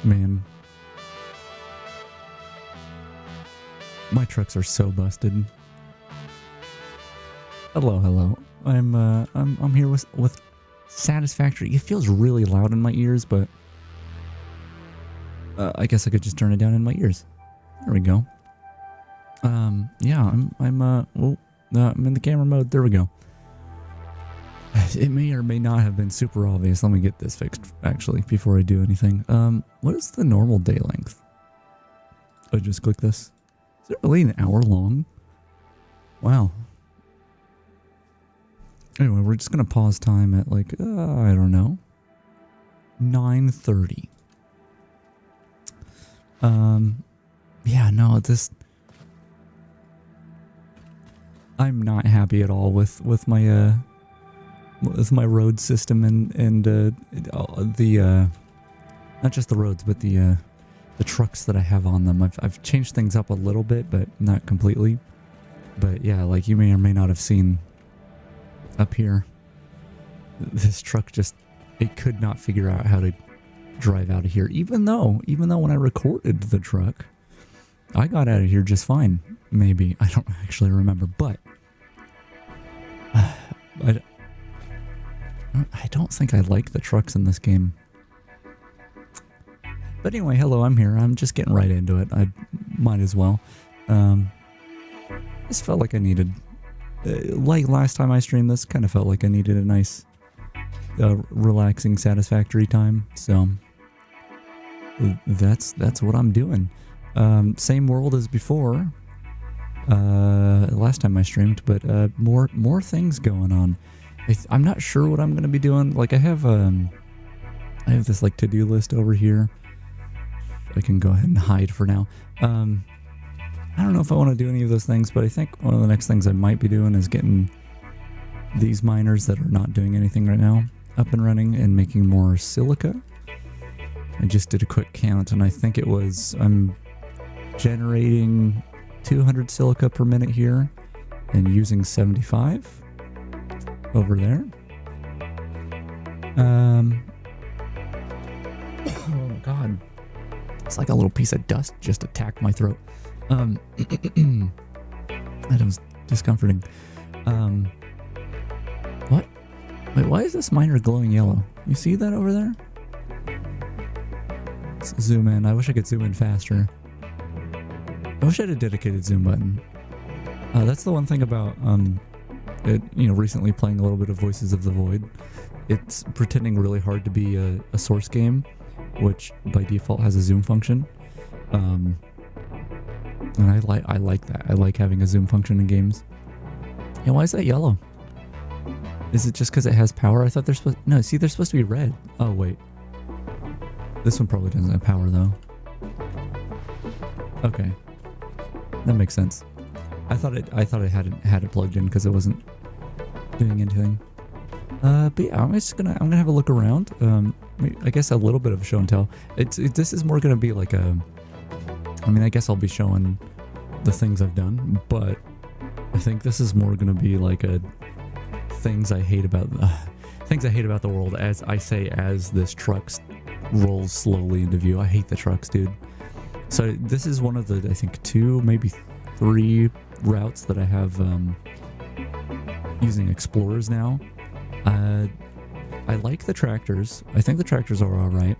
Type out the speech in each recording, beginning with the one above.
Man. My trucks are so busted. Hello, hello. I'm here with Satisfactory. It feels really loud in my ears, but I guess I could just turn it down in my ears. There we go. Yeah, I'm in the camera mode. There we go. It may or may not have been super obvious. Let me get this fixed, actually, before I do anything. What is the normal day length? I just click this. Is it really an hour long? Wow. Anyway, we're just going to pause time at like, I don't know, 9:30. Yeah, no, I'm not happy at all with my road system and the not just the roads, but the trucks that I have on them. I've changed things up a little bit, but not completely. But yeah, like you may or may not have seen up here, this truck it could not figure out how to drive out of here, even though when I recorded the truck, I got out of here just fine. Maybe, I don't actually remember, but I don't think I like the trucks in this game. But anyway, hello, I'm here. I'm just getting right into it. I might as well. This felt like I needed, like last time I streamed this, kind of felt like I needed a nice, relaxing, satisfactory time. So that's what I'm doing. Same world as before. Last time I streamed, but more things going on. I'm not sure what I'm going to be doing. Like I have this like to-do list over here. I can go ahead and hide for now. I don't know if I want to do any of those things, but I think one of the next things I might be doing is getting these miners that are not doing anything right now up and running and making more silica. I just did a quick count and I think I'm generating 200 silica per minute here and using 75 over there. Oh god, it's like a little piece of dust just attacked my throat. That was discomforting. What? Wait, why is this miner glowing yellow? You see that over there? Let's zoom in. I wish I could zoom in faster. I wish I had a dedicated zoom button. That's the one thing about recently playing a little bit of Voices of the Void. It's pretending really hard to be a source game, which by default has a zoom function. And I like that. I like having a zoom function in games. Yeah, why is that yellow? Is it just because it has power? I thought they're supposed... No, see, they're supposed to be red. Oh, wait. This one probably doesn't have power, though. Okay. That makes sense. I thought it had it plugged in because it wasn't doing anything. But yeah, I'm gonna have a look around. I guess a little bit of a show and tell. This is more gonna be like a... I mean, I guess I'll be showing the things I've done, but I think this is more gonna be like a things I hate about the world. As I say, as this truck rolls slowly into view, I hate the trucks, dude. So this is one of the, I think, 2, maybe 3 routes that I have using Explorers now. I like the tractors. I think the tractors are alright.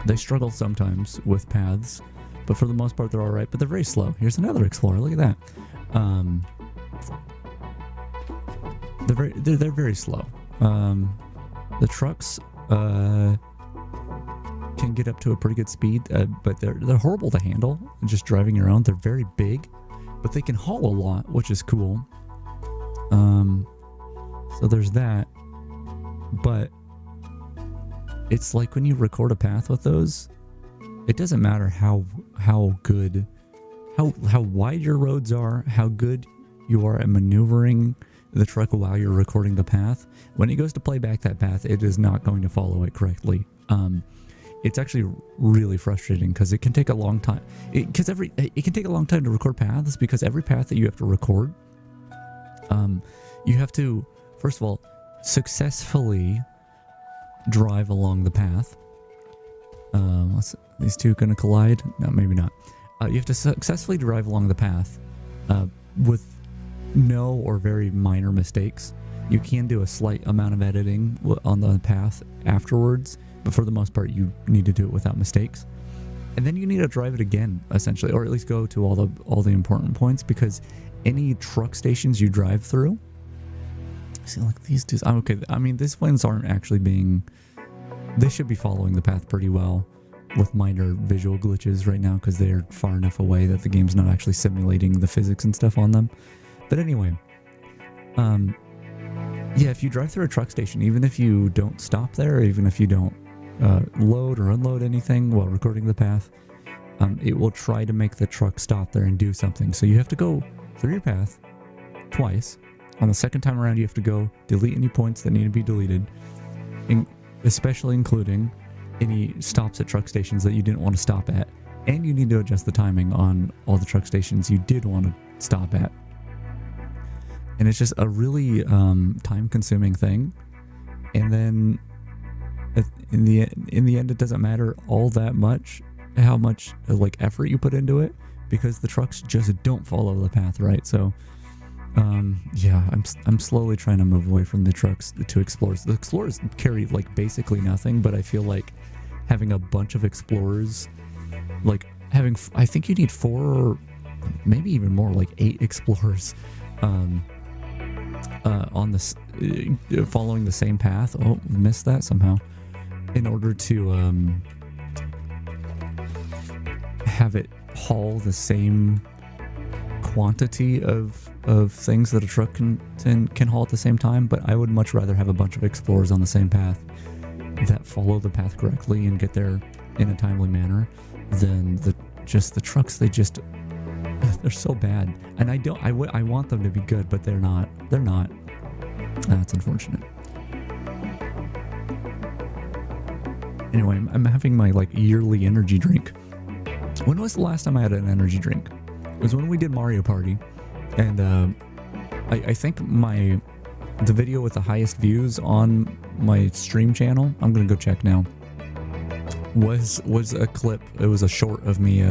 They struggle sometimes with paths, but for the most part they're alright, but they're very slow. Here's another Explorer, look at that. They're very slow. The trucks can get up to a pretty good speed, but they're horrible to handle just driving around. They're very big, but they can haul a lot, which is cool. So there's that. But it's like when you record a path with those, it doesn't matter how good, how wide your roads are, how good you are at maneuvering the truck while you're recording the path. When it goes to play back that path, it is not going to follow it correctly. It's actually really frustrating because it can take a long time. It can take a long time to record paths because every path that you have to record, you have to, first of all, successfully drive along the path. these two gonna collide? No, maybe not. You have to successfully drive along the path with no or very minor mistakes. You can do a slight amount of editing on the path afterwards, but for the most part, you need to do it without mistakes. And then you need to drive it again, essentially, or at least go to all the important points, because any truck stations you drive through. See, like these two. Okay, I mean, these ones aren't actually being. They should be following the path pretty well, with minor visual glitches right now, because they're far enough away that the game's not actually simulating the physics and stuff on them. But anyway, yeah, if you drive through a truck station, even if you don't stop there, even if you don't load or unload anything while recording the path, it will try to make the truck stop there and do something. So you have to go through your path twice. On the second time around, you have to go delete any points that need to be deleted, especially including any stops at truck stations that you didn't want to stop at. And you need to adjust the timing on all the truck stations you did want to stop at. And it's just a really time-consuming thing. And then in the end, it doesn't matter all that much how much like effort you put into it, because the trucks just don't follow the path right. So yeah, I'm slowly trying to move away from the trucks to explorers. The explorers carry like basically nothing, but I feel like having a bunch of explorers, like I think you need 4 or maybe even more, like 8 explorers on this following the same path. Oh, missed that somehow. In order to have it haul the same quantity of things that a truck can haul at the same time. But I would much rather have a bunch of explorers on the same path that follow the path correctly and get there in a timely manner than the trucks. They're so bad, and I want them to be good, but they're not. That's unfortunate. Anyway, I'm having my like yearly energy drink. When was the last time I had an energy drink? It was when we did Mario Party, and I think the video with the highest views on my stream channel, I'm gonna go check now, was a clip. It was a short of me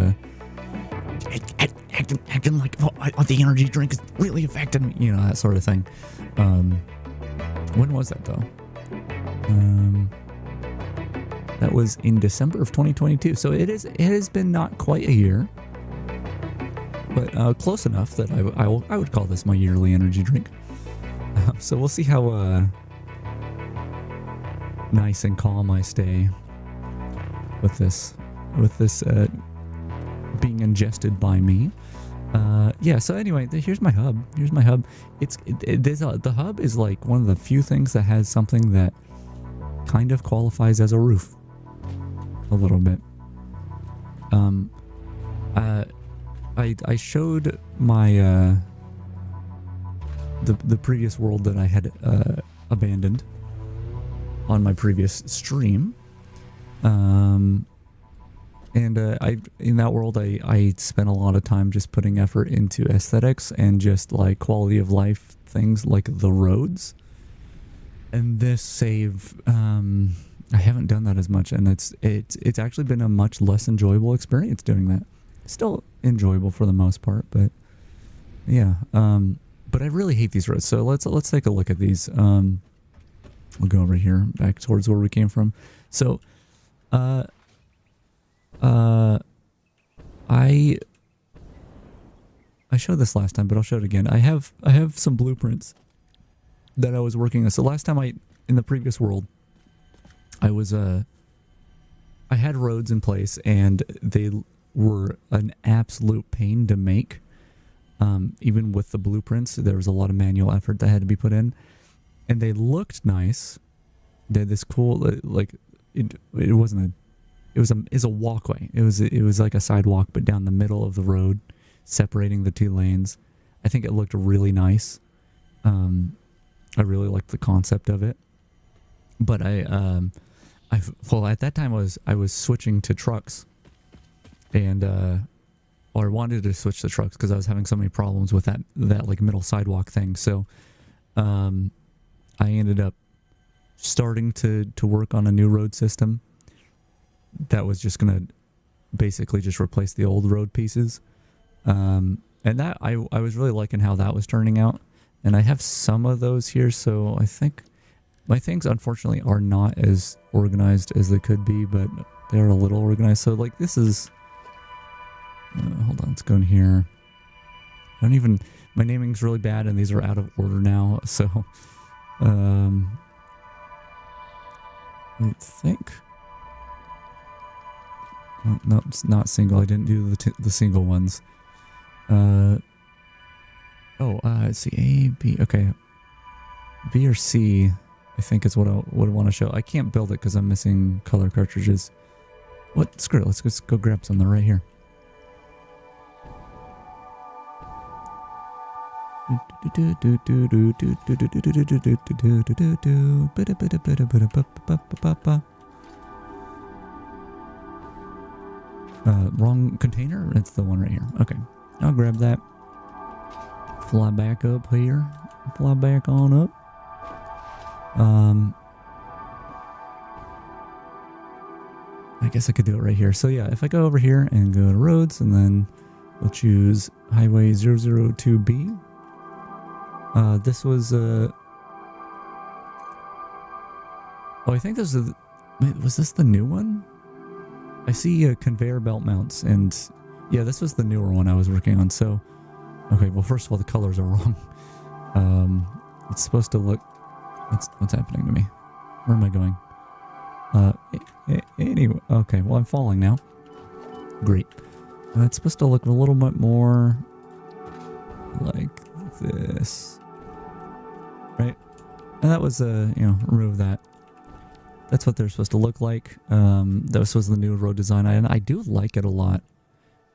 acting like, oh, the energy drink is really affecting me, you know, that sort of thing. When was that though? That was in December of 2022. So it has been not quite a year, but close enough that I would call this my yearly energy drink. So we'll see how nice and calm I stay with this being ingested by me. Yeah, so anyway, here's my hub. The hub is like one of the few things that has something that kind of qualifies as a roof. A little bit. I showed my the previous world that I had abandoned on my previous stream. And in that world, I spent a lot of time just putting effort into aesthetics and just like quality of life things like the roads. And this save, I haven't done that as much, and it's actually been a much less enjoyable experience doing that. Still enjoyable for the most part, but yeah. But I really hate these roads. So let's take a look at these. We'll go over here back towards where we came from. So, I showed this last time, but I'll show it again. I have some blueprints that I was working on. So last time in the previous world, I had roads in place, and they were an absolute pain to make. Even with the blueprints, there was a lot of manual effort that had to be put in, and they looked nice. They had this cool, like it was a walkway. It was like a sidewalk, but down the middle of the road, separating the 2 lanes. I think it looked really nice. I really liked the concept of it. But at that time I was switching to trucks, and or I wanted to switch to trucks because I was having so many problems with that like middle sidewalk thing. So I ended up starting to work on a new road system, that was just gonna basically just replace the old road pieces. And that I was really liking how that was turning out. And I have some of those here, so I think my things unfortunately are not as organized as they could be, but they're a little organized. So like this is, hold on, let's go in here. I don't even, my naming's really bad and these are out of order now. So, I think, oh, no, it's not single. I didn't do the single ones. Let's see, A, B, okay. B or C, I think is what I would want to show. I can't build it because I'm missing color cartridges. What? Screw it, let's just go grab some. They're right here. Wrong container? It's the one right here. Okay, I'll grab that. Fly back up here. Fly back on up. I guess I could do it right here. So yeah, if I go over here and go to roads and then we'll choose highway 002B. This was oh, I think this is was this the new one? I see conveyor belt mounts, and yeah, this was the newer one I was working on. So okay, well, first of all, the colors are wrong. It's supposed to look, what's happening to me? Where am I going? Anyway, okay, well, I'm falling now. Great. It's supposed to look a little bit more like this, right? And that was, remove that. That's what they're supposed to look like. This was the new road design, and I do like it a lot.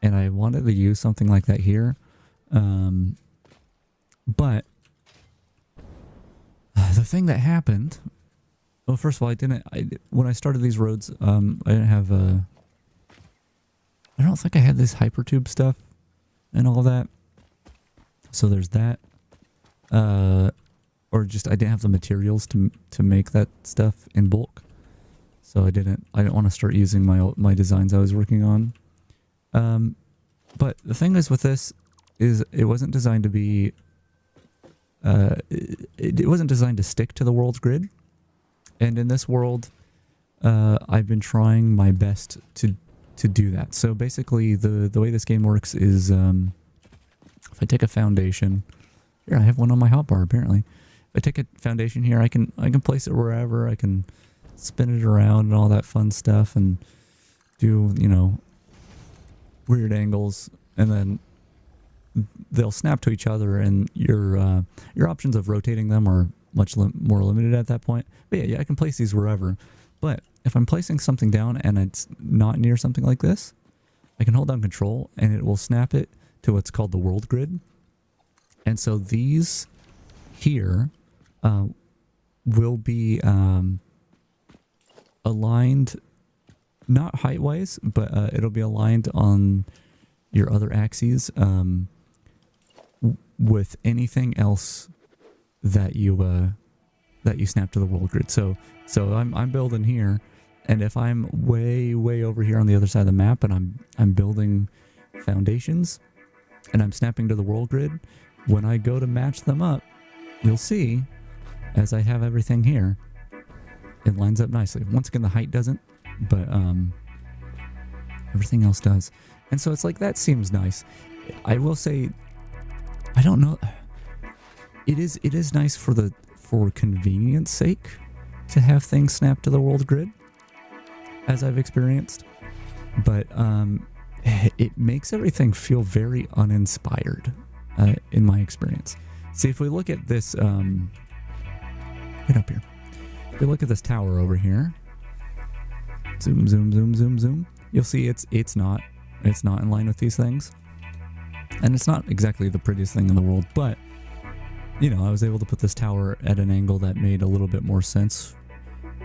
And I wanted to use something like that here. But the thing that happened, well, first of all, when I started these roads, I didn't have I don't think I had this hypertube stuff and all that. So there's that. Or just, I didn't have the materials to make that stuff in bulk. So I didn't want to start using my designs I was working on. But the thing is with this is it wasn't designed to be, it wasn't designed to stick to the world's grid. And in this world, I've been trying my best to do that. So basically the way this game works is, if I take a foundation, here I have one on my hotbar apparently. If I take a foundation here, I can place it wherever. I can spin it around and all that fun stuff and do, weird angles, and then they'll snap to each other, and your options of rotating them are much more limited at that point. But yeah, I can place these wherever. But if I'm placing something down and it's not near something like this, I can hold down control and it will snap it to what's called the world grid. And so these here will be aligned, not height-wise, but it'll be aligned on your other axes with anything else that you snap to the world grid. So I'm building here, and if I'm way over here on the other side of the map, and I'm building foundations, and I'm snapping to the world grid, when I go to match them up, you'll see, as I have everything here, it lines up nicely. Once again, the height doesn't, but everything else does. And so it's like, that seems nice. I will say, I don't know. It is nice for convenience sake to have things snap to the world grid, as I've experienced. But it makes everything feel very uninspired, in my experience. See, if we look at this, get up here. If we look at this tower over here, zoom, you'll see it's not in line with these things, and it's not exactly the prettiest thing in the world. But I was able to put this tower at an angle that made a little bit more sense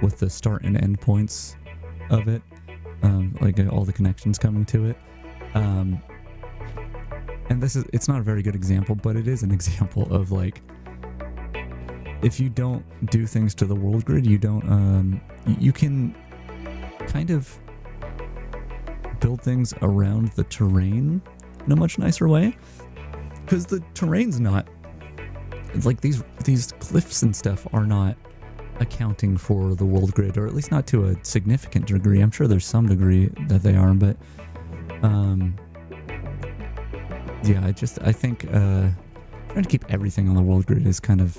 with the start and end points of it, like all the connections coming to it. And it's not a very good example, but it is an example of, like, if you don't do things to the world grid, you can kind of build things around the terrain in a much nicer way. Because the terrain's not, it's like these cliffs and stuff are not accounting for the world grid, or at least not to a significant degree. I'm sure there's some degree that they are, but yeah, I think trying to keep everything on the world grid is kind of,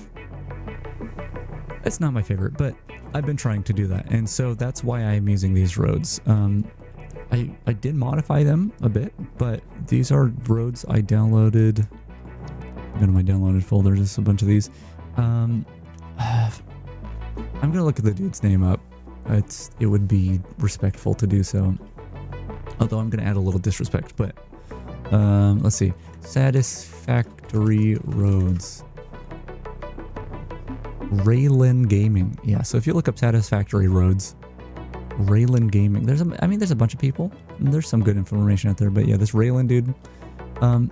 it's not my favorite, but I've been trying to do that, and so that's why I'm using these roads. I did modify them a bit, but these are roads I downloaded. Go to my downloaded folder, just a bunch of these. I'm gonna look at the dude's name up. It would be respectful to do so, although I'm gonna add a little disrespect. But let's see, Satisfactory Roads, Relaxin Gaming. Yeah, so if you look up Satisfactory Roads, Relaxin Gaming, there's a bunch of people. And there's some good information out there, but yeah, this Relaxin dude,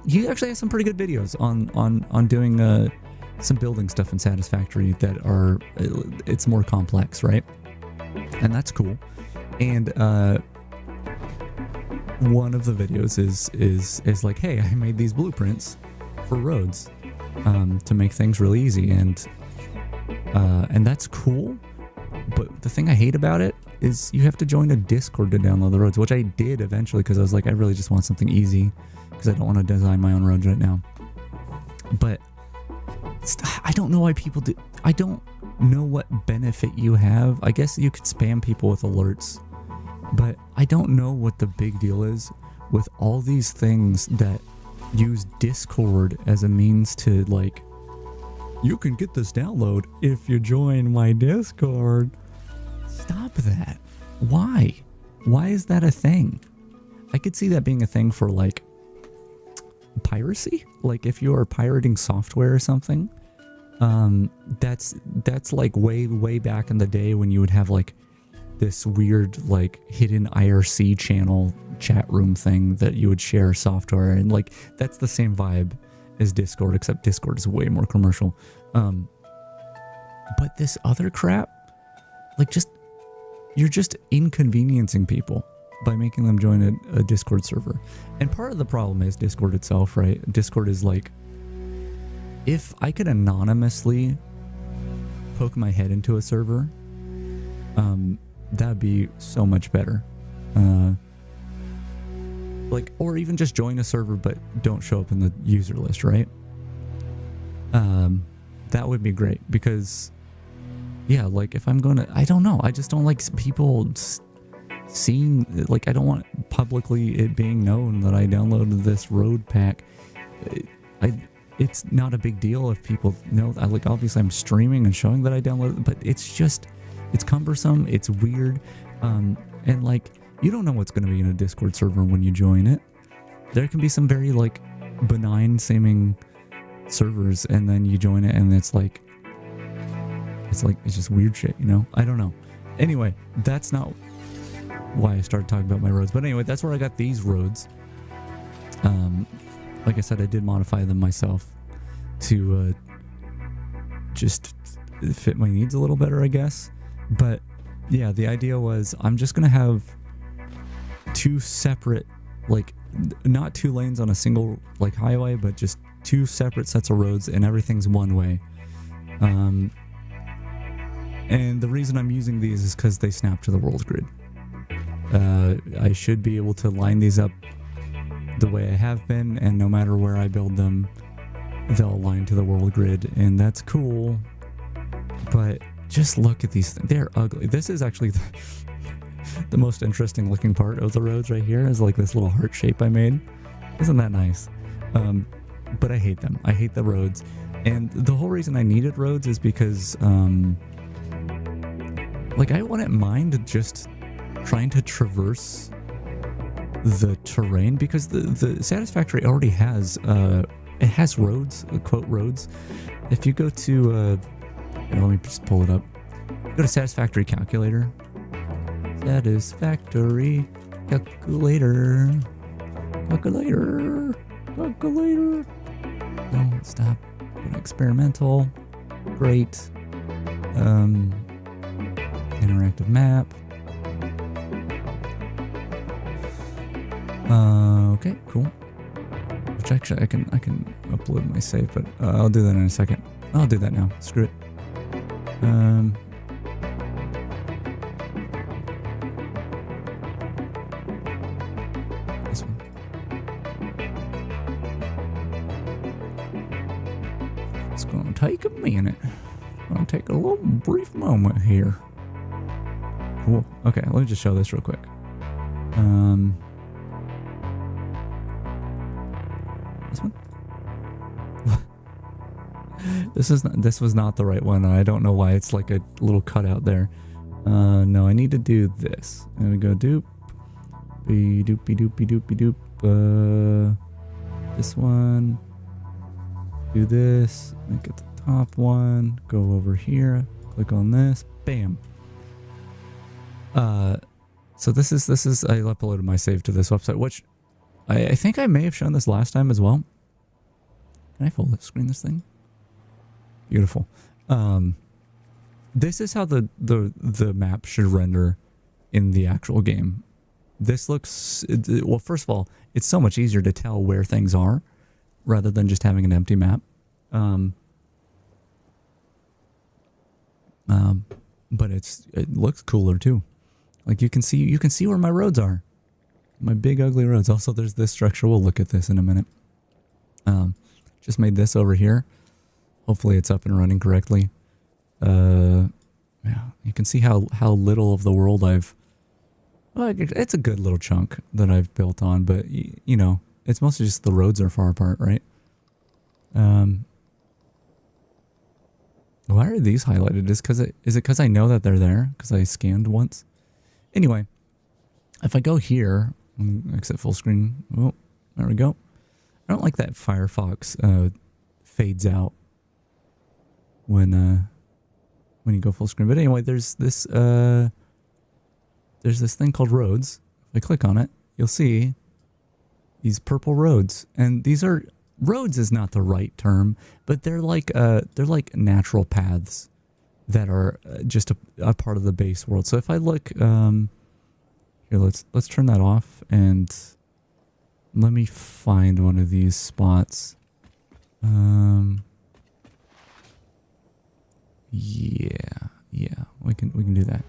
he actually has some pretty good videos on doing some building stuff in Satisfactory that are, it's more complex, right? And that's cool. And one of the videos is like, hey, I made these blueprints for roads to make things really easy, and that's cool. But the thing I hate about it is you have to join a Discord to download the roads, which I did eventually because I was like, I really just want something easy because I don't want to design my own roads right now. But I don't know why people do. I don't know what benefit you have. I guess you could spam people with alerts, but I don't know what the big deal is with all these things that use Discord as a means to, like, you can get this download if you join my Discord. Stop that. Why? Why is that a thing? I could see that being a thing for, like, piracy. Like, if you are pirating software or something, that's like way back in the day when you would have, like, this weird, like, hidden IRC channel chat room thing that you would share software, and, like, that's the same vibe as Discord, except Discord is way more commercial. But this other crap, like, you're just inconveniencing people by making them join a Discord server. And part of the problem is Discord itself, right? Discord is like, if I could anonymously poke my head into a server, that'd be so much better. Like, or even just join a server but don't show up in the user list, right? That would be great, because yeah, like, if I'm gonna, I don't know, I just don't like people seeing, like, I don't want publicly it being known that I downloaded this road pack. It's not a big deal if people know. Like, obviously I'm streaming and showing that I downloaded, but it's just, it's cumbersome, it's weird, and, like, you don't know what's going to be in a Discord server when you join it. There can be some very, like, benign seeming servers, and then you join it and it's just weird shit, you know? I don't know. Anyway, that's not why I started talking about my roads, but anyway, that's where I got these roads. Like I said, I did modify them myself to just fit my needs a little better, I guess. But yeah, the idea was I'm just gonna have two separate, like, not two lanes on a single, like, highway, but just two separate sets of roads, and everything's one way. And the reason I'm using these is because they snap to the world grid. I should be able to line these up the way I have been, and no matter where I build them, they'll align to the world grid, and that's cool. But just look at these things. They're ugly. This is actually the most interesting looking part of the roads right here, is like this little heart shape I made. Isn't that nice? But I hate them. I hate the roads. And the whole reason I needed roads is because, like, I wouldn't mind just trying to traverse the terrain, because the Satisfactory already has, it has roads, quote, roads. If you go to, here, let me just pull it up. Go to Satisfactory Calculator. Satisfactory Calculator. Calculator. No, stop. Experimental. Great. Interactive map. Okay, cool. Which actually I can upload my save, but I'll do that in a second. I'll do that now. Screw it. This one. It's gonna take a minute. It's gonna take a little brief moment here. Cool. Okay, let me just show this real quick. This one. This was not the right one. I don't know why it's like a little cutout there. No, I need to do this. There we go. Doop. Be doopy doopy doopy doop. This one. Do this. Make it the top one. Go over here. Click on this. Bam. So this is I uploaded my save to this website, which I think I may have shown this last time as well. Can I full screen this thing? Beautiful. This is how the map should render in the actual game. This looks, well, first of all, it's so much easier to tell where things are rather than just having an empty map. But it looks cooler too. Like you can see where my roads are. My big ugly roads. Also, there's this structure. We'll look at this in a minute. Just made this over here. Hopefully it's up and running correctly. Yeah, you can see how little of the world I've... Well, it's a good little chunk that I've built on, but you know, it's mostly just the roads are far apart, right? Why are these highlighted? Is it because I know that they're there? Because I scanned once? Anyway, if I go here, exit full screen. Oh, there we go. I don't like that Firefox fades out when you go full screen. But anyway, there's this thing called roads. If I click on it, you'll see these purple roads, and these are roads is not the right term, but they're like natural paths that are just a part of the base world. So if I look here, let's turn that off and let me find one of these spots. Yeah, we can do that.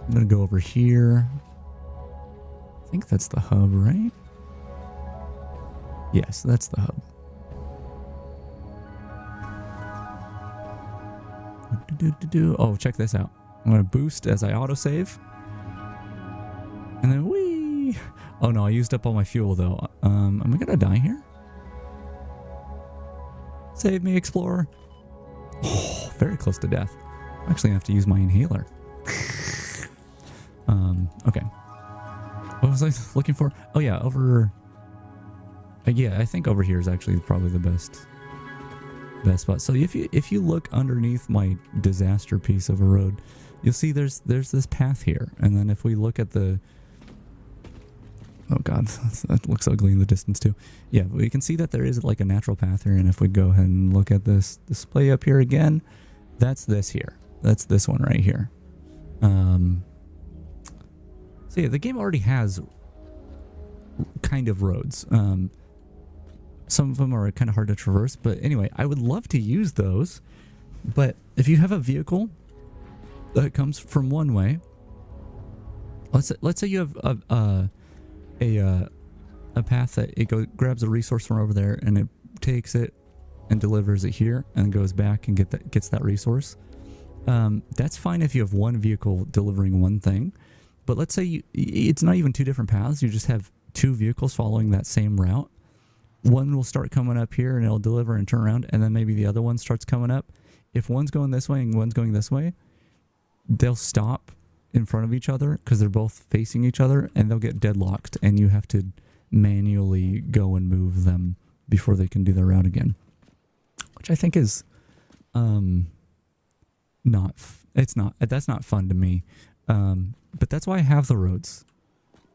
I'm gonna go over here. I think that's the hub, right? Yes, that's the hub. Oh, check this out. I'm gonna boost as I autosave. And then whee! Oh no, I used up all my fuel though. Am I gonna die here? Save me, Explorer. Oh, very close to death. I'm actually gonna have to use my inhaler. Okay. What was I looking for? Oh yeah, over... yeah, I think over here is actually probably the best spot. So if you look underneath my disaster piece of a road, you'll see there's this path here. And then if we look at the... Oh god, that looks ugly in the distance too. Yeah, we can see that there is like a natural path here, and if we go ahead and look at this display up here again, that's this here. That's this one right here. So yeah, the game already has kind of roads. Some of them are kind of hard to traverse, but anyway, I would love to use those. But if you have a vehicle that comes from one way, let's say you have a path that it grabs a resource from over there and it takes it and delivers it here and goes back and gets that resource. That's fine if you have one vehicle delivering one thing, but let's say it's not even two different paths. You just have two vehicles following that same route. One will start coming up here and it'll deliver and turn around, and then maybe the other one starts coming up. If one's going this way and one's going this way, they'll stop in front of each other because they're both facing each other, and they'll get deadlocked, and you have to manually go and move them before they can do their route again, which I think is that's not fun to me. But that's why I have the roads.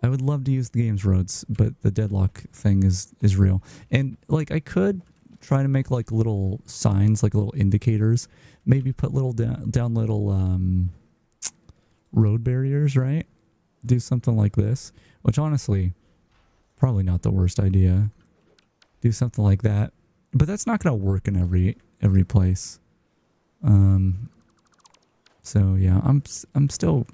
I would love to use the game's roads, but the deadlock thing is real. And like I could try to make like little signs, like little indicators, maybe put little down little road barriers, right? Do something like this which honestly, probably not the worst idea. Do something like that, but that's not going to work in every place. So yeah, I'm still,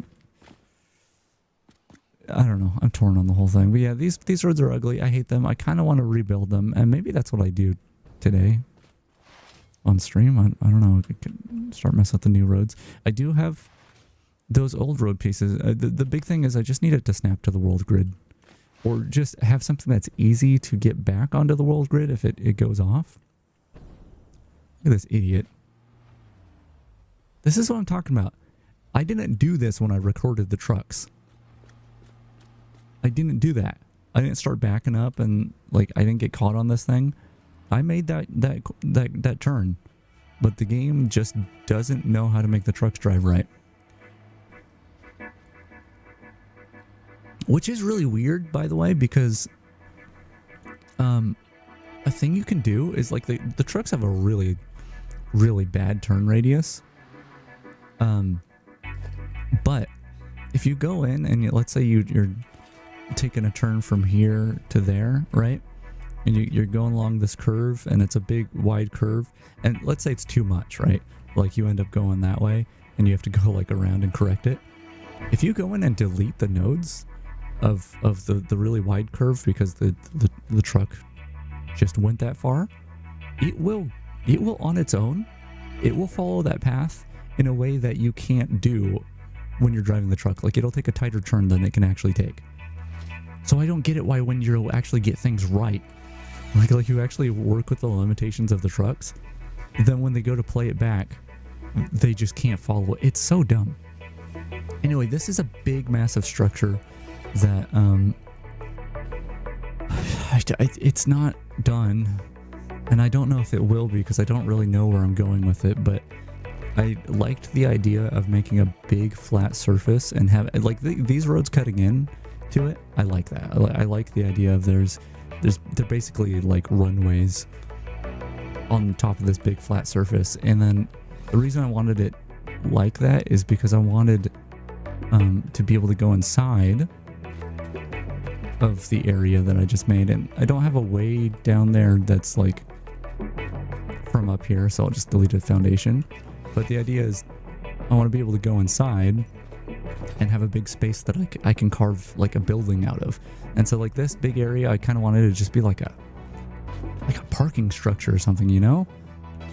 I don't know, I'm torn on the whole thing. But yeah, these roads are ugly. I hate them. I kind of want to rebuild them, and maybe that's what I do today on stream. I don't know. I could start messing with the new roads. I do have those old road pieces. The big thing is I just need it to snap to the world grid, or just have something that's easy to get back onto the world grid if it goes off. Look at this idiot. This is what I'm talking about. I didn't do this when I recorded the trucks. I didn't do that. I didn't start backing up and like I didn't get caught on this thing. I made that turn, but the game just doesn't know how to make the trucks drive right. Which is really weird, by the way, because a thing you can do is like the trucks have a really, really bad turn radius. But if you go in and let's say you're taking a turn from here to there, right? And you're going along this curve, and it's a big wide curve, and let's say it's too much, right? Like you end up going that way and you have to go like around and correct it. If you go in and delete the nodes of the really wide curve because the truck just went that far, it will on its own, it will follow that path in a way that you can't do when you're driving the truck. Like it'll take a tighter turn than it can actually take. So I don't get it why when you actually get things right, like you actually work with the limitations of the trucks, then when they go to play it back, they just can't follow it. It's so dumb. Anyway, this is a big, massive structure that it's not done, and I don't know if it will be because I don't really know where I'm going with it, but I liked the idea of making a big flat surface and have like these roads cutting in to it. I like that. I like the idea of they're basically like runways on top of this big flat surface. And then the reason I wanted it like that is because I wanted to be able to go inside of the area that I just made, and I don't have a way down there that's like from up here, so I'll just delete the foundation. But the idea is I want to be able to go inside and have a big space that I can carve like a building out of. And so like this big area, I kind of wanted it to just be like a parking structure or something, you know?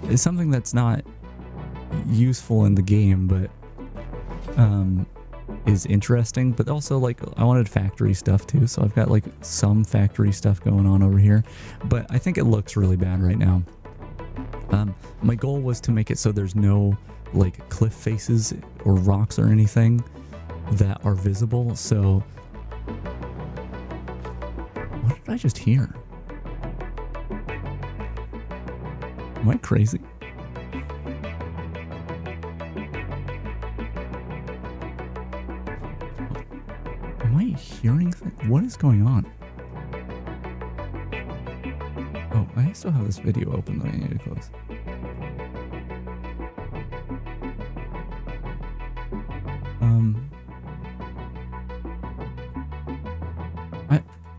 It's something that's not useful in the game, but is interesting. But also like I wanted factory stuff too, so I've got like some factory stuff going on over here, but I think it looks really bad right now. My goal was to make it so there's no like cliff faces or rocks or anything that are visible. So what did I just hear? Am I crazy? Am I hearing things? What is going on? Oh, I still have this video open that I need to close.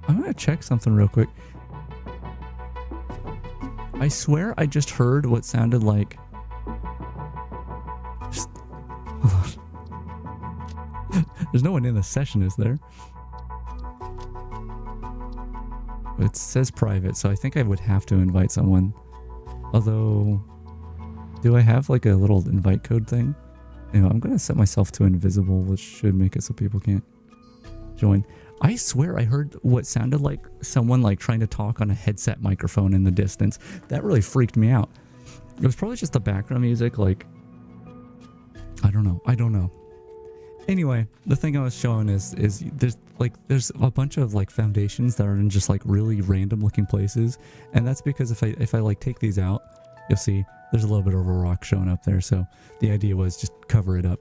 I'm gonna check something real quick. I swear I just heard what sounded like. There's no one in the session, is there? It says private, so I think I would have to invite someone. Although, do I have like a little invite code thing? Anyway, I'm gonna set myself to invisible, which should make it so people can't join. I swear I heard what sounded like someone like trying to talk on a headset microphone in the distance. That really freaked me out. It was probably just the background music, like I don't know. Anyway, the thing I was showing is there's a bunch of like foundations that are in just like really random looking places, and that's because if I like take these out, you'll see there's a little bit of a rock showing up there. So the idea was just cover it up.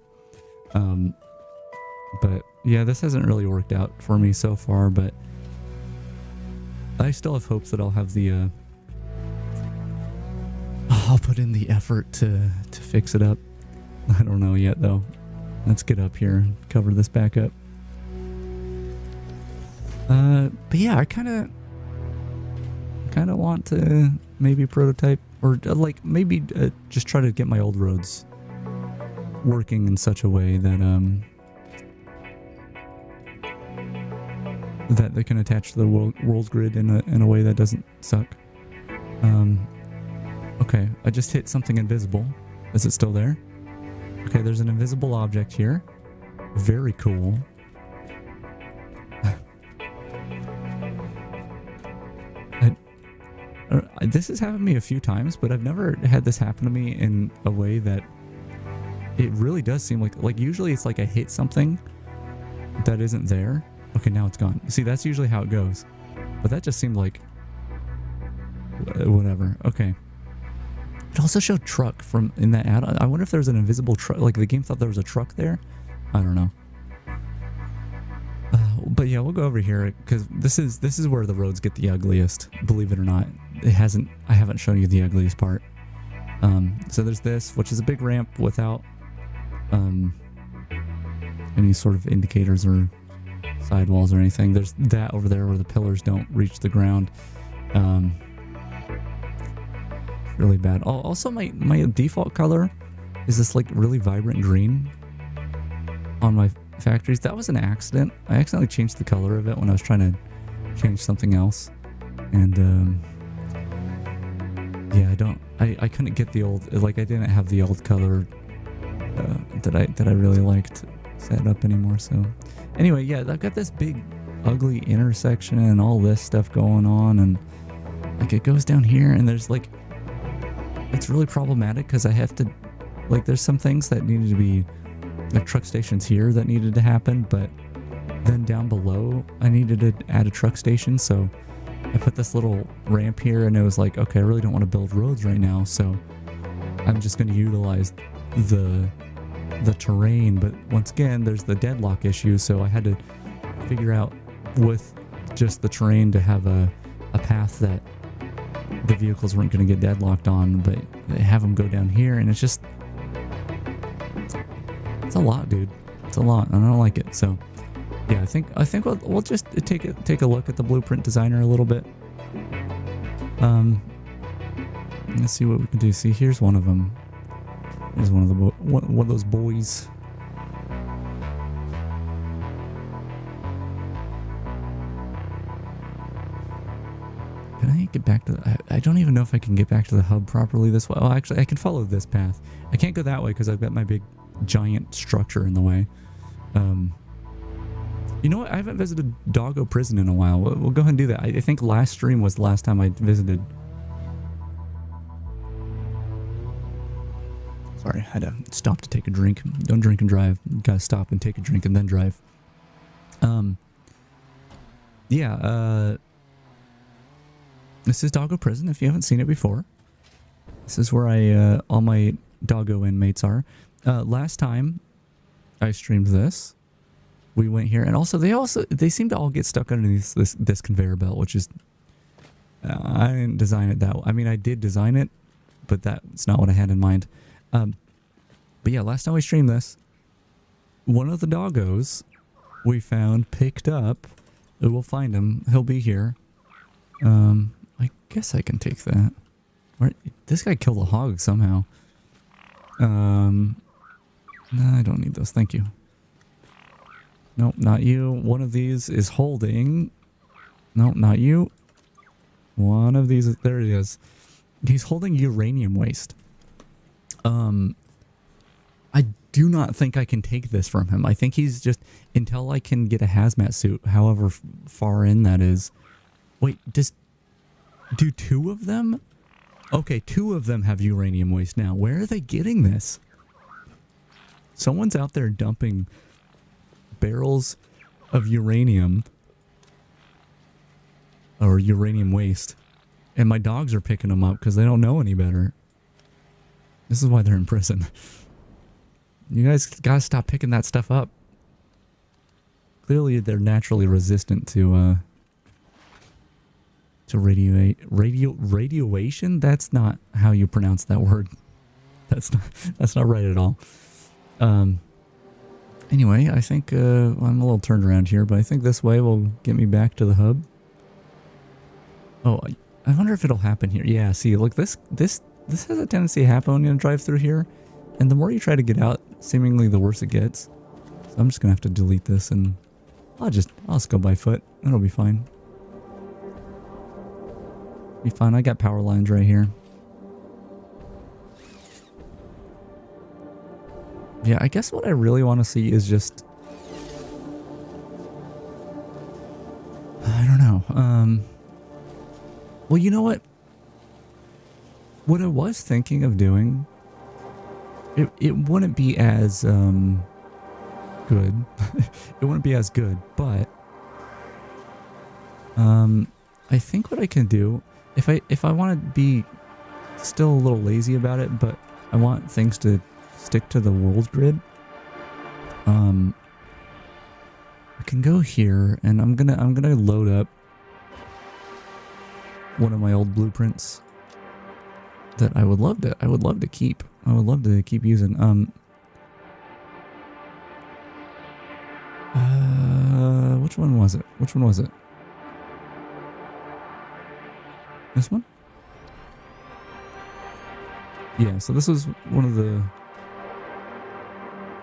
But yeah, this hasn't really worked out for me so far, but I still have hopes that I'll have the I'll put in the effort to fix it up. I don't know yet though. Let's get up here and cover this back up. But yeah, I kind of want to maybe prototype or like maybe just try to get my old roads working in such a way that that they can attach to the world grid in a way that doesn't suck. Okay, I just hit something invisible. Is it still there? Okay, there's an invisible object here. Very cool. This has happened to me a few times, but I've never had this happen to me in a way that it really does seem like usually it's like I hit something that isn't there. Okay, now it's gone. See, that's usually how it goes. But that just seemed like whatever. Okay. It also showed truck from in that ad. I wonder if there's an invisible truck. Like the game thought there was a truck there. I don't know. But yeah, we'll go over here because this is where the roads get the ugliest. Believe it or not, I haven't shown you the ugliest part. So there's this, which is a big ramp without any sort of indicators or sidewalls or anything. There's that over there where the pillars don't reach the ground. Really bad. Also, my default color is this like really vibrant green on my factories. That was an accident. I accidentally changed the color of it when I was trying to change something else, and yeah, I couldn't get the old, like I didn't have the old color that I really liked set up anymore. So anyway, yeah, I've got this big ugly intersection and all this stuff going on, and like it goes down here, and there's like, it's really problematic because I have to, like, there's some things that needed to be, like truck stations here that needed to happen, but then down below I needed to add a truck station, so I put this little ramp here, and it was like, okay, I really don't want to build roads right now, so I'm just going to utilize the terrain. But once again, there's the deadlock issue, so I had to figure out with just the terrain to have a path that the vehicles weren't going to get deadlocked on, but they have them go down here, and it's just, it's a lot, dude. It's a lot, and I don't like it. So yeah, I think we'll just take a look at the blueprint designer a little bit. Let's see what we can do. See, here's one of them. Here's one of those boys. Can I get back to I don't even know if I can get back to the hub properly this way. Oh, actually, I can follow this path. I can't go that way because I've got my big giant structure in the way. You know what? I haven't visited Doggo Prison in a while. We'll go ahead and do that. I think last stream was the last time I visited. Sorry, I had to stop to take a drink. Don't drink and drive. You gotta stop and take a drink and then drive. Yeah, this is Doggo Prison, if you haven't seen it before. This is where all my Doggo inmates are. Last time I streamed this, we went here, and also they seem to all get stuck underneath this conveyor belt, which is, I didn't design it that way. I mean, I did design it, but that's not what I had in mind. But yeah, last time we streamed this, one of the doggos we found picked up. We'll find him. He'll be here. I guess I can take that. This guy killed a hog somehow. No, I don't need those. Thank you. Nope, not you. One of these is holding. Nope, not you. One of these is, there it is. He's holding uranium waste. I do not think I can take this from him. I think he's just, until I can get a hazmat suit, however far in that is. Wait, do two of them? Okay, two of them have uranium waste now. Where are they getting this? Someone's out there dumping barrels of uranium or uranium waste, and my dogs are picking them up because they don't know any better. This is why they're in prison. You guys gotta stop picking that stuff up. Clearly they're naturally resistant to radiation. That's not how you pronounce that word. That's not right at all. Anyway, I think I'm a little turned around here, but I think this way will get me back to the hub. Oh, I wonder if it'll happen here. Yeah, see, look, this has a tendency to happen when you drive through here. And the more you try to get out, seemingly the worse it gets. So I'm just gonna have to delete this and I'll just go by foot. It'll be fine. Be fine. I got power lines right here. Yeah, I guess what I really want to see is just... I don't know. Well, you know what? What I was thinking of doing... It wouldn't be as good. It wouldn't be as good, but... I think what I can do... If I want to be still a little lazy about it, but I want things to stick to the world grid. I can go here and I'm gonna load up one of my old blueprints that I would love to keep. I would love to keep using. Which one was it? Which one was it? This one? Yeah, so this was one of the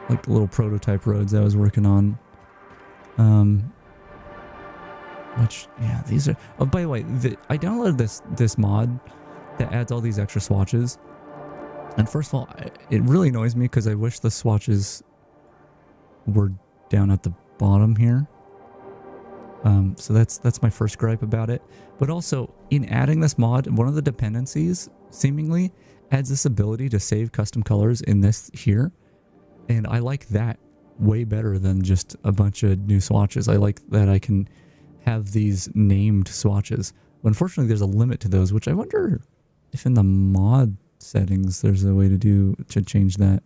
like the little prototype roads I was working on. Which, yeah, these are... Oh, by the way, I downloaded this mod that adds all these extra swatches. And first of all, it really annoys me because I wish the swatches were down at the bottom here. So that's my first gripe about it. But also, in adding this mod, one of the dependencies, seemingly, adds this ability to save custom colors in this here. And I like that way better than just a bunch of new swatches. I like that I can have these named swatches. But unfortunately, there's a limit to those, which I wonder if in the mod settings there's a way to change that.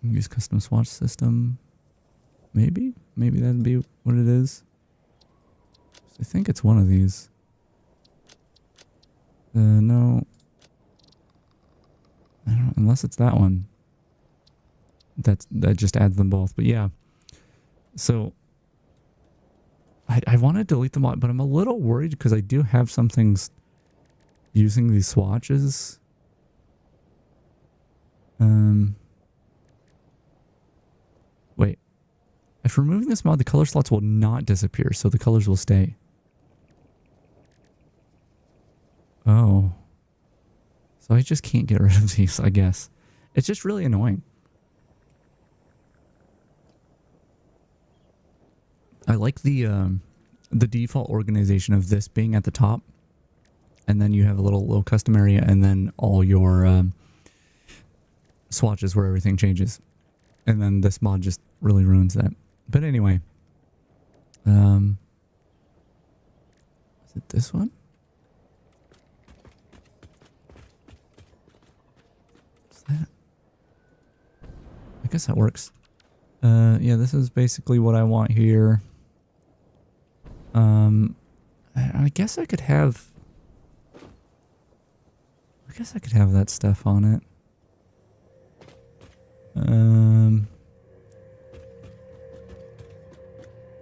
Use custom swatch system. Maybe that'd be what it is. I think it's one of these. No. I don't, unless it's that one. That just adds them both. But yeah. So I want to delete them all, but I'm a little worried because I do have some things using these swatches. Wait. If removing this mod, the color slots will not disappear, so the colors will stay. Oh. So I just can't get rid of these, I guess. It's just really annoying. I like the default organization of this being at the top. And then you have a little custom area and then all your swatches where everything changes. And then this mod just really ruins that. But anyway. Is it this one? Is that? I guess that works. Yeah, this is basically what I want here. I guess I could have... that stuff on it.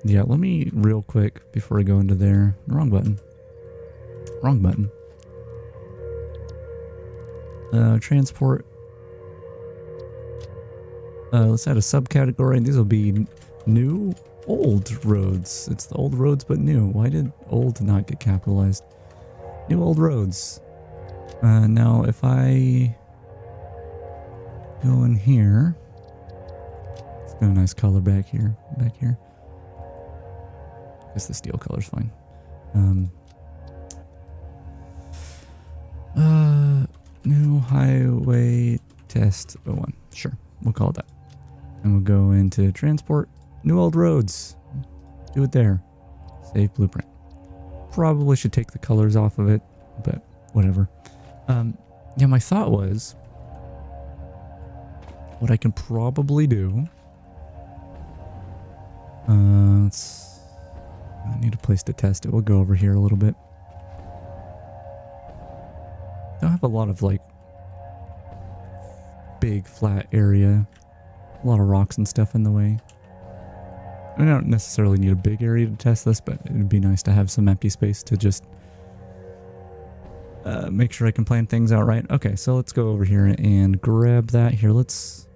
Yeah, let me real quick before I go into there. Wrong button. Wrong button. Transport. Let's add a subcategory. These will be new, old roads. It's the old roads but new. Why did old not get capitalized? New old roads. Now if I go in here, let's get a nice color back here. I guess the steel color's fine. New highway test 01. Sure, we'll call it that. And we'll go into transport, new old roads. Do it there. Save blueprint. Probably should take the colors off of it, but whatever. Yeah, my thought was, what I can probably do, I need a place to test it. We'll go over here a little bit. Don't have a lot of like big flat area. A lot of rocks and stuff in the way. I don't necessarily need a big area to test this, but it would be nice to have some empty space to just make sure I can plan things out right. Okay, so let's go over here and grab that. Here, let's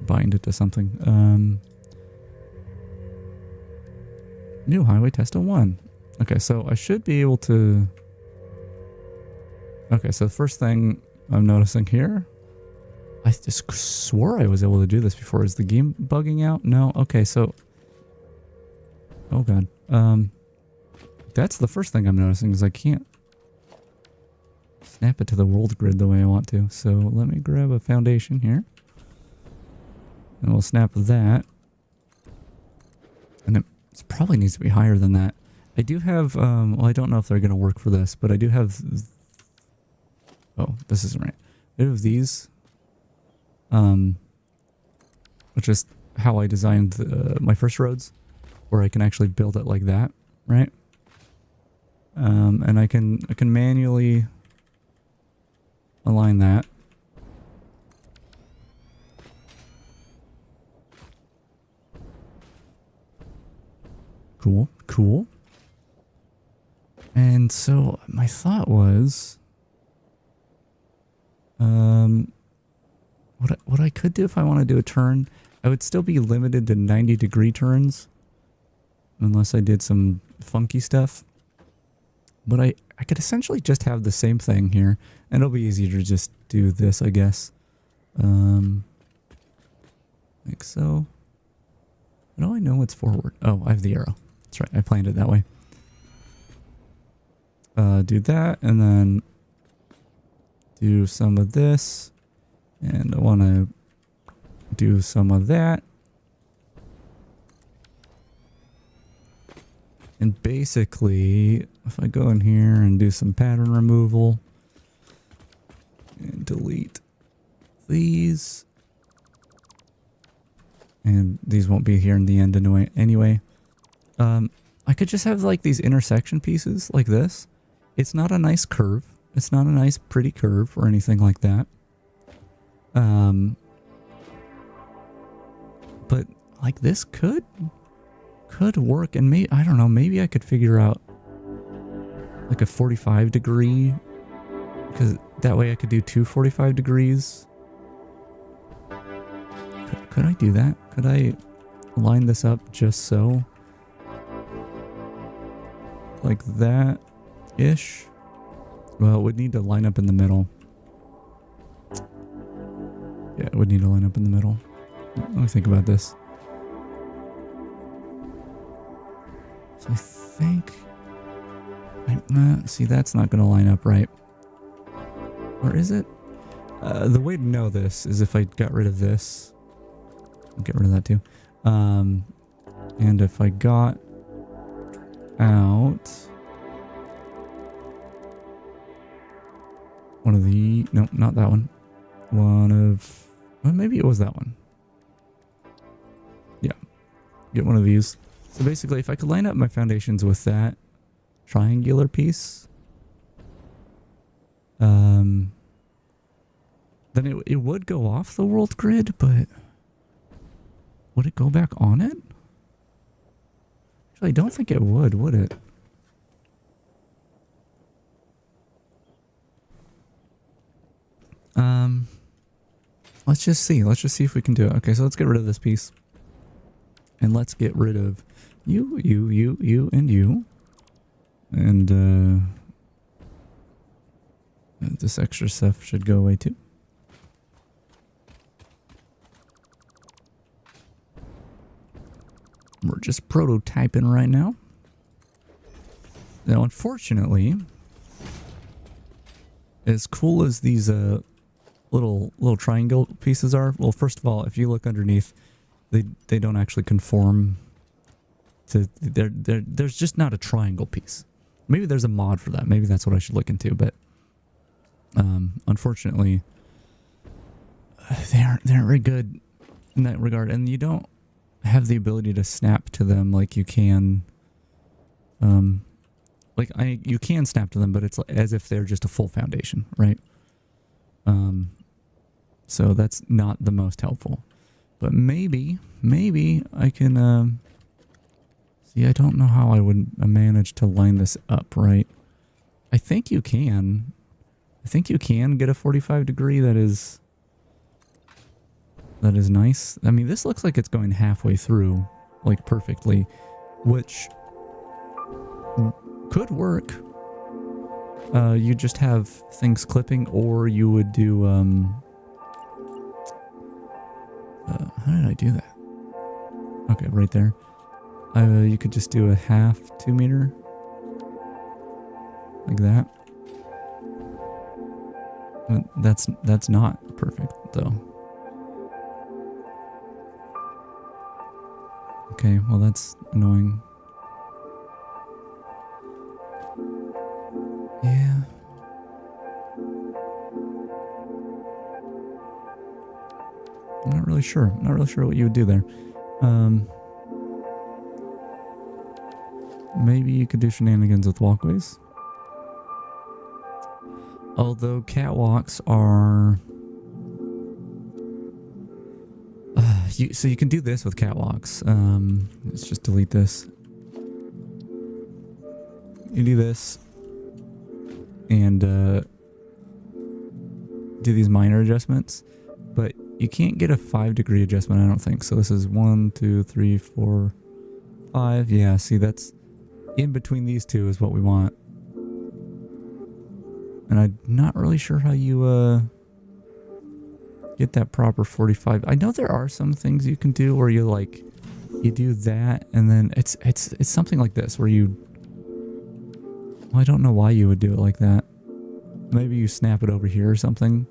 bind it to something. New highway test 1. Okay, so I should be able to... Okay, so the first thing I'm noticing here... I just swore I was able to do this before. Is the game bugging out? No? Okay, so... Oh god. That's the first thing I'm noticing is I can't snap it to the world grid the way I want to. So let me grab a foundation here. And we'll snap that. And it probably needs to be higher than that. I do have, well, I don't know if they're going to work for this, but I do have... Oh, this isn't right. I do have these... which is how I designed my first roads, where I can actually build it like that, right? And I can manually align that. Cool, cool. And so my thought was, what I could do if I want to do a turn, I would still be limited to 90-degree turns, unless I did some funky stuff. But I could essentially just have the same thing here, and it'll be easier to just do this, I guess. Like so. How do I know what's forward? Oh, I have the arrow. That's right, I planned it that way. Do that, and then do some of this. And I want to do some of that. And basically, if I go in here and do some pattern removal and delete these, and these won't be here in the end anyway. I could just have like these intersection pieces like this. It's not a nice curve. It's not a nice pretty curve or anything like that. But like this could work, and maybe, I don't know, maybe I could figure out like a 45 degree, because that way I could do two 45 degrees. Could I do that? Could I line this up just so? Like that-ish? Well, it would need to line up in the middle. Yeah, it would need to line up in the middle. Let me think about this. So I think... see, that's not going to line up right. Or is it? The way to know this is if I got rid of this. I'll get rid of that too. And if I got out... one of the... No, not that one. One of... Well, maybe it was that one. Yeah. Get one of these. So basically, if I could line up my foundations with that triangular piece, then it would go off the world grid, but would it go back on it? Actually, I don't think it would it? Let's just see. Let's just see if we can do it. Okay, so let's get rid of this piece. And let's get rid of you, and you. And this extra stuff should go away too. We're just prototyping right now. Now, unfortunately, as cool as these little triangle pieces are, well, first of all, if you look underneath, they don't actually conform to... There's just not a triangle piece. Maybe there's a mod for that. Maybe that's what I should look into, but unfortunately, they aren't very good in that regard, and you don't have the ability to snap to them like you can. You can snap to them, but it's as if they're just a full foundation, right? So that's not the most helpful. But maybe I can, see, I don't know how I would manage to line this up right. I think you can. I think you can get a 45 degree that is nice. I mean, this looks like it's going halfway through, like perfectly, which could work. You just have things clipping, or you would do, how did I do that? Okay, right there. You could just do a half 2 meter. Like that. That's not perfect, though. Okay, well that's annoying. Yeah. I'm not really sure. I'm not really sure what you would do there. Maybe you could do shenanigans with walkways. Although catwalks are... so you can do this with catwalks. Let's just delete this. You do this. And do these minor adjustments. But you can't get a 5 degree adjustment, I don't think. So this is 1, 2, 3, 4, 5. Yeah, see, that's in between these two is what we want. And I'm not really sure how you get that proper 45. I know there are some things you can do where you like you do that and then it's something like this where you, well, I don't know why you would do it like that. Maybe you snap it over here or something.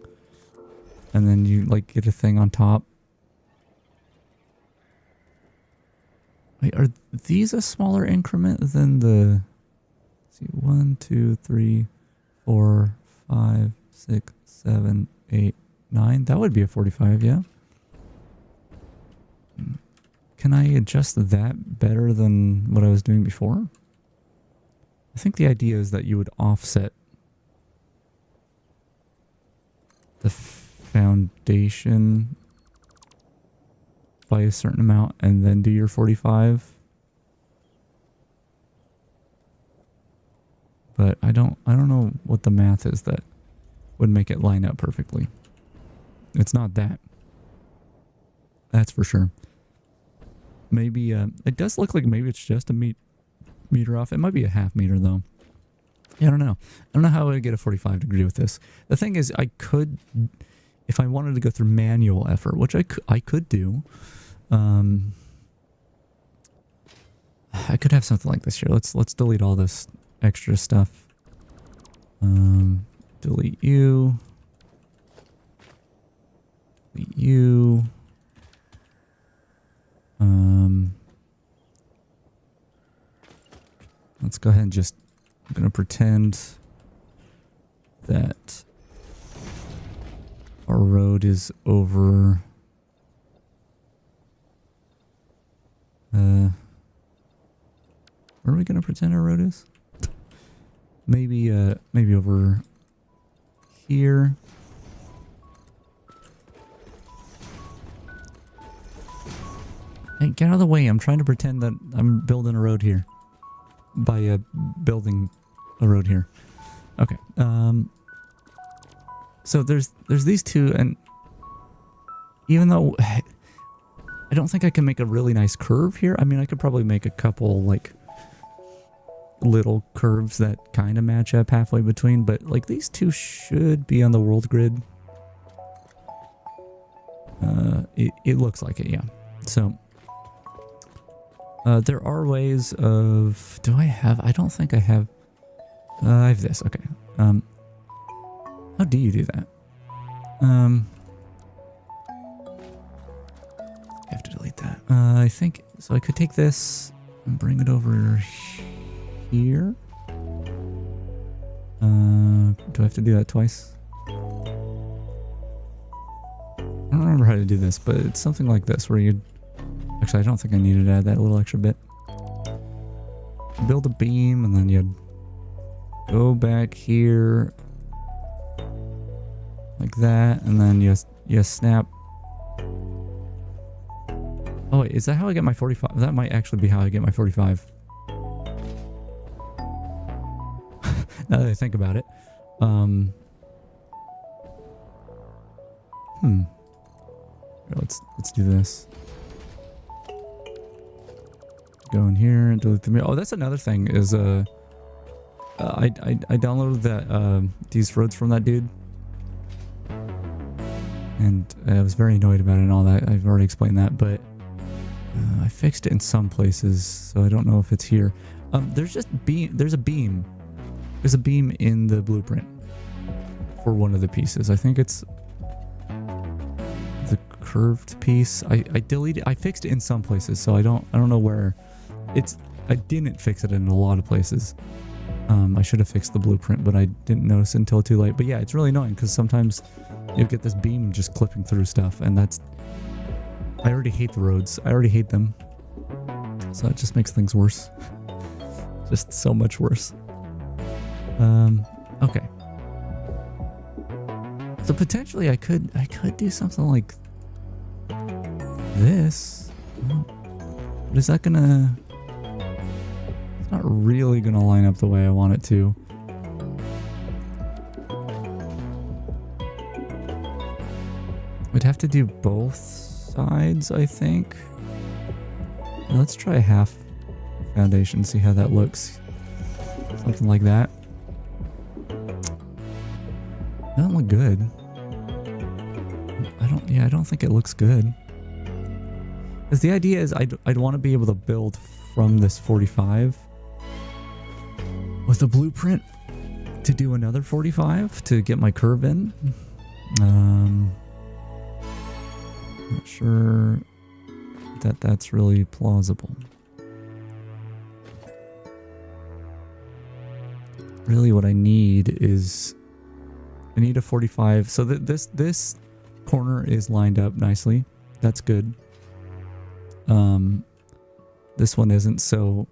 And then you like get a thing on top. Wait, are these a smaller increment than the... Let's see, 1, 2, 3, 4, 5, 6, 7, 8, 9. That would be a 45, yeah. Can I adjust that better than what I was doing before? I think the idea is that you would offset the foundation by a certain amount and then do your 45. But I don't know what the math is that would make it line up perfectly. It's not that. That's for sure. Maybe it does look like maybe it's just a meter off. It might be a half meter though. Yeah, I don't know. I don't know how I would get a 45 degree with this. The thing is, I could, if I wanted to go through manual effort, which I could do, I could have something like this here. Let's delete all this extra stuff. Delete you. Delete you. Let's go ahead and just, I'm going to pretend that our road is over, where are we going to pretend our road is? Maybe over here. Hey, get out of the way. I'm trying to pretend that I'm building a road here. By building a road here. Okay. So there's these two, and even though I don't think I can make a really nice curve here. I mean, I could probably make a couple like little curves that kind of match up halfway between, but like these two should be on the world grid. It looks like it, yeah. So there are ways of... Do I have... I don't think I have... I have this. Okay. How do you do that? I have to delete that. I think... So I could take this and bring it over here. Do I have to do that twice? I don't remember how to do this, but it's something like this where you... Actually, I don't think I needed to add that little extra bit. Build a beam, and then you'd go back here like that, and then you Yes, snap. Oh, wait, is that how I get my 45? That might actually be how I get my 45. Now that I think about it. Let's do this. Go in here and delete the mirror. Oh, that's another thing is I downloaded that these roads from that dude. And I was very annoyed about it and all that. I've already explained that, but I fixed it in some places, so I don't know if it's here. There's a beam. There's a beam in the blueprint for one of the pieces. I think it's the curved piece. I fixed it in some places, so I don't know where it's. I didn't fix it in a lot of places. I should have fixed the blueprint, but I didn't notice until too late. But yeah, it's really annoying because sometimes you get this beam just clipping through stuff, and that's. I already hate the roads. I already hate them. So it just makes things worse. Just so much worse. Okay. So potentially I could do something like this. But is that gonna... It's not really gonna line up the way I want it to. We'd have to do both sides, I think. Let's try a half foundation, see how that looks. Something like that. Doesn't look good. I don't think it looks good. Because the idea is I'd want to be able to build from this 45 with a blueprint to do another 45 to get my curve in. Not sure that that's really plausible. Really what I need is I need a 45. So this corner is lined up nicely. That's good. This one isn't, so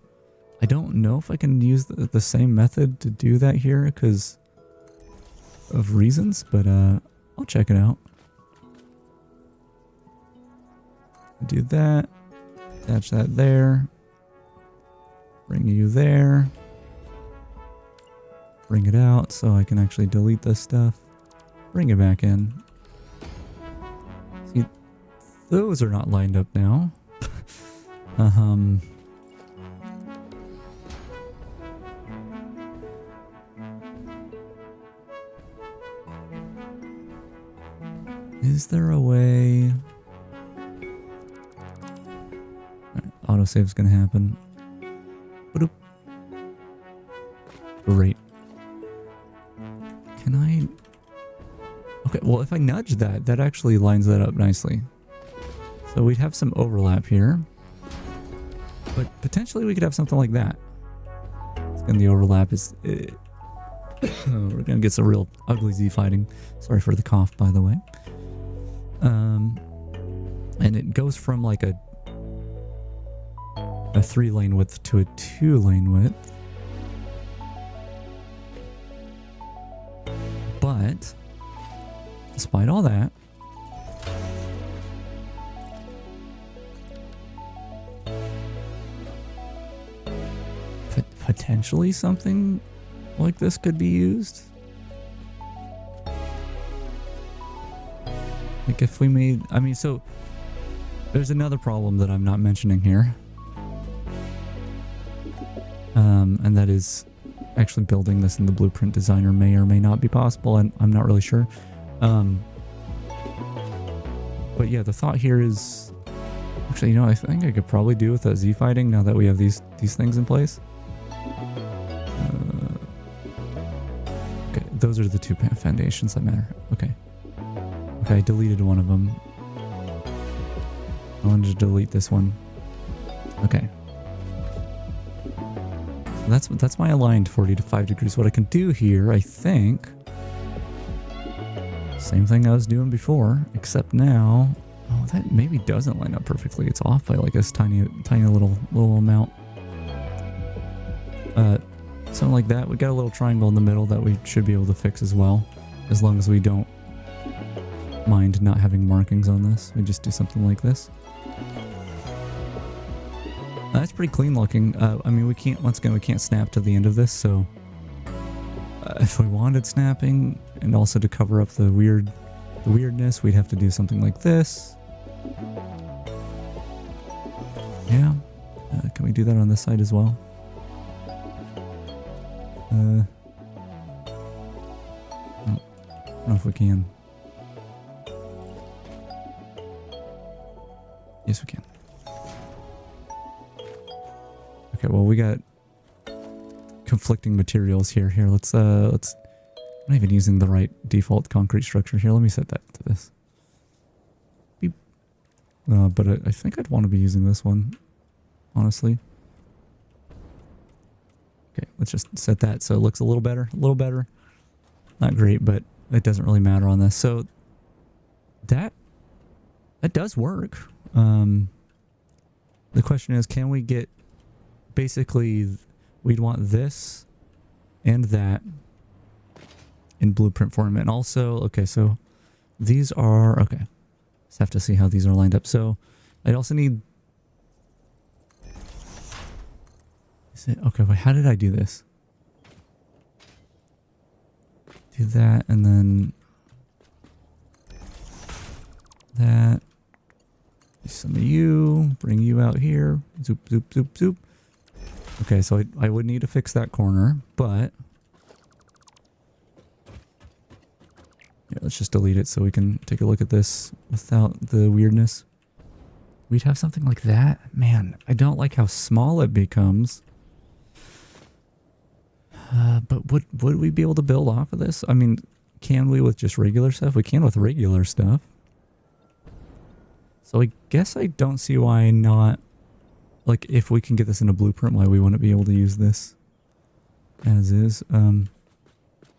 I don't know if I can use the same method to do that here because of reasons, but I'll check it out. Do that. Attach that there. Bring you there. Bring it out so I can actually delete this stuff. Bring it back in. See, those are not lined up now. Is there a way... Autosave's gonna happen. Ba-doop. Great. Can I... Okay, well if I nudge that, that actually lines that up nicely. So we'd have some overlap here. But potentially we could have something like that. And the overlap is... we're gonna get some real ugly Z fighting. Sorry for the cough, by the way. And it goes from like a 3-lane width to a 2-lane width. But despite all that, potentially something like this could be used. Like if we made, I mean, so there's another problem that I'm not mentioning here. And that is actually building this in the Blueprint Designer may or may not be possible, and I'm not really sure. But yeah, the thought here is, actually, you know, I think I could probably do with that Z fighting now that we have these things in place. Okay, those are the two foundations that matter. Okay. Okay, I deleted one of them. I wanted to delete this one. Okay. So that's my aligned 40 to 5 degrees. What I can do here, I think, same thing I was doing before, except now, oh, that maybe doesn't line up perfectly. It's off by like this tiny little amount. Something like that. We got a little triangle in the middle that we should be able to fix as well, as long as we don't mind not having markings on this. We just do something like this. That's pretty clean looking. I mean, we can't, once again, we can't snap to the end of this, so if we wanted snapping and also to cover up the weirdness, we'd have to do something like this. Yeah. Can we do that on this side as well? I don't know if we can. Yes, we can. Okay, well, we got conflicting materials here. Here, let's I'm not even using the right default concrete structure here. Let me set that to this. Beep. But I think I'd want to be using this one, honestly. Okay, let's just set that so it looks a little better. A little better. Not great, but it doesn't really matter on this. So that does work. The question is, can we get basically, we'd want this and that in blueprint format. And also, okay, so these are, okay. Just have to see how these are lined up. So I'd also need, is it, okay, wait, how did I do this? Do that and then that. Some of you, bring you out here. Zoop, zoop, zoop, zoop. Okay, so I would need to fix that corner, but yeah, let's just delete it so we can take a look at this without the weirdness. We'd have something like that. Man, I don't like how small it becomes. But would we be able to build off of this? I mean, can we with just regular stuff? We can with regular stuff. So I guess I don't see why not, like, if we can get this in a blueprint, why we wouldn't be able to use this as is.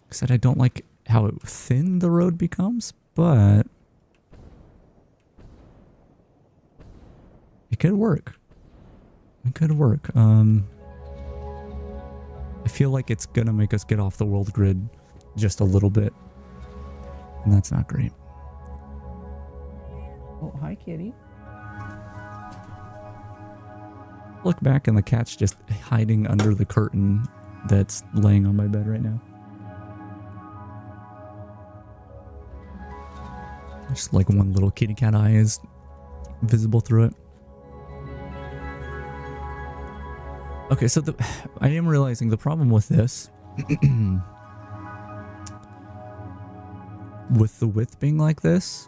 Except I don't like how thin the road becomes, but it could work. It could work. I feel like it's gonna make us get off the world grid just a little bit, and that's not great. Oh, hi, kitty. Look back and the cat's just hiding under the curtain that's laying on my bed right now. Just like one little kitty cat eye is visible through it. Okay, so I am realizing the problem with this, with the width being like this,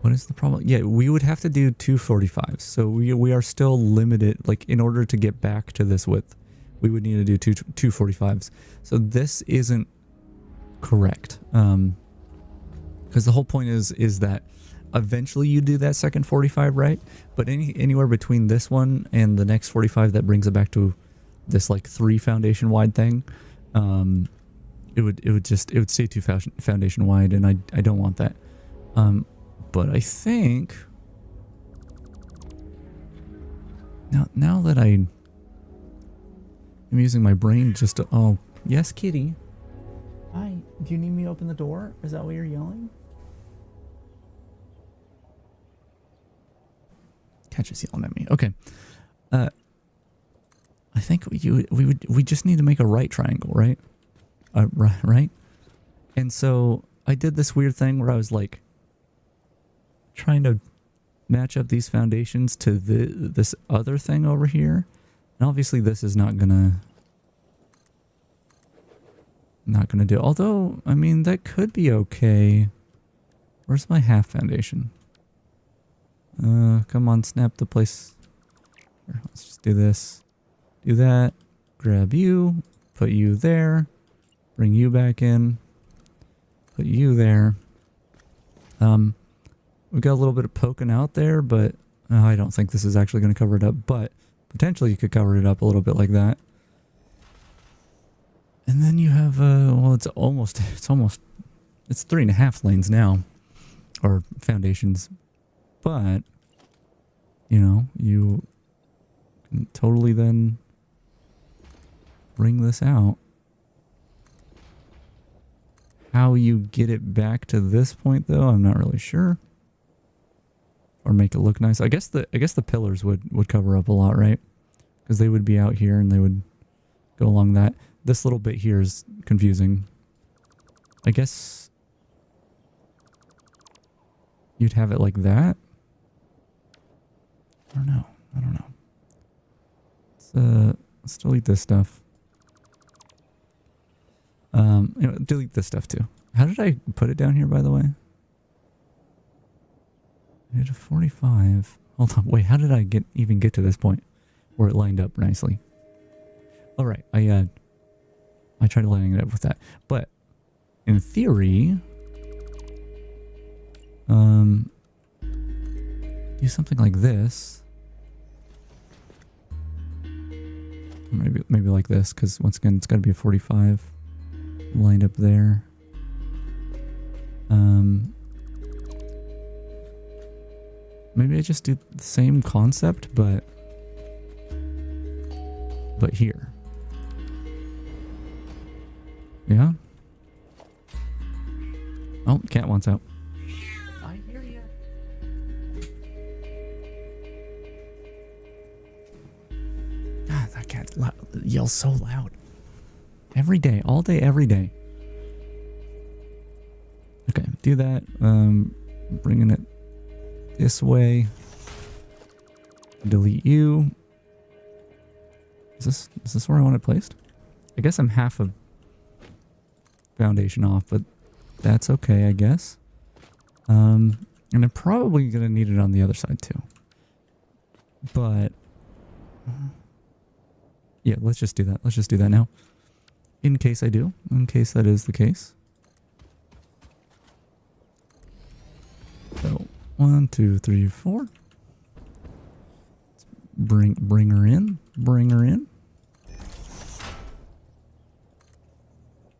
what is the problem? Yeah, we would have to do 245s. So we are still limited. Like, in order to get back to this width, we would need to do 245s. So this isn't correct. Because the whole point is that eventually you do that second 45, right? But anywhere between this one and the next 45 that brings it back to this like 3 foundation wide thing, it would stay 2 foundation wide, and I don't want that. But I think now that I'm using my brain just to, oh yes, kitty. Hi, do you need me to open the door? Is that why you're yelling? Cat just yelling at me. Okay. I think we just need to make a right triangle, right? Right? And so I did this weird thing where I was like trying to match up these foundations to this other thing over here. And obviously this is not gonna do. Although, I mean, that could be okay. Where's my half foundation? Come on, snap the place. Here, let's just do this. Do that. Grab you. Put you there. Bring you back in. Put you there. We've got a little bit of poking out there, but I don't think this is actually going to cover it up. But potentially you could cover it up a little bit like that. And then you have, well, it's 3.5 lanes now. Or foundations. But, you know, you can totally then bring this out. How you get it back to this point, though, I'm not really sure. Or make it look nice. I guess the pillars would cover up a lot, right? Because they would be out here and they would go along that. This little bit here is confusing. I guess you'd have it like that. I don't know. Let's delete this stuff. Delete this stuff too. How did I put it down here, by the way? I did a 45. Hold on. Wait, how did I even get to this point where it lined up nicely? All right. I tried lining it up with that. But in theory, do something like this. Maybe like this, because once again, it's got to be a 45 lined up there. Maybe I just do the same concept, but here. Yeah? Oh, cat wants out. I hear you. God, that cat yells so loud. Every day, all day, every day. Okay, do that. Bringing it this way. Delete you. Is this where I want it placed? I guess I'm half a foundation off, but that's okay, I guess. And I'm probably gonna need it on the other side too. But yeah, let's just do that. Let's just do that now. In case I do. In case that is the case. So 1, 2, 3, 4. Let's bring her in. Bring her in.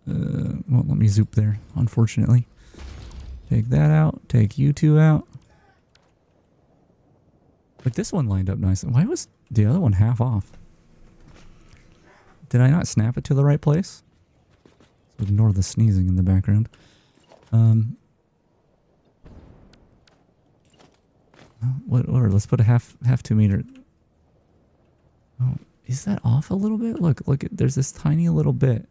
Won't let me zoop there, unfortunately. Take that out. Take you two out. But this one lined up nicely. Why was the other one half off? Did I not snap it to the right place? So ignore the sneezing in the background. Whatever. Let's put a half 2 meter. Oh, is that off a little bit? Look, there's this tiny little bit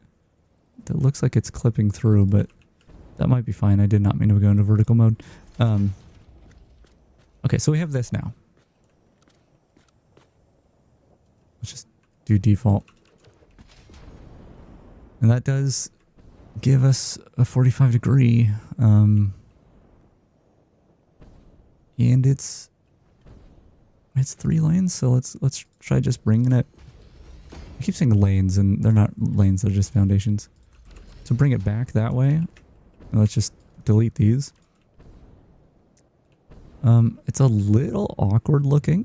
that looks like it's clipping through, but that might be fine. I did not mean to go into vertical mode. Okay, so we have this now. Let's just do default. And that does give us a 45 degree. And it's 3 lanes, so let's try just bringing it. I keep saying lanes, and they're not lanes, they're just foundations. So bring it back that way. And let's just delete these. It's a little awkward looking,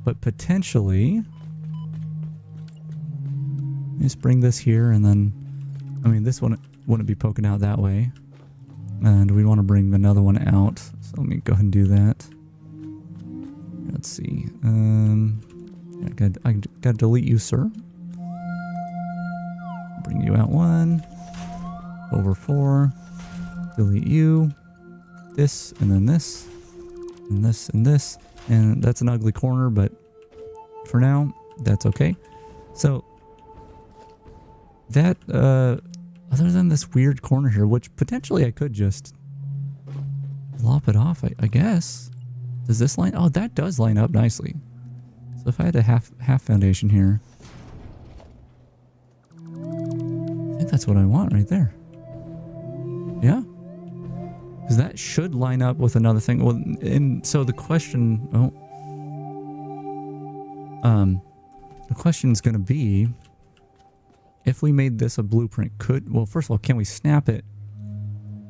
but potentially just bring this here, and then I mean this one wouldn't be poking out that way, and we want to bring another one out, so let me go ahead and do that. Let's see. I gotta delete you, sir. Bring you out 1 over 4. Delete you. This and then this and this and this, and that's an ugly corner, but for now that's okay. So that other than this weird corner here, which potentially I could just lop it off, I guess. Does this line? Oh, that does line up nicely. So if I had a half foundation here, I think that's what I want right there. Yeah. Because that should line up with another thing. Well, and so the question, the question is going to be, if we made this a blueprint, well, first of all, can we snap it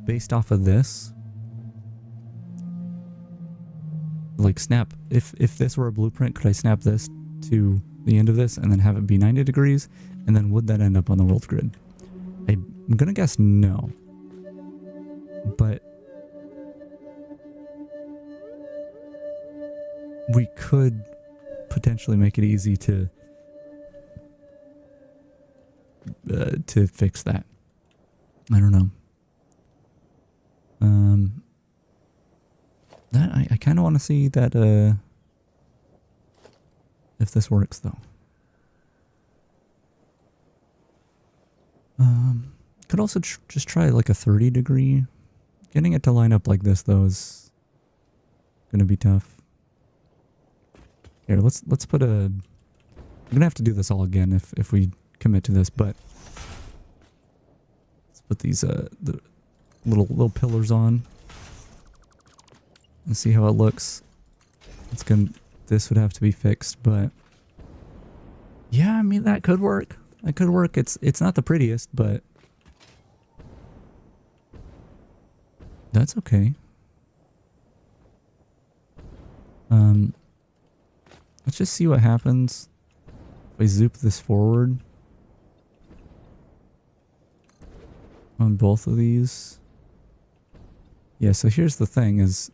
based off of this? Like snap, if this were a blueprint, could I snap this to the end of this and then have it be 90 degrees? And then would that end up on the world grid? I'm going to guess no. But we could potentially make it easy to to fix that. I don't know. That I kind of want to see that if this works though. Could also just try like a 30 degree. Getting it to line up like this though is gonna be tough. Here, let's put a. I'm gonna have to do this all again if we commit to this, but let's put these the little pillars on and see how it looks. This would have to be fixed, but yeah, I mean that could work. That could work. It's not the prettiest, but that's okay. Let's just see what happens if I zoop this forward on both of these. Yeah, so here's the thing is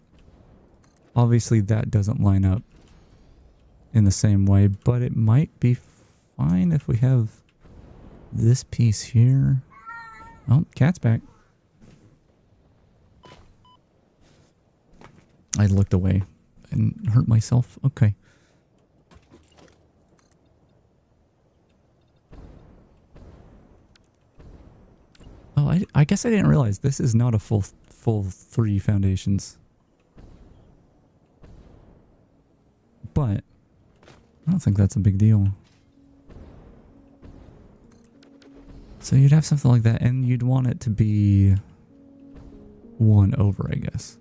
obviously that doesn't line up in the same way, but it might be fine if we have this piece here. Oh, cat's back. I looked away and hurt myself. Okay. Oh, I guess I didn't realize this is not a full 3 foundations. But I don't think that's a big deal. So you'd have something like that, and you'd want it to be 1 over, I guess.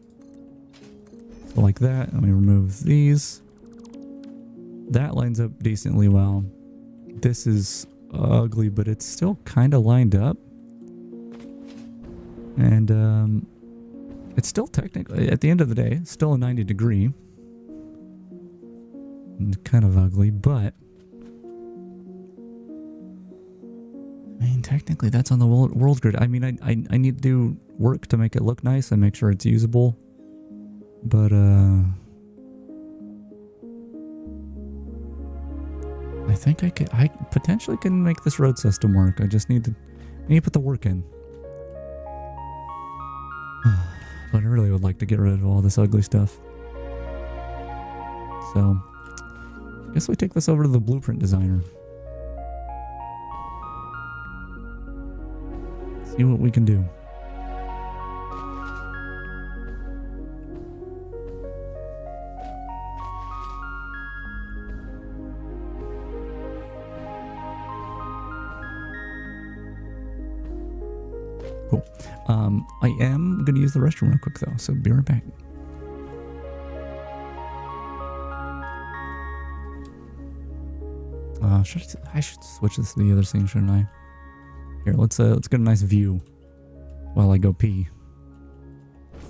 So like that. Let me remove these. That lines up decently well. This is ugly, but it's still kind of lined up. And it's still technically, at the end of the day, still a 90 degree. And kind of ugly, but I mean, technically that's on the world grid. I mean, I need to do work to make it look nice and make sure it's usable. But I think I potentially can make this road system work. I just need to put the work in. But I really would like to get rid of all this ugly stuff. So I guess we take this over to the blueprint designer. See what we can do. Cool. I am going to use the restroom real quick though, so be right back. I should switch this to the other scene, shouldn't I? Here, let's get a nice view while I go pee.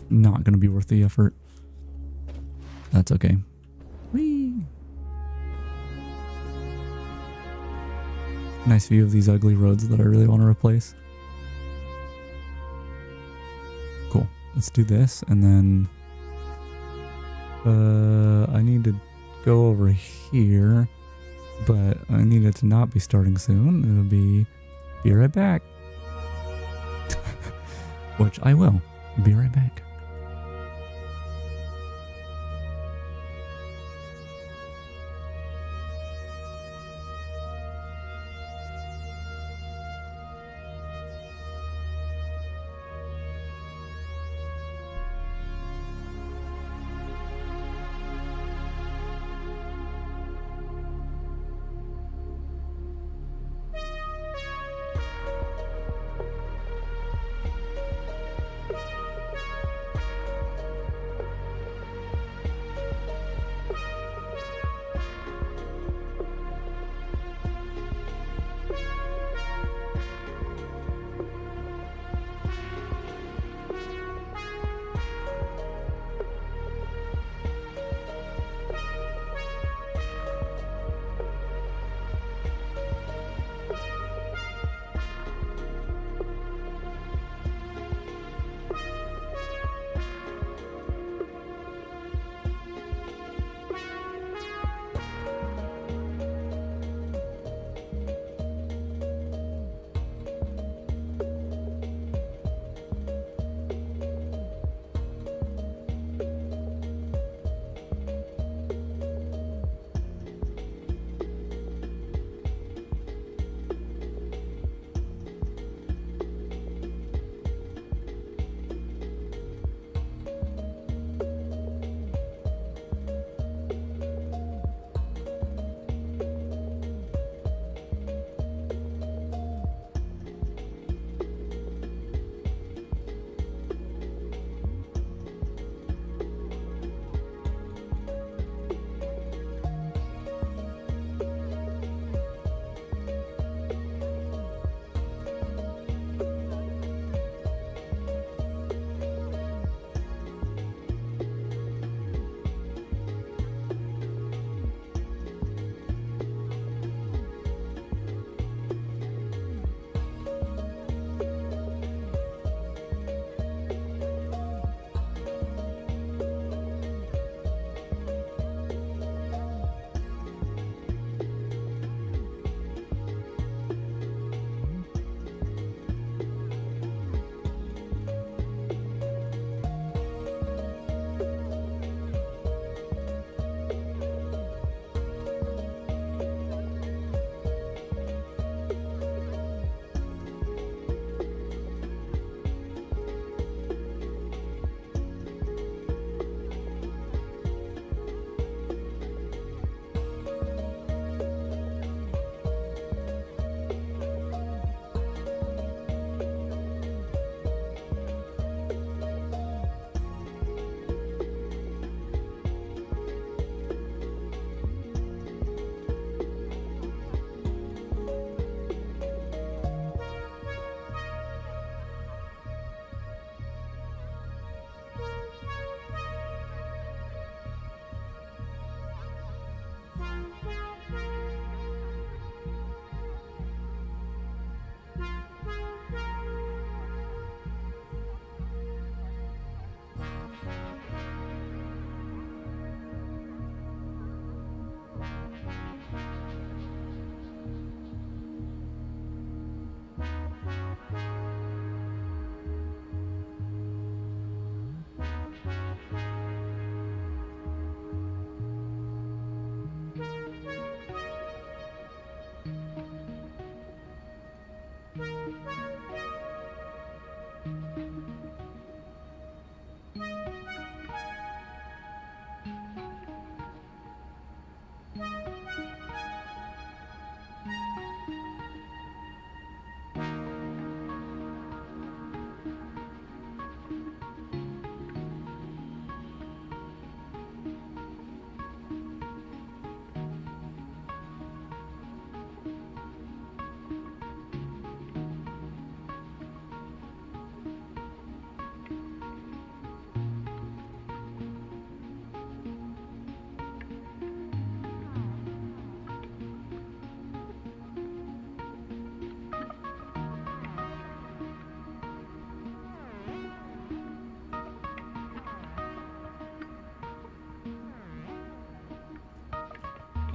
Not gonna be worth the effort. That's okay. Whee! Nice view of these ugly roads that I really want to replace. Cool. Let's do this, and then I need to go over here, but I need it to not be starting soon. It'll be right back. Which I will. Be right back.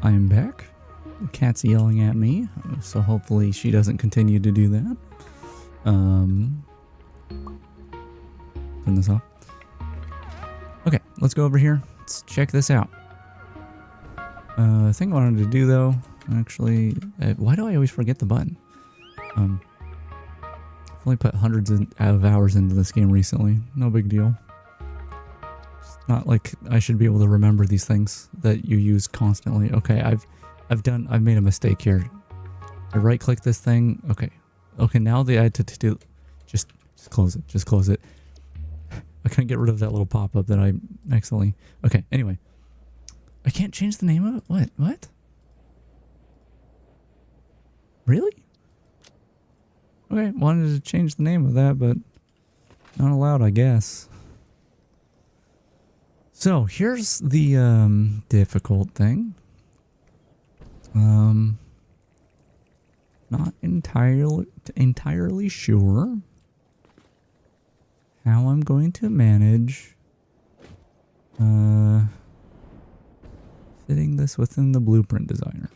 I am back. The cat's yelling at me, so hopefully she doesn't continue to do that. Turn this off. Okay, let's go over here. Let's check this out. The thing I wanted to do though, actually, why do I always forget the button? I've only put hundreds of hours into this game recently. No big deal. It's not like I should be able to remember these things that you use constantly. Okay, I've made a mistake here. I right click this thing. Okay, now I had to do, just close it. Just close it. I couldn't get rid of that little pop-up that I accidentally. Okay, anyway. I can't change the name of it? What? Really? Okay, wanted to change the name of that, but not allowed, I guess. So, here's the difficult thing. Not entirely sure how I'm going to manage fitting this within the blueprint designer.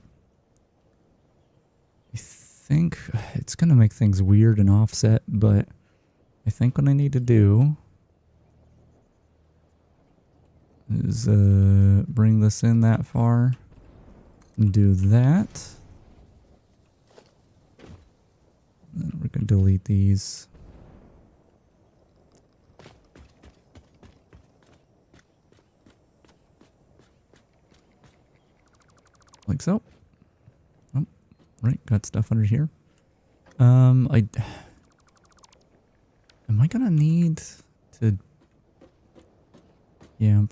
I think it's going to make things weird and offset, but I think what I need to do is bring this in that far and do that. Then we're going to delete these. Like so. Oh, right, got stuff under here. Am I gonna need to? Yeah,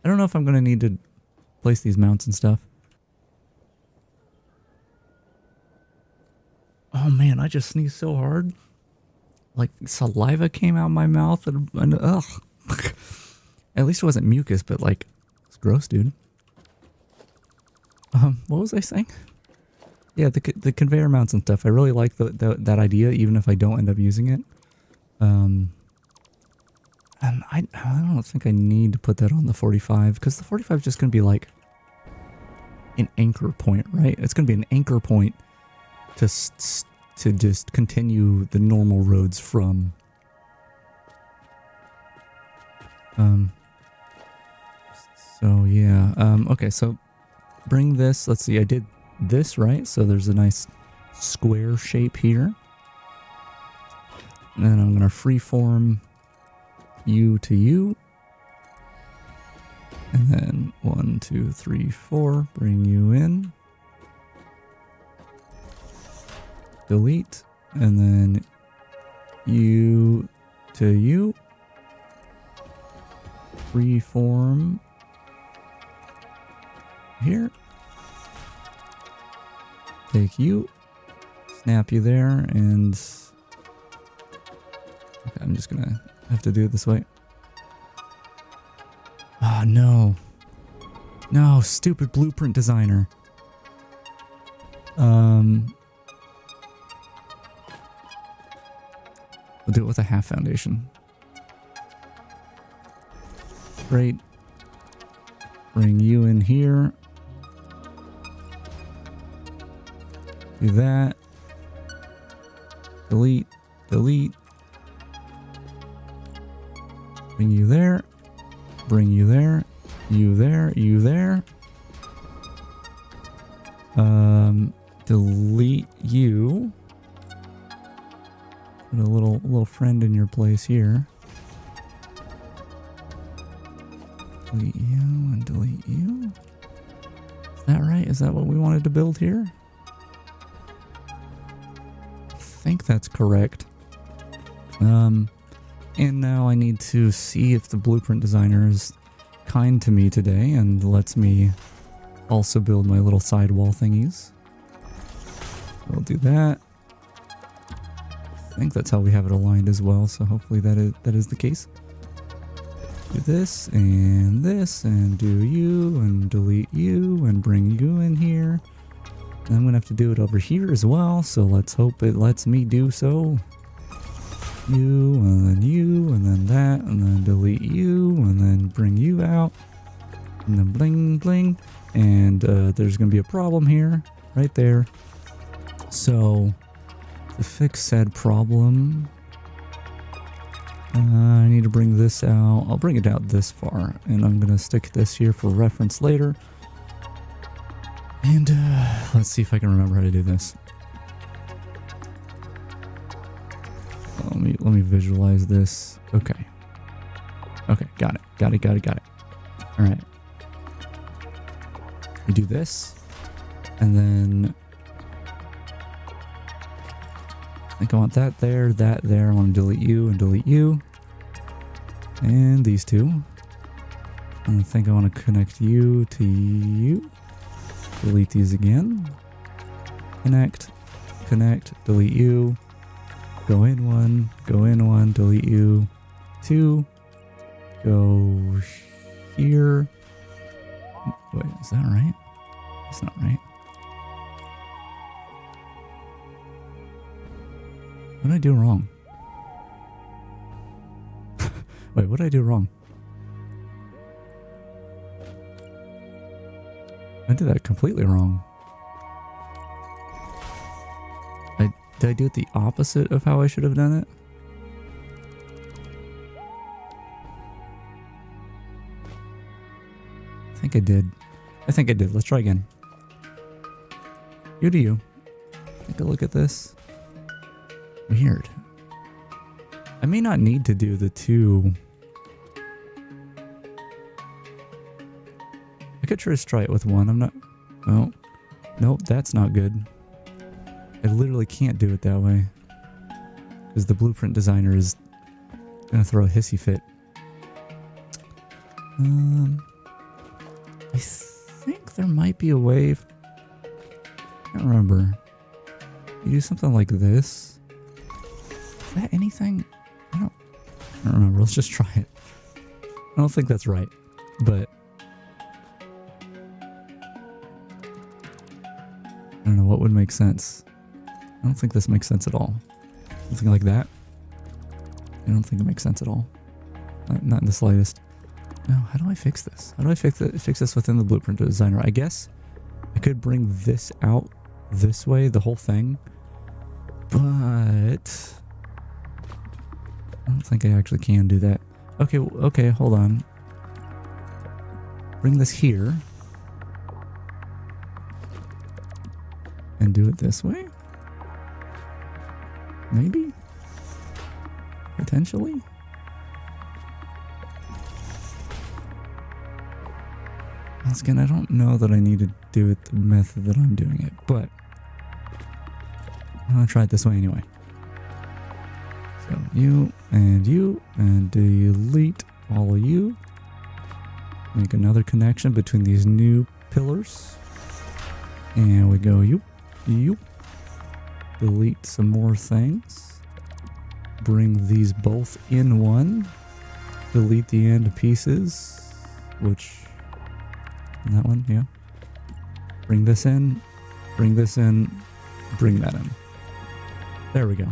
I don't know if I'm gonna need to place these mounts and stuff. Oh man, I just sneezed so hard, like saliva came out my mouth, and ugh. At least it wasn't mucus, but like it's gross, dude. What was I saying? Yeah, the conveyor mounts and stuff. I really like that idea, even if I don't end up using it. And I don't think I need to put that on the 45, because the 45 is just going to be like an anchor point, right? It's going to be an anchor point to just continue the normal roads from. So yeah. Okay, so. Bring this, let's see, I did this right, so there's a nice square shape here. And then I'm going to freeform U to U. And then 1, 2, 3, 4, bring you in. Delete, and then U to U. Freeform here. Take you, snap you there, and okay, I'm just gonna have to do it this way. Ah, no. No, stupid blueprint designer. We'll do it with a half foundation. Great. Bring you in here. Do that. Delete. Delete. Bring you there. Bring you there. You there. You there. Delete you. Put a little friend in your place here. Delete you and delete you. Is that right? Is that what we wanted to build here? I think that's correct. And now I need to see if the blueprint designer is kind to me today and lets me also build my little sidewall thingies. We'll do that. I think that's how we have it aligned as well, so hopefully that is the case. Do this and do you and delete you and bring you in here. And I'm gonna have to do it over here as well, so let's hope it lets me do so. You and then that and then delete you and then bring you out and then bling bling and and there's going to be a problem here, right there. So to fix said problem, I need to bring this out. I'll bring it out this far, and I'm going to stick this here for reference later. And let's see if I can remember how to do this. Let me visualize this. Okay. Okay, got it. All right. We do this, and then I think I want that there. I want to delete you and delete you, and these two. And I think I want to connect you to you. Delete these again. Connect, delete you. Go in one, delete you. 2. Go here. Wait, is that right? That's not right. What did I do wrong? Wait, what did I do wrong? I did that completely wrong. Did I do it the opposite of how I should have done it? I think I did. Let's try again. You do you. Take a look at this. Weird. I may not need to do the 2. I could just try it with 1. I'm not... Oh. Nope, that's not good. I literally can't do it that way. Because the blueprint designer is going to throw a hissy fit. I think there might be a way... I can't remember. You do something like this. Is that anything? I don't remember. Let's just try it. I don't think that's right. But... I don't know what would make sense. I don't think this makes sense at all. Something like that. I don't think it makes sense at all. Not in the slightest. No, how do I fix this? How do I fix this within the blueprint designer? I guess I could bring this out this way, the whole thing. But I don't think I actually can do that. Okay, hold on. Bring this here. And do it this way? Maybe? Potentially? Once again, I don't know that I need to do it the method that I'm doing it, but I'm gonna try it this way anyway. So you, and delete all of you. Make another connection between these new pillars. And we go you. Delete some more things. Bring these both in one. Delete the end pieces, which... that one, yeah. Bring this in, bring that in. There we go.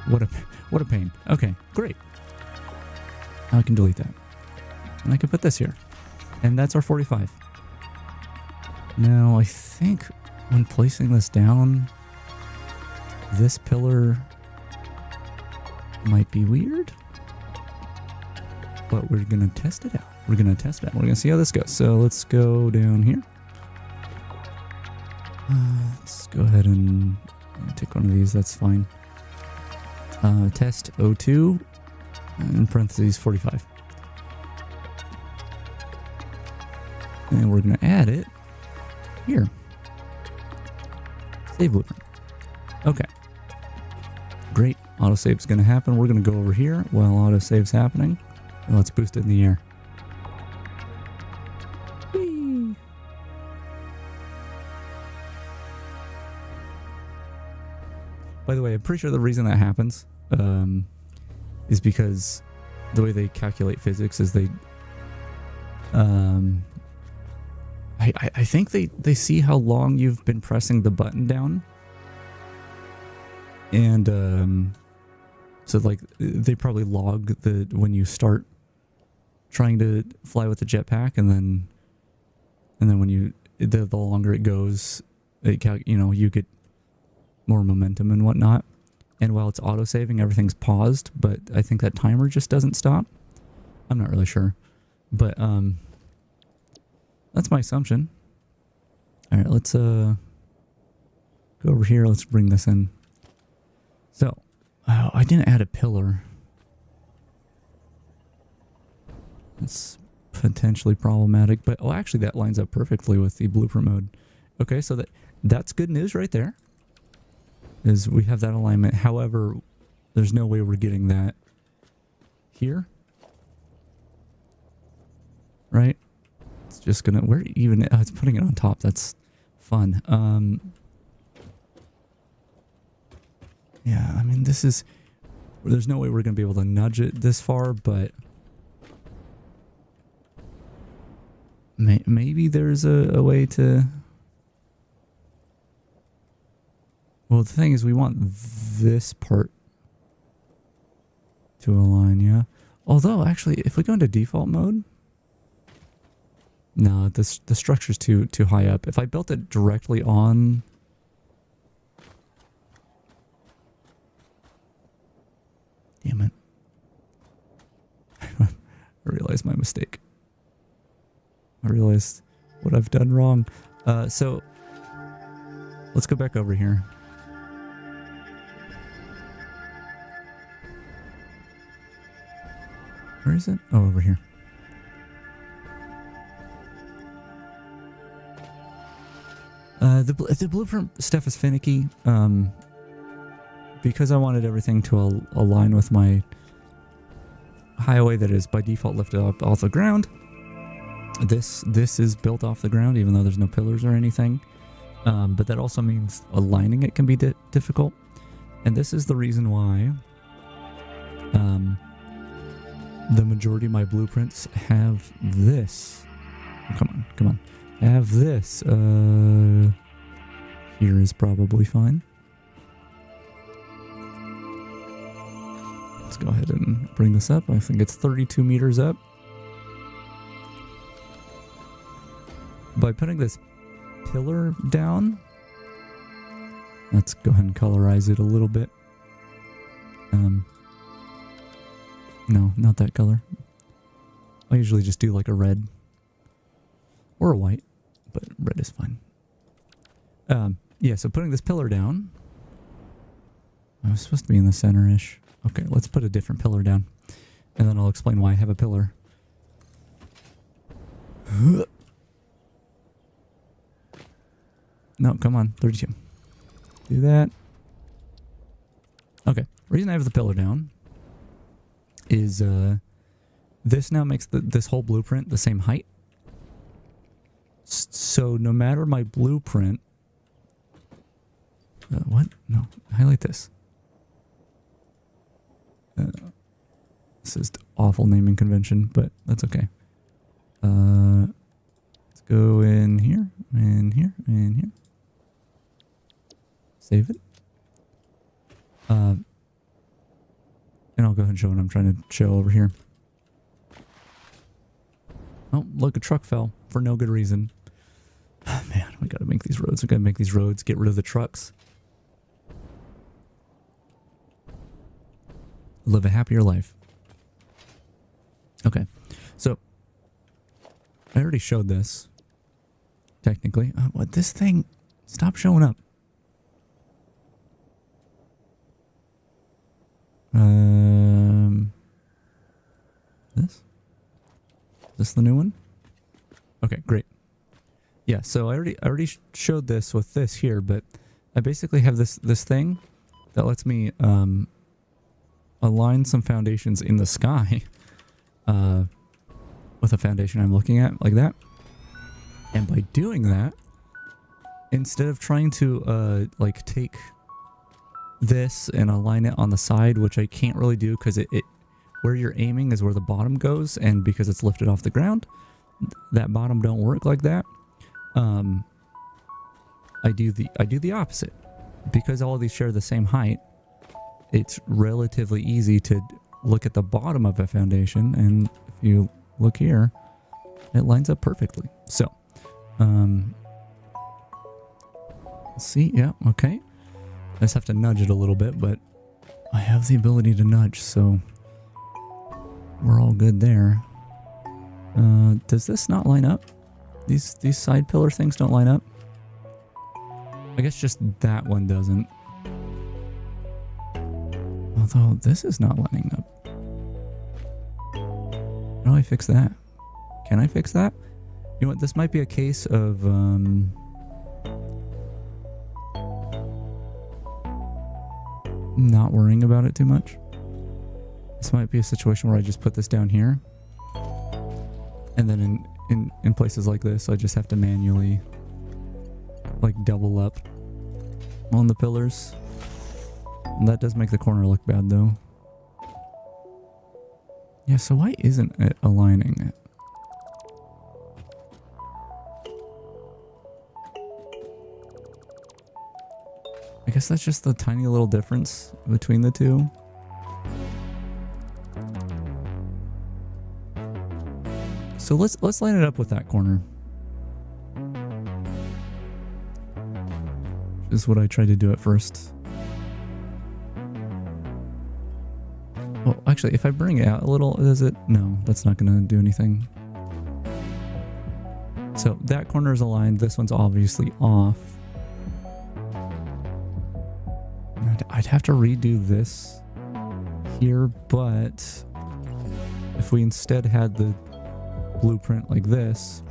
What a pain. Okay, great. Now I can delete that. And I can put this here. And that's our 45. Now I think when placing this down, this pillar might be weird. But we're going to test it out. We're going to see how this goes. So let's go down here. Let's go ahead and take one of these. That's fine. Test 02 in parentheses 45. And we're going to add it here. Save blueprint. Okay. Great. Autosave's going to happen. We're going to go over here while autosave's happening. Let's boost it in the air. Whee! By the way, I'm pretty sure the reason that happens is because the way they calculate physics is they... I think they see how long you've been pressing the button down. And so like they probably log when you start trying to fly with the jetpack, and then And then when the longer it goes, you get more momentum and whatnot. And while it's auto-saving, everything's paused, but I think that timer just doesn't stop. I'm not really sure. But, that's my assumption. Alright, let's, go over here. Let's bring this in. So, oh, I didn't add a pillar. That's potentially problematic, but, oh, actually that lines up perfectly with the blueprint mode. Okay, so that's good news right there. Is we have that alignment. However, there's no way we're getting that here. Right? It's just gonna, where even, it's putting it on top. That's fun. Yeah, I mean, there's no way we're gonna be able to nudge it this far, but maybe there's a way to. Well, the thing is, we want this part to align, yeah? Although, actually, if we go into default mode... No, the structure's too high up. If I built it directly on... Damn it. I realized my mistake. I realized what I've done wrong. So, let's go back over here. Where is it? Oh, over here. The blueprint stuff is finicky. Because I wanted everything to align with my highway that is by default lifted up off the ground. This is built off the ground, even though there's no pillars or anything. But that also means aligning it can be difficult. And this is the reason why the majority of my blueprints have this. Oh, come on. Have this. Here is probably fine. Let's go ahead and bring this up. I think it's 32 meters up. By putting this pillar down, let's go ahead and colorize it a little bit. No, not that color. I usually just do like a red or a white, but red is fine. Yeah, so putting this pillar down. I was supposed to be in the center-ish. Okay, let's put a different pillar down. And then I'll explain why I have a pillar. No, come on, 32. Do that. Okay, reason I have the pillar down is this now makes this whole blueprint the same height. So no matter my blueprint... what? No, highlight this. This is awful naming convention, but that's okay. Let's go in here, and here, and here. Save it. And I'll go ahead and show what I'm trying to show over here. Oh, look, a truck fell for no good reason. Oh, man, we gotta make these roads. We gotta make these roads, get rid of the trucks. Live a happier life. Okay, so I already showed this, technically. What, this thing, stop showing up. This? Is this the new one? Okay, great. Yeah, so I already showed this with this here, but I basically have this thing that lets me align some foundations in the sky with a foundation I'm looking at, like that. And by doing that, instead of trying to like take this and align it on the side, which I can't really do because it where you're aiming is where the bottom goes, and because it's lifted off the ground, that bottom don't work like that. I do the opposite. Because all of these share the same height, it's relatively easy to look at the bottom of a foundation, and if you look here, it lines up perfectly. So Let's see. Yeah, okay. I just have to nudge it a little bit, but I have the ability to nudge, so we're all good there. Does this not line up? These side pillar things don't line up? I guess just that one doesn't. Although this is not lining up. How do I fix that? Can I fix that? You know what? This might be a case of not worrying about it too much. This might be a situation where I just put this down here, and then in places like this, I just have to manually like double up on the pillars. And that does make the corner look bad though. Yeah, so why isn't it aligning it? I guess that's just the tiny little difference between the two. So let's line it up with that corner. Is what I tried to do at first. Well, actually, if I bring it out a little, does it? No, that's not going to do anything. So that corner is aligned. This one's obviously off. I'd have to redo this here, but if we instead had the blueprint like this,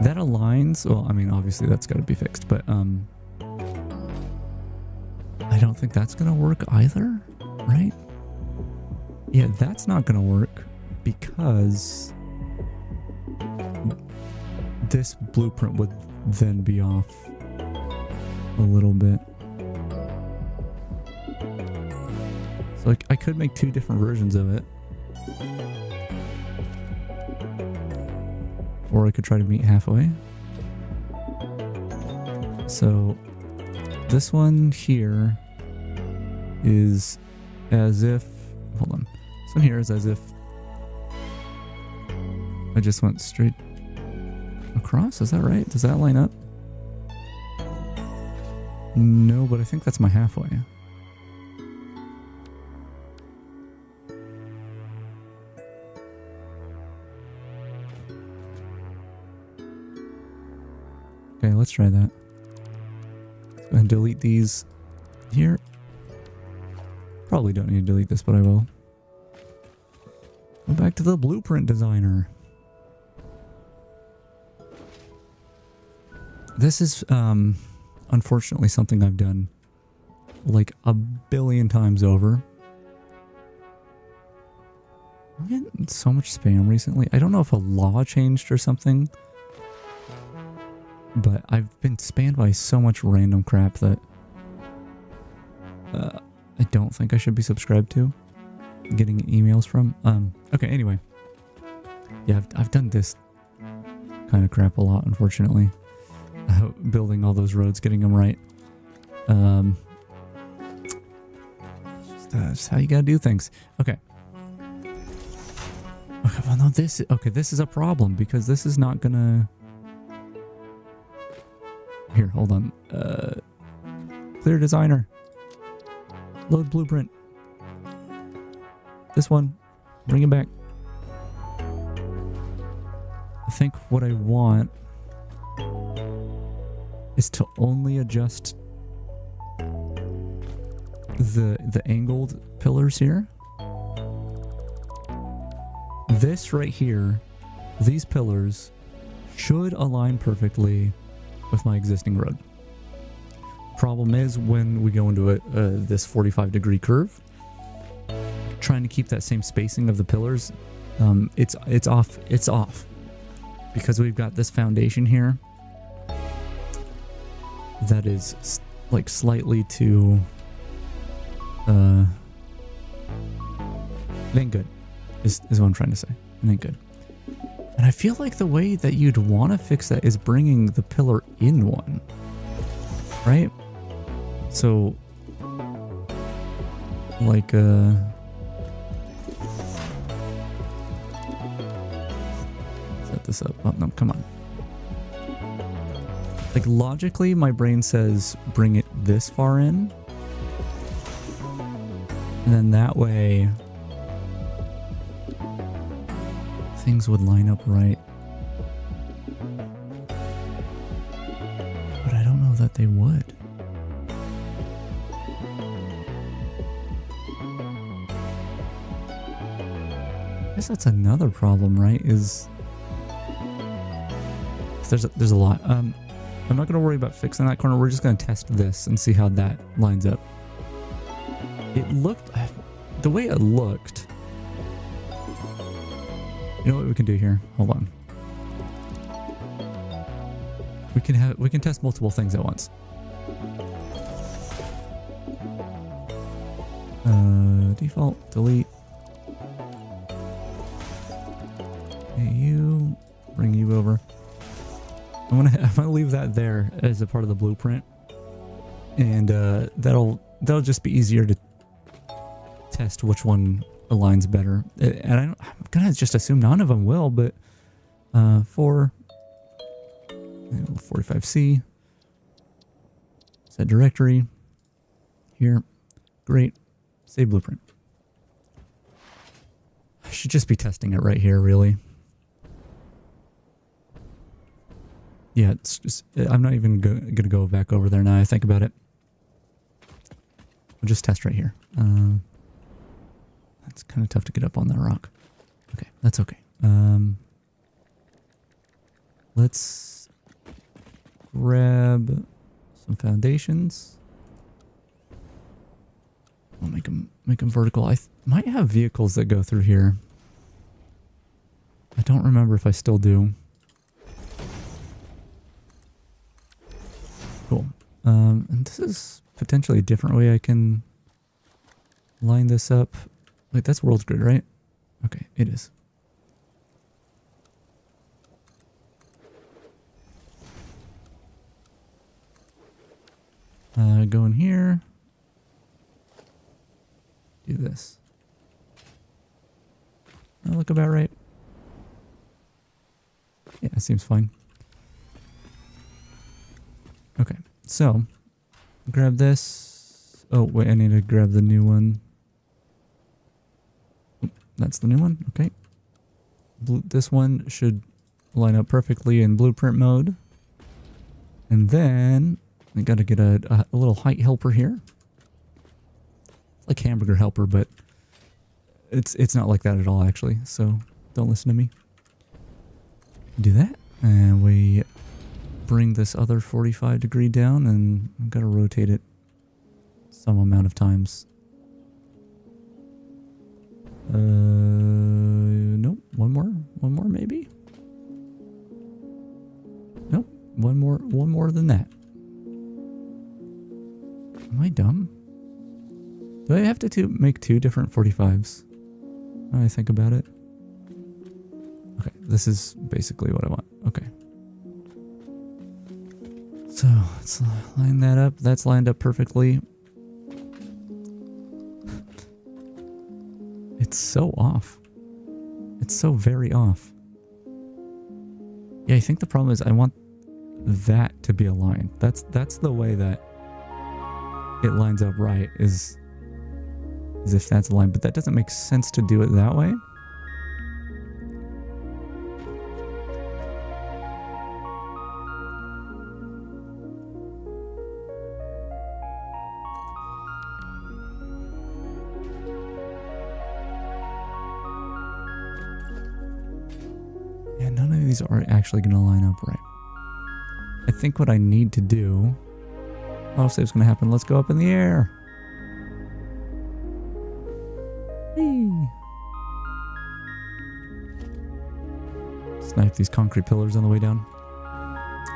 that aligns. Well, I mean, obviously that's got to be fixed, but I don't think that's gonna work either, right? Yeah, that's not gonna work because this blueprint would then be off a little bit. So I could make two different versions of it. Or I could try to meet halfway. So this one here is as if, hold on. This one here is as if I just went straight across. Is that right? Does that line up? No, but I think that's my halfway. Okay, let's try that. Let's go ahead and delete these here. Probably don't need to delete this, but I will. Go back to the blueprint designer. This is unfortunately something I've done like a billion times over. I'm getting so much spam recently. I don't know if a law changed or something, but I've been spammed by so much random crap that I don't think I should be subscribed to, getting emails from. Okay, anyway. Yeah, I've done this kind of crap a lot, unfortunately. Building all those roads, getting them right. Just how you gotta do things. Okay. Okay, well, no, this is a problem because this is not gonna... Here, hold on. Clear designer. Load blueprint. This one. Bring it back. I think what I want is to only adjust the angled pillars here. This right here, these pillars should align perfectly with my existing road. Problem is when we go into this 45-degree curve, trying to keep that same spacing of the pillars, it's off because we've got this foundation here that is like slightly too it ain't good is what I'm trying to say. It ain't good. And I feel like the way that you'd want to fix that is bringing the pillar in one, right? So like set this up. Oh no, come on. Like logically my brain says bring it this far in. And then that way things would line up right. But I don't know that they would. I guess that's another problem, right? Is there's a lot. I'm not going to worry about fixing that corner. We're just going to test this and see how that lines up. It looked, the way it looked. You know what we can do here? Hold on. We can test multiple things at once. Default, delete. Hey, you, bring you over. I'm gonna leave that there as a part of the blueprint, and that'll just be easier to test which one aligns better. And I'm gonna just assume none of them will, but for 45C, set directory here, great, save blueprint. I should just be testing it right here, really. Yeah, it's just, I'm not even gonna go back over there now I think about it. We'll just test right here. That's kind of tough to get up on that rock. Okay, that's okay. Let's grab some foundations. I'll make them vertical. I might have vehicles that go through here. I don't remember if I still do. Cool. And this is potentially a different way I can line this up. Wait, that's world grid, right? Okay, it is. Go in here. Do this. That look about right. Yeah, it seems fine. Okay, so grab this. Oh, wait, I need to grab the new one. That's the new one. Okay. This one should line up perfectly in blueprint mode. And then I gotta get a little height helper here. It's like hamburger helper, but it's not like that at all, actually. So don't listen to me. Do that. And we bring this other 45-degree down, and I've got to rotate it some amount of times. Nope. One more maybe? Nope. One more than that. Am I dumb? Do I have to make two different 45s? When I think about it. Okay, this is basically what I want. Okay. So let's line that up. That's lined up perfectly. It's so off. It's so very off. Yeah, I think the problem is I want that to be aligned. That's the way that it lines up right, is if that's aligned, but that doesn't make sense to do it that way. Yeah, none of these are actually going to line up right. I think what I need to do... Autosave's going to happen. Let's go up in the air. Whee. Snipe these concrete pillars on the way down.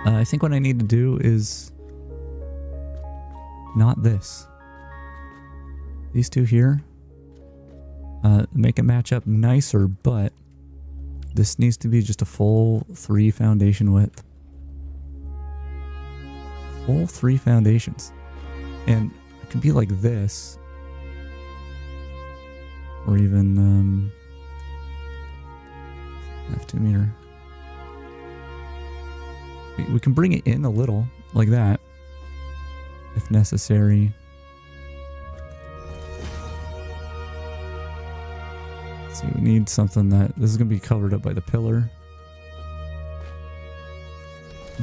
I think what I need to do is... not this. These two here. Make it match up nicer, but... this needs to be just a full 3 foundation width. Full 3 foundations. And it can be like this. or even half 2 meter. We can bring it in a little like that if necessary. So we need something that this is going to be covered up by the pillar.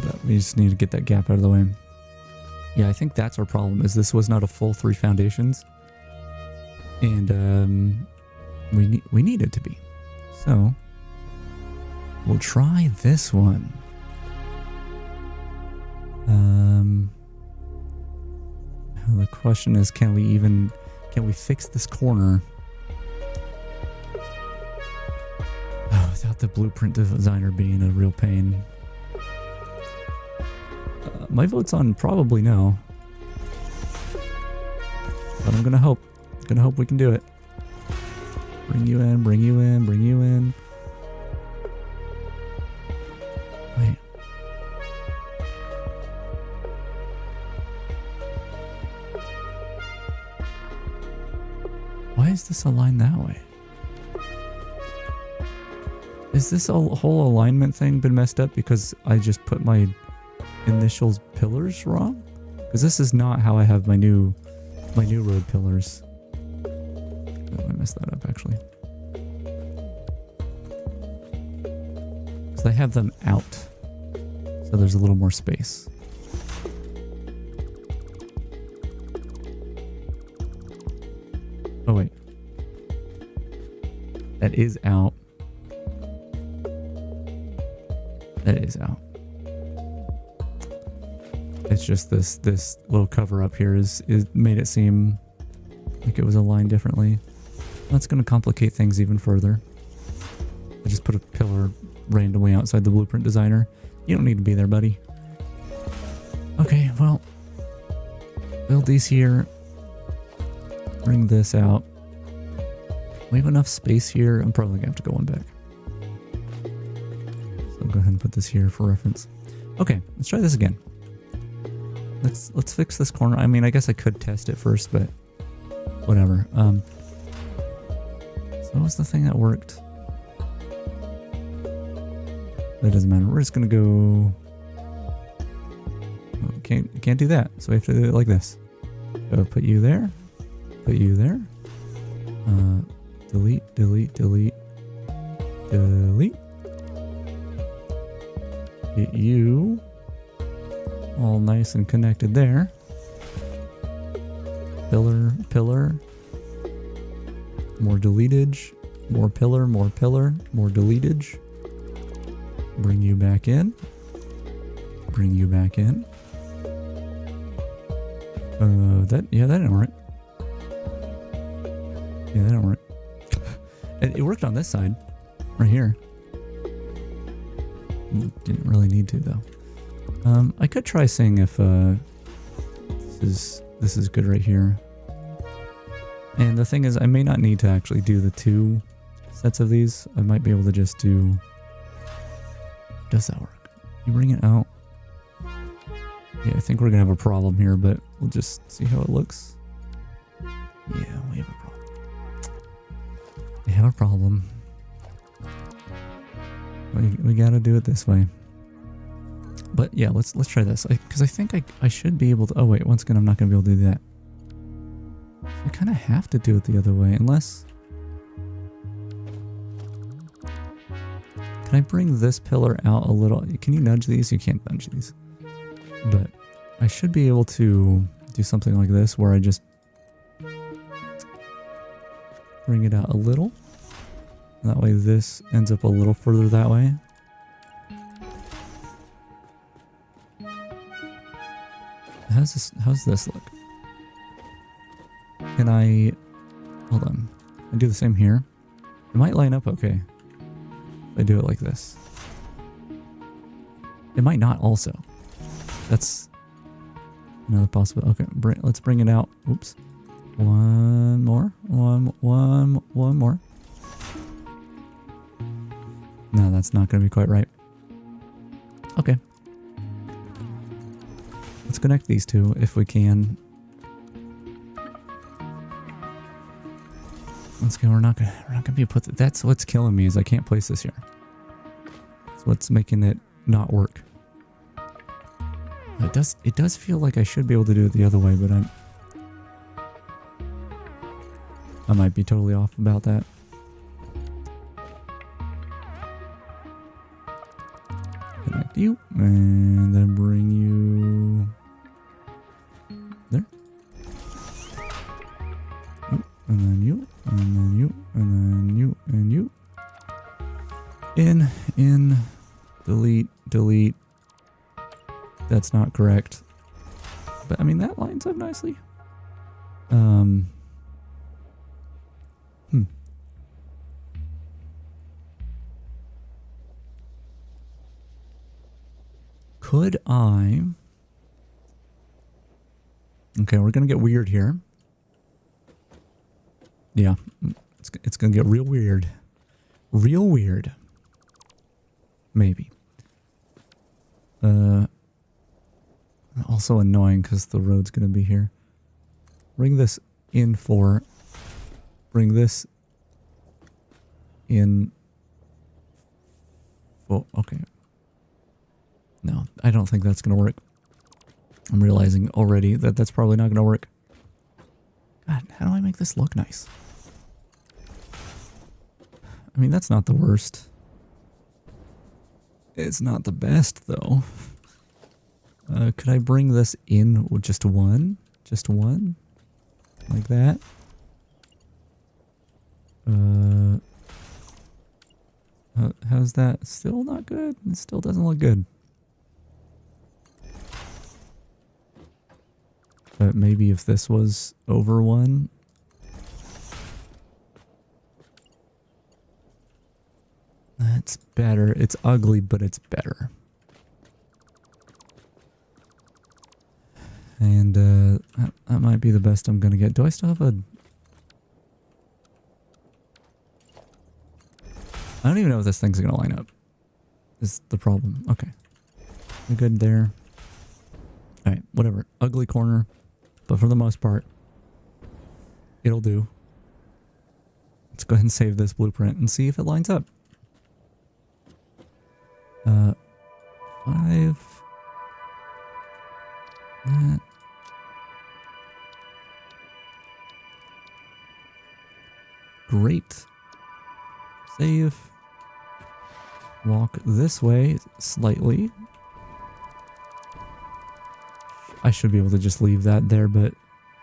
But we just need to get that gap out of the way. Yeah, I think that's our problem, is this was not a full 3 foundations. And we need it to be. So we'll try this one. The question is, can we fix this corner without the blueprint designer being a real pain? My vote's on probably no. But I'm gonna hope we can do it. Bring you in, bring you in, bring you in. Wait. Why is this aligned that way? Is this whole alignment thing been messed up because I just put my initials pillars wrong? Because this is not how I have my new road pillars. Oh, I messed that up actually. Because I have them out, so there's a little more space. Oh wait, that is out. That is out. It's just this little cover up here is made it seem like it was aligned differently. That's going to complicate things even further. I just put a pillar randomly outside the blueprint designer. You don't need to be there, buddy. Okay, well, build these here. Bring this out. We have enough space here. I'm probably going to have to go one back. So I'll go ahead and put this here for reference. Okay, let's try this again. Let's fix this corner. I mean, I guess I could test it first, but whatever. So what was the thing that worked? That doesn't matter. We're just gonna go. Oh, can't do that. So we have to do it like this. So put you there. Put you there. Delete, delete, delete, delete. Get you all nice and connected there. Pillar, pillar. More deletage. More pillar, more pillar, more deletage. Bring you back in. Bring you back in. That didn't work. Yeah, that didn't work. It worked on this side, right here. Didn't really need to though. I could try seeing if this is good right here. And the thing is, I may not need to actually do the 2 sets of these. I might be able to just do. Does that work? You bring it out. Yeah, I think we're gonna have a problem here, but we'll just see how it looks. Yeah, we have a problem. We have a problem. We gotta do it this way. But yeah, let's try this. Because I think I should be able to. Oh wait, once again, I'm not gonna be able to do that. I kind of have to do it the other way, unless. Can I bring this pillar out a little? Can you nudge these? You can't nudge these. But I should be able to do something like this where I just bring it out a little. That way this ends up a little further that way. How's this look? Can I, hold on. I do the same here. It might line up okay. If I do it like this. It might not also. That's another possibility. Okay, let's bring it out. Oops. One more. One more. No, that's not going to be quite right. Okay. Let's connect these two if we can. Okay, we're not gonna be put. That's what's killing me is I can't place this here. That's what's making it not work. It does feel like I should be able to do it the other way, but I might be totally off about that. Connect you, and then bring you there. You, and then you, and then you, and then you, and you. In, delete, delete. That's not correct. But I mean, that lines up nicely. Could I... Okay, we're gonna get weird here. Yeah, it's gonna get real weird. Real weird. Maybe. Also annoying because the road's gonna be here. Bring this in for... Bring this in... Oh, okay. No, I don't think that's gonna work. I'm realizing already that that's probably not gonna work. God, how do I make this look nice? I mean, that's not the worst. It's not the best, though. Could I bring this in with just one? Just one? Like that? How's that? Still not good? It still doesn't look good. But maybe if this was over one. That's better. It's ugly, but it's better. And that might be the best I'm gonna get. Do I still have a... I don't even know if this thing's gonna line up. Is the problem. Okay. We're good there. Alright, whatever. Ugly corner. But for the most part, it'll do. Let's go ahead and save this blueprint and see if it lines up. 5. That. Great. Save. Walk this way slightly. I should be able to just leave that there, but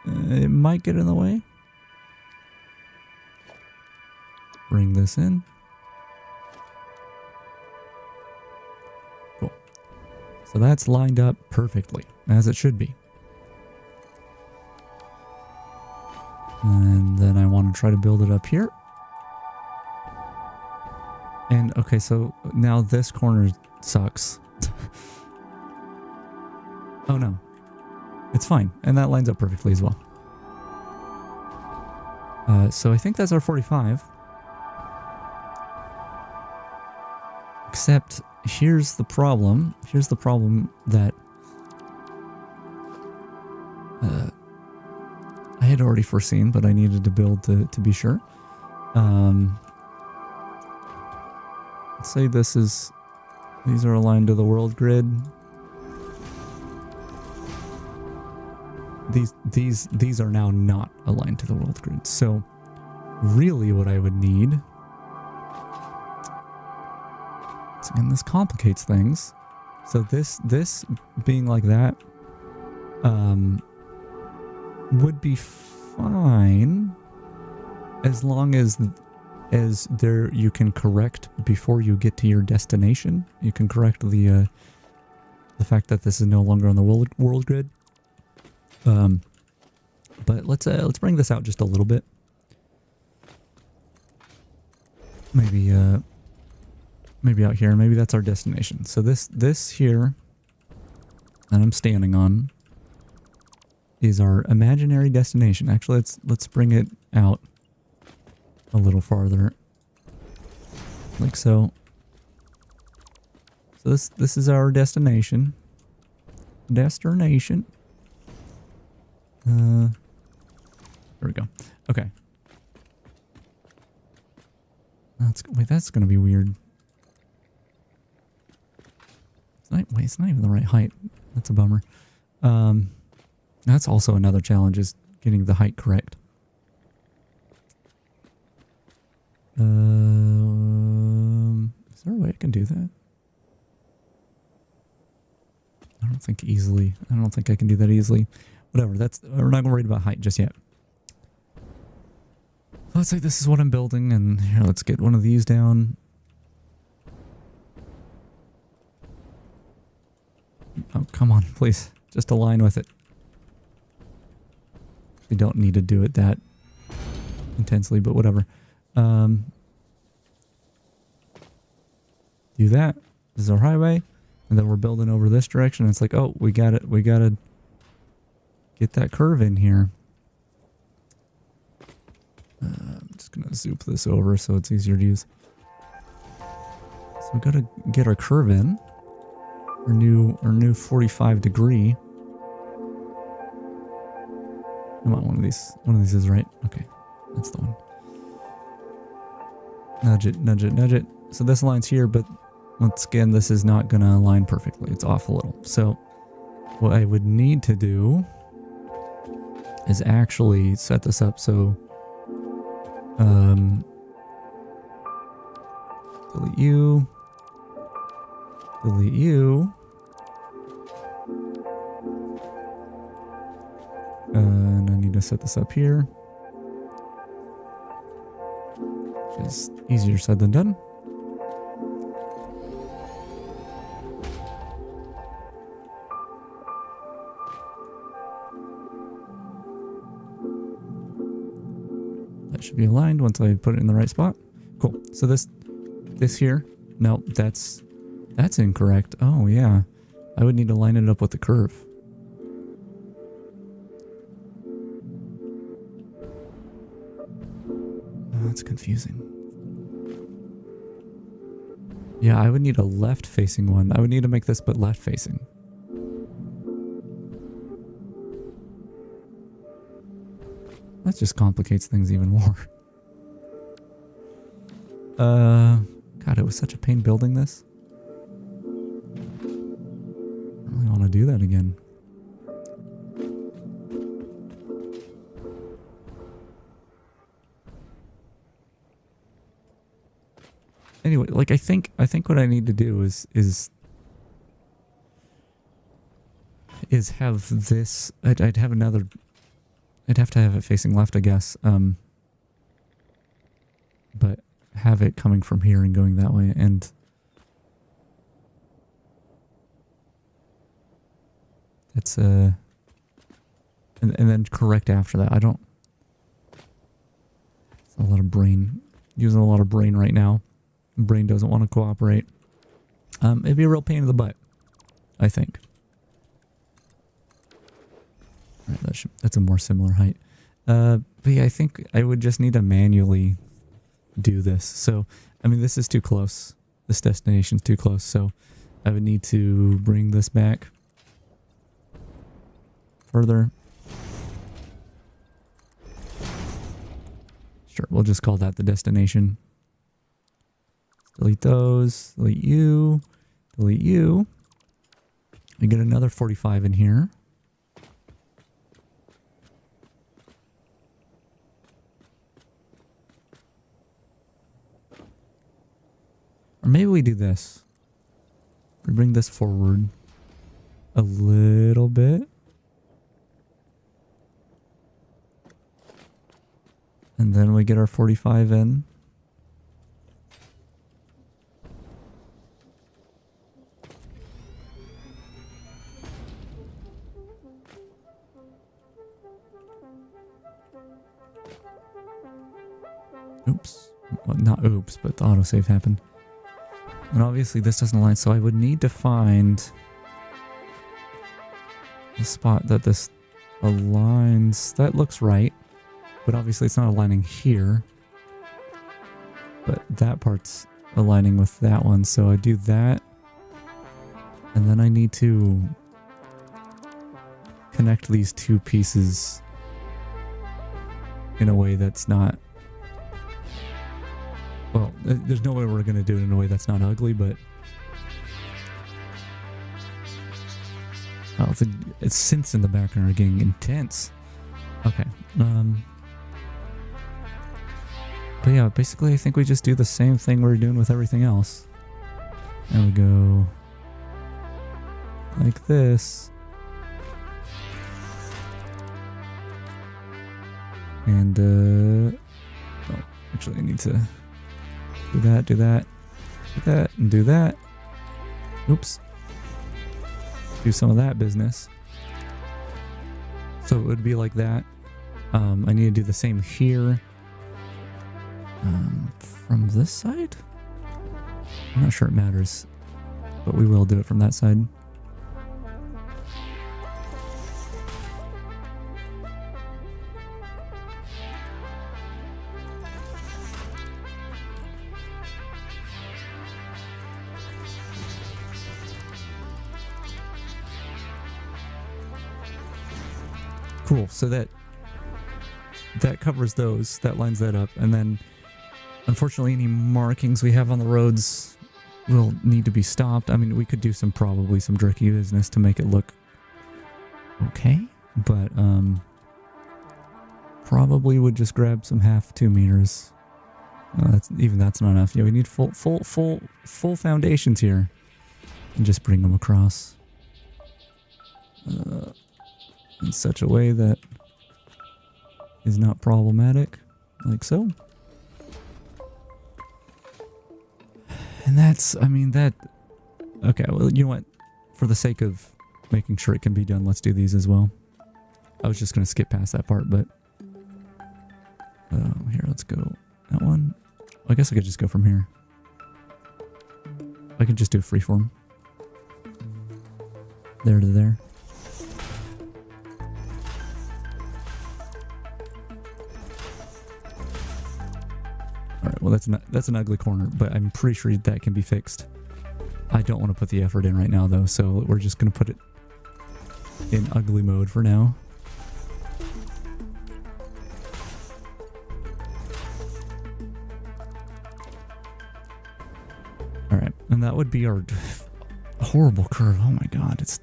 it might get in the way. Bring this in. Cool. So that's lined up perfectly, as it should be. And then I want to try to build it up here. And okay, so now this corner sucks. Oh no. It's fine, and that lines up perfectly as well. So I think that's our 45. Except, here's the problem. Here's the problem that I had already foreseen, but I needed to build to be sure. Let's say these are aligned to the world grid. These are now not aligned to the world grid. So really what I would need, so again, this complicates things. So this being like that would be fine as long as there you can correct before you get to your destination. You can correct the fact that this is no longer on the world grid. But let's bring this out just a little bit. Maybe out here. Maybe that's our destination. So this here that I'm standing on is our imaginary destination. Actually, let's bring it out a little farther, like so. So this is our destination. Destination. There we go. Okay. That's gonna be weird. It's not even the right height. That's a bummer. That's also another challenge, is getting the height correct. Is there a way I can do that? I don't think easily. I don't think I can do that easily. Whatever, we're not worried about height just yet. Looks like this is what I'm building, and here, let's get one of these down. Oh, come on, please. Just align with it. We don't need to do it that intensely, but whatever. Do that. This is our highway. And then we're building over this direction. It's like, oh, we got it. We got to get that curve in here. I'm just going to zoop this over so it's easier to use. So we got to get our curve in. Our new 45 degree. Come on, one of these is right. Okay, that's the one. Nudge it, nudge it, nudge it. So this line's here, but once again, this is not going to align perfectly. It's off a little. So what I would need to do is actually set this up so delete you, delete you, and I need to set this up here, which is easier said than done. That should be aligned once I put it in the right spot. Cool. So this here, no, that's incorrect. Oh yeah, I would need to line it up with the curve. Oh, that's confusing. Yeah, I would need a left-facing one. I would need to make this but left-facing. That just complicates things even more. God, it was such a pain building this. I really want to do that again. Anyway, like I think what I need to do is have this. I'd have another. I'd have to have it facing left, I guess. But have it coming from here and going that way, and it's and then correct after that. I don't. It's a lot of brain. Using a lot of brain right now. Brain doesn't want to cooperate. It'd be a real pain in the butt, I think. All right, that's a more similar height. But yeah, I think I would just need to manually do this. So, I mean, this is too close. This destination's too close. So, I would need to bring this back further. Sure, we'll just call that the destination. Delete those. Delete you. Delete you. We get another 45 in here. Or maybe we do this. We bring this forward a little bit. And then we get our 45 in. Oops. Well, not oops, but the autosave happened. And obviously this doesn't align, so I would need to find the spot that this aligns. That looks right, but obviously it's not aligning here. But that part's aligning with that one, so I do that. And then I need to connect these two pieces in a way that's not Well, there's no way we're going to do it in a way that's not ugly, but... Oh, it's synths in the background are getting intense. Okay. But yeah, basically I think we just do the same thing we're doing with everything else. And we go... like this. And, oh, actually I need to do that, do that, do that, and do that. Oops. Do some of that business. So it would be like that. I need to do the same here. From this side? I'm not sure it matters, but we will do it from that side. Cool, so that covers those, that lines that up, and then unfortunately any markings we have on the roads will need to be stopped. I mean, we could do probably some tricky business to make it look okay, but probably would just grab some 2 meters. That's not enough. Yeah, we need full foundations here, and just bring them across. In such a way that is not problematic, like so. And that's, I mean, that... Okay, well, you know what? For the sake of making sure it can be done, let's do these as well. I was just going to skip past that part, but... here, let's go. That one. I guess I could just go from here. I can just do a freeform. There to there. Alright, well that's an ugly corner, but I'm pretty sure that can be fixed. I don't want to put the effort in right now though, so we're just going to put it in ugly mode for now. Alright, and that would be our horrible curve. Oh my god, it's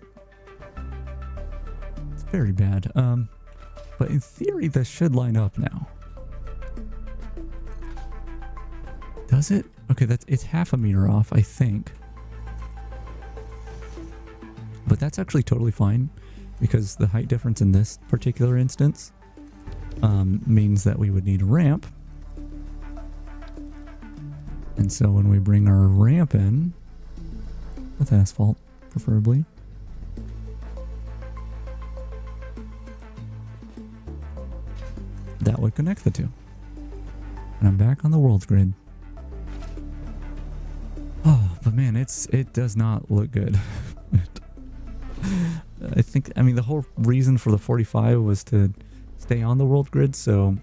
very bad. But in theory this should line up now. Does it? Okay, it's 0.5 meter off, I think. But that's actually totally fine, because the height difference in this particular instance means that we would need a ramp. And so when we bring our ramp in, with asphalt, preferably, that would connect the two. And I'm back on the world's grid. Oh, but man, it does not look good. I mean, the whole reason for the 45 was to stay on the world grid, so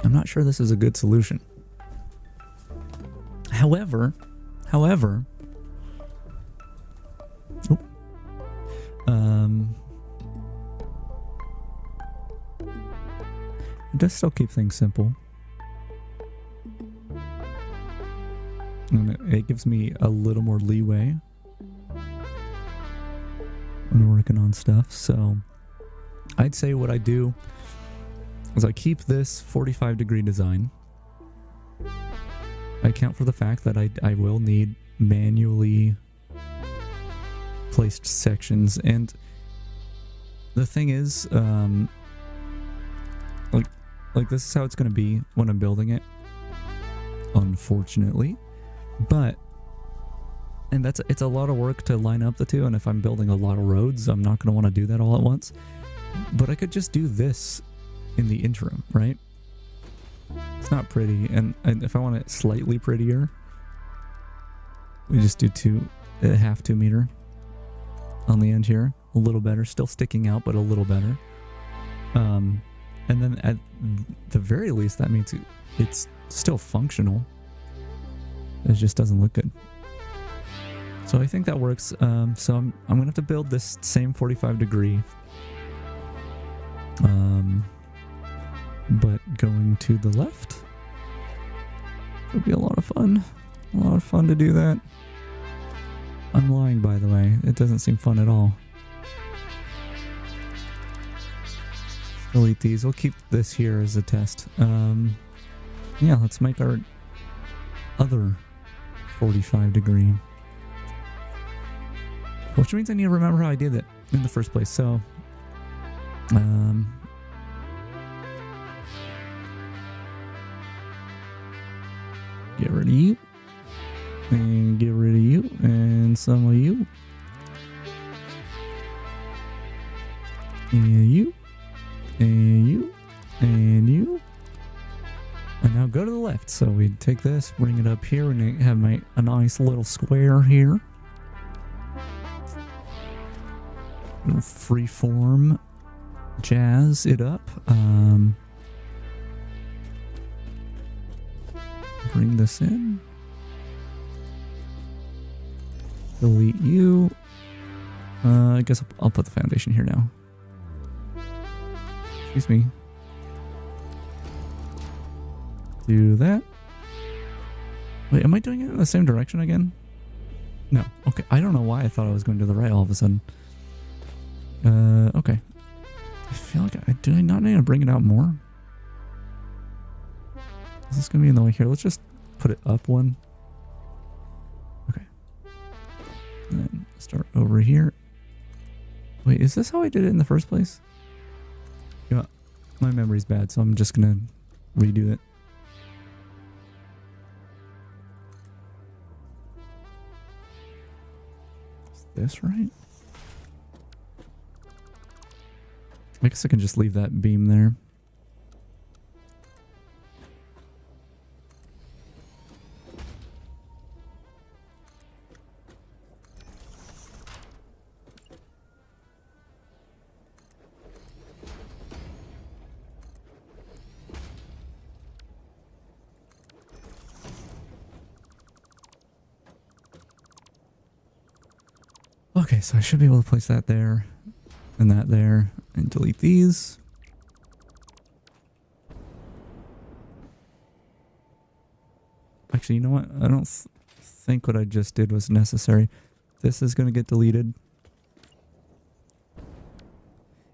I'm not sure this is a good solution. However, it does still keep things simple. And it gives me a little more leeway when working on stuff. So I'd say what I do is I keep this 45-degree design. I account for the fact that I will need manually placed sections. And the thing is, like this is how it's going to be when I'm building it, unfortunately. But, and it's a lot of work to line up the two, and if I'm building a lot of roads, I'm not going to want to do that all at once. But I could just do this in the interim, right? It's not pretty, and if I want it slightly prettier, we just do 2 meter on the end here. A little better, still sticking out, but a little better. And then at the very least, that means it's still functional. It just doesn't look good. So I think that works. So I'm gonna have to build this same 45-degree but going to the left would be a lot of fun. A lot of fun to do that. I'm lying, by the way. It doesn't seem fun at all. Delete these. We'll keep this here as a test. Yeah, let's make our other 45 degree. Which means I need to remember how I did it in the first place. So, get rid of you. And get rid of you. And some of you. And you. And you. And you. And now go to the left. So we take this, bring it up here, and have a nice little square here. Little freeform jazz it up. Bring this in. Delete you. I guess I'll put the foundation here now. Excuse me. Do that. Wait, am I doing it in the same direction again? No. Okay, I don't know why I thought I was going to the right all of a sudden. Okay. I feel like do I not need to bring it out more? Is this going to be in the way here? Let's just put it up one. Okay. And then start over here. Wait, is this how I did it in the first place? You know, my memory's bad, so I'm just going to redo it. Is this right? I guess I can just leave that beam there. Okay, so I should be able to place that there and that there and delete these. Actually, you know what? I don't think what I just did was necessary. This is going to get deleted.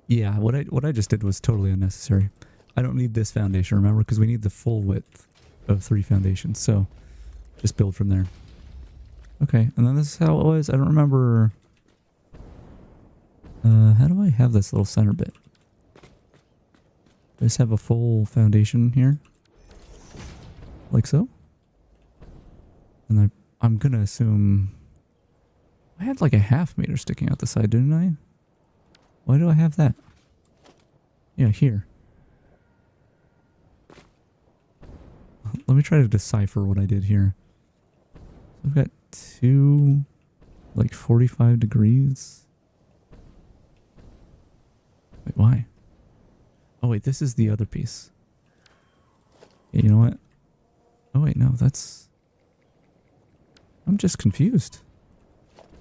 Yeah, what I just did was totally unnecessary. I don't need this foundation, remember? Because we need the full width of 3 foundations. So just build from there. Okay, and then this is how it was. I don't remember. How do I have this little center bit? I just have a full foundation here. Like so. And I'm gonna assume I had like a ½ meter sticking out the side, didn't I? Why do I have that? Yeah, here. Let me try to decipher what I did here. I've got 2 like 45 degrees. Wait, why? Oh wait, this is the other piece. Yeah, you know what? Oh wait, no, that's... I'm just confused.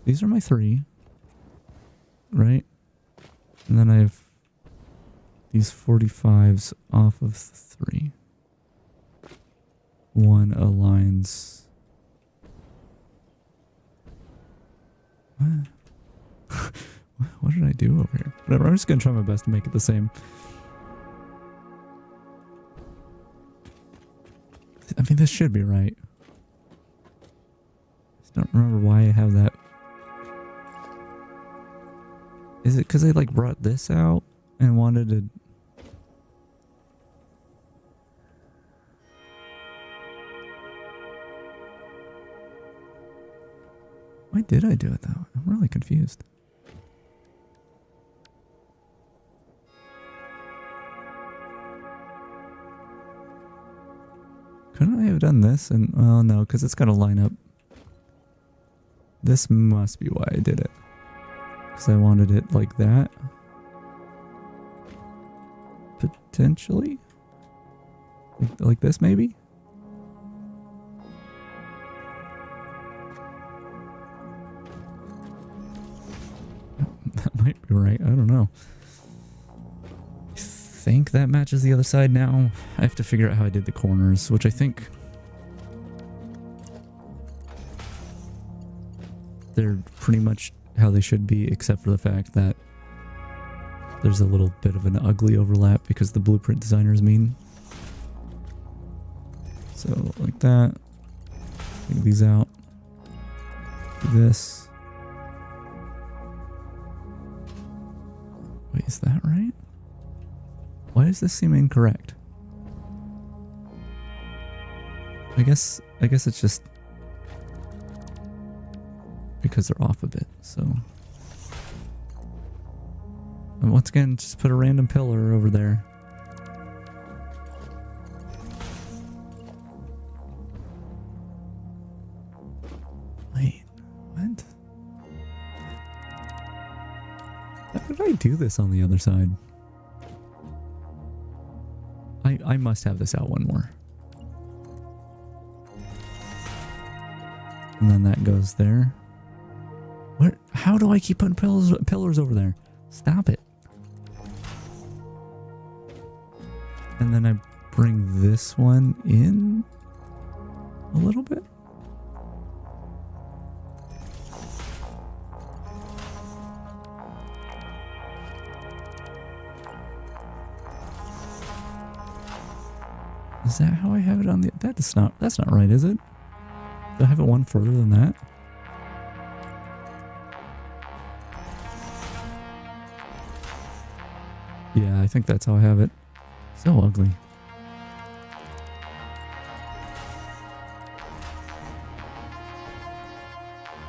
These are my 3. Right? And then I have these 45s off of 3. 1 aligns... What? What did I do over here? Whatever, I'm just gonna try my best to make it the same. I mean, this should be right. I just don't remember why I have that. Is it because I like brought this out and wanted to... Why did I do it though? I'm really confused. Couldn't I have done this? And well, no, because it's got to line up. This must be why I did it. Because I wanted it like that. Potentially? Like this, maybe? That might be right. I don't know. I think that matches the other side now. I have to figure out how I did the corners, which I think they're pretty much how they should be, except for the fact that there's a little bit of an ugly overlap because the blueprint designer is mean. So like that. Take these out. Do this. Wait, is that right? Why does this seem incorrect? I guess it's just because they're off a bit, so. And once again, just put a random pillar over there. Wait, what? How did I do this on the other side? I must have this out one more. And then that goes there. What? How do I keep putting pillars over there? Stop it. And then I bring this one in a little bit. Is that how I have it on the... That's not right, is it? Do I have it one further than that? Yeah, I think that's how I have it. So ugly.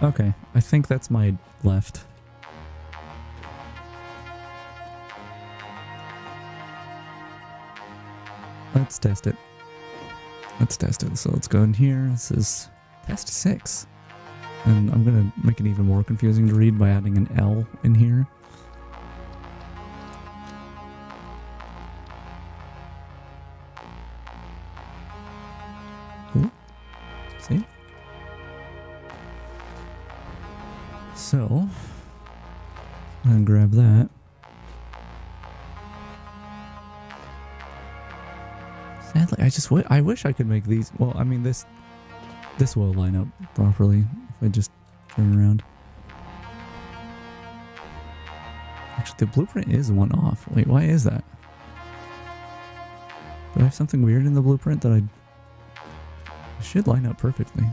Okay, I think that's my left. Let's test it. Let's test it. So let's go in here. This is test 6. And I'm going to make it even more confusing to read by adding an L in here. Cool. See? So, I'm going to grab that. Sadly, I wish I could make these. Well, I mean, this will line up properly if I just turn around. Actually, the blueprint is one off. Wait, why is that? Do I have something weird in the blueprint that I should line up perfectly?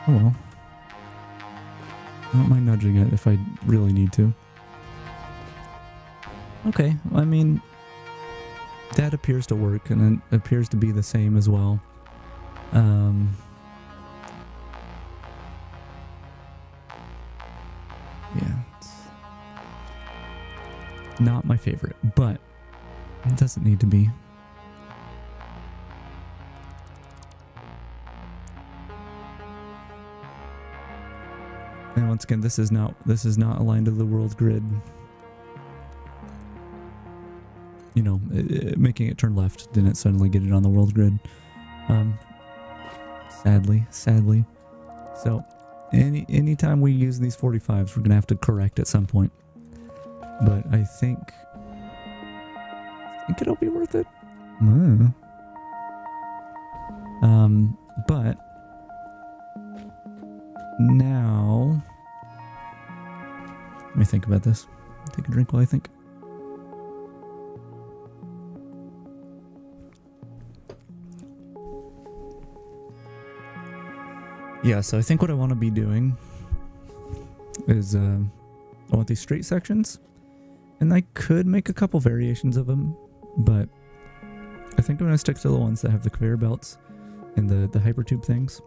Oh well. I don't mind nudging it if I really need to. Okay, I mean, that appears to work, and it appears to be the same as well. Yeah, it's not my favorite, but it doesn't need to be. And once again, this is not aligned to the world grid. You know, making it turn left didn't suddenly get it on the world grid. Sadly. So, anytime we use these 45s, we're gonna have to correct at some point. But I think it'll be worth it. But now, let me think about this. Take a drink while I think. Yeah, so I think what I want to be doing is I want these straight sections, and I could make a couple variations of them, but I think I'm going to stick to the ones that have the conveyor belts and the hypertube things,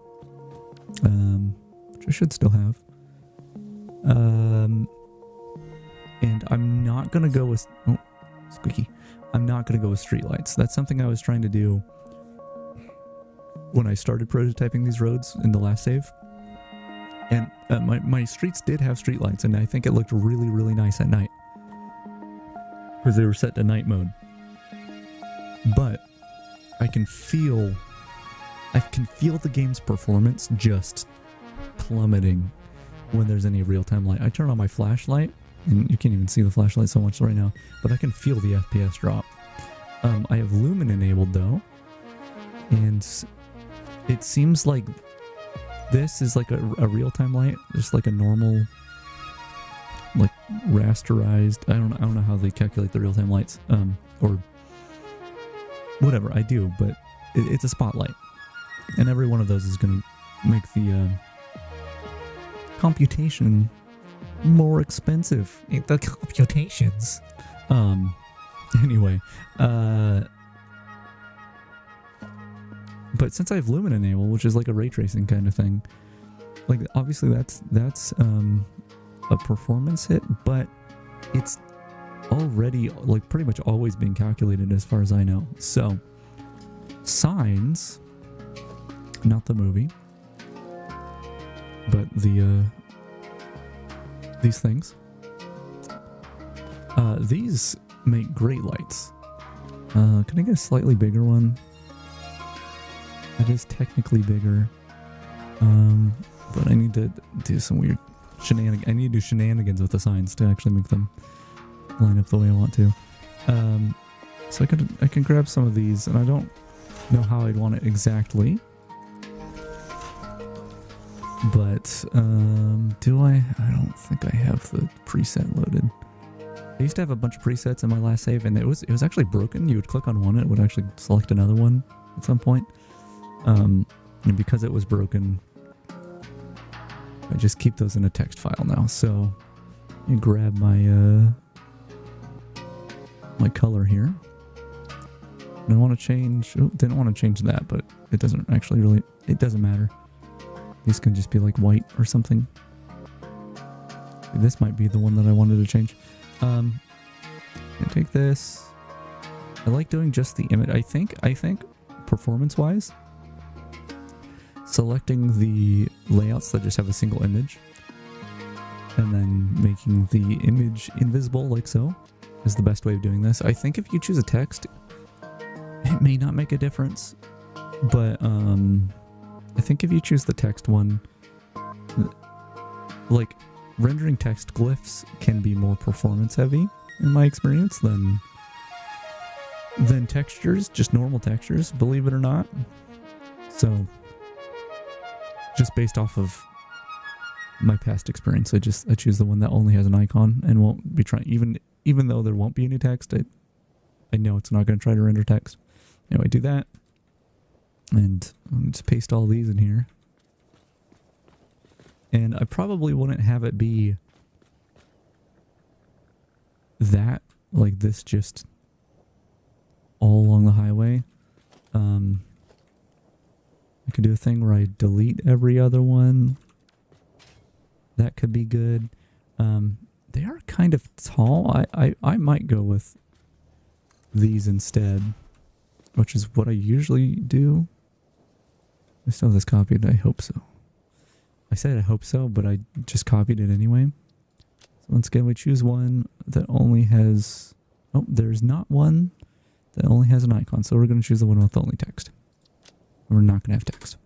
which I should still have. And I'm not going to go with... Oh, squeaky. I'm not going to go with streetlights. That's something I was trying to do when I started prototyping these roads in the last save. And my streets did have streetlights, and I think it looked really, really nice at night, because they were set to night mode. But I can feel the game's performance just plummeting when there's any real-time light. I turn on my flashlight, And you can't even see the flashlight so much right now, but I can feel the FPS drop. I have Lumen enabled though, and it seems like this is like a real-time light, just like a normal, like rasterized. I don't know how they calculate the real-time lights, or whatever. I do, but it's a spotlight, and every one of those is going to make the computation more expensive. The computations. Anyway, but since I have Lumen enabled, which is like a ray tracing kind of thing, like obviously that's a performance hit, but it's already like pretty much always been calculated as far as I know. So Signs, not the movie, but these things, these make great lights. Can I get a slightly bigger one? That is technically bigger, but I need to do some weird shenanigans. I need to do shenanigans with the signs to actually make them line up the way I want to. So I can grab some of these, and I don't know how I'd want it exactly, but do I? I don't think I have the preset loaded. I used to have a bunch of presets in my last save, and it was actually broken. You would click on one, it would actually select another one at some point. And because it was broken, I just keep those in a text file now. So let me grab my my color here. And I want to change. Oh, didn't want to change that, but it doesn't actually really. It doesn't matter. These can just be like white or something. This might be the one that I wanted to change. I take this. I like doing just the image. I think performance-wise, selecting the layouts that just have a single image and then making the image invisible like so is the best way of doing this. I think if you choose a text, it may not make a difference, but I think if you choose the text one, like rendering text glyphs can be more performance heavy in my experience than textures, just normal textures, believe it or not. So just based off of my past experience, I choose the one that only has an icon and won't be trying, even though there won't be any text, I know it's not going to try to render text. Anyway, do that, and I'm just paste all these in here. And I probably wouldn't have it be that, like this, just all along the highway. I could do a thing where I delete every other one. That could be good. They are kind of tall. I might go with these instead, which is what I usually do. I still have this copied. I hope so. I said I hope so, but I just copied it anyway. So once again, we choose one that only has... Oh, there's not one that only has an icon. So we're going to choose the one with only text. We're not going to have text.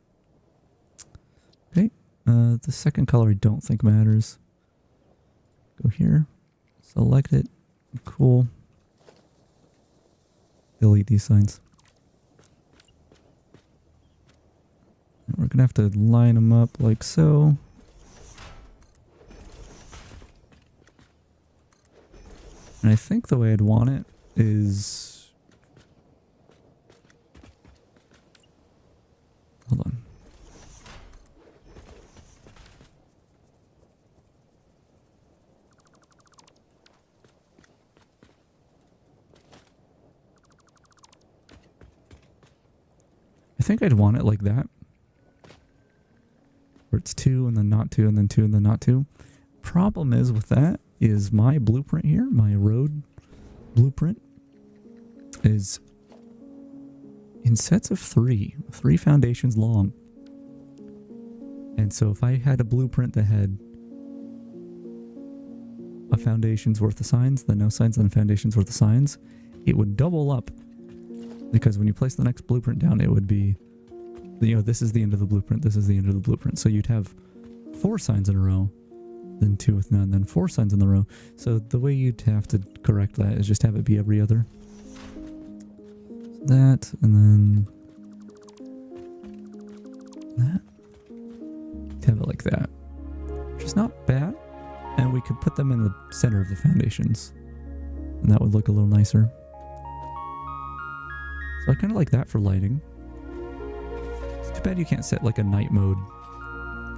Okay. The second color I don't think matters. Go here. Select it. Cool. Delete these signs. We're going to have to line them up like so. And I think the way I'd want it is... Hold on. I think I'd want it like that. Where it's 2 and then not 2 and then 2 and then not 2. Problem is with that is my blueprint here, my road blueprint, is in sets of 3 foundations long. And so if I had a blueprint that had a foundation's worth of signs, then no signs, then a foundation's worth of signs, it would double up. Because when you place the next blueprint down, it would be, you know, this is the end of the blueprint, this is the end of the blueprint. So you'd have 4 signs in a row, then 2 with none, then 4 signs in the row. So the way you'd have to correct that is just have it be every other. That, and then that. Have it like that, which is not bad. And we could put them in the center of the foundations, and that would look a little nicer. So I kind of like that for lighting. It's too bad you can't set like a night mode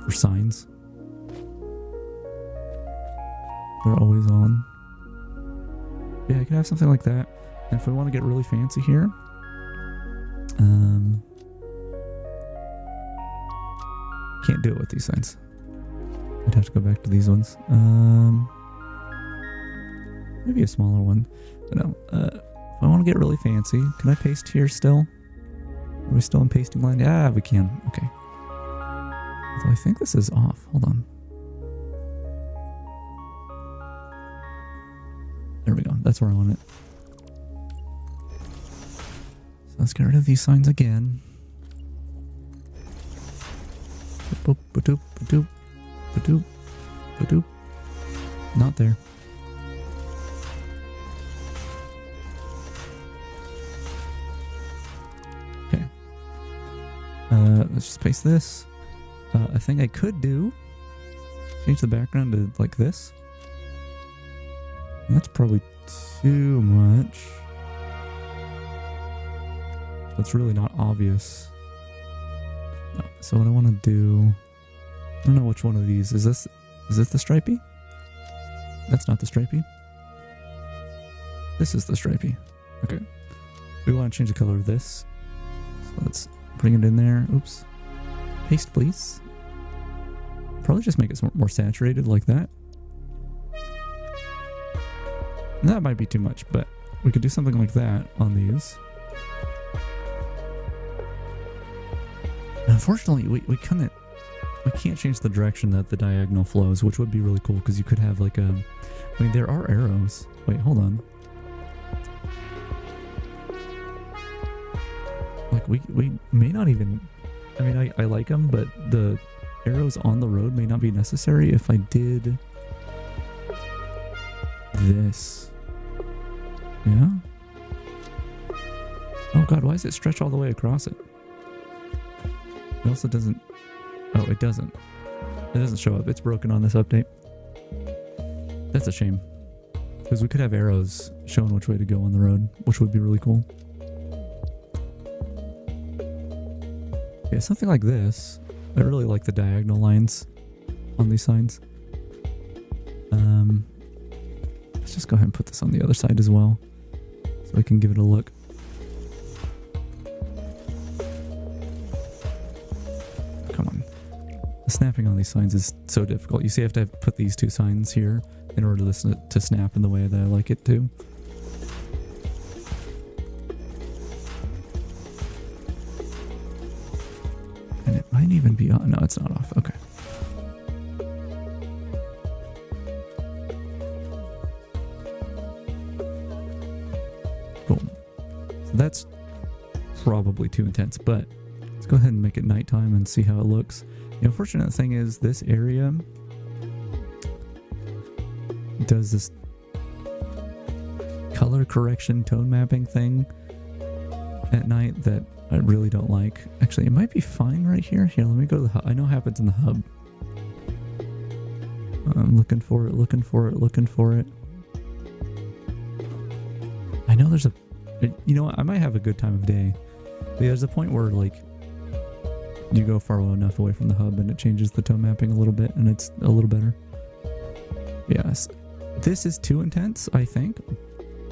for signs. They're always on. Yeah, I could have something like that. And if we want to get really fancy here, can't do it with these signs. I'd have to go back to these ones. Maybe a smaller one. But no. If I want to get really fancy, can I paste here still? Are we still in pasting line? Yeah, we can. Okay. Although I think this is off. Hold on. There we go. That's where I want it. So let's get rid of these signs again. Boop, ba-doop, ba-doop, ba-doop, ba-doop. Not there. Okay. Let's just paste this. I think I could change the background to like this. That's probably too much. That's really not obvious. No. So what I want to do, I don't know which one of these. Is this the stripey? That's not the stripey. This is the stripey. Okay. We want to change the color of this. So let's bring it in there. Oops. Paste, please. Probably just make it more saturated like that. And that might be too much, but we could do something like that on these. Unfortunately, we can't change the direction that the diagonal flows, which would be really cool because you could have like a. I mean, there are arrows. Wait, hold on. Like we may not even. I mean, I like them, but the arrows on the road may not be necessary if I did this. Yeah. Oh God, why does it stretch all the way across it? It also doesn't. Oh, it doesn't. It doesn't show up. It's broken on this update. That's a shame. Because we could have arrows showing which way to go on the road, which would be really cool. Yeah, something like this. I really like the diagonal lines on these signs. Let's just go ahead and put this on the other side as well, so I can give it a look. Come on. The snapping on these signs is so difficult. You see, I have to put these two signs here in order for this to snap in the way that I like it to. And it might even be on. No, it's not off. Okay. Cool. So that's probably too intense, but let's go ahead and make it nighttime and see how it looks. The unfortunate thing is this area does this color correction tone mapping thing at night that I really don't like. Actually, it might be fine right here. Here, let me go to the hub. I know it happens in the hub. I'm looking for it, looking for it, looking for it. I know there's a... You know what? I might have a good time of day. But there's a point where, like, you go far enough away from the hub and it changes the tone mapping a little bit and it's a little better. Yes. This is too intense, I think.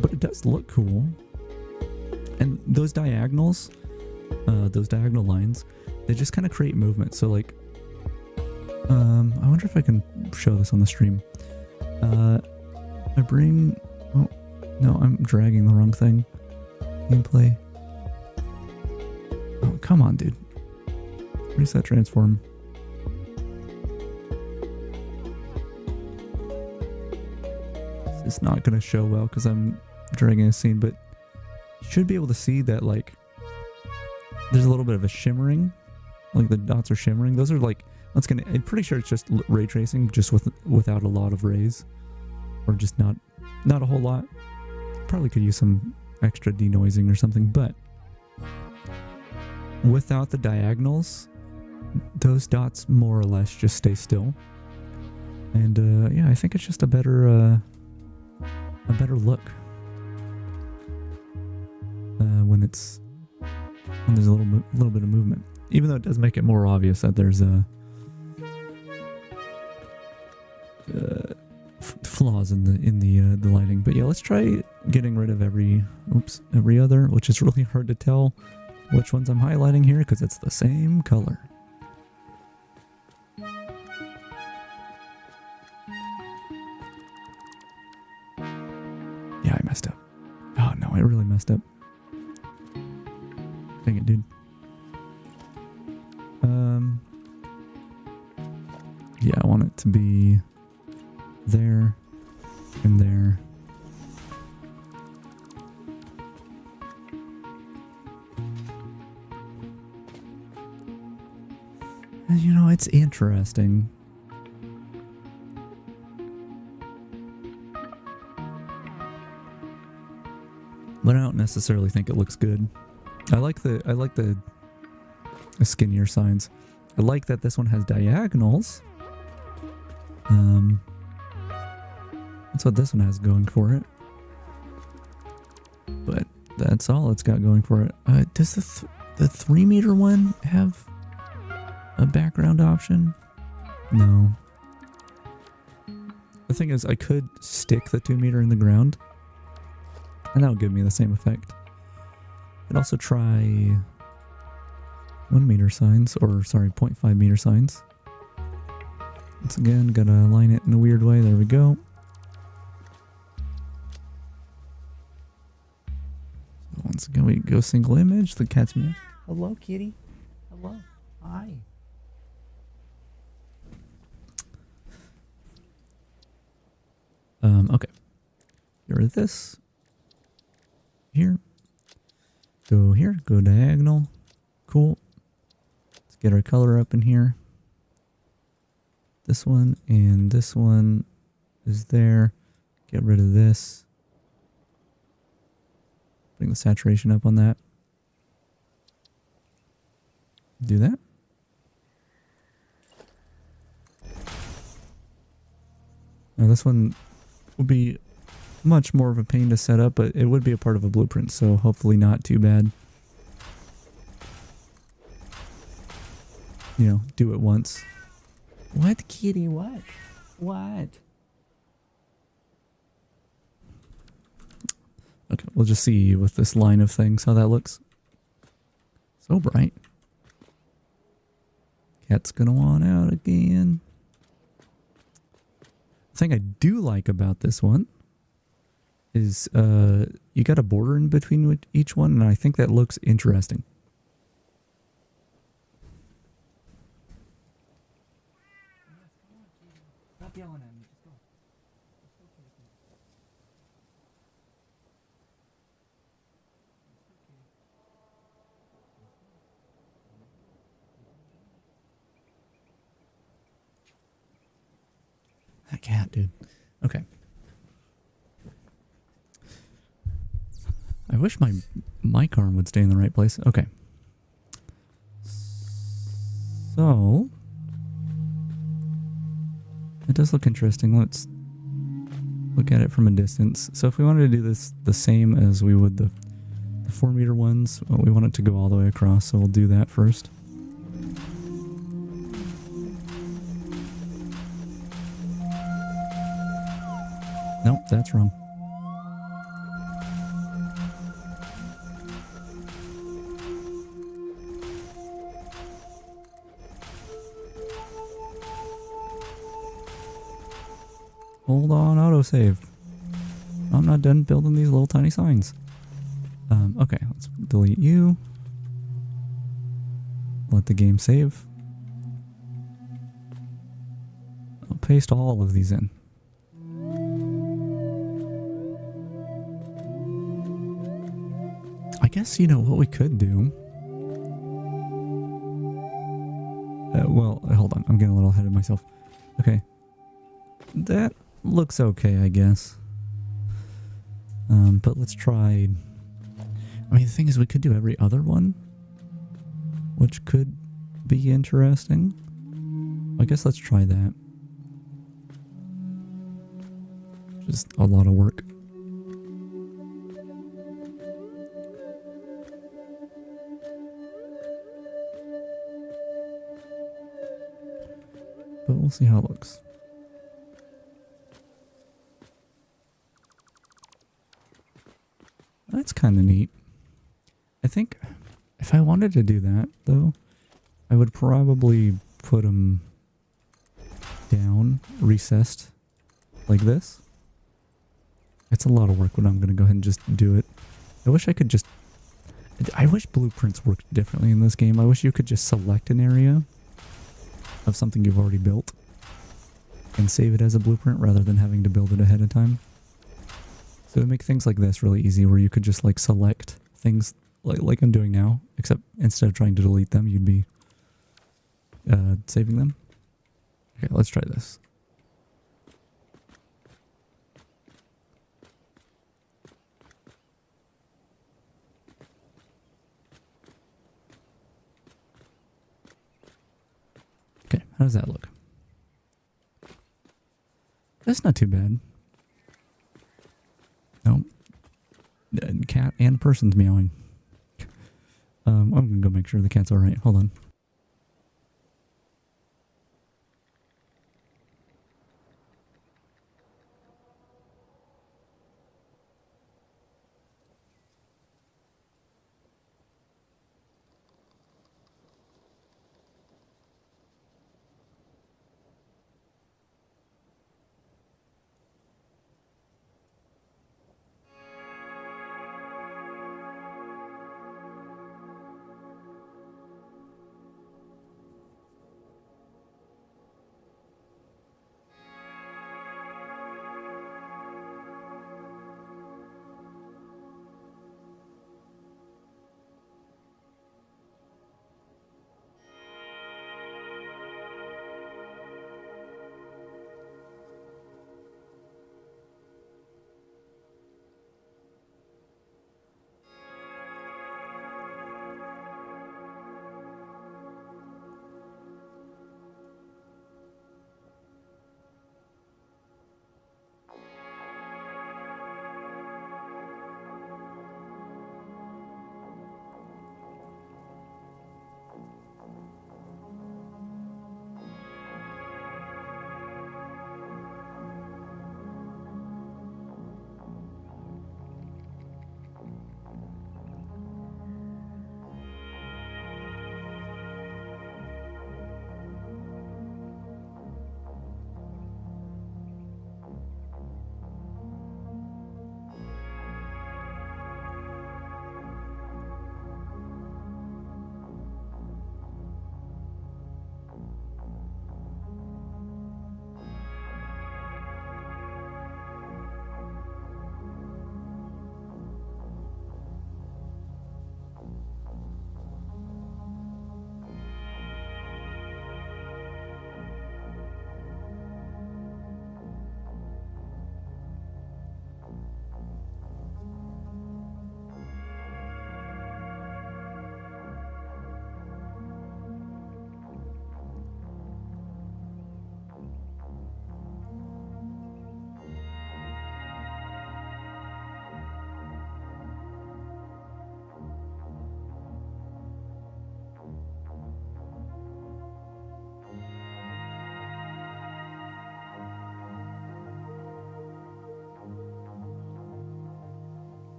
But it does look cool. And those diagonals, those diagonal lines, they just kind of create movement. So, like, I wonder if I can show this on the stream. I bring... Oh, no, I'm dragging the wrong thing. Gameplay. Oh, come on, dude. Reset transform. This is not going to show well because I'm dragging a scene, but you should be able to see that, like, there's a little bit of a shimmering Like the dots are shimmering. Those are like, I'm pretty sure it's just ray tracing, just without a lot of rays. Or just not a whole lot. Probably could use some extra denoising or something, but without the diagonals, those dots more or less just stay still. And yeah, I think it's just a better look when there's a little bit of movement. Even though it does make it more obvious that there's flaws in the lighting. But yeah, let's try getting rid of every other, which is really hard to tell which ones I'm highlighting here because it's the same color. Yeah, I messed up. Oh no, I really messed up. Dang it, dude. Yeah, I want it to be there and there. And you know, it's interesting. But I don't necessarily think it looks good. I like the skinnier signs. I like that this one has diagonals. That's what this one has going for it. But that's all it's got going for it. Does the 3 meter one have a background option? No. The thing is, I could stick the 2 meter in the ground, and that would give me the same effect. I'd also try 1 meter signs, or sorry, 0.5 meter signs. Once again, gotta align it in a weird way. There we go. So once again, we go single image. The cat's meow. Hello, kitty. Hello. Hi. Okay. Get rid of this. Here. Go here. Go diagonal. Cool. Let's get our color up in here. This one and this one is there. Get rid of this. Bring the saturation up on that. Do that. Now this one will be much more of a pain to set up, but it would be a part of a blueprint, so hopefully not too bad. You know, do it once. What, kitty? What? What? Okay, we'll just see with this line of things how that looks. So bright. Cat's gonna want out again. The thing I do like about this one is you got a border in between each one, and I think that looks interesting. Stop yelling at me. Just go. That cat, dude. Okay. I wish my mic arm would stay in the right place. Okay. So it does look interesting. Let's look at it from a distance. So if we wanted to do this the same as we would the 4 meter ones, well, we want it to go all the way across, so we'll do that first. Nope, that's wrong. Hold on, autosave. I'm not done building these little tiny signs. Okay, let's delete you. Let the game save. I'll paste all of these in. I guess, you know, what we could do Well, hold on. I'm getting a little ahead of myself. Okay. That looks okay, I guess. But let's try... I mean, the thing is, we could do every other one, which could be interesting. I guess let's try that. Just a lot of work. But we'll see how it looks. That's kind of neat. I think if I wanted to do that, though, I would probably put them down, recessed, like this. It's a lot of work, but I'm going to go ahead and just do it. I wish I could just... I wish blueprints worked differently in this game. I wish you could just select an area of something you've already built and save it as a blueprint rather than having to build it ahead of time. So it would make things like this really easy, where you could just like select things like I'm doing now, except instead of trying to delete them, you'd be saving them. Okay, let's try this. Okay, how does that look? That's not too bad. No. Cat and person's meowing. I'm gonna go make sure the cat's alright. Hold on.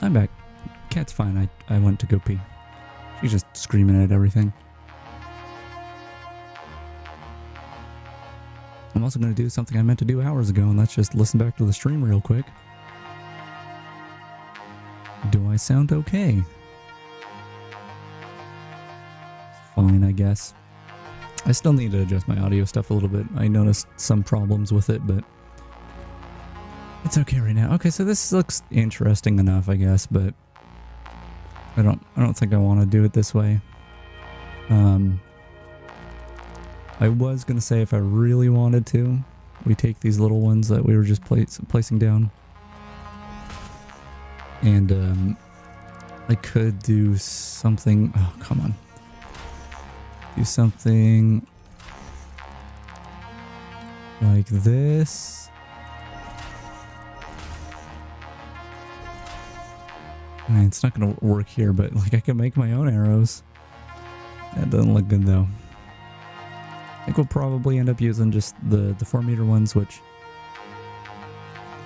I'm back. Cat's fine. I went to go pee. She's just screaming at everything. I'm also going to do something I meant to do hours ago, and that's just listen back to the stream real quick. Do I sound okay? Fine, I guess. I still need to adjust my audio stuff a little bit. I noticed some problems with it, but it's okay right now. Okay, so this looks interesting enough, I guess, but I don't think I want to do it this way. I was gonna say if I really wanted to, we take these little ones that we were just placing down, and I could do something. Oh, come on. Do something like this. I mean, it's not going to work here, but like I can make my own arrows. That doesn't look good though. I think we'll probably end up using just the 4-meter ones, which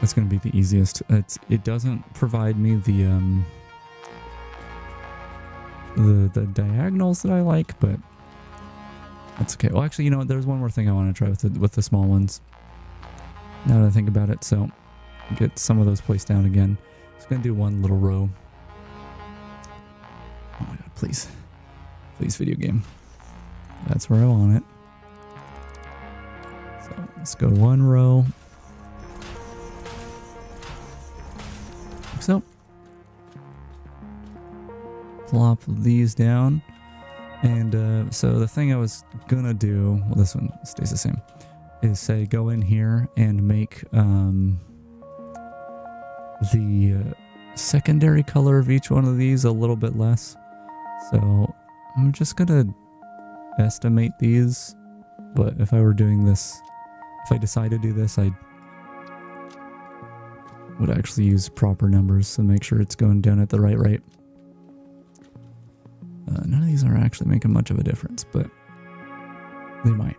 that's going to be the easiest. It doesn't provide me the diagonals that I like, but that's okay. Well, actually, you know what? There's one more thing I want to try with the small ones. Now that I think about it, so get some of those placed down again. Just gonna do one little row. Oh my god! Please, please, video game. That's where I want it. So let's go one row. Like so. Plop these down. And so the thing I was gonna do, well, this one stays the same, is say go in here and make the secondary color of each one of these a little bit less. So I'm just gonna estimate these, but if I were doing this, if I decide to do this, I would actually use proper numbers to make sure it's going down at the right rate. None of these are actually making much of a difference, but they might.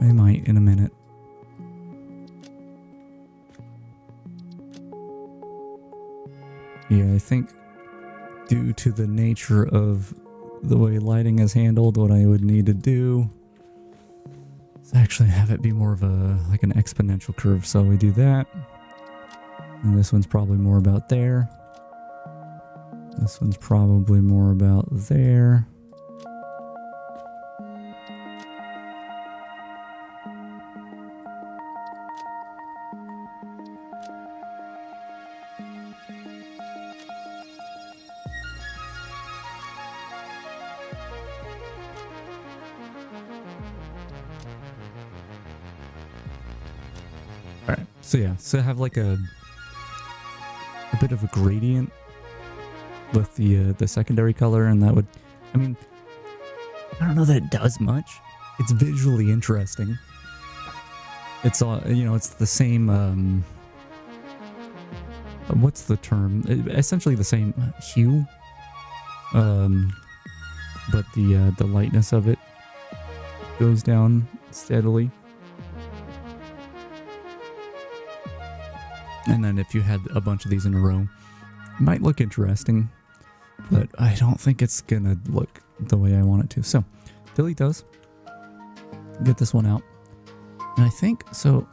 They might in a minute. Yeah, I think due to the nature of the way lighting is handled, what I would need to do is actually have it be more of like an exponential curve. So we do that. And this one's probably more about there. This one's probably more about there. All right. So yeah, so have like a bit of a gradient with the secondary color, and that would, I mean, I don't know that it does much. It's visually interesting. It's all, you know, it's the same, what's the term? Essentially the same hue, but the lightness of it goes down steadily. And then if you had a bunch of these in a row, it might look interesting, but I don't think it's gonna look the way I want it to. So, delete those. Get this one out. And I think, so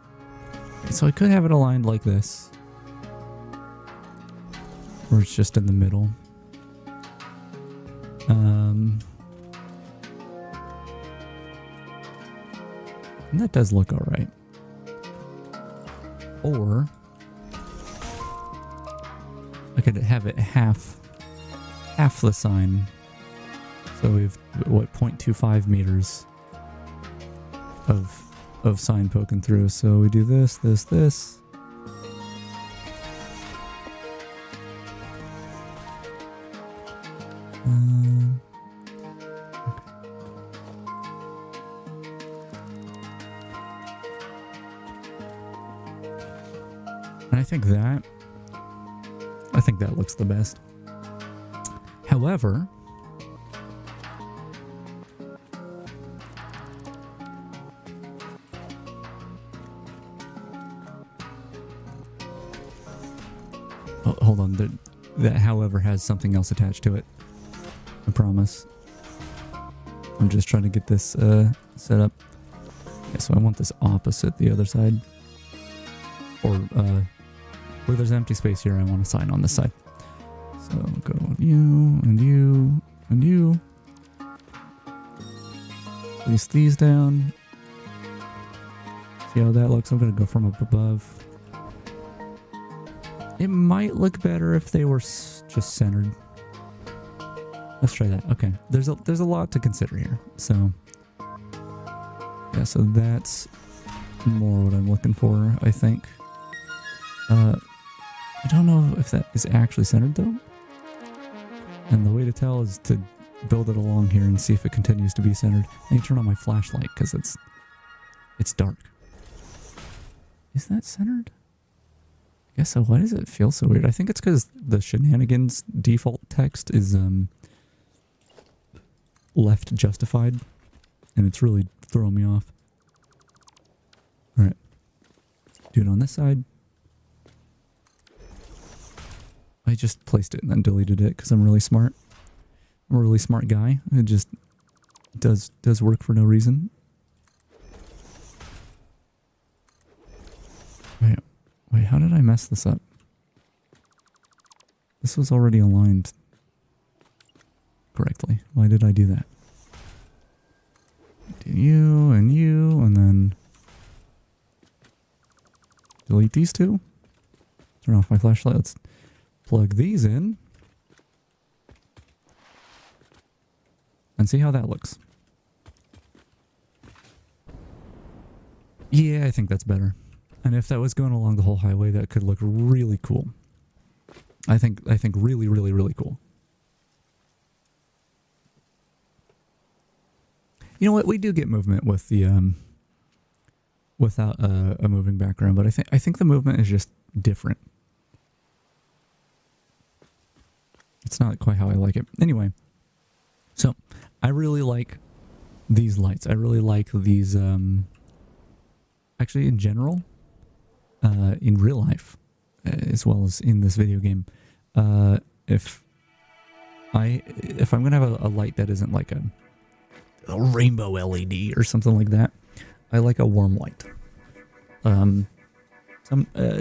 I could have it aligned like this, where it's just in the middle. And that does look alright. Or I could have it half the sign. So we've, what, 0.25 meters of sign poking through. So we do this, this, this. Okay. And I think that looks the best. However, hold on, that however has something else attached to it. I promise. I'm just trying to get this set up. Yeah, so I want this opposite the other side. Or where there's empty space here, I want a sign on this side. So go you and you and you. Place these down. See how that looks? I'm going to go from up above. It might look better if they were just centered. Let's try that. Okay, there's a lot to consider here. So yeah, so that's more what I'm looking for, I think. I don't know if that is actually centered though. And the way to tell is to build it along here and see if it continues to be centered. I need to turn on my flashlight because it's dark. Is that centered? I guess so. Why does it feel so weird? I think it's because the shenanigans default text is left justified, and it's really throwing me off. Alright. Do it on this side. I just placed it and then deleted it because I'm really smart. I'm a really smart guy. It just does work for no reason. Wait, how did I mess this up? This was already aligned correctly. Why did I do that? Do you, and then delete these two. Turn off my flashlight. Let's plug these in. And see how that looks. Yeah, I think that's better. And if that was going along the whole highway, that could look really cool. I think really, really, really cool. You know what? We do get movement with the without a moving background, but I think the movement is just different. It's not quite how I like it. Anyway, so I really like these lights. I really like these. Actually, in general. In real life, as well as in this video game, if I'm gonna have a light that isn't like a rainbow LED or something like that, I like a warm light.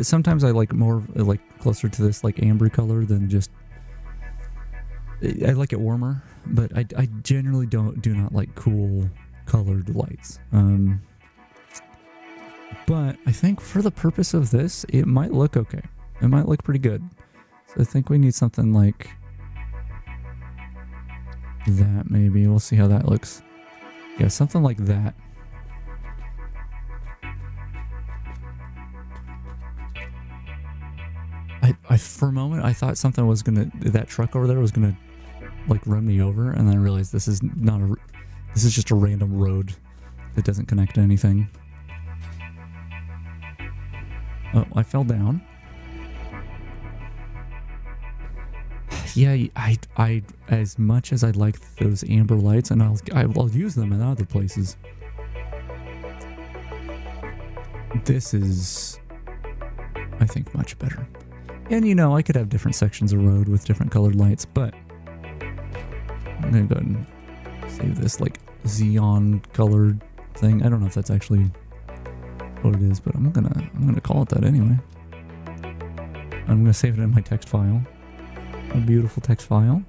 Sometimes I like more like closer to this like amber color than just. I like it warmer, but I generally do not like cool colored lights. But I think for the purpose of this, it might look okay. It might look pretty good. So I think we need something like that maybe. We'll see how that looks. Yeah, something like that. I for a moment, I thought something was that truck over there was gonna like run me over, and then I realized this is just a random road that doesn't connect to anything. Oh, I fell down. Yeah, I as much as I like those amber lights, and I'll use them in other places. This is, I think, much better. And you know, I could have different sections of road with different colored lights, but I'm gonna go ahead and save this like xenon colored thing. I don't know if that's actually what it is, but I'm gonna call it that anyway. I'm gonna save it in my text file. A beautiful text file.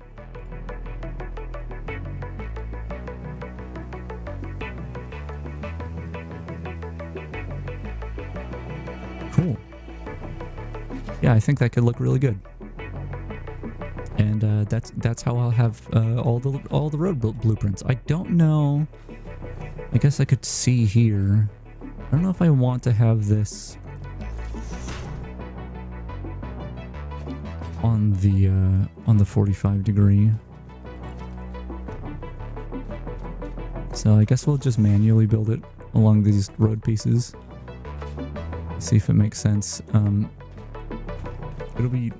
Cool. Yeah, I think that could look really good. And that's how I'll have all the road blueprints. I don't know. I guess I could see here. I don't know if I want to have this on the 45 degree. So I guess we'll just manually build it along these road pieces. See if it makes sense. It'll be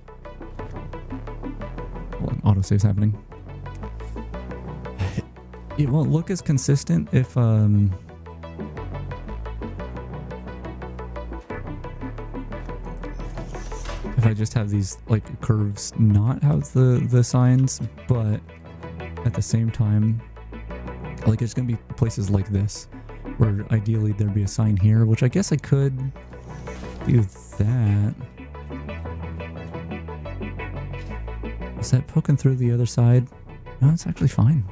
autosave's happening. It won't look as consistent if if I just have these like curves not have the signs, but at the same time, like it's gonna be places like this where ideally there'd be a sign here, which I guess I could do that. Is that poking through the other side? No, it's actually fine.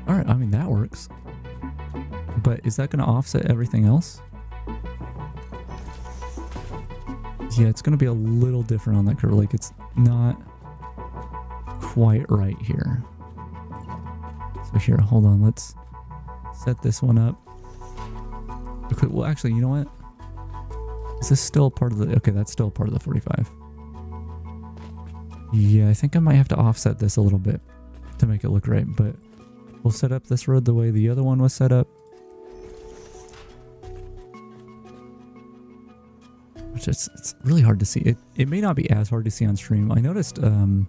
Alright, I mean that works. But is that gonna offset everything else? Yeah, it's gonna be a little different on that curve. Like it's not quite right here. So here, hold on, let's set this one up. Okay, well actually, you know what? Is this still part of the... Okay, that's still part of the 45. Yeah, I think I might have to offset this a little bit to make it look right, but we'll set up this road the way the other one was set up. Which it's really hard to see. It may not be as hard to see on stream. I noticed when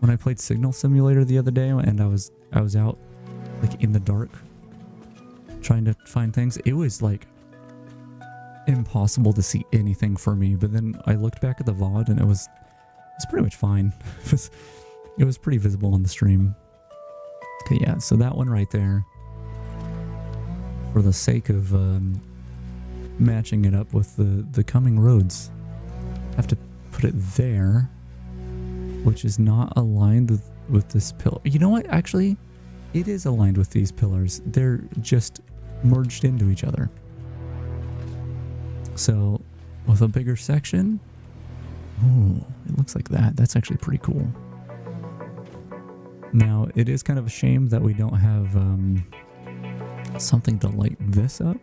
I played Signal Simulator the other day and I was out like in the dark trying to find things, it was like impossible to see anything for me. But then I looked back at the VOD and it's pretty much fine. It was pretty visible on the stream. Okay, yeah, so that one right there, for the sake of matching it up with the coming roads, I have to put it there, which is not aligned with this pillar. You know what? Actually, it is aligned with these pillars. They're just merged into each other. So with a bigger section, oh, it looks like that. That's actually pretty cool. Now, it is kind of a shame that we don't have something to light this up.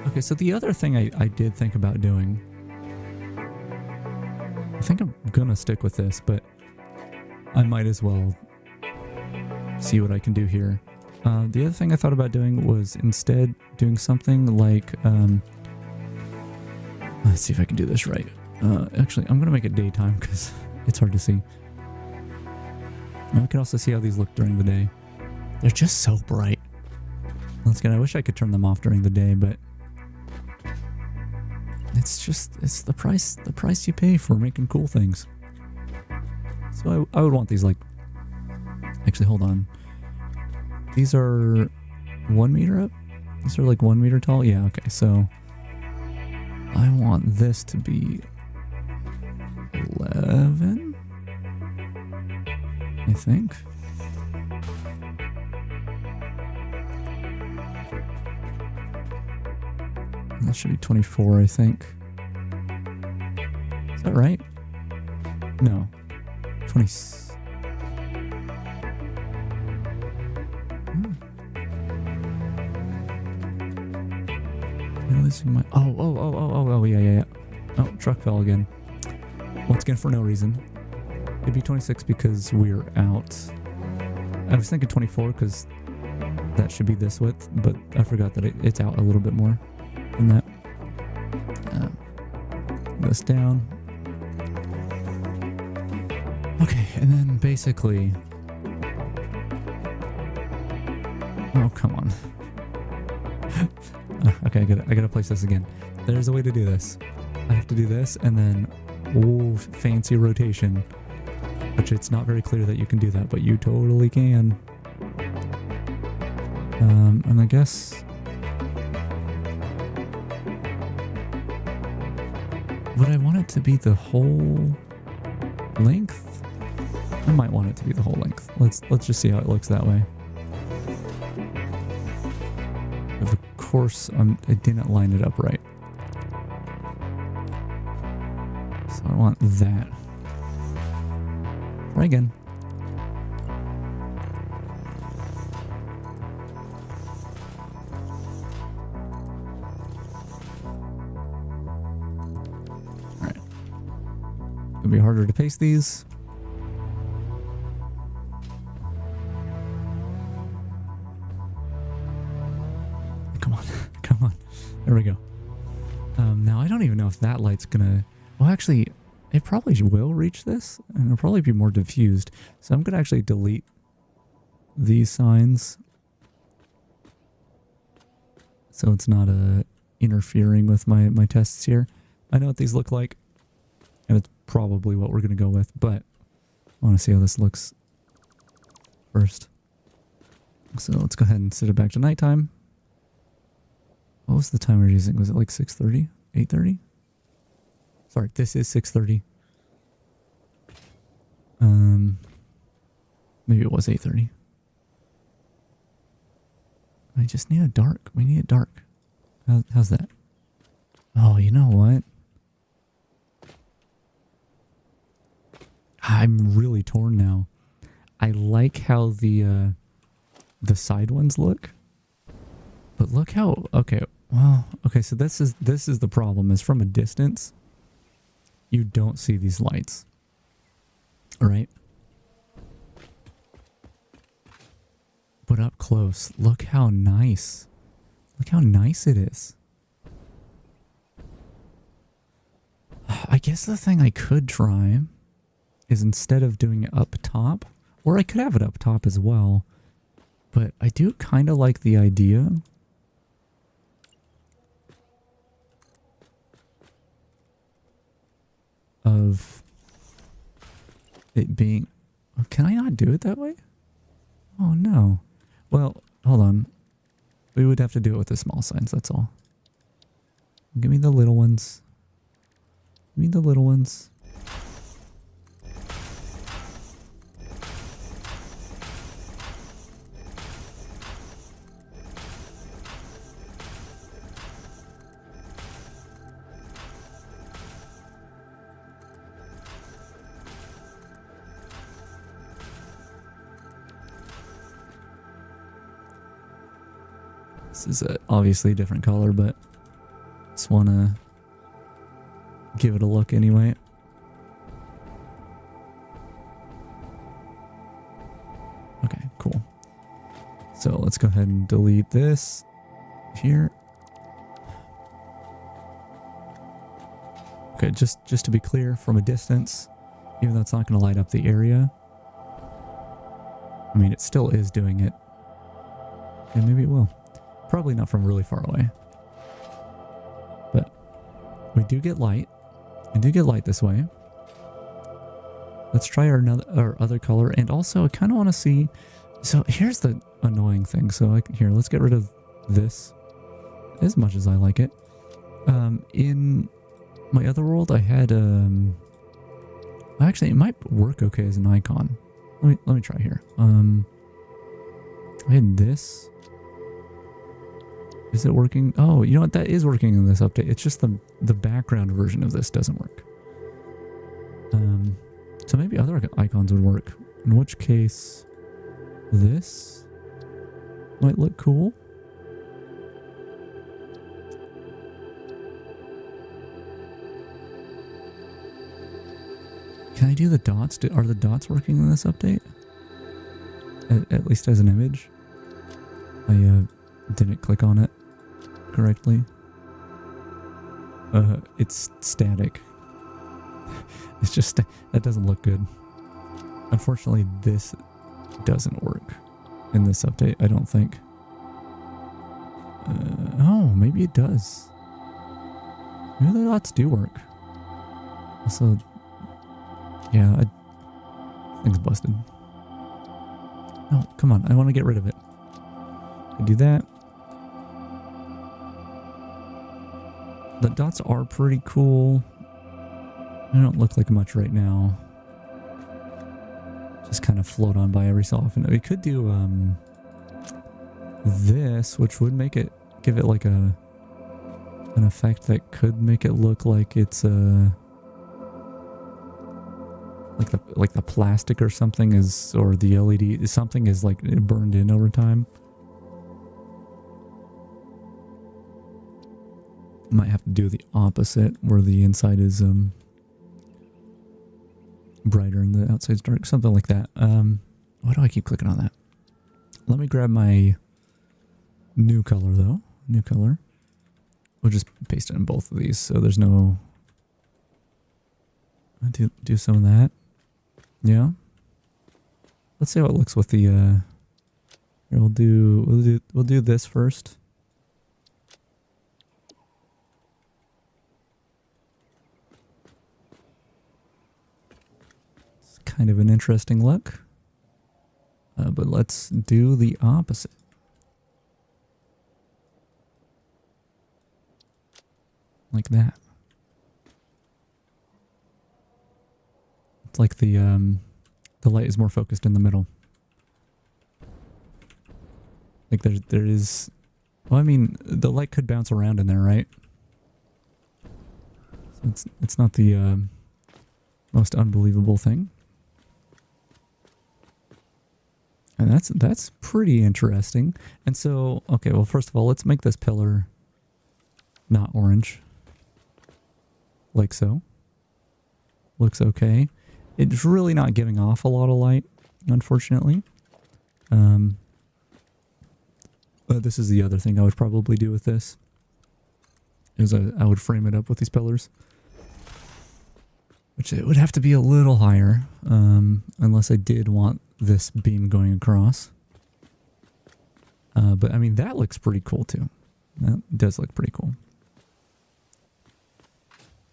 Okay, so the other thing I did think about doing, I think I'm gonna stick with this, but I might as well see what I can do here. The other thing I thought about doing was instead doing something like, let's see if I can do this right. Actually, I'm gonna make it daytime because it's hard to see. And we can also see how these look during the day. They're just so bright. Once again, I wish I could turn them off during the day, but it's the price you pay for making cool things. So I would want these like, actually hold on. These are 1 meter up? These are like 1 meter tall? Yeah, okay, so I want this to be 11, I think. That should be 24, I think. Is that right? No. 20. Realizing my... Oh, yeah. Oh, truck fell again. Once again, for no reason. It'd be 26 because we're out. I was thinking 24 because that should be this width, but I forgot that it's out a little bit more than that. This down. Okay, and then basically... Oh, come on. Okay, I gotta place this again. There's a way to do this. I have to do this and then, oh, fancy rotation. Which it's not very clear that you can do that, but you totally can. And I guess... Would I want it to be the whole length? I might want it to be the whole length. Let's just see how it looks that way. Of course, I didn't line it up right. So I want that. Try again. Alright. It'll be harder to paste these. Come on. There we go. Now, I don't even know if that light's gonna... Well, actually, it probably will reach this, and it'll probably be more diffused. So I'm gonna actually delete these signs. so it's not interfering with my tests here. I know what these look like, and it's probably what we're going to go with, but I want to see how this looks first. So let's go ahead and set it back to nighttime. What was the time we were using? Was it like 6:30? 8:30? Sorry, this is 6:30. Maybe it was 8:30. I just need it dark. We need it dark. How's that? Oh, you know what? I'm really torn now. I like how the side ones look. But look how, okay, well, okay, so this is the problem, is from a distance, you don't see these lights. All right? But up close, look how nice. Look how nice it is. I guess the thing I could try is, instead of doing it up top, or I could have it up top as well, but I do kind of like the idea of it being... Can I not do it that way? Oh no. Well, hold on. We would have to do it with the small signs, that's all. Give me the little ones. Give me the little ones. This is obviously a different color, but just want to give it a look anyway. Okay, cool. So let's go ahead and delete this here. Okay, just to be clear, from a distance, even though it's not going to light up the area, I mean, it still is doing it. And maybe it will. Probably not from really far away. But we do get light. We do get light this way. Let's try our other color. And also, I kind of want to see... So here's the annoying thing. So here, let's get rid of this, as much as I like it. In my other world, I had... Actually, it might work okay as an icon. Let me try here. I had this. Is it working? Oh, you know what? That is working in this update. It's just the background version of this doesn't work. So maybe other icons would work. In which case, this might look cool. Can I do the dots? Are the dots working in this update? At least as an image? I didn't click on it correctly. It's static. It's just, that doesn't look good. Unfortunately, this doesn't work in this update, I don't think. Oh, maybe it does. Maybe the dots do work. Also, yeah, thing's busted. No, come on, I want to get rid of it. I do that. The dots are pretty cool. They don't look like much right now. Just kind of float on by every so often. We could do this, which would make it, give it like an effect that could make it look like it's like the plastic or something is, or the LED, something is like burned in over time. Might have to do the opposite, where the inside is brighter and the outside's dark, something like that. Why do I keep clicking on that? Let me grab my new color though. New color. We'll just paste it in both of these, so there's no... I'll do some of that. Yeah. Let's see how it looks with the here, we'll do this first. kind of an interesting look. But let's do the opposite. Like that. It's like the light is more focused in the middle. Like there is, well, I mean, the light could bounce around in there, right? So it's not the most unbelievable thing. And that's pretty interesting. And so, okay, well, first of all, let's make this pillar not orange. Like so. Looks okay. It's really not giving off a lot of light, unfortunately. This is the other thing I would probably do with this. Is I would frame it up with these pillars. Which it would have to be a little higher. Unless I did want this beam going across. But I mean, that looks pretty cool too. That does look pretty cool.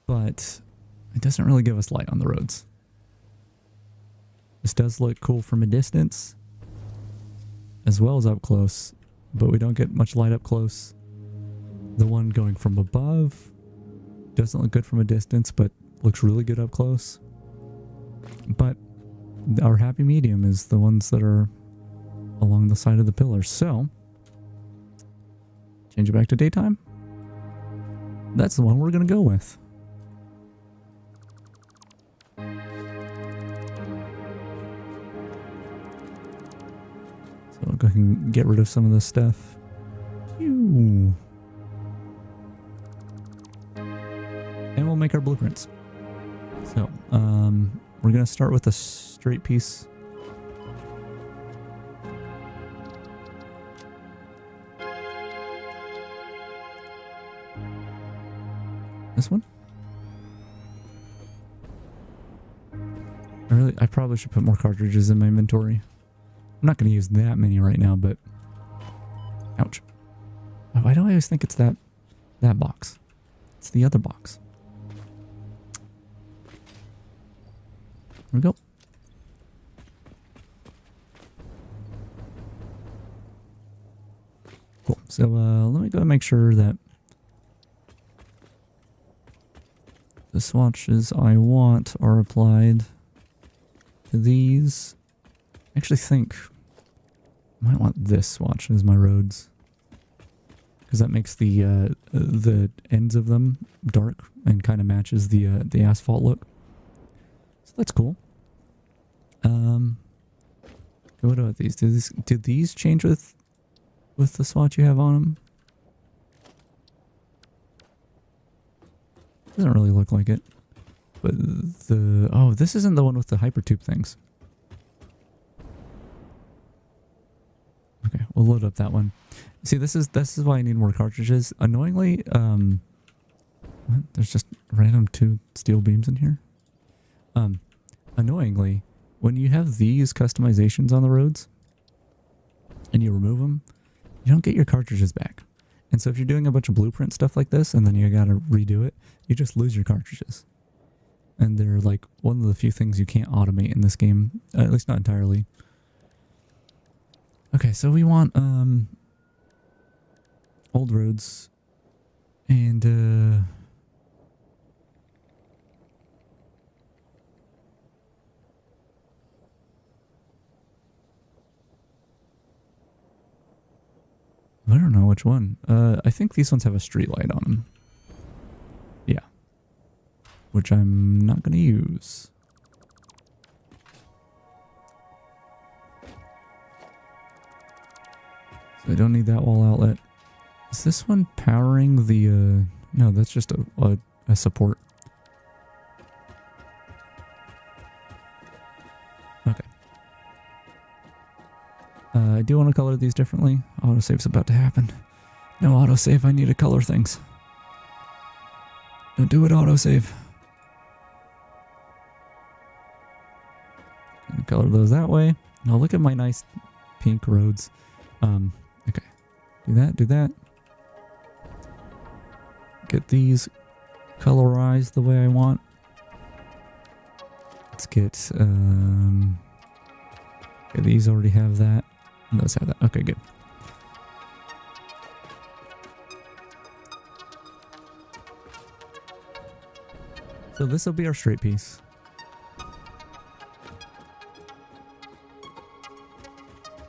But it doesn't really give us light on the roads. This does look cool from a distance. As well as up close. But we don't get much light up close. The one going from above doesn't look good from a distance, but looks really good up close. But our happy medium is the ones that are along the side of the pillars. So, change it back to daytime. That's the one we're going to go with. So I'll go ahead and get rid of some of this stuff. Phew. And we'll make our blueprints. So, we're going to start with a straight piece. This one? I probably should put more cartridges in my inventory. I'm not going to use that many right now, but... Ouch. Why do I always think it's that box? It's the other box. There we go. Cool. So let me go and make sure that the swatches I want are applied to these. I actually think I might want this swatch as my roads, because that makes the ends of them dark and kind of matches the asphalt look. So that's cool. What about these? Do these change with the swatch you have on them? Doesn't really look like it. But this isn't the one with the hypertube things. Okay, we'll load up that one. See, this is why I need more cartridges. Annoyingly, there's just random 2 steel beams in here. Annoyingly, when you have these customizations on the roads and you remove them, you don't get your cartridges back. And so if you're doing a bunch of blueprint stuff like this and then you gotta redo it, you just lose your cartridges. And they're like one of the few things you can't automate in this game, at least not entirely. Okay, so we want old roads and I don't know which one. I think these ones have a street light on them. Yeah. Which I'm not going to use. So I don't need that wall outlet. Is this one powering the, no, that's just a support. Okay. I do want to color these differently. Autosave's about to happen. No autosave, I need to color things. Don't do it, autosave. Color those that way. Now look at my nice pink roads. Okay. Do that. Get these colorized the way I want. Let's get, okay, these already have that. And those have that. Okay, good. So this will be our straight piece.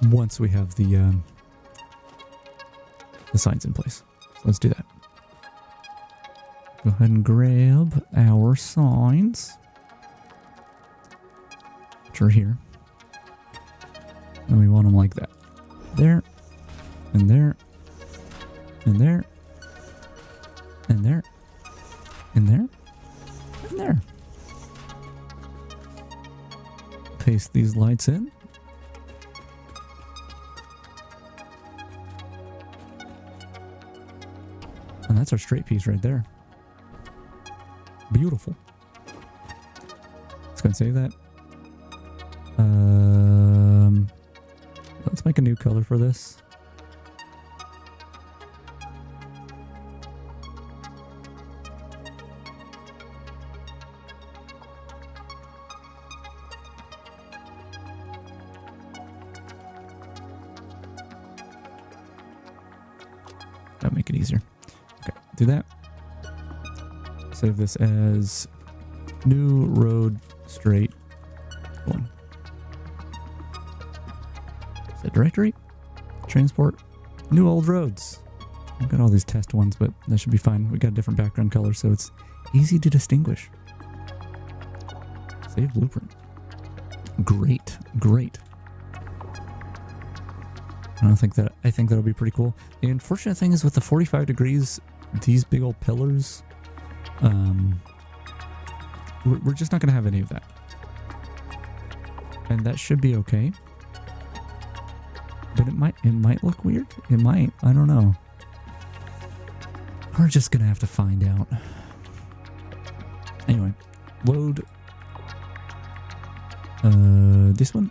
Once we have the signs in place. So let's do that. Go ahead and grab our signs, which are here. And we want them like that. There, and there, and there, and there, and there, and there. Paste these lights in. And that's our straight piece right there. Beautiful. Let's go and save that. Let's make a new color for this. That'll make it easier. Okay, do that. Save this as new road straight one. Set directory, transport, new old roads. I've got all these test ones, but that should be fine. We got a different background color, so it's easy to distinguish. Save blueprint. Great, great. I think that'll be pretty cool. The unfortunate thing is with the 45 degrees, these big old pillars, we're just not going to have any of that. And that should be okay. But it might look weird. It might. I don't know. We're just going to have to find out. Anyway, load this one.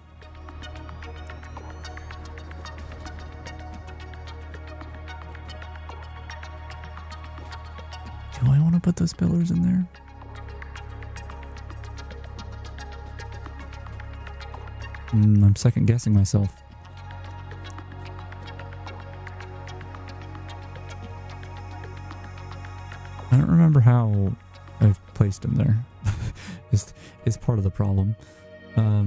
Do I want to put those pillars in there? I'm second guessing myself. I don't remember how I've placed them there. is part of the problem. Let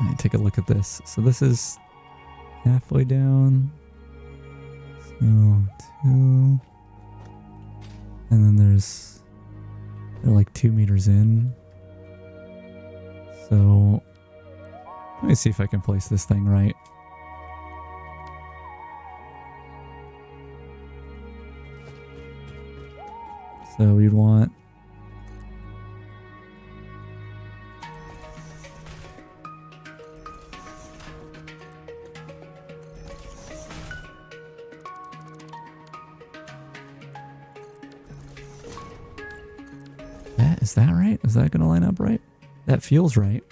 me take a look at this. So this is halfway down. So 2. And then they're like 2 meters in. So let me see if I can place this thing right. So we'd want that. Is that right? Is that going to line up right? That feels right.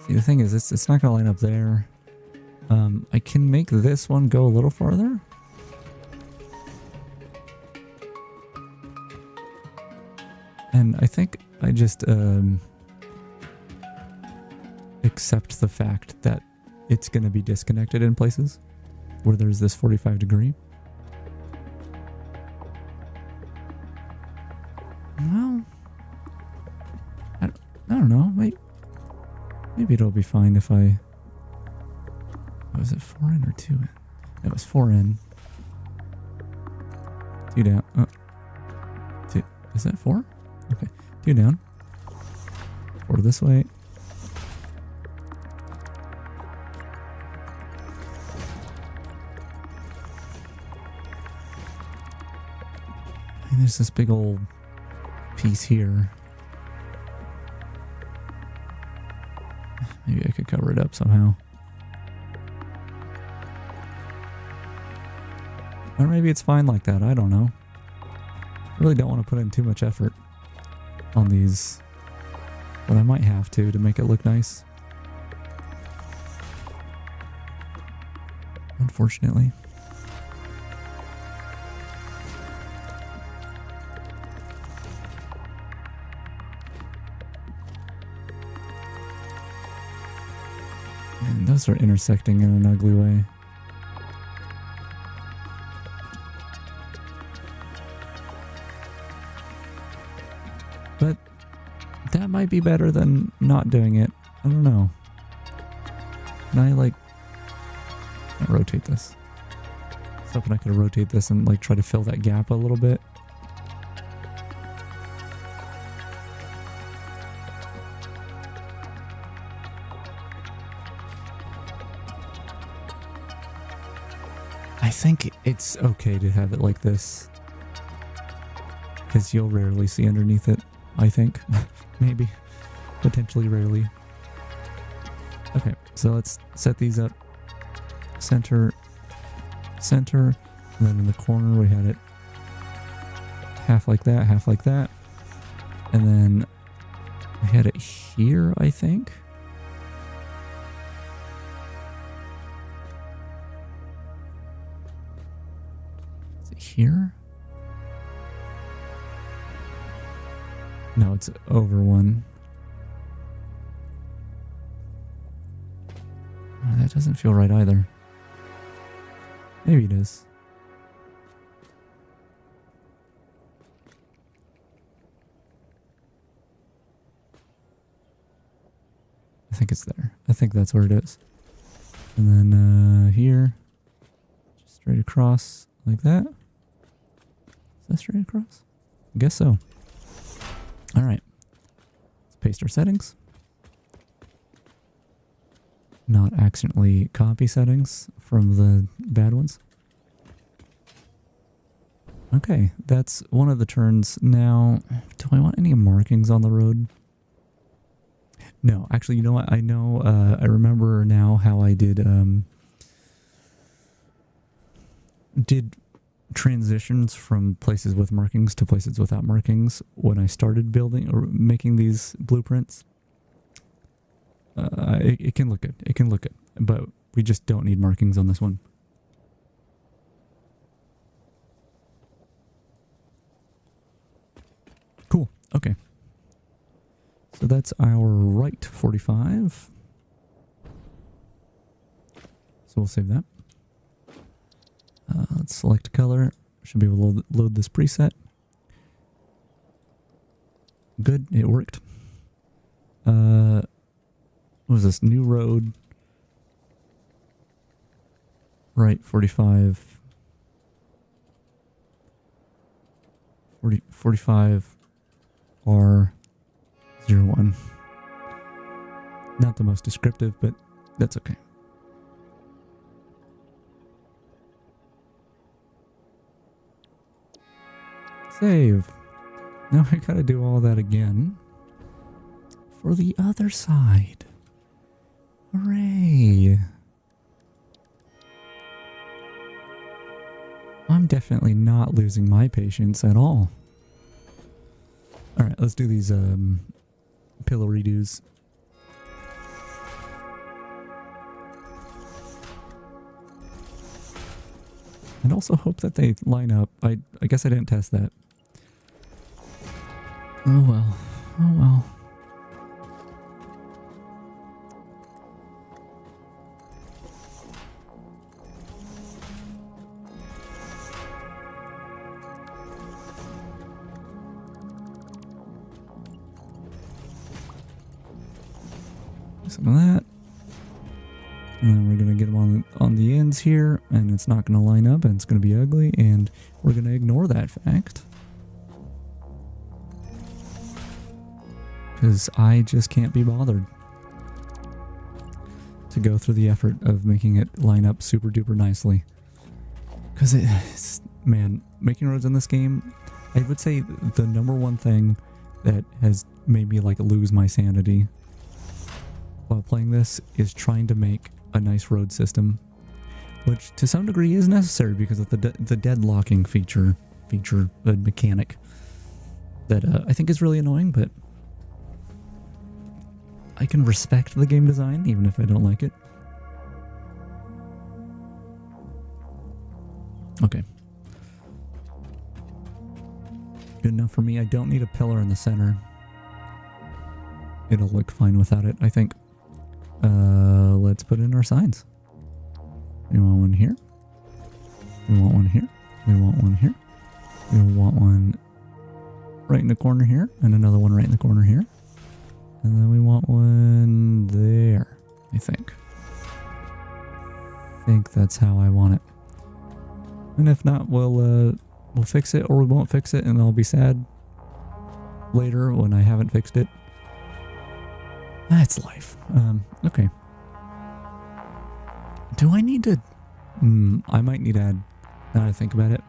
See, the thing is, it's not going to line up there. I can make this one go a little farther. And I think I just accept the fact that it's going to be disconnected in places where there's this 45 degree. Well, I don't know. Maybe it'll be fine if I... Was it 4 in or 2 in? It was 4 in. 2 down. Oh. 2. Is that 4? Okay. 2 down. 4 this way. And there's this big old piece here. Maybe I could cover it up somehow. Or maybe it's fine like that. I don't know. Really don't want to put in too much effort on these, but I might have to make it look nice. Unfortunately. And those are intersecting in an ugly way. But that might be better than not doing it. I don't know. Can I like rotate this? I was hoping I could rotate this and like try to fill that gap a little bit. I think it's okay to have it like this, because you'll rarely see underneath it, I think. Maybe. Potentially rarely. Okay, so let's set these up. Center, center, and then in the corner we had it half like that, and then we had it here, I think. Here? No, it's over one. Oh, that doesn't feel right either. Maybe it is. I think it's there. I think that's where it is. And then here, just straight across like that. Is that straight across? I guess so. All right. Let's paste our settings. Not accidentally copy settings from the bad ones. Okay, that's one of the turns. Now, do I want any markings on the road? No, actually, you know what? I know, I remember now how I did transitions from places with markings to places without markings when I started building or making these blueprints. It can look good. It can look good, but we just don't need markings on this one. Cool. Okay. So that's our right 45. So we'll save that. Let's select a color. Should be able to load this preset. Good, it worked. What was this? New road. Right 45. 45 R01. Not the most descriptive, but that's okay. Save. Now I gotta do all that again for the other side. Hooray. I'm definitely not losing my patience at all. Alright, let's do these pillow redos. And also hope that they line up. I guess I didn't test that. Oh well. Oh well. Some of that. And then we're going to get them on the ends here, and it's not going to line up, and it's going to be ugly, and we're going to ignore that fact. Because I just can't be bothered to go through the effort of making it line up super duper nicely. Because it's, man, making roads in this game, I would say the number one thing that has made me like lose my sanity while playing this is trying to make a nice road system, which to some degree is necessary because of the deadlocking feature feature, a mechanic that I think is really annoying, but I can respect the game design even if I don't like it. Okay. Good enough for me. I don't need a pillar in the center. It'll look fine without it, I think. Let's put in our signs. We want one here. We want one here. We want one here. We want one right in the corner here, and another one right in the corner here. And then we want one there, I think. I think that's how I want it. And if not, we'll fix it, or we won't fix it, and I'll be sad later when I haven't fixed it. That's life. Okay. Do I need to... I might need to add... Now that I think about it.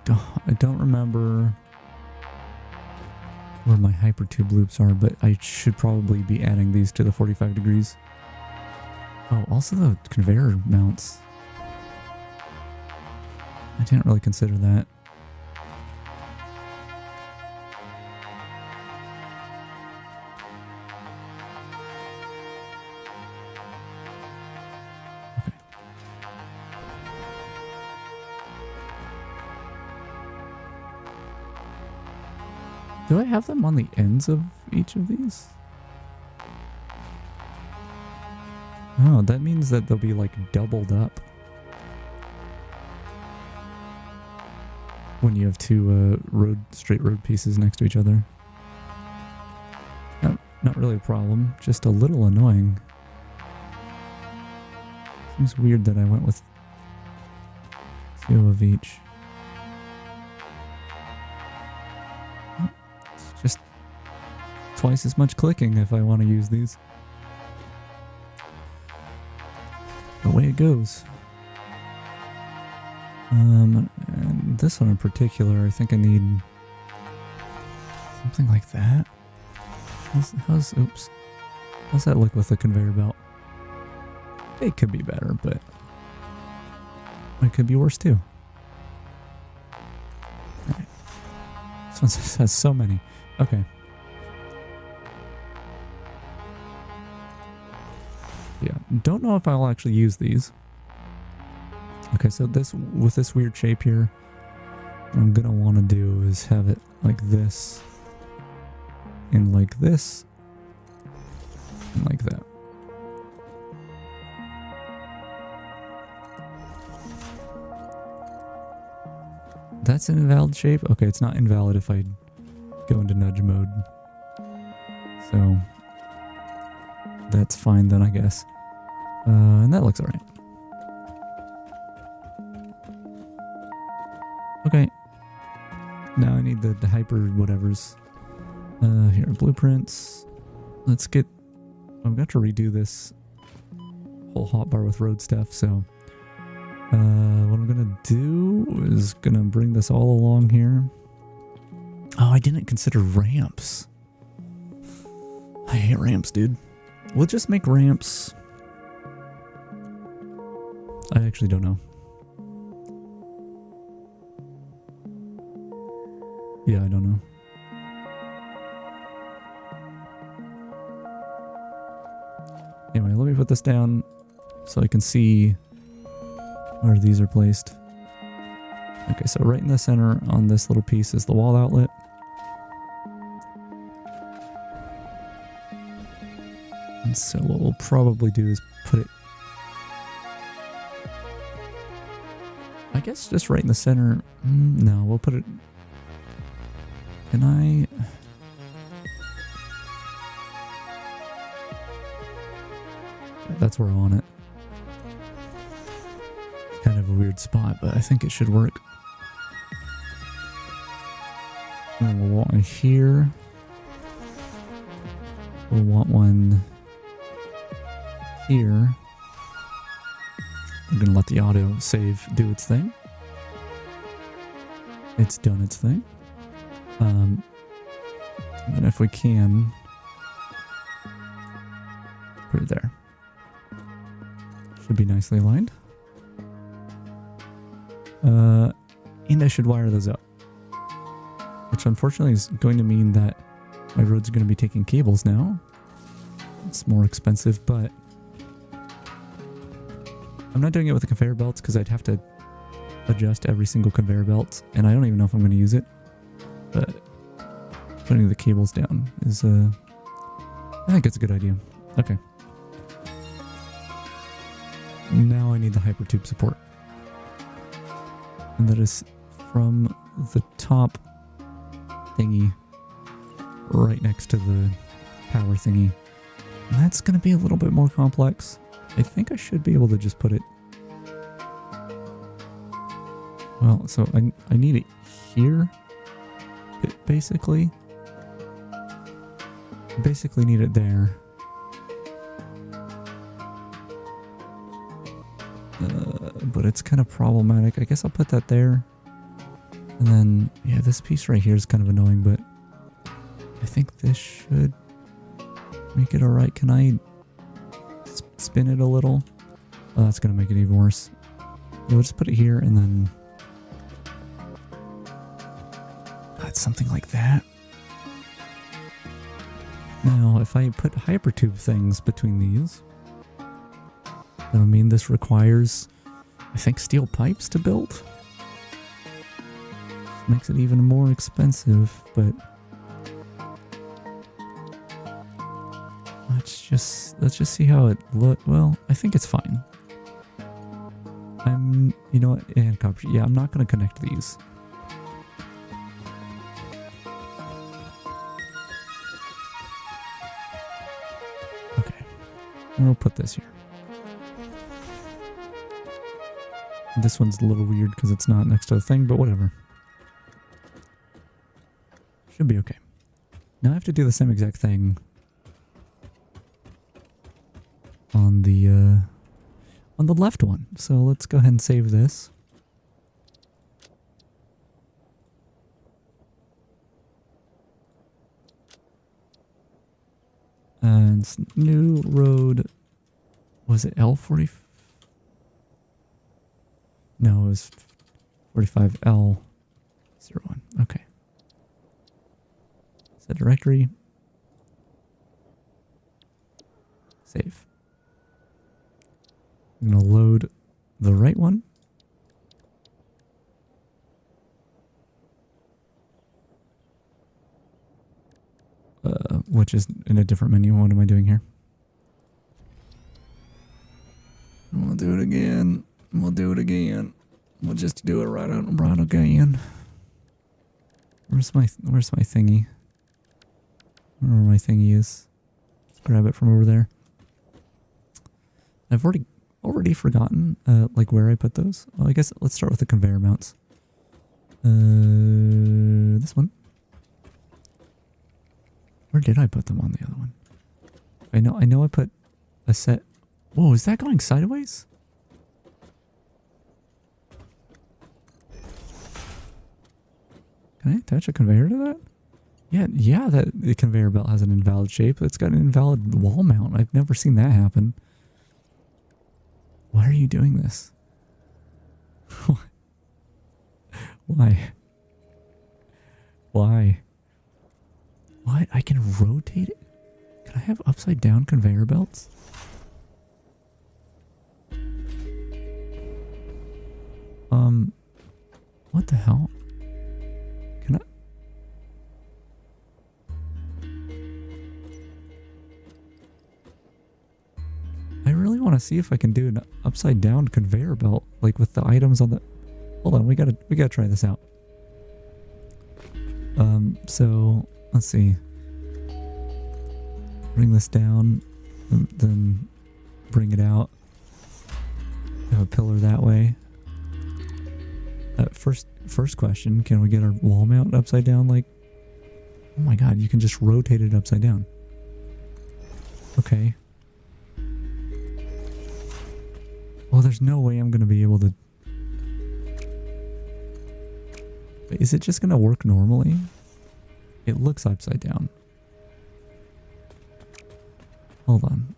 I don't remember where my hypertube loops are, but I should probably be adding these to the 45 degrees. Oh, also the conveyor mounts. I didn't really consider that. Okay. Do I have them on the ends of each of these? Oh, that means that they'll be like doubled up when you have two straight road pieces next to each other. Not really a problem, just a little annoying. Seems weird that I went with two of each. It's just twice as much clicking if I want to use these. The way it goes. And this one in particular, I think I need something like that. How's that look with the conveyor belt? It could be better, but it could be worse too. Right. This one has so many. Okay. Yeah, don't know if I'll actually use these. Okay, so this, with this weird shape here, what I'm gonna want to do is have it like this, and like this, and like that. That's an invalid shape? Okay, it's not invalid if I go into nudge mode. So that's fine then, I guess. And that looks alright. Okay. Now I need the hyper whatevers. Here, blueprints. Let's get... I've got to redo this whole hotbar with road stuff, so... what I'm gonna do is gonna bring this all along here. Oh, I didn't consider ramps. I hate ramps, dude. We'll just make ramps. I actually don't know. Yeah, I don't know. Anyway, let me put this down so I can see where these are placed. Okay, so right in the center on this little piece is the wall outlet. And so what we'll probably do is put it, I guess, just right in the center. No, we'll put it... Can I... That's where I want it. Kind of a weird spot, but I think it should work. And we'll want one here. We'll want one here. I'm gonna let the auto save do its thing. It's done its thing. And if we can, put it there. Should be nicely aligned. And I should wire those up. Which unfortunately is going to mean that my roads are going to be taking cables now. It's more expensive, but I'm not doing it with the conveyor belts because I'd have to adjust every single conveyor belt, and I don't even know if I'm going to use it. But putting the cables down is, I think it's a good idea. Okay. Now I need the hypertube support. And that is from the top thingy right next to the power thingy. And that's going to be a little bit more complex. I think I should be able to just put it... Well, so I need it here, basically. I basically need it there. But it's kind of problematic. I guess I'll put that there. And then, yeah, this piece right here is kind of annoying, but I think this should make it alright. Can I spin it a little? Oh, that's going to make it even worse. We'll just put it here and then... It's something like that. Now, if I put hypertube things between these, that would mean this requires, I think, steel pipes to build. Makes it even more expensive, but let's just see how it look. Well, I think it's fine. You know what? Yeah, I'm not going to connect these. Okay, we'll put this here. This one's a little weird because it's not next to the thing, but whatever. Should be okay. Now I have to do the same exact thing on the left one. So let's go ahead and save this. And it's new road. Was it L40? No, it was 45L01. Okay. Set directory. Save. I'm going to load the right one. Which is in a different menu. What am I doing here? We'll do it again. We'll do it again. We'll just do it right again. Where's my thingy? I don't know where my thingy is. Let's grab it from over there. I've already forgotten like where I put those. Well, I guess let's start with the conveyor mounts. This one. Where did I put them on the other one? I know I put a set. Whoa, is that going sideways? Can I attach a conveyor to that? Yeah, that the conveyor belt has an invalid shape. It's got an invalid wall mount. I've never seen that happen. Why are you doing this? Why? Why? What? I can rotate it? Can I have upside down conveyor belts? What the hell? Can I really want to see if I can do an upside down conveyor belt, like with the items on the... Hold on, we gotta try this out. So let's see. Bring this down, then bring it out. Have a pillar that way. First question, can we get our wall mount upside down? Like, oh my god, you can just rotate it upside down. Okay. Well, there's no way I'm going to be able to... Is it just going to work normally? It looks upside down. Hold on.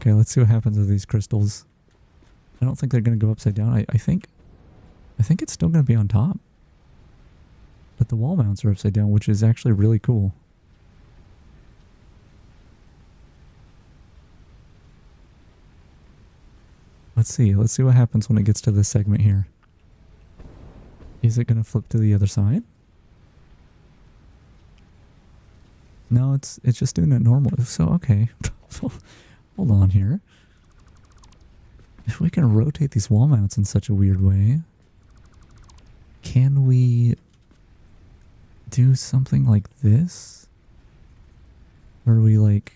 Okay, let's see what happens with these crystals. I don't think they're going to go upside down. I think it's still going to be on top. But the wall mounts are upside down, which is actually really cool. Let's see what happens when it gets to this segment here. Is it going to flip to the other side? No, it's just doing it normal. So, okay. Hold on here. If we can rotate these wall mounts in such a weird way, can we do something like this? Where we like...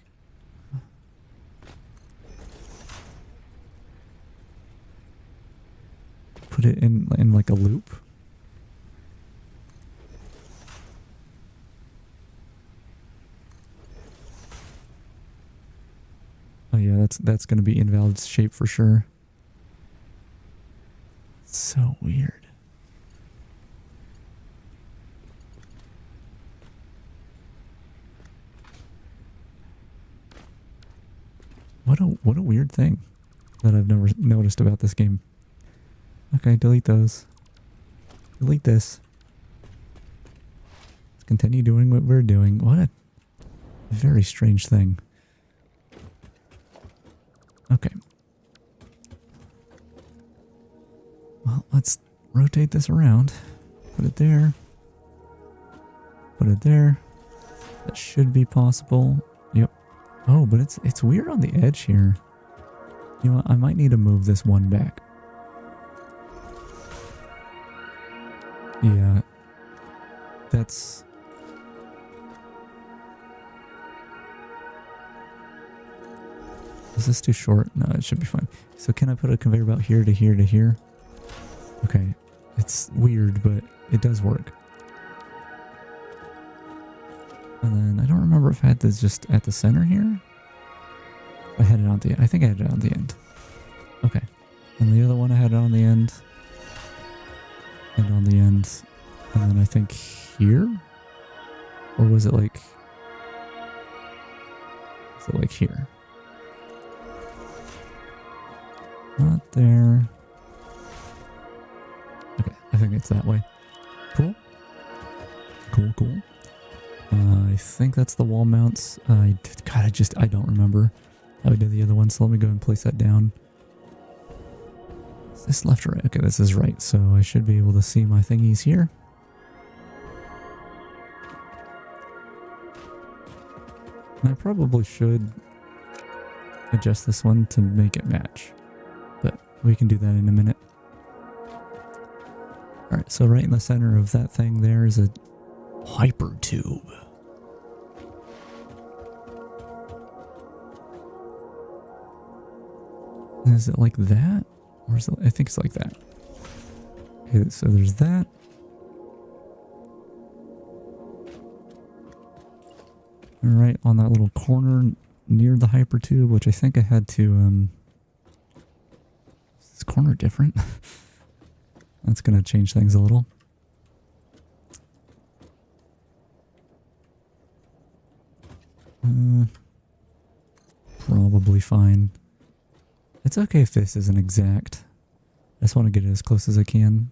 put it in like a loop? Oh yeah, that's going to be invalid shape for sure. So weird. What a weird thing that I've never noticed about this game. Okay, delete those. Delete this. Let's continue doing what we're doing. What a very strange thing. Okay. Well, let's rotate this around. Put it there. Put it there. That should be possible. Yep. Oh, but it's weird on the edge here. You know what? I might need to move this one back. Yeah. That's... Is this too short? No, it should be fine. So can I put a conveyor belt here to here to here? Okay. It's weird, but it does work. And then I don't remember if I had this just at the center here. I had it on the end. I think I had it on the end. Okay. And the other one I had it on the end. And on the end. And then I think here? Or was it like... Is it like here? Not there. Okay, I think it's that way. Cool. Cool, cool. I think that's the wall mounts. God, I don't remember how I did the other one, so let me go and place that down. Is this left or right? Okay, this is right, so I should be able to see my thingies here. And I probably should adjust this one to make it match, but we can do that in a minute. Alright, so right in the center of that thing there is a hyper tube. Is it like that? Or is it, I think it's like that. Okay, so there's that. Right on that little corner near the hyper tube, which I think I had to, is this corner different? That's gonna change things a little. Probably fine. It's okay if this isn't exact. I just want to get it as close as I can.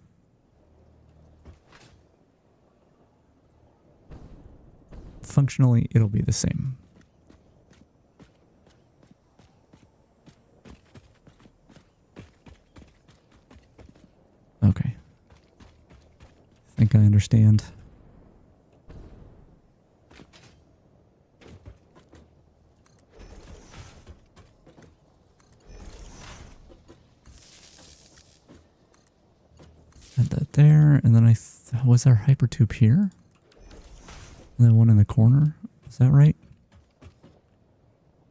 Functionally, it'll be the same. Okay. I think I understand. Add that there, and then was our hypertube here? And then one in the corner? Is that right?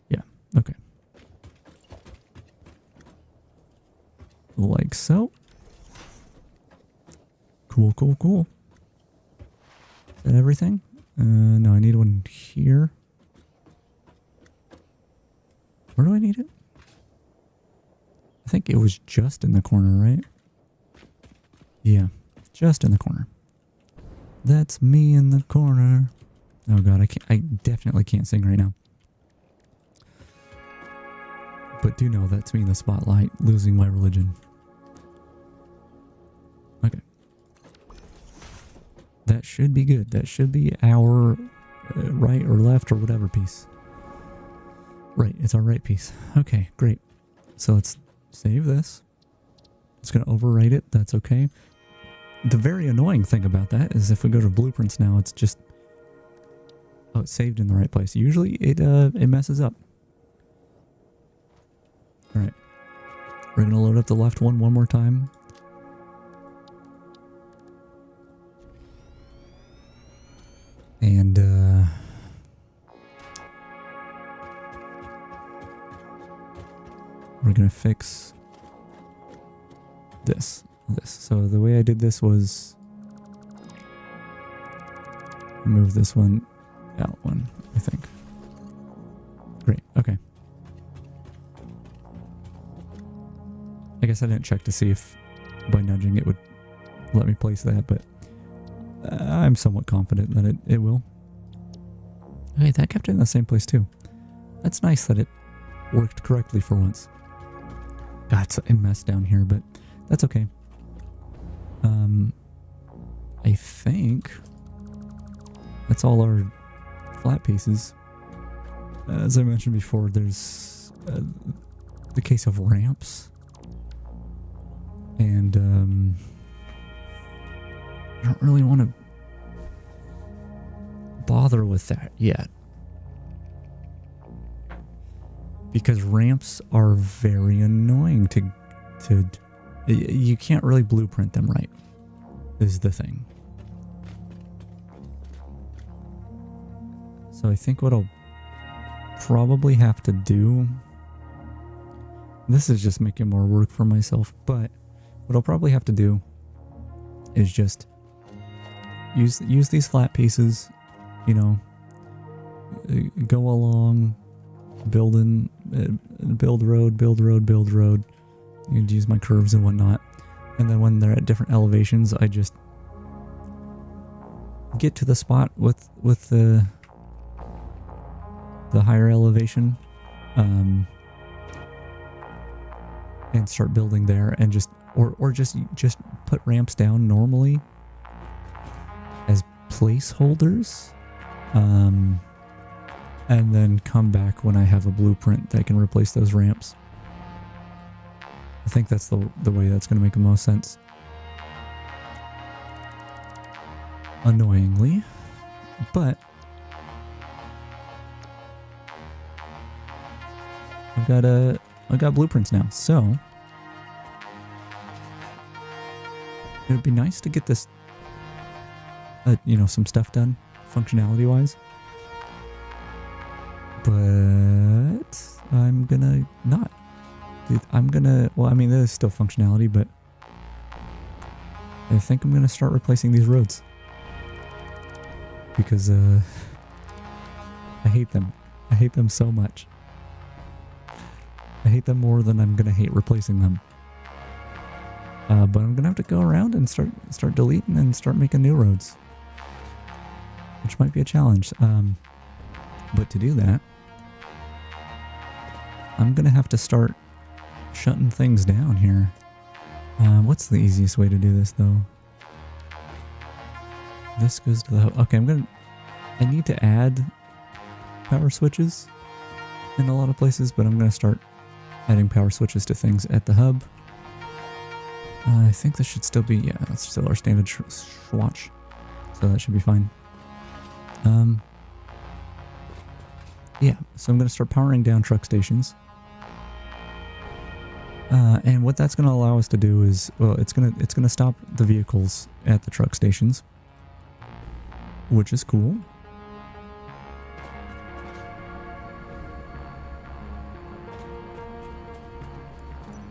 Yeah, okay. Like so. Cool, cool, cool. Is that everything? No, I need one here. Where do I need it? I think it was just in the corner, right? Yeah, just in the corner. That's me in the corner. Oh god, I definitely can't sing right now. But do know that's me in the spotlight, losing my religion. Okay. That should be good. That should be our right or left or whatever piece. Right, it's our right piece. Okay, great. So let's save this. It's going to overwrite it. That's okay. The very annoying thing about that is if we go to blueprints now, it's just... Oh, it's saved in the right place. Usually it messes up. Alright. We're going to load up the left one more time. And, we're going to fix this. So the way I did this was move this one out one, I think. Great, okay. I guess I didn't check to see if by nudging it would let me place that, but I'm somewhat confident that it will. Okay, that kept it in the same place too. That's nice that it worked correctly for once. God, it's a mess down here, but that's okay. I think that's all our flat pieces. As I mentioned before, there's the case of ramps. And I don't really want to bother with that yet. Because ramps are very annoying to you can't really blueprint them right, is the thing. So I think what I'll probably have to do, this is just making more work for myself, but what I'll probably have to do is just use these flat pieces, you know, go along, build road. You can use my curves and whatnot. And then when they're at different elevations, I just get to the spot with the higher elevation, and start building there, and just put ramps down normally as placeholders, and then come back when I have a blueprint that can replace those ramps. I think that's the way that's going to make the most sense. Annoyingly, but I've got blueprints now, so it would be nice to get this, you know, some stuff done functionality wise. But I'm gonna not. Well, I mean, there's still functionality, but I think I'm gonna start replacing these roads. Because, I hate them. I hate them so much. I hate them more than I'm gonna hate replacing them. But I'm gonna have to go around and start deleting and start making new roads. Which might be a challenge. But to do that, I'm gonna have to start shutting things down here. What's the easiest way to do this though? This goes to the hub. Okay, I need to add power switches in a lot of places, but I'm gonna start adding power switches to things at the hub. I think this should still be, yeah, that's still our standard swatch. So that should be fine. Yeah, so I'm gonna start powering down truck stations. And what that's going to allow us to do is, well, it's going to stop the vehicles at the truck stations, which is cool.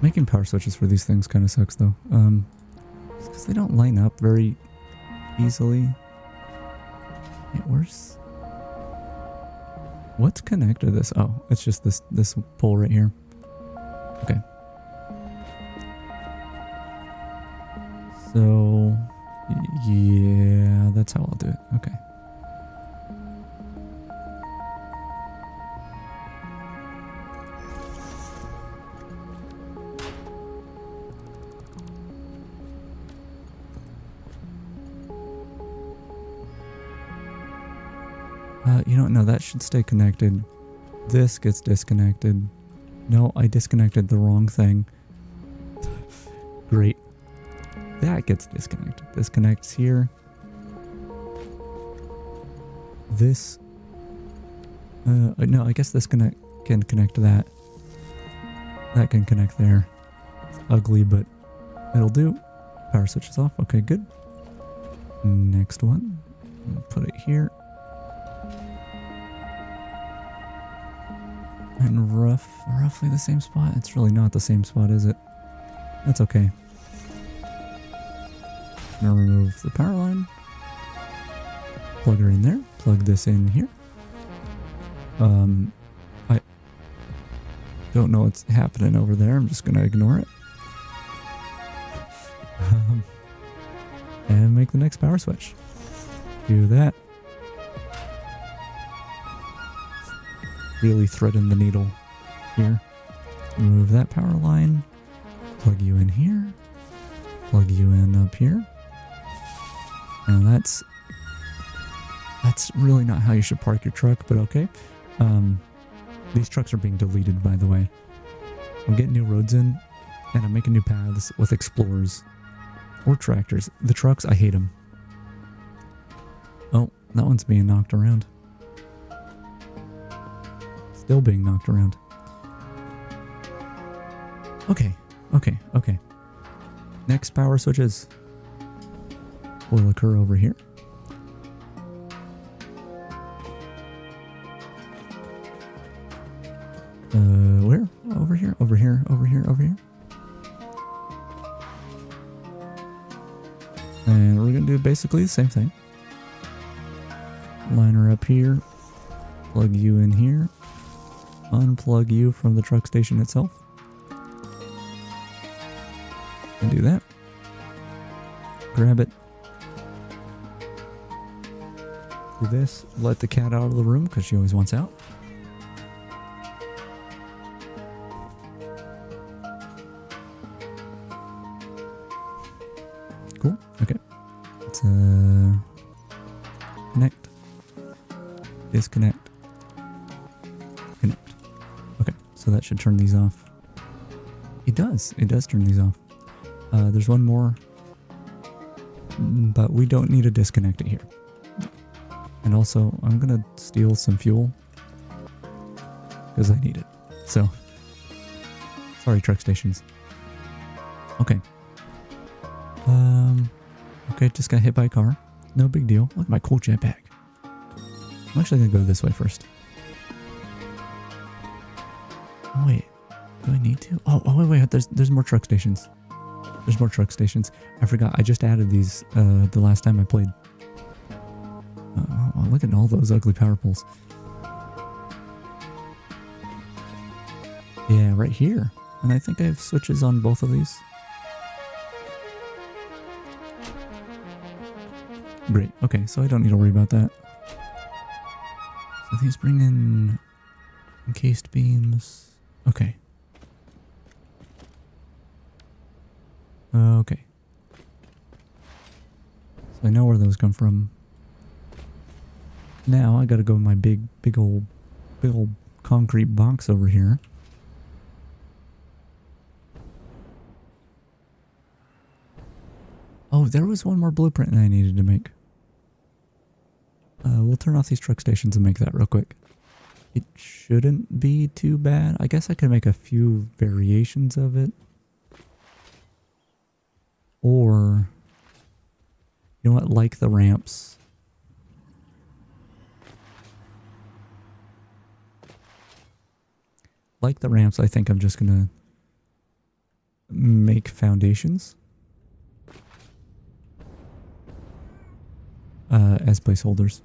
Making power switches for these things kind of sucks though, because they don't line up very easily. Wait, what's connected to this? Oh, it's just this pole right here. Okay. So, yeah, that's how I'll do it. Okay. You don't know, that should stay connected. This gets disconnected. No, I disconnected the wrong thing. Great. That gets disconnected. This connects here. This... no, I guess this can connect to that. That can connect there. It's ugly, but it'll do. Power switch is off. Okay, good. Next one. Put it here. And roughly the same spot. It's really not the same spot, is it? That's okay. Now remove the power line. Plug her in there. Plug this in here. I don't know what's happening over there. I'm just gonna ignore it. And make the next power switch. Do that. Really threading the needle here. Remove that power line. Plug you in here. Plug you in up here. And that's really not how you should park your truck, but okay. These trucks are being deleted, by the way. I'm getting new roads in, and I'm making new paths with explorers or tractors. The trucks, I hate them. Oh, that one's being knocked around. Still being knocked around. Okay. Next power switches will occur over here. Where? Over here. And we're gonna do basically the same thing. Line her up here. Plug you in here. Unplug you from the truck station itself. And do that. Grab it. Do this. Let the cat out of the room because she always wants out. Cool. Okay. Let's connect. Disconnect. Connect. Okay. So that should turn these off. It does. It does turn these off. There's one more. But we don't need to disconnect it here. And also, I'm going to steal some fuel. Because I need it. So. Sorry, truck stations. Okay. Okay, just got hit by a car. No big deal. Look at my cool jetpack. I'm actually going to go this way first. Oh, wait. Do I need to? Oh, wait. There's more truck stations. There's more truck stations. I forgot. I just added these the last time I played. Oh, look at all those ugly power poles. Yeah, right here. And I think I have switches on both of these. Great. Okay, so I don't need to worry about that. So these bring in encased beams. Okay. Okay. So I know where those come from. Now I gotta go in my big old concrete box over here. Oh, there was one more blueprint I needed to make. We'll turn off these truck stations and make that real quick. It shouldn't be too bad. I guess I could make a few variations of it. Or, you know what, like the ramps. Like the ramps, I think I'm just gonna make foundations. As placeholders.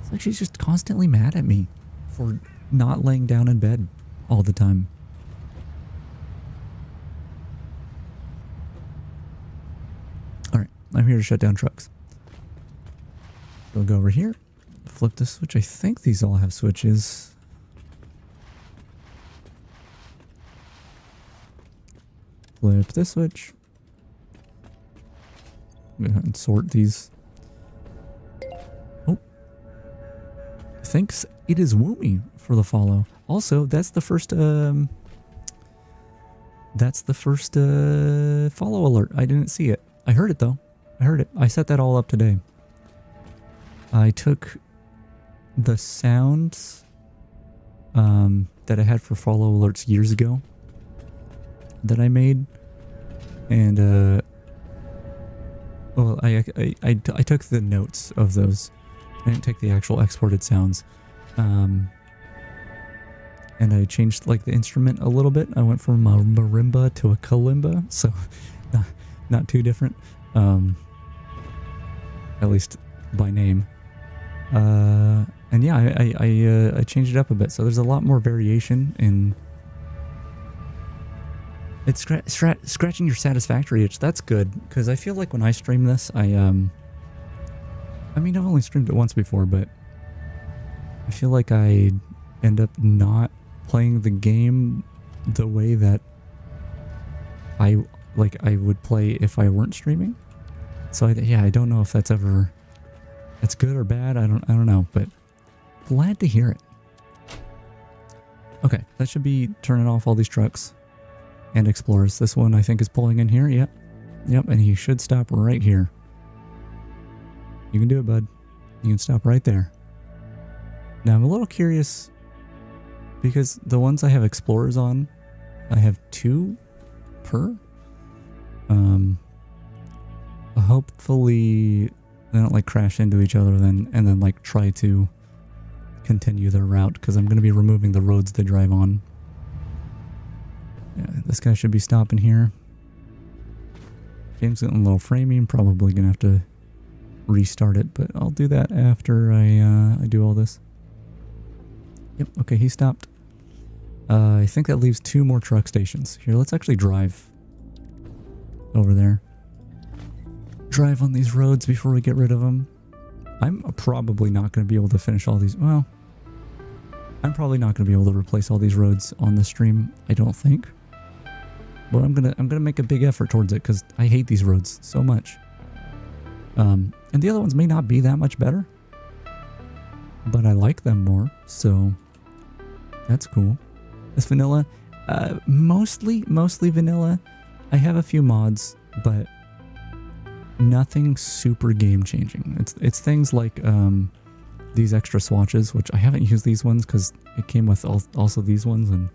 It's like she's just constantly mad at me for not laying down in bed all the time. Alright, I'm here to shut down trucks. We'll go over here, flip the switch. I think these all have switches. Flip the switch. I'm gonna go ahead and sort these. Oh. Thanks. It is Woomy for the follow. Also, that's the first follow alert. I didn't see it. I heard it though. I heard it. I set that all up today. I took the sounds that I had for follow alerts years ago that I made, and well, I took the notes of those. I didn't take the actual exported sounds, and I changed like the instrument a little bit. I went from a marimba to a kalimba, so not too different, at least by name. And yeah, I changed it up a bit, so there's a lot more variation in. It's scratching your satisfactory itch. That's good, because I feel like when I stream this, I mean, I've only streamed it once before, but I feel like I end up not playing the game the way that I would play if I weren't streaming. So yeah, I don't know if that's good or bad. I don't know, but glad to hear it. Okay, that should be turning off all these trucks and explorers. This one I think is pulling in here. Yep, and he should stop right here. You can do it, bud. You can stop right there. Now I'm a little curious because the ones I have explorers on, I have 2 per. Hopefully they don't like crash into each other and then like try to continue their route, because I'm going to be removing the roads they drive on. Yeah, this guy should be stopping here. Game's getting a little framing. Probably going to have to restart it, but I'll do that after I do all this. Yep, okay, he stopped. I think that leaves 2 more truck stations. Here, let's actually drive over there. Drive on these roads before we get rid of them. I'm probably not going to be able to finish all these. Well, I'm probably not going to be able to replace all these roads on the stream, I don't think. But I'm gonna make a big effort towards it, because I hate these roads so much. And the other ones may not be that much better, but I like them more, so that's cool. This vanilla, mostly vanilla. I have a few mods, but nothing super game changing. It's things like these extra swatches, which I haven't used these ones because it came with also these ones, and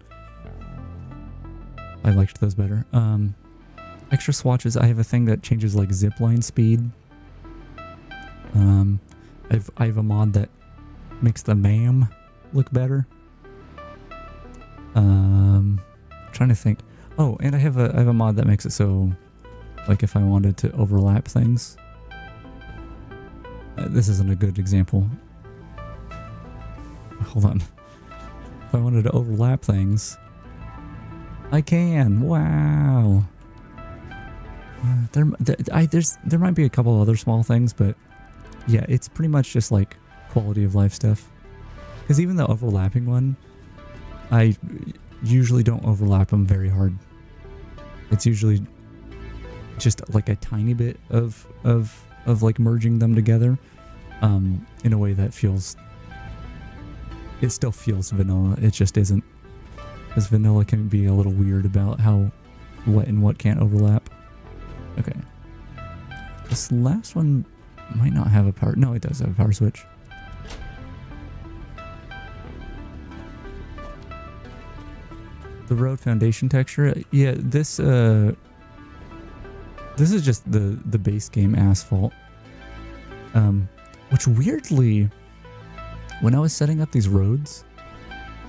I liked those better. Extra swatches, I have a thing that changes like zipline speed. I have a mod that makes the MAM look better. Trying to think. Oh, and I have a mod that makes it so, like, if I wanted to overlap things. This isn't a good example. Hold on. If I wanted to overlap things, I can. Wow. There might be a couple other small things, but yeah, it's pretty much just like quality of life stuff. Because even the overlapping one, I usually don't overlap them very hard. It's usually just like a tiny bit of like merging them together, in a way that feels. It still feels vanilla. It just isn't. Because vanilla can be a little weird about how what and what can't overlap. Okay. This last one might not have a power. No, it does have a power switch. The road foundation texture. Yeah, this is just the base game asphalt. Which weirdly, when I was setting up these roads,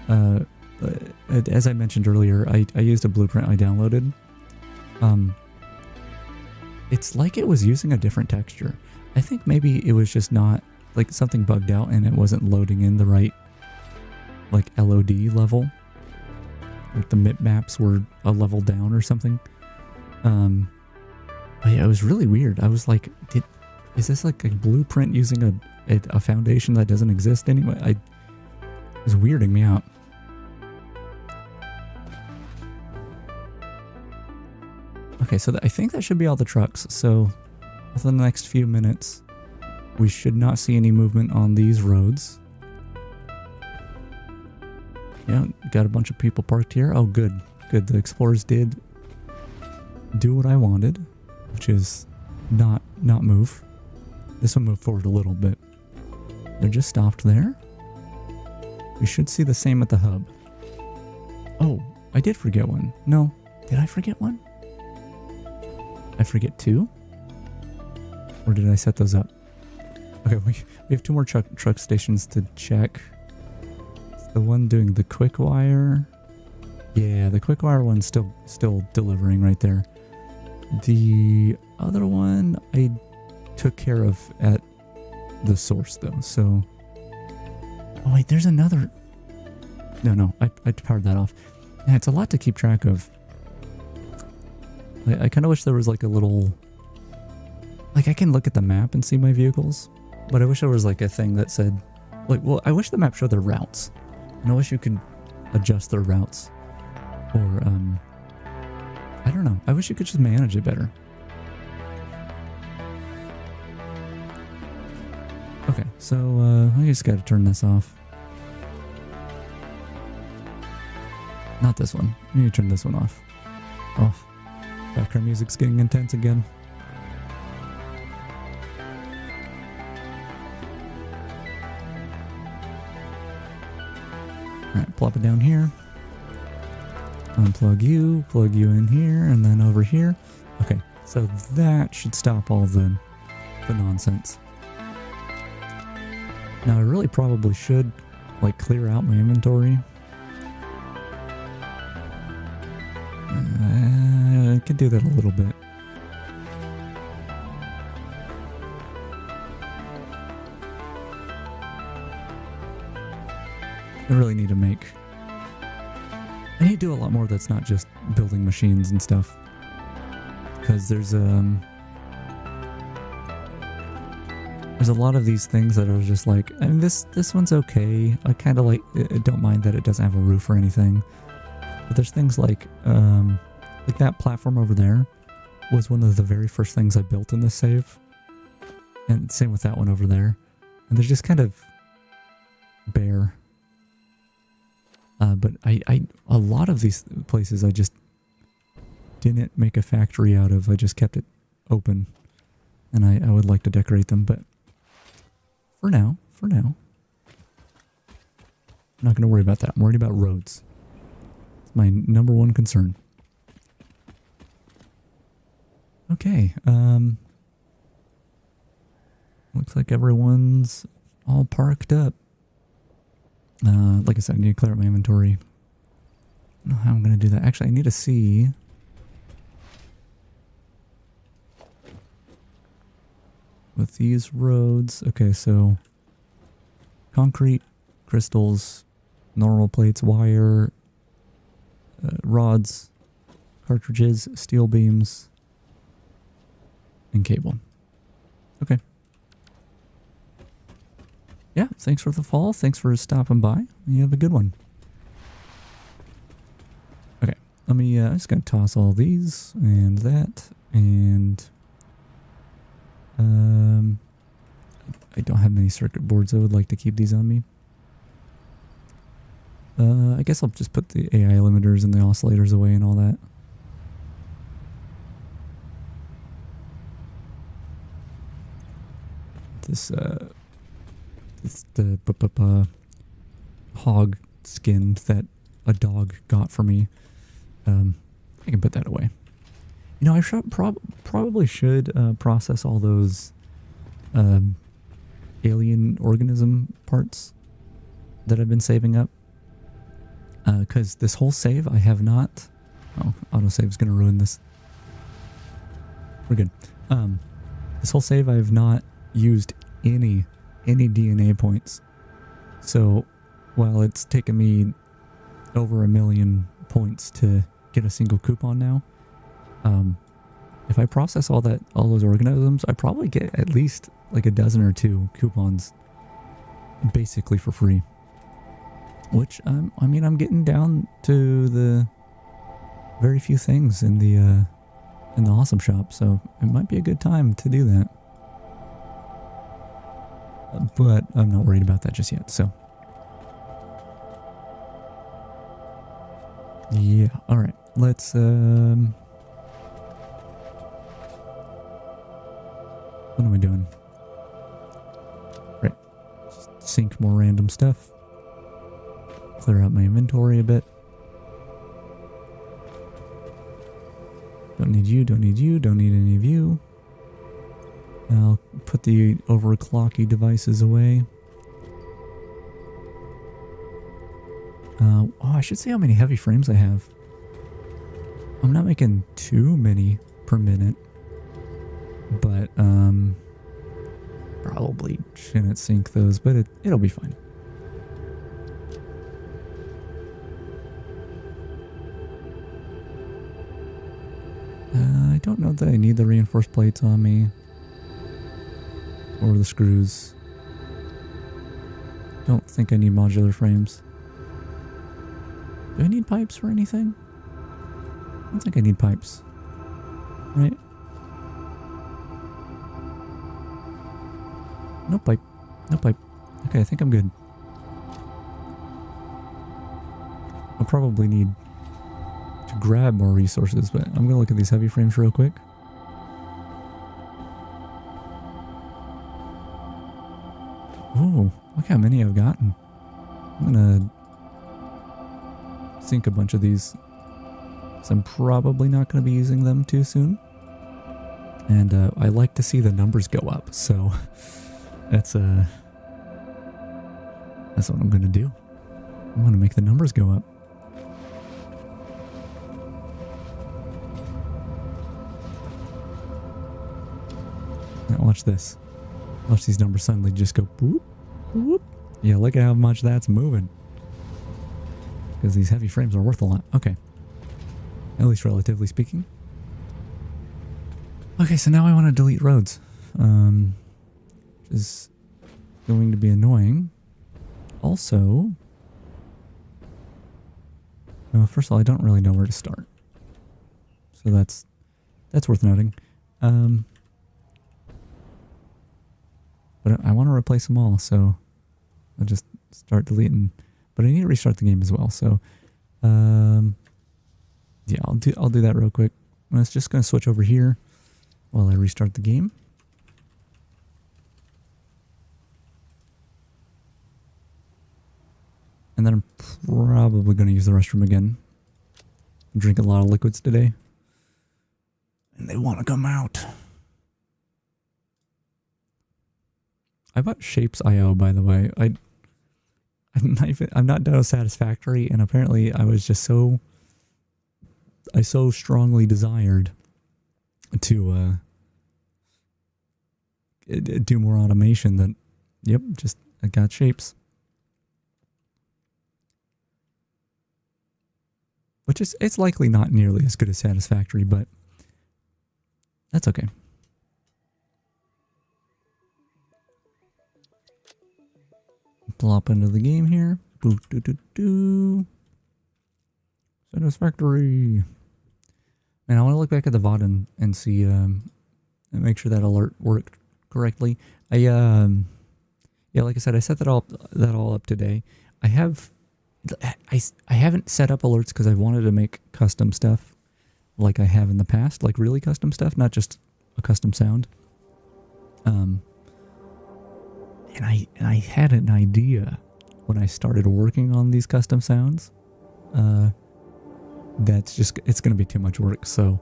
as I mentioned earlier, I used a blueprint I downloaded. It's like it was using a different texture. I think maybe it was just not, like, something bugged out and it wasn't loading in the right, like, LOD level. Like the mip maps were a level down or something. But yeah, it was really weird. I was like, is this like a blueprint using a foundation that doesn't exist anyway. It's weirding me out. Okay, so I think that should be all the trucks. So within the next few minutes, we should not see any movement on these roads. Yeah, got a bunch of people parked here. Oh, good. Good. The Explorers did do what I wanted, which is not move. This one moved forward a little bit. They're just stopped there. We should see the same at the hub. Oh, I did forget one. No, did I forget one? I forget two? Or did I set those up? Okay, we have two more truck stations to check. It's the one doing the quick wire. Yeah, the quick wire one's still delivering right there. The other one I took care of at the source though, so... Oh wait, there's another... No, I powered that off. Yeah, it's a lot to keep track of. I kind of wish there was like a little... Like I can look at the map and see my vehicles, but I wish there was like a thing that said... Like, well, I wish the map showed their routes. And I wish you could adjust their routes. Or, I don't know. I wish you could just manage it better. Okay, so, I just gotta turn this off. Not this one. I need to turn this one off. Oh, background music's getting intense again. Alright, plop it down here. Unplug you, plug you in here, and then over here. Okay, so that should stop all the nonsense. Now I really probably should like clear out my inventory. I could do that a little bit. I really need to make... I need to do a lot more that's not just building machines and stuff. Because there's a lot of these things that are just like, I mean, this one's okay. I kind of like, I don't mind that it doesn't have a roof or anything. But there's things like that platform over there was one of the very first things I built in this save. And same with that one over there. And they're just kind of bare. But a lot of these places I just didn't make a factory out of. I just kept it open. And I would like to decorate them, but for now, I'm not going to worry about that. I'm worried about roads. It's my number one concern. Okay, looks like everyone's all parked up. Like I said, I need to clear up my inventory. I don't know how I'm going to do that. Actually, I need to see... With these roads, okay, so concrete, crystals, normal plates, wire, rods, cartridges, steel beams, and cable. Okay. Yeah, thanks for the follow. Thanks for stopping by. You have a good one. Okay, let me, I'm just going to toss all these and that, and... I don't have many circuit boards. I would like to keep these on me. I guess I'll just put the AI limiters and the oscillators away and all that. It's the hog skin that a dog got for me. I can put that away. You know, I should probably should process all those alien organism parts that I've been saving up. Because this whole save I have not... Oh, autosave's going to ruin this. We're good. This whole save I have not used any DNA points. So, while it's taken me over 1 million points to get a single coupon now, if I process all those organisms, I probably get at least like a dozen or two coupons basically for free. Which, I mean, I'm getting down to the very few things in the awesome shop, so it might be a good time to do that. But I'm not worried about that just yet, so. Yeah, alright. Let's, what am I doing? Right. Just sync more random stuff. Clear out my inventory a bit. Don't need you, don't need you, don't need any of you. I'll put the overclocky devices away. Oh, I should say how many heavy frames I have. I'm not making too many per minute, but probably shouldn't sync those, but it'll be fine. I don't know that I need the reinforced plates on me. Or the screws. Don't think I need modular frames. Do I need pipes for anything? I don't think I need pipes. Right? No pipe. No pipe. Okay, I think I'm good. I'll probably need to grab more resources, but I'm gonna look at these heavy frames real quick. Oh, look how many I've gotten. I'm gonna sync a bunch of these, so I'm probably not gonna be using them too soon. And I like to see the numbers go up, so that's what I'm gonna do. I'm gonna make the numbers go up. Now watch this. Watch these numbers suddenly just go boop, boop. Yeah, look at how much that's moving. Because these heavy frames are worth a lot. Okay. At least relatively speaking. Okay, so now I want to delete roads. Which is going to be annoying. Also, first of all, I don't really know where to start. So that's worth noting. But I want to replace them all, so I'll just start deleting. But I need to restart the game as well, so yeah, I'll do that real quick. I was just gonna switch over here while I restart the game. And then I'm probably gonna use the restroom again. I'm drinking a lot of liquids today. And they want to come out. I bought Shapes.io, by the way. I'm not done with Satisfactory, and apparently I was just I so strongly desired to do more automation that, yep, just I got Shapes. Which is, it's likely not nearly as good as Satisfactory, but that's okay. Plop into the game here. Boo doo doo doo. Satisfactory. And I want to look back at the VOD and see and make sure that alert worked correctly. Yeah, like I said, I set that all up today. I haven't set up alerts because I wanted to make custom stuff like I have in the past, like really custom stuff, not just a custom sound. And I had an idea when I started working on these custom sounds. That's just, it's going to be too much work. So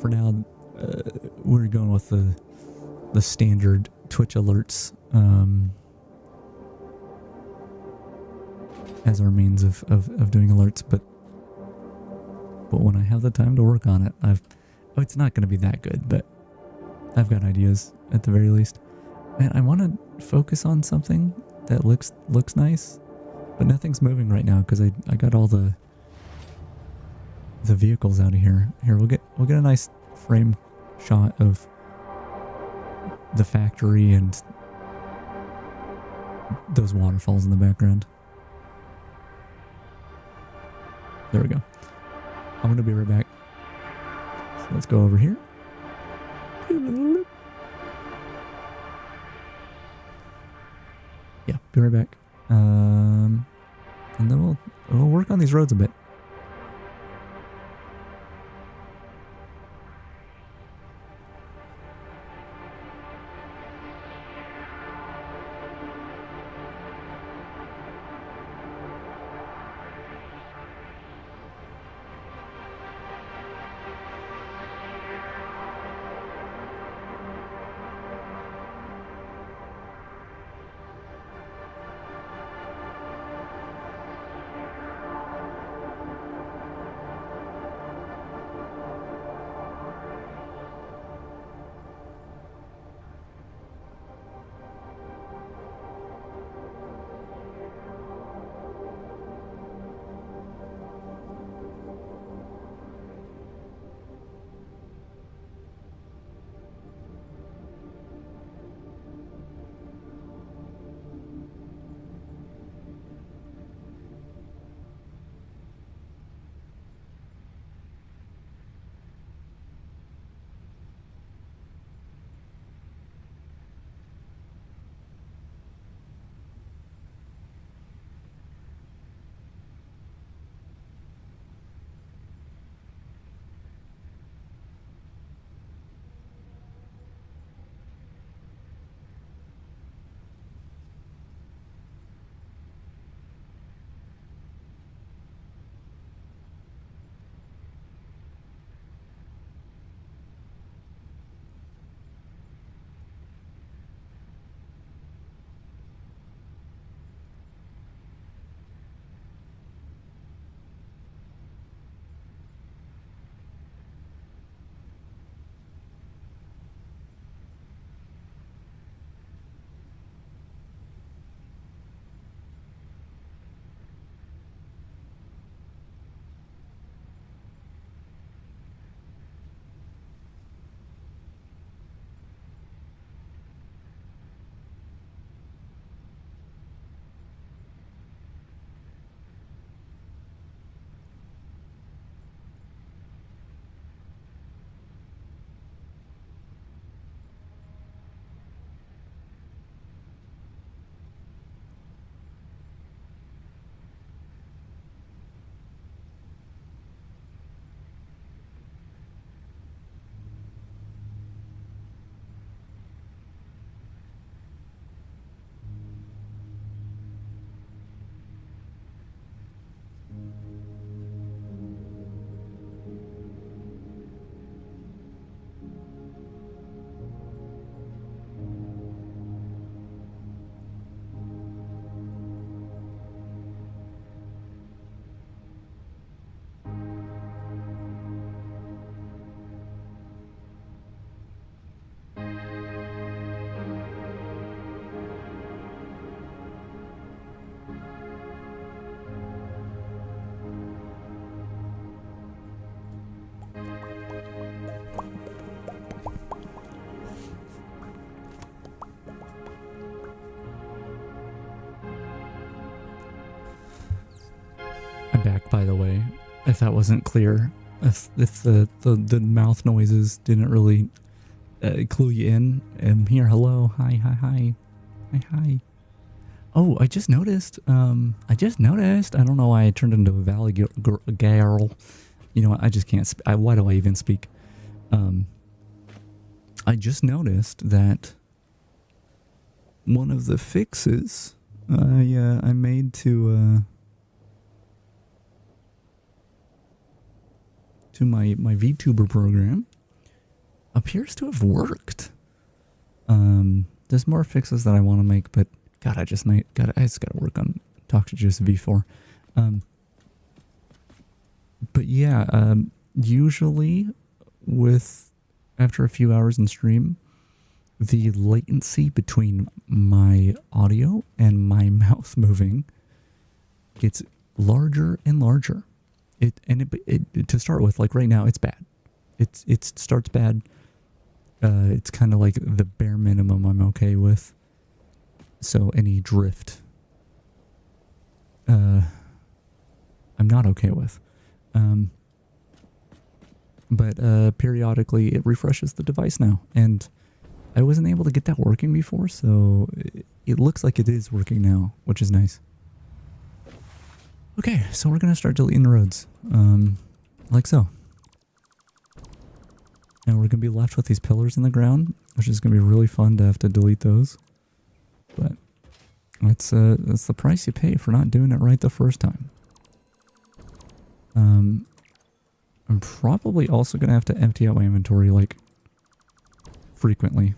for now, we're going with the standard Twitch alerts as our means of doing alerts. But when I have the time to work on it, it's not going to be that good, but I've got ideas at the very least. And I want to focus on something that looks nice, but nothing's moving right now because I got all the vehicles out of here. Here, we'll get a nice frame shot of the factory and those waterfalls in the background. There we go. I'm gonna be right back. So let's go over here. Yeah, be right back. And then we'll work on these roads a bit. I'm back, by the way, if that wasn't clear. If the mouth noises didn't really clue you in. I'm here. Hello. Hi. Hi. Oh, I just noticed. I don't know why I turned into a valley girl. You know what? I just can't. Why do I even speak? I just noticed that one of the fixes I made to my VTuber program appears to have worked. There's more fixes that I want to make, but God, I just gotta work on Talk to Juice V4. But yeah, usually after a few hours in stream, the latency between my audio and my mouth moving gets larger and larger. To start with, like right now, it's bad. It starts bad. It's kind of like the bare minimum I'm okay with. So any drift, I'm not okay with. But periodically it refreshes the device now, and I wasn't able to get that working before, so it looks like it is working now, which is nice. Okay, so we're gonna start deleting roads, like so. And we're gonna be left with these pillars in the ground, which is gonna be really fun to have to delete those. But that's the price you pay for not doing it right the first time. I'm probably also gonna have to empty out my inventory like frequently.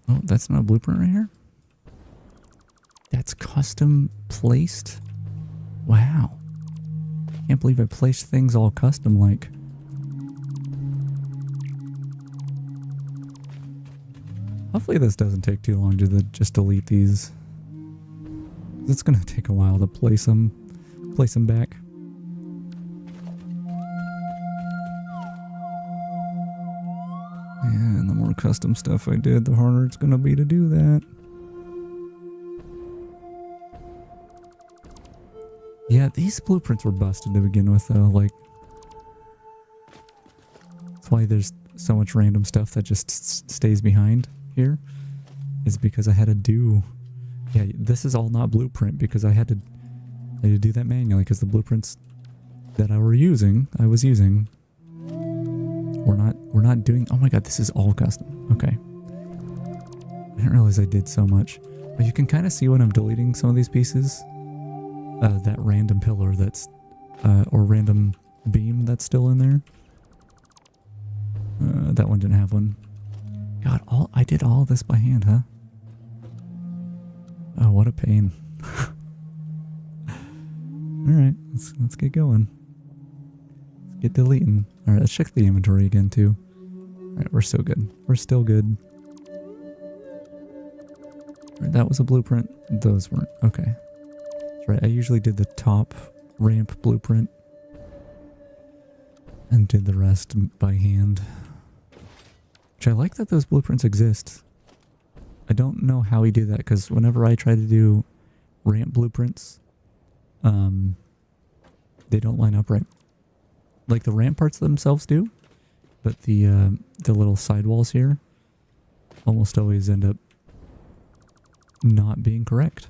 Oh, that's not a blueprint right here? That's custom placed? Wow. Can't believe I placed things all custom like. Hopefully this doesn't take too long to just delete these. It's gonna take a while to place them back. Yeah, and the more custom stuff I did, the harder it's gonna be to do that. Yeah, these blueprints were busted to begin with though, like. That's why there's so much random stuff that just stays behind here. Is because I had to do... Yeah, this is all not blueprint because I had to do that manually because the blueprints that I was using, we're not doing... Oh my god, this is all custom. Okay. I didn't realize I did so much. But you can kind of see when I'm deleting some of these pieces. That random pillar that's... or random beam that's still in there. That one didn't have one. God, I did all this by hand, huh? Oh, what a pain. Alright, let's get going. Let's get deleting. Alright, let's check the inventory again, too. Alright, we're still good. We're still good. Right, that was a blueprint. Those weren't. Okay. That's right, I usually did the top ramp blueprint. And did the rest by hand. Which I like that those blueprints exist. I don't know how he did that, because whenever I try to do ramp blueprints, they don't line up right. Like the ramp parts themselves do, but the little sidewalls here almost always end up not being correct.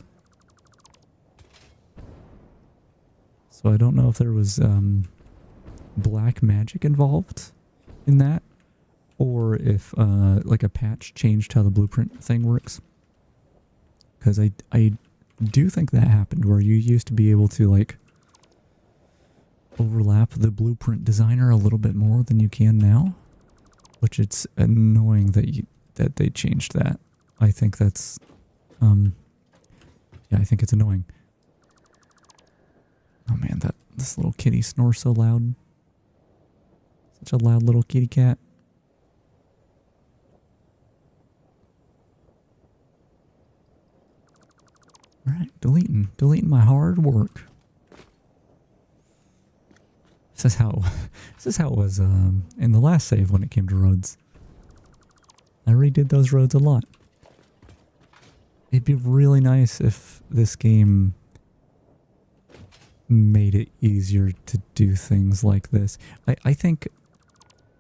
So I don't know if there was black magic involved in that, or if like a patch changed how the blueprint thing works. Because I do think that happened, where you used to be able to like overlap the blueprint designer a little bit more than you can now, which it's annoying that they changed that. I think that's yeah, I think it's annoying. Oh man, this little kitty snores so loud. Such a loud little kitty cat. Alright, deleting my hard work. This is how it was in the last save when it came to roads. I redid those roads a lot. It'd be really nice if this game made it easier to do things like this. I think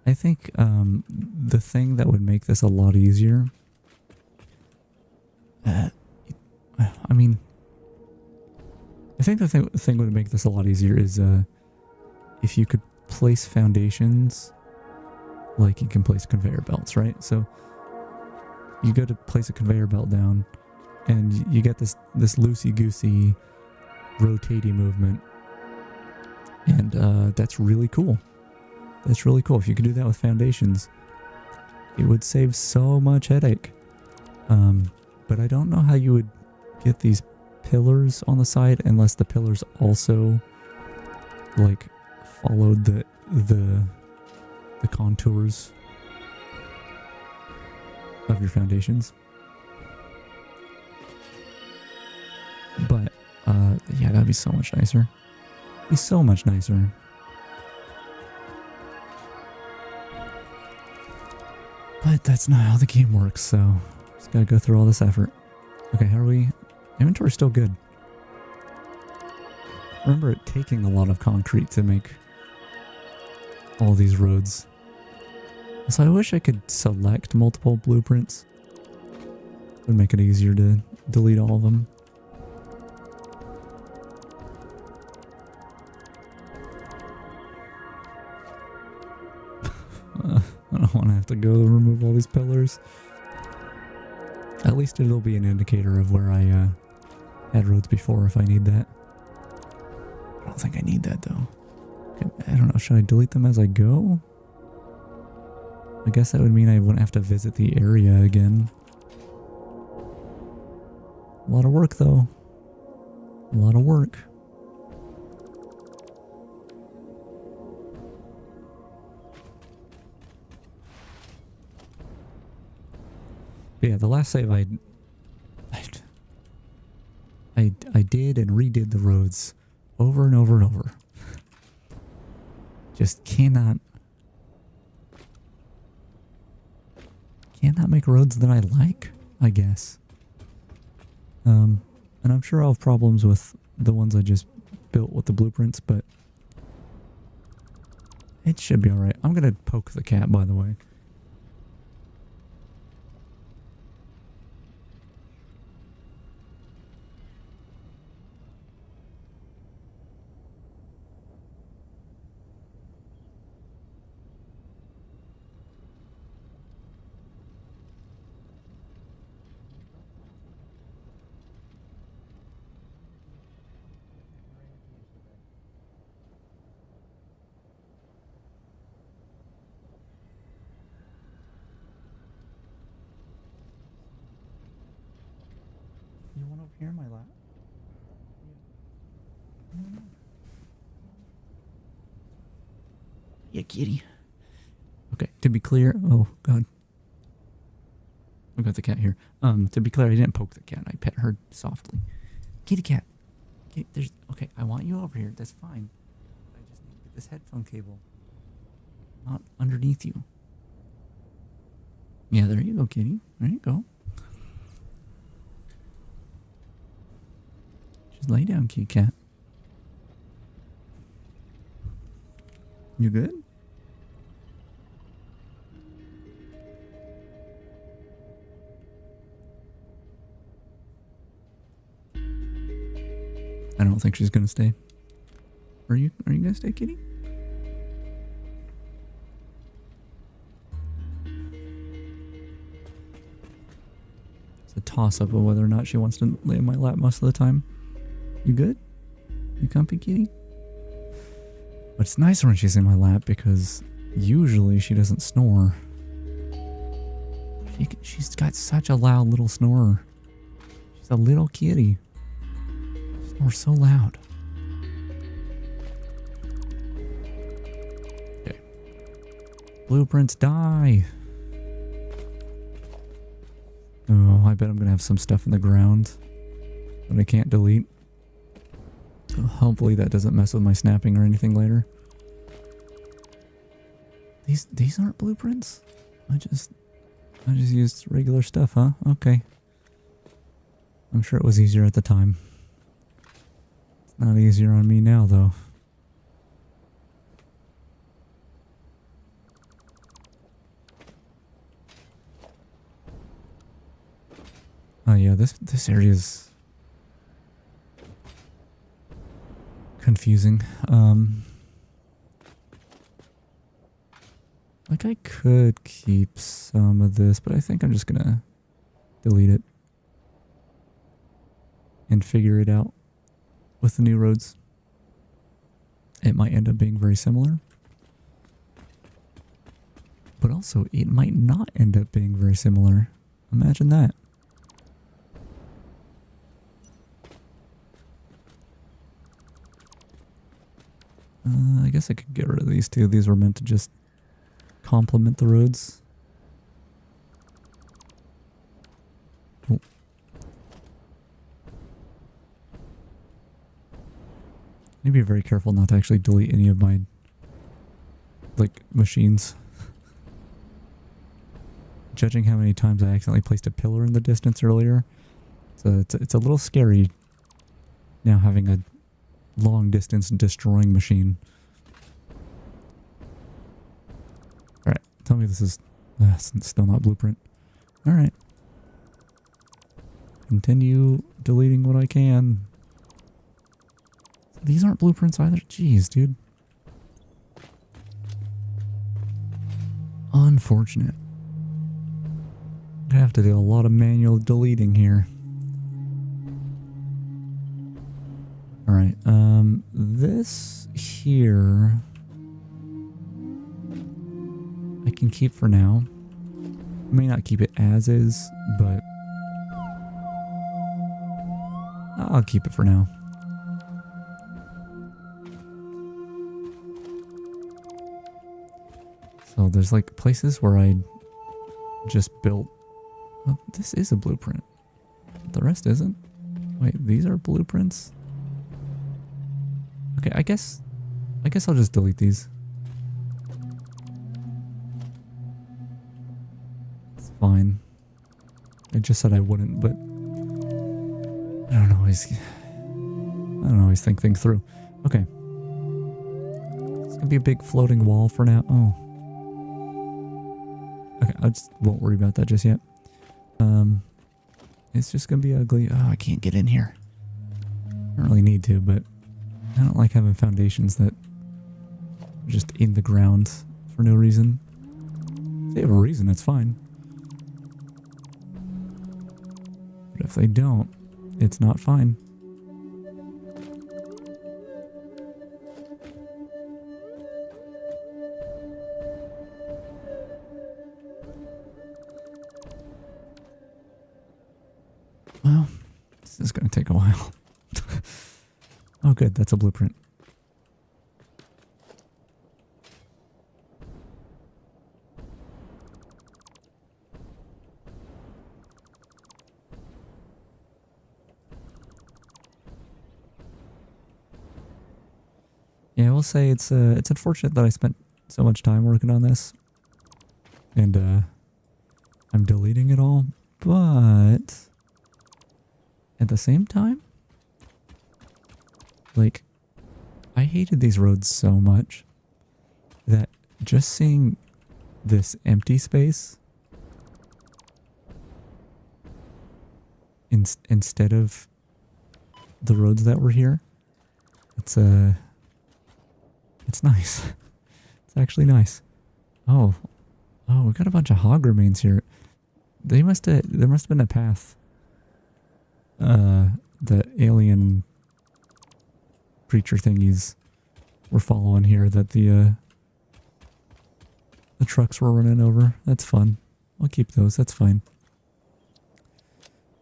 the thing that would make this a lot easier, I mean, I think the thing would make this a lot easier is if you could place foundations like you can place conveyor belts, right? So you go to place a conveyor belt down and you get this loosey-goosey rotating movement, and that's really cool. That's really cool. If you could do that with foundations, it would save so much headache. But I don't know how you would get these pillars on the side unless the pillars also like followed the contours of your foundations. be so much nicer. Be so much nicer. But that's not how the game works, so just gotta go through all this effort. Okay, how are we? Inventory's still good. Remember it taking a lot of concrete to make all these roads. So I wish I could select multiple blueprints. It would make it easier to delete all of them. I don't want to have to go remove all these pillars. At least it'll be an indicator of where I had roads before if I need that. I don't think I need that though. Okay, I don't know, should I delete them as I go? I guess that would mean I wouldn't have to visit the area again. A lot of work though. A lot of work. But yeah, the last save I did and redid the roads over and over and over. Just cannot make roads that I like, I guess. And I'm sure I'll have problems with the ones I just built with the blueprints, but it should be alright. I'm gonna poke the cat, by the way. You want over here in my lap? Yeah, kitty. Okay, to be clear, oh god. I've got the cat here. To be clear, I didn't poke the cat. I pet her softly. Kitty cat. Okay, I want you over here. That's fine. I just need to get this headphone cable. Not underneath you. Yeah, there you go, kitty. There you go. Just lay down, kitty cat. You good? I don't think she's gonna stay. Are you gonna stay, kitty? It's a toss-up of whether or not she wants to lay in my lap most of the time. You good? You comfy, kitty? But it's nicer when she's in my lap because usually she doesn't snore. She's got such a loud little snorer. She's a little kitty. She snores so loud. Okay. Blueprints die. Oh, I bet I'm gonna have some stuff in the ground that I can't delete. Hopefully that doesn't mess with my snapping or anything later. These aren't blueprints? I just used regular stuff, huh? Okay. I'm sure it was easier at the time. It's not easier on me now, though. Oh yeah, this area is confusing. Like I could keep some of this, but I think I'm just gonna delete it and figure it out with the new roads. It might end up being very similar, but also it might not end up being very similar. Imagine that. I guess I could get rid of these two. These were meant to just complement the roads. Oh. need to be very careful not to actually delete any of my, like, machines. Judging how many times I accidentally placed a pillar in the distance earlier, so it's a little scary now having a long distance destroying machine. Alright, tell me this is still not blueprint. Alright. Continue deleting what I can. These aren't blueprints either. Jeez, dude. Unfortunate. I have to do a lot of manual deleting here. Alright, this here I can keep for now. May not keep it as is, but I'll keep it for now. So there's like places where I just built. Well, this is a blueprint. The rest isn't. Wait, these are blueprints? Okay, I guess I'll just delete these. It's fine. I just said I wouldn't, but I don't always think things through. Okay. It's gonna be a big floating wall for now. Oh. Okay, I just won't worry about that just yet. It's just gonna be ugly. Oh, I can't get in here. I don't really need to, but I don't like having foundations that are just in the ground for no reason. If they have a reason, that's fine. But if they don't, it's not fine. Well, this is going to take a while. Oh good, that's a blueprint. Yeah, I will say it's unfortunate that I spent so much time working on this. And I'm deleting it all, but at the same time, like, I hated these roads so much that just seeing this empty space instead of the roads that were here, it's nice. It's actually nice. Oh, we got a bunch of hog remains here. There must have been a path. The alien creature thingies were following here that the trucks were running over. That's fun. I'll keep those. That's fine.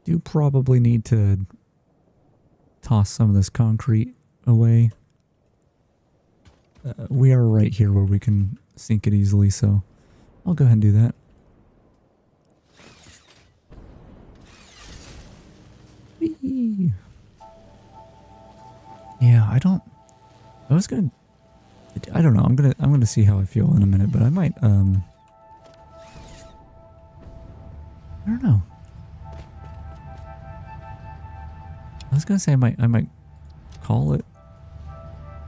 Do probably need to toss some of this concrete away. We are right here where we can sink it easily, so I'll go ahead and do that. Whee! Yeah, I don't know. I'm gonna see how I feel in a minute, but I might I don't know. I was gonna say I might call it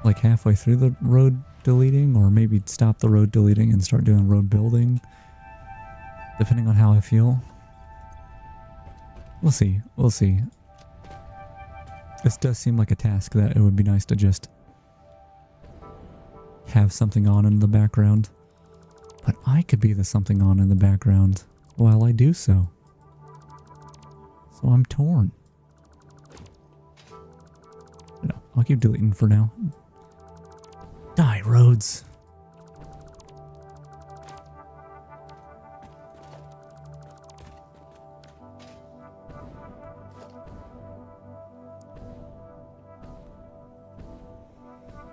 like halfway through the road deleting, or maybe stop the road deleting and start doing road building, depending on how I feel. We'll see. This does seem like a task that it would be nice to just have something on in the background. But I could be the something on in the background while I do so. So I'm torn. No, I'll keep deleting for now. Die, roads.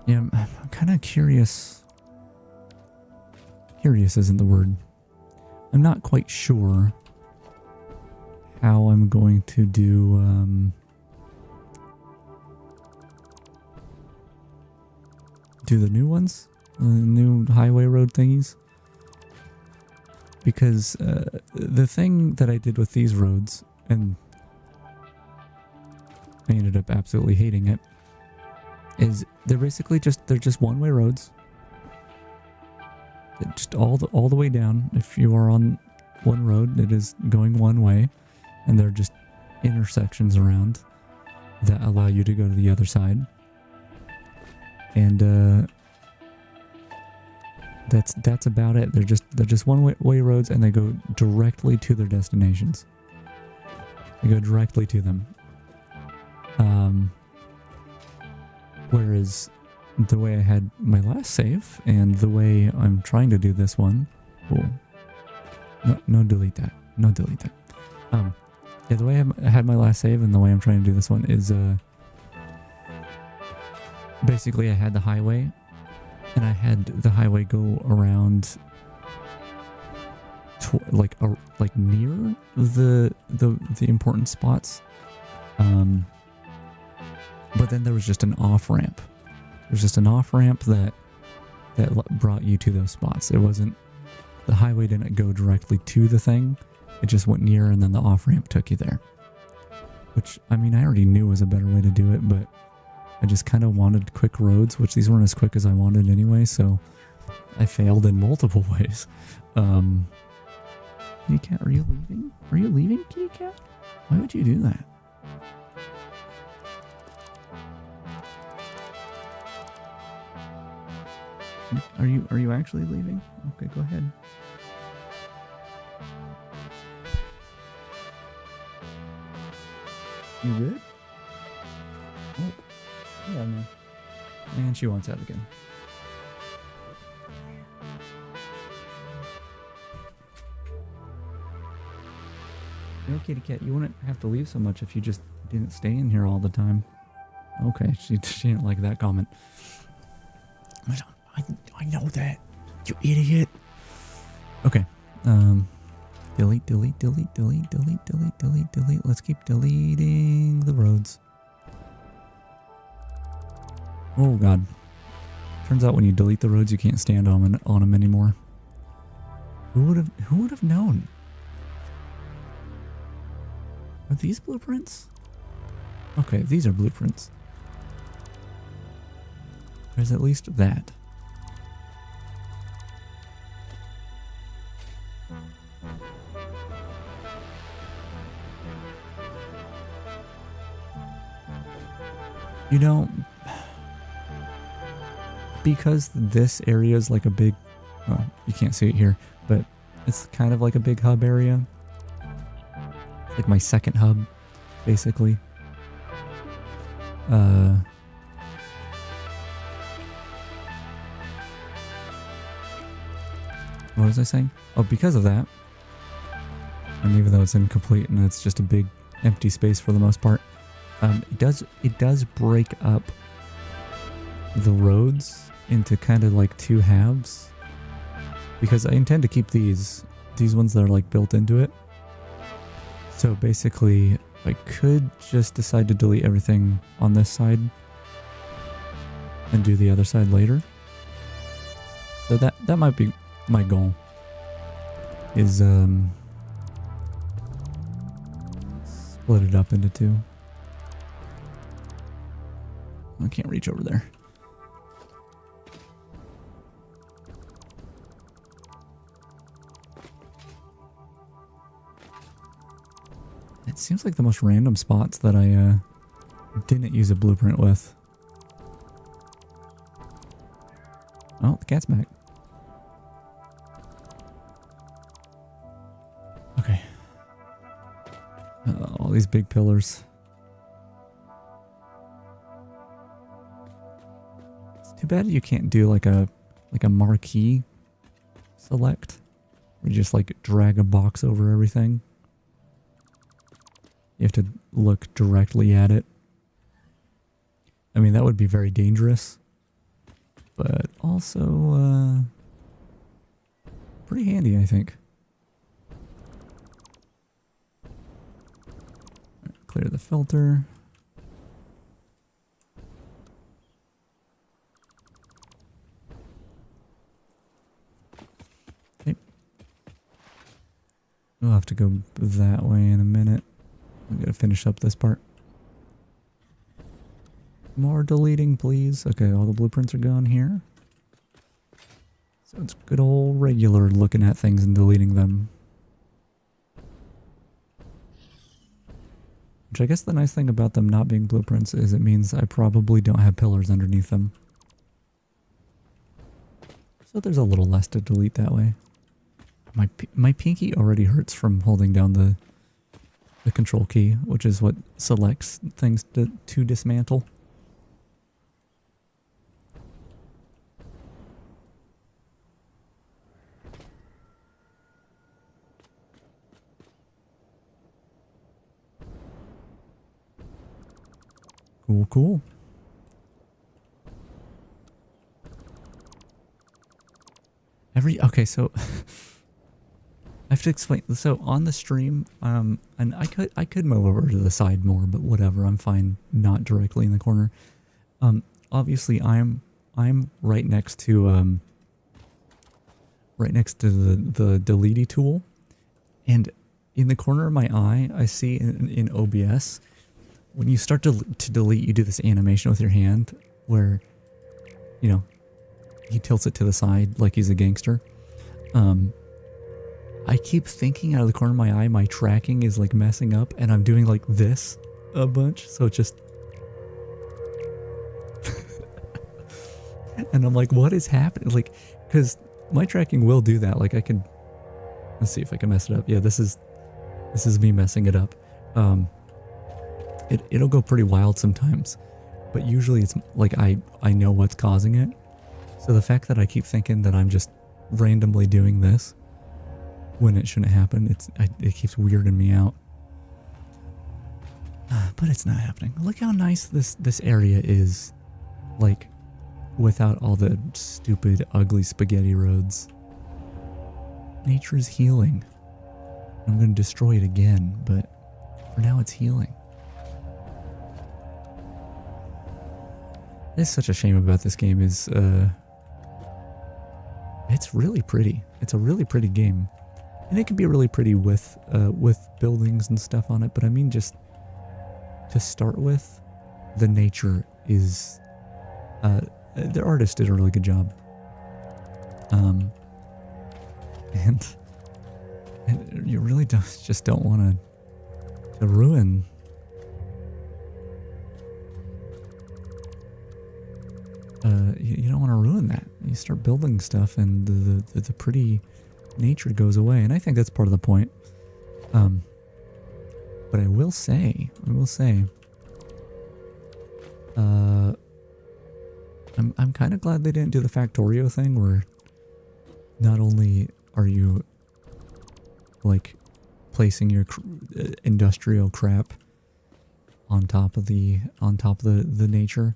Yeah, I'm kind of curious. Curious isn't the word. I'm not quite sure how I'm going to do do the new ones, the new highway road thingies. Because the thing that I did with these roads, and I ended up absolutely hating it, is they're basically they're just one-way roads. They're just all the way down. If you are on one road, it is going one way, and they're just intersections around that allow you to go to the other side. And that's about it. They're just one-way roads, and they go directly to their destinations. They go directly to them. Whereas the way I had my last save and the way I'm trying to do this one, no delete that. No delete that. Yeah, the way I had my last save and the way I'm trying to do this one is basically I had the highway, and I had the highway go around like near the important spots. But then there was just an off-ramp. There's just an off-ramp that brought you to those spots. It wasn't, the highway didn't go directly to the thing. It just went near, and then the off-ramp took you there. Which, I mean, I already knew was a better way to do it, but I just kind of wanted quick roads, which these weren't as quick as I wanted anyway, so I failed in multiple ways. Kitty cat, are you leaving? Are you leaving, kitty cat? Why would you do that? Are you actually leaving? Okay, go ahead. You good? Oh, yeah, man. And she wants out again. No, kitty cat, you wouldn't have to leave so much if you just didn't stay in here all the time. Okay, she didn't like that comment. I know that, you idiot. Okay, delete. Let's keep deleting the roads. Oh god. Turns out when you delete the roads, you can't stand on them anymore. Who would have known? Are these blueprints? Okay, these are blueprints. There's at least that. You know, because this area is like a big, well, you can't see it here, but it's kind of like a big hub area. Like my second hub, basically. What was I saying? Oh, because of that, and even though it's incomplete and it's just a big empty space for the most part, it does break up the roads into kind of like two halves, because I intend to keep these ones that are like built into it. So basically I could just decide to delete everything on this side and do the other side later. So that might be my goal, is split it up into two. I can't reach over there. It seems like the most random spots that I didn't use a blueprint with. Oh, the cat's back. Okay. All these big pillars. It's too bad you can't do like a marquee select, where you just like drag a box over everything. You have to look directly at it. I mean, that would be very dangerous, but also pretty handy, I think. Clear the filter. We'll have to go that way in a minute. We gotta finish up this part. More deleting, please. Okay, all the blueprints are gone here. So it's good old regular looking at things and deleting them. Which I guess the nice thing about them not being blueprints is it means I probably don't have pillars underneath them. So there's a little less to delete that way. My pinky already hurts from holding down the control key, which is what selects things to dismantle. Cool, cool. Okay, so I have to explain. So on the stream, and I could move over to the side more, but whatever. I'm fine not directly in the corner. Obviously I'm right next to the deleting tool, and in the corner of my eye, I see in OBS when you start to delete, you do this animation with your hand where, you know, he tilts it to the side like he's a gangster. I keep thinking out of the corner of my eye, my tracking is like messing up and I'm doing like this a bunch. So it just, and I'm like, what is happening? Like, cause my tracking will do that. Like I can, let's see if I can mess it up. Yeah, this is me messing it up. It'll go pretty wild sometimes, but usually it's like, I know what's causing it. So the fact that I keep thinking that I'm just randomly doing this when it shouldn't happen, it keeps weirding me out. But it's not happening. Look how nice this area is, like, without all the stupid, ugly spaghetti roads. Nature is healing. I'm going to destroy it again, but for now it's healing. It's such a shame about this game is, it's really pretty. It's a really pretty game. And it can be really pretty with buildings and stuff on it, but I mean just to start with, the nature is, the artist did a really good job. And you really just don't want to ruin you don't want to ruin that. You start building stuff and the pretty nature goes away, and I think that's part of the point. But I will say, I'm kind of glad they didn't do the Factorio thing where not only are you like placing your industrial crap on top of the nature,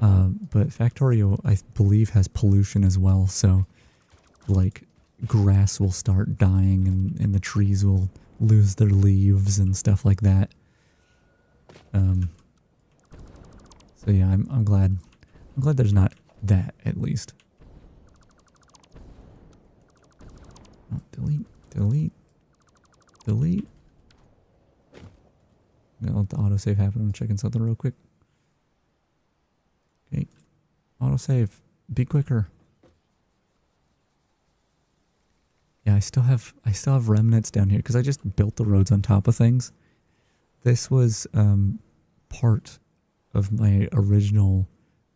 but Factorio I believe has pollution as well, so like grass will start dying and the trees will lose their leaves and stuff like that. So yeah, I'm glad there's not that, at least. Oh, delete. I'm gonna let the autosave happen. I'm checking something real quick. Okay. Autosave. Be quicker. Yeah, I still have remnants down here because I just built the roads on top of things. This was part of my original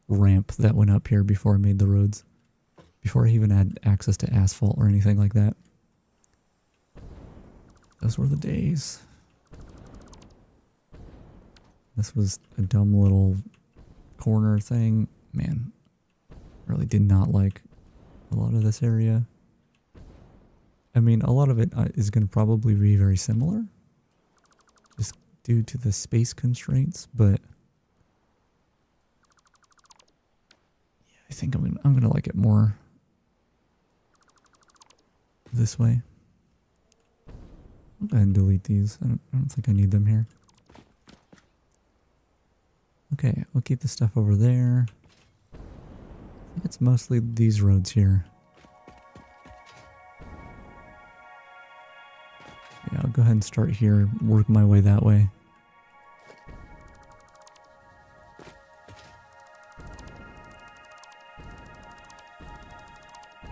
ramp that went up here before I made the roads. Before I even had access to asphalt or anything like that. Those were the days. This was a dumb little corner thing. Man, really did not like a lot of this area. I mean, a lot of it is going to probably be very similar, just due to the space constraints. But yeah, I think I'm gonna like it more this way. I'll go ahead and delete these. I don't think I need them here. Okay, we'll keep the stuff over there. I think it's mostly these roads here. go ahead and start here, work my way that way.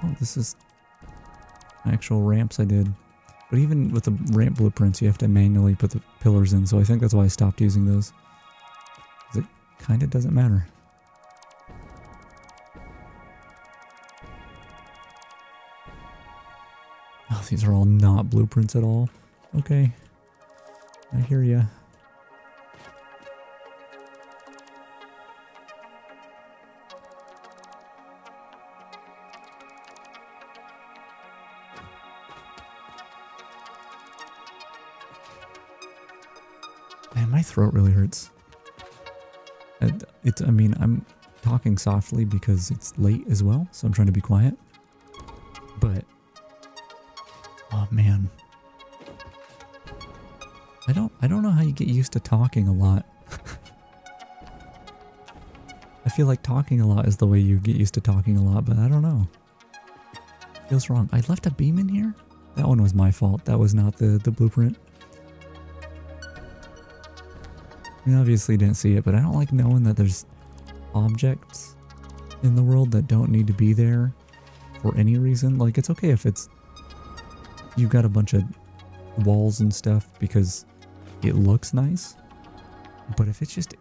Oh, this is actual ramps I did. But even with the ramp blueprints, you have to manually put the pillars in, so I think that's why I stopped using those. 'Cause it kind of doesn't matter. Oh, these are all not blueprints at all. Okay. I hear ya. Man, my throat really hurts. I mean, I'm talking softly because it's late as well, so I'm trying to be quiet. But, oh man. I don't know how you get used to talking a lot. I feel like talking a lot is the way you get used to talking a lot, but I don't know. Feels wrong. I left a beam in here? That one was my fault. That was not the blueprint. You obviously didn't see it, but I don't like knowing that there's objects in the world that don't need to be there for any reason. Like, it's okay if it's... you've got a bunch of walls and stuff because it looks nice. But if it's just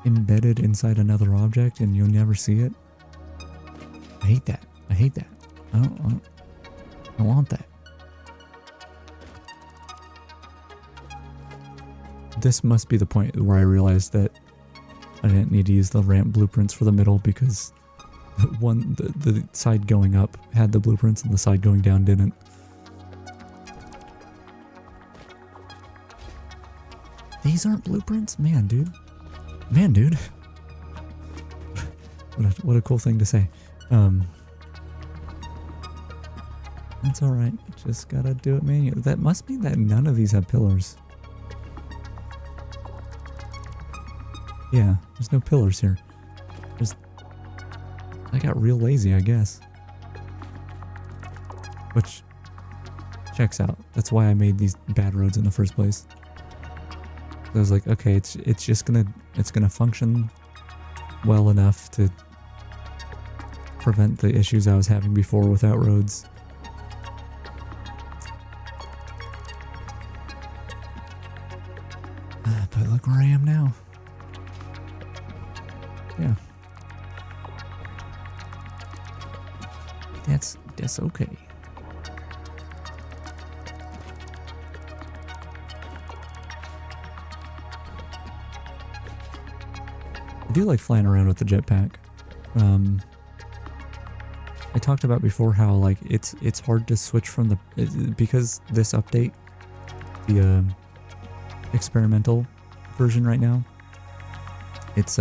embedded inside another object and you'll never see it, I hate that. I hate that. I don't want that. This must be the point where I realized that I didn't need to use the ramp blueprints for the middle because the side going up had the blueprints and the side going down didn't. These aren't blueprints? Man, dude. Man, dude. What a cool thing to say. That's alright. Just gotta do it manually. That must mean that none of these have pillars. Yeah, there's no pillars here. I got real lazy, I guess. Which checks out. That's why I made these bad roads in the first place. I was like, okay, it's just gonna function well enough to prevent the issues I was having before without roads. But look where I am now. Yeah. That's okay. I do like flying around with the jetpack. I talked about before how like it's hard to switch from because this update, the experimental version right now, it's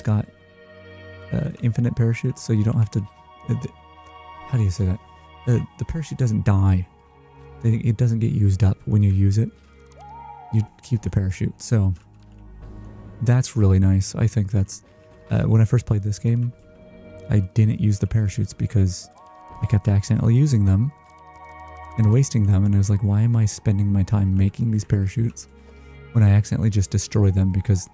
got infinite parachutes, so you don't have to. How do you say that? The parachute doesn't die. It doesn't get used up when you use it. You keep the parachute, so that's really nice. I think that's when I first played this game, I didn't use the parachutes because I kept accidentally using them and wasting them, and I was like, why am I spending my time making these parachutes when I accidentally just destroy them because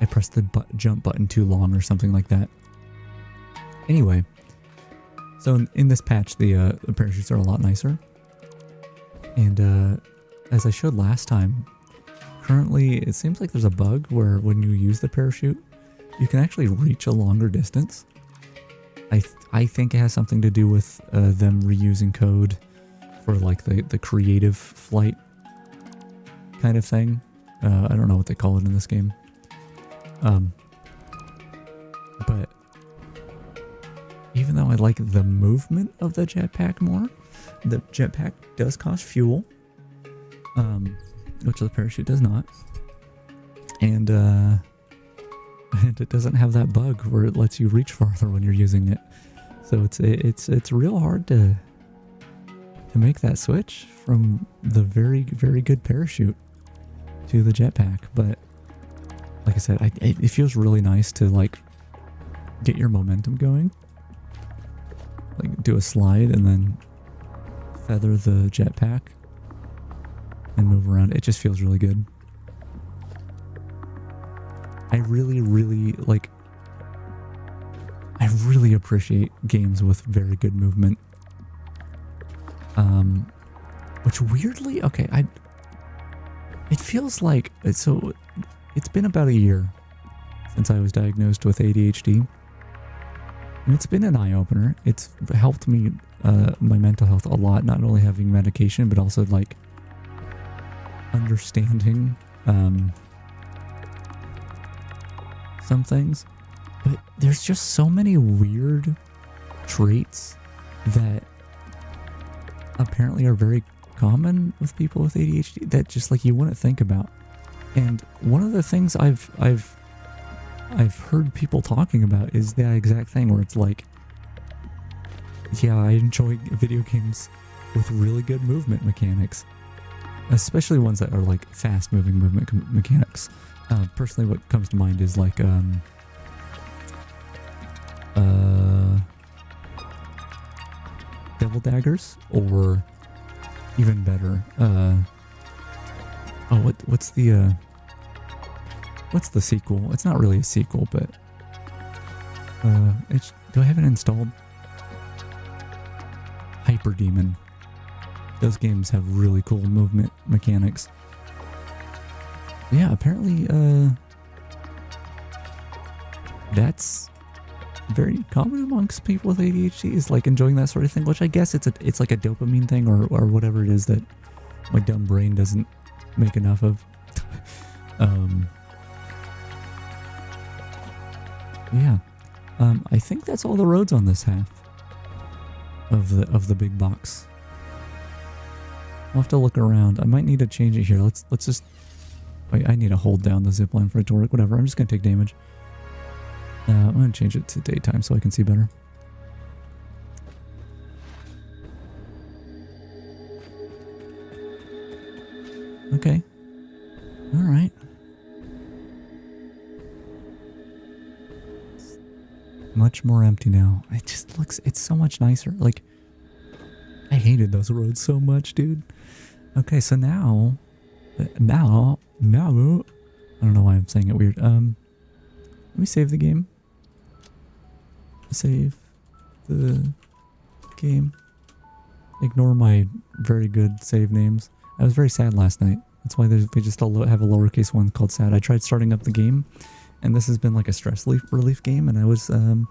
I pressed the jump button too long or something like that. Anyway, so in this patch, the parachutes are a lot nicer. And as I showed last time, currently it seems like there's a bug where when you use the parachute, you can actually reach a longer distance. I think it has something to do with them reusing code for like the creative flight kind of thing. I don't know what they call it in this game. But even though I like the movement of the jetpack more, the jetpack does cost fuel, which the parachute does not, and it doesn't have that bug where it lets you reach farther when you're using it. So it's real hard to make that switch from the very, very good parachute to the jetpack. But like I said, it feels really nice to like get your momentum going, like do a slide and then feather the jetpack and move around. It just feels really good. I really, really like... I really appreciate games with very good movement. Which weirdly, okay, it feels like, so it's been about a year since I was diagnosed with ADHD. And it's been an eye-opener. It's helped me, my mental health a lot, not only having medication, but also like understanding some things. But there's just so many weird traits that apparently are very common with people with ADHD that just like you wouldn't think about. And one of the things I've heard people talking about is that exact thing where it's like, yeah, I enjoy video games with really good movement mechanics, especially ones that are like fast moving movement mechanics. Personally, what comes to mind is like Devil Daggers, or even better, what's the sequel? It's not really a sequel, but do I have it installed? Hyper Demon. Those games have really cool movement mechanics. Yeah, apparently that's very common amongst people with ADHD, is like enjoying that sort of thing, which I guess it's like a dopamine thing or whatever it is that my dumb brain doesn't make enough of. Yeah. I think that's all the roads on this half of the big box. I'll have to look around. I might need to change it here. Let's just wait. I need to hold down the zipline for it to work. Whatever. I'm just gonna take damage. I'm gonna change it to daytime so I can see better. Okay. All right. Much more empty now. It just looks, it's so much nicer. Like, I hated those roads so much, dude. Okay, so now, I don't know why I'm saying it weird. Let me save the game. Save the game. Ignore my very good save names. I was very sad last night. That's why we just all have a lowercase one called sad. I tried starting up the game, and this has been like a stress relief game, and I was in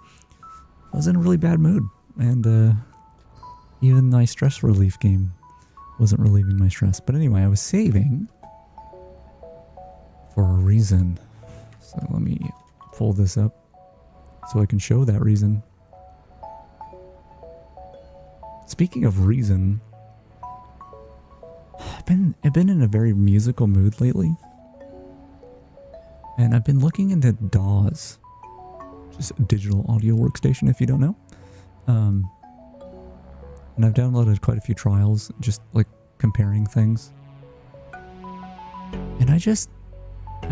a really bad mood, and even my stress relief game wasn't relieving my stress. But anyway, I was saving for a reason. So let me pull this up so I can show that reason. Speaking of reason, I've been in a very musical mood lately. And I've been looking into DAWs, just a digital audio workstation if you don't know. And I've downloaded quite a few trials, just like comparing things. And I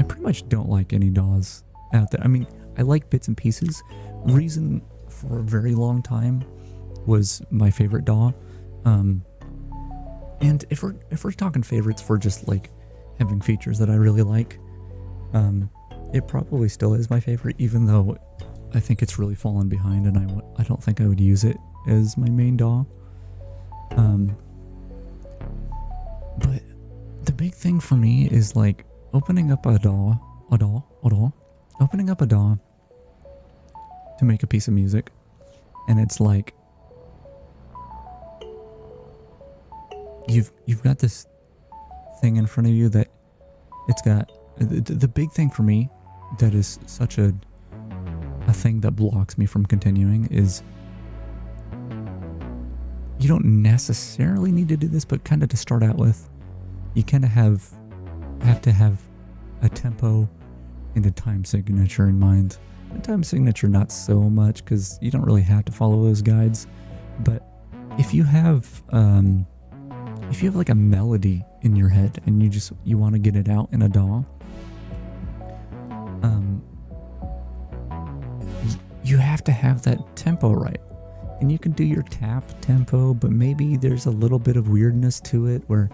pretty much don't like any DAWs out there. I mean, I like bits and pieces. Reason for a very long time was my favorite DAW. And if we're talking favorites for just like having features that I really like, it probably still is my favorite, even though I think it's really fallen behind, and I don't think I would use it as my main DAW. But the big thing for me is like opening up opening up a DAW to make a piece of music, and it's like you've got this thing in front of you that it's got the big thing for me that is such a thing that blocks me from continuing is you don't necessarily need to do this, but kind of to start out with, you kind of have to have a tempo and a time signature in mind. A time signature not so much, because you don't really have to follow those guides, but if you have like a melody in your head and you want to get it out in a DAW, you have to have that tempo right. and you can do your tap tempo, but maybe there's a little bit of weirdness to it where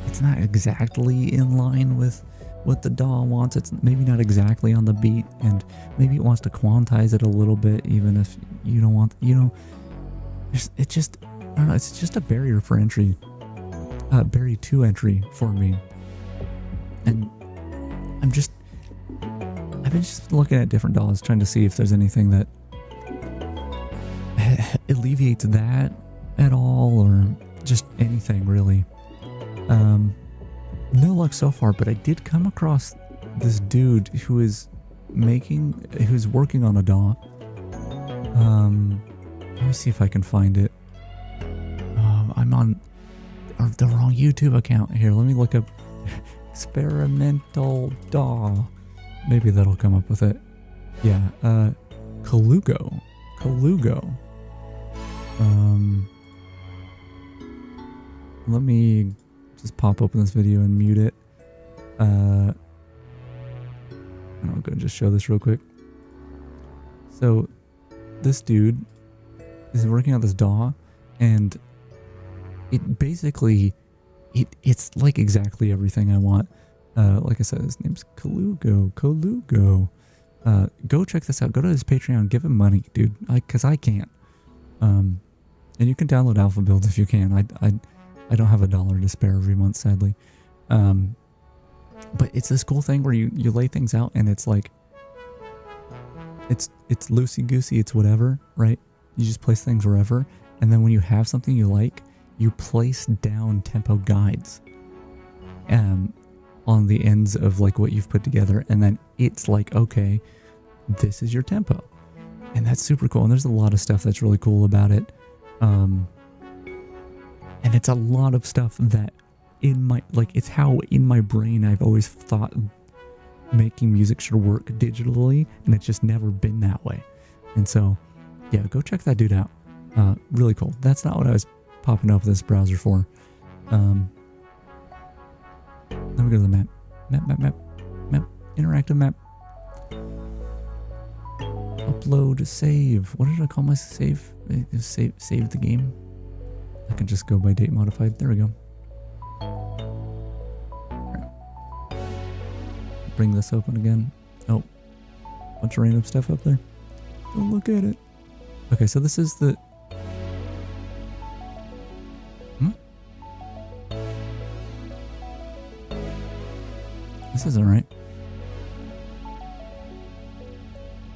it's not exactly in line with what the DAW wants. It's maybe not exactly on the beat, and maybe it wants to quantize it a little bit, even if you don't want, it's just, I don't know, it's just a barrier for entry, barrier to entry for me. And I've been just looking at different DAWs, trying to see if there's anything that alleviates that at all, or just anything really. No luck so far, but I did come across this dude who's working on a DAW. Let me see if I can find it. I'm on the wrong YouTube account here. Let me look up experimental DAW. Maybe that'll come up with it. Yeah, Kalugo. Let me just pop open this video and mute it. And I'll go and just show this real quick. So this dude is working on this DAW, and it basically, it's like exactly everything I want. Like I said, his name's Kalugo. Go check this out. Go to his Patreon. Give him money, dude. Cause I can't. And you can download Alpha Builds if you can. I don't have $1 to spare every month, sadly. But it's this cool thing where you lay things out, and it's like, it's loosey-goosey, it's whatever, right? You just place things wherever, and then when you have something you like, you place down tempo guides on the ends of like what you've put together, and then it's like, okay, this is your tempo. And that's super cool, and there's a lot of stuff that's really cool about it. And it's a lot of stuff that it's how in my brain I've always thought making music should work digitally, and it's just never been that way. And so, yeah, go check that dude out. Really cool. That's not what I was popping up this browser for. Let me go to the map. Map. Interactive map. Upload, save. What did I call my save? Save the game. I can just go by date modified. There we go. Bring this open again. Oh, bunch of random stuff up there. Don't look at it. Okay, so this is the... This isn't right.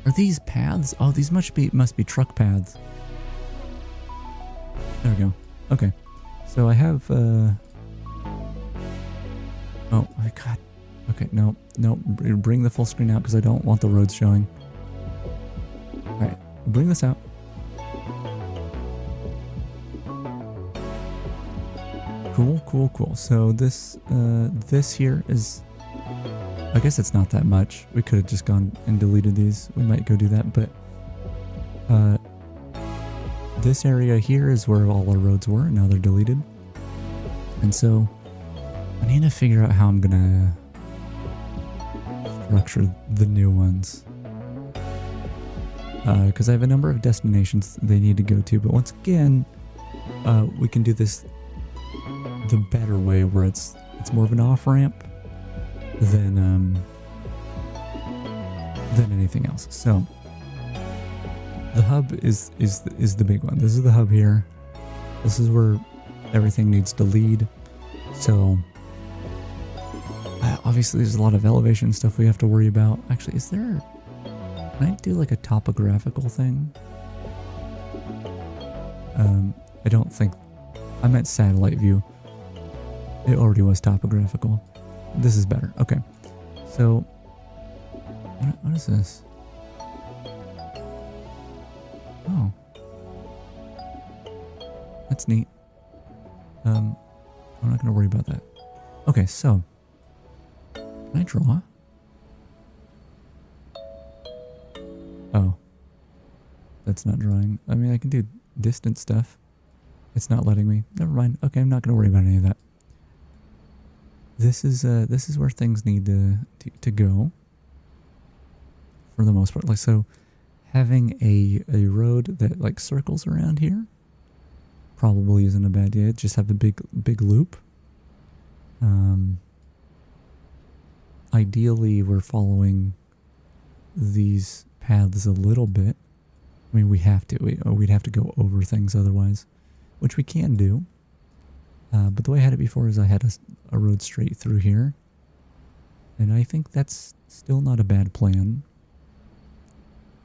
Are these paths? Oh, these must be truck paths. There we go. Okay. So I have, oh my god. Okay, no. Bring the full screen out because I don't want the roads showing. Alright, bring this out. Cool. So this here is, I guess it's not that much. We could have just gone and deleted these. We might go do that, but this area here is where all our roads were. Now they're deleted. And so I need to figure out how I'm gonna structure the new ones. Because I have a number of destinations they need to go to, but once again, we can do this the better way, where it's more of an off-ramp than anything else. So the hub is the big one. This is the hub here. This is where everything needs to lead. So obviously there's a lot of elevation stuff we have to worry about. Actually, is there... Can I do like a topographical thing? I don't think... I meant satellite view. It already was topographical. This is better. Okay. So... What is this? Oh. That's neat. I'm not going to worry about that. Okay, so... Can I draw? Oh. That's not drawing. I mean, I can do distant stuff. It's not letting me. Never mind. Okay, I'm not going to worry about any of that. This is where things need to go. For the most part. Like, so, having a road that like circles around here probably isn't a bad idea. Just have a big loop. Ideally, we're following these paths a little bit. I mean, we have to. We'd have to go over things otherwise, which we can do. But the way I had it before is I had a road straight through here. And I think that's still not a bad plan.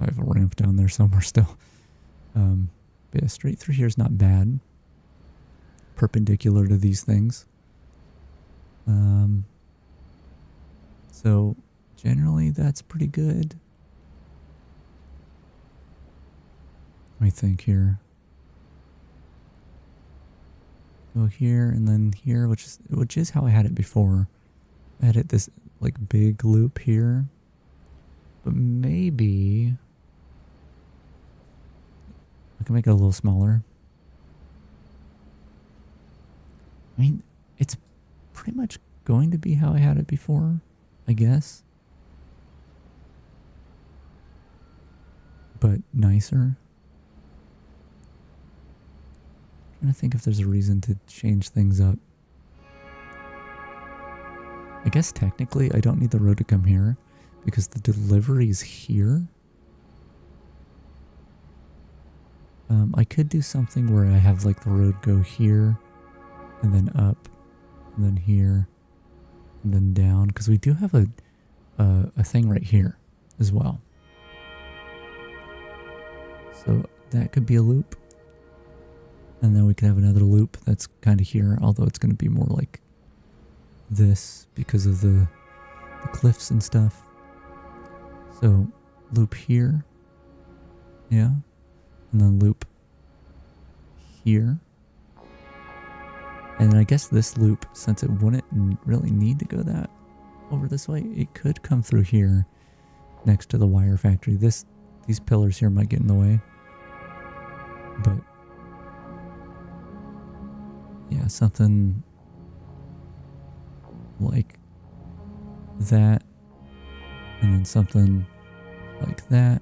I have a ramp down there somewhere still. But yeah, straight through here is not bad. Perpendicular to these things. So generally that's pretty good. Let me think here. Go here and then here, which is how I had it before. I had it this like big loop here. But maybe I can make it a little smaller. I mean, it's pretty much going to be how I had it before, I guess. But nicer. I'm trying to think if there's a reason to change things up. I guess technically I don't need the road to come here because the delivery is here. I could do something where I have like the road go here and then up and then here and then down, because we do have a thing right here as well. So that could be a loop. And then we could have another loop that's kind of here, although it's going to be more like this because of the cliffs and stuff. So loop here. Yeah. And then loop here. And I guess this loop, since it wouldn't really need to go that over this way, it could come through here next to the wire factory. These pillars here might get in the way. But yeah, something like that, and then something like that.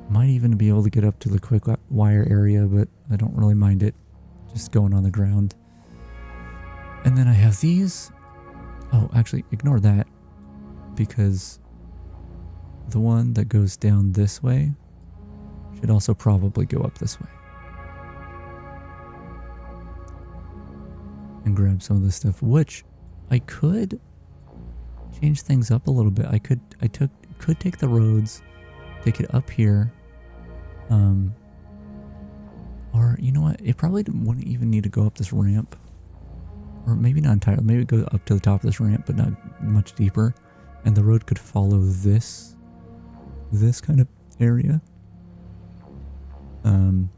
Might even be able to get up to the quick wire area, but I don't really mind it just going on the ground. And then I have these. Oh, actually, ignore that, because the one that goes down this way should also probably go up this way. And grab some of this stuff, which I could change things up a little bit. I could take the roads, take it up here, or you know what? It probably wouldn't even need to go up this ramp, or maybe not entirely. Maybe go up to the top of this ramp, but not much deeper, and the road could follow this kind of area. And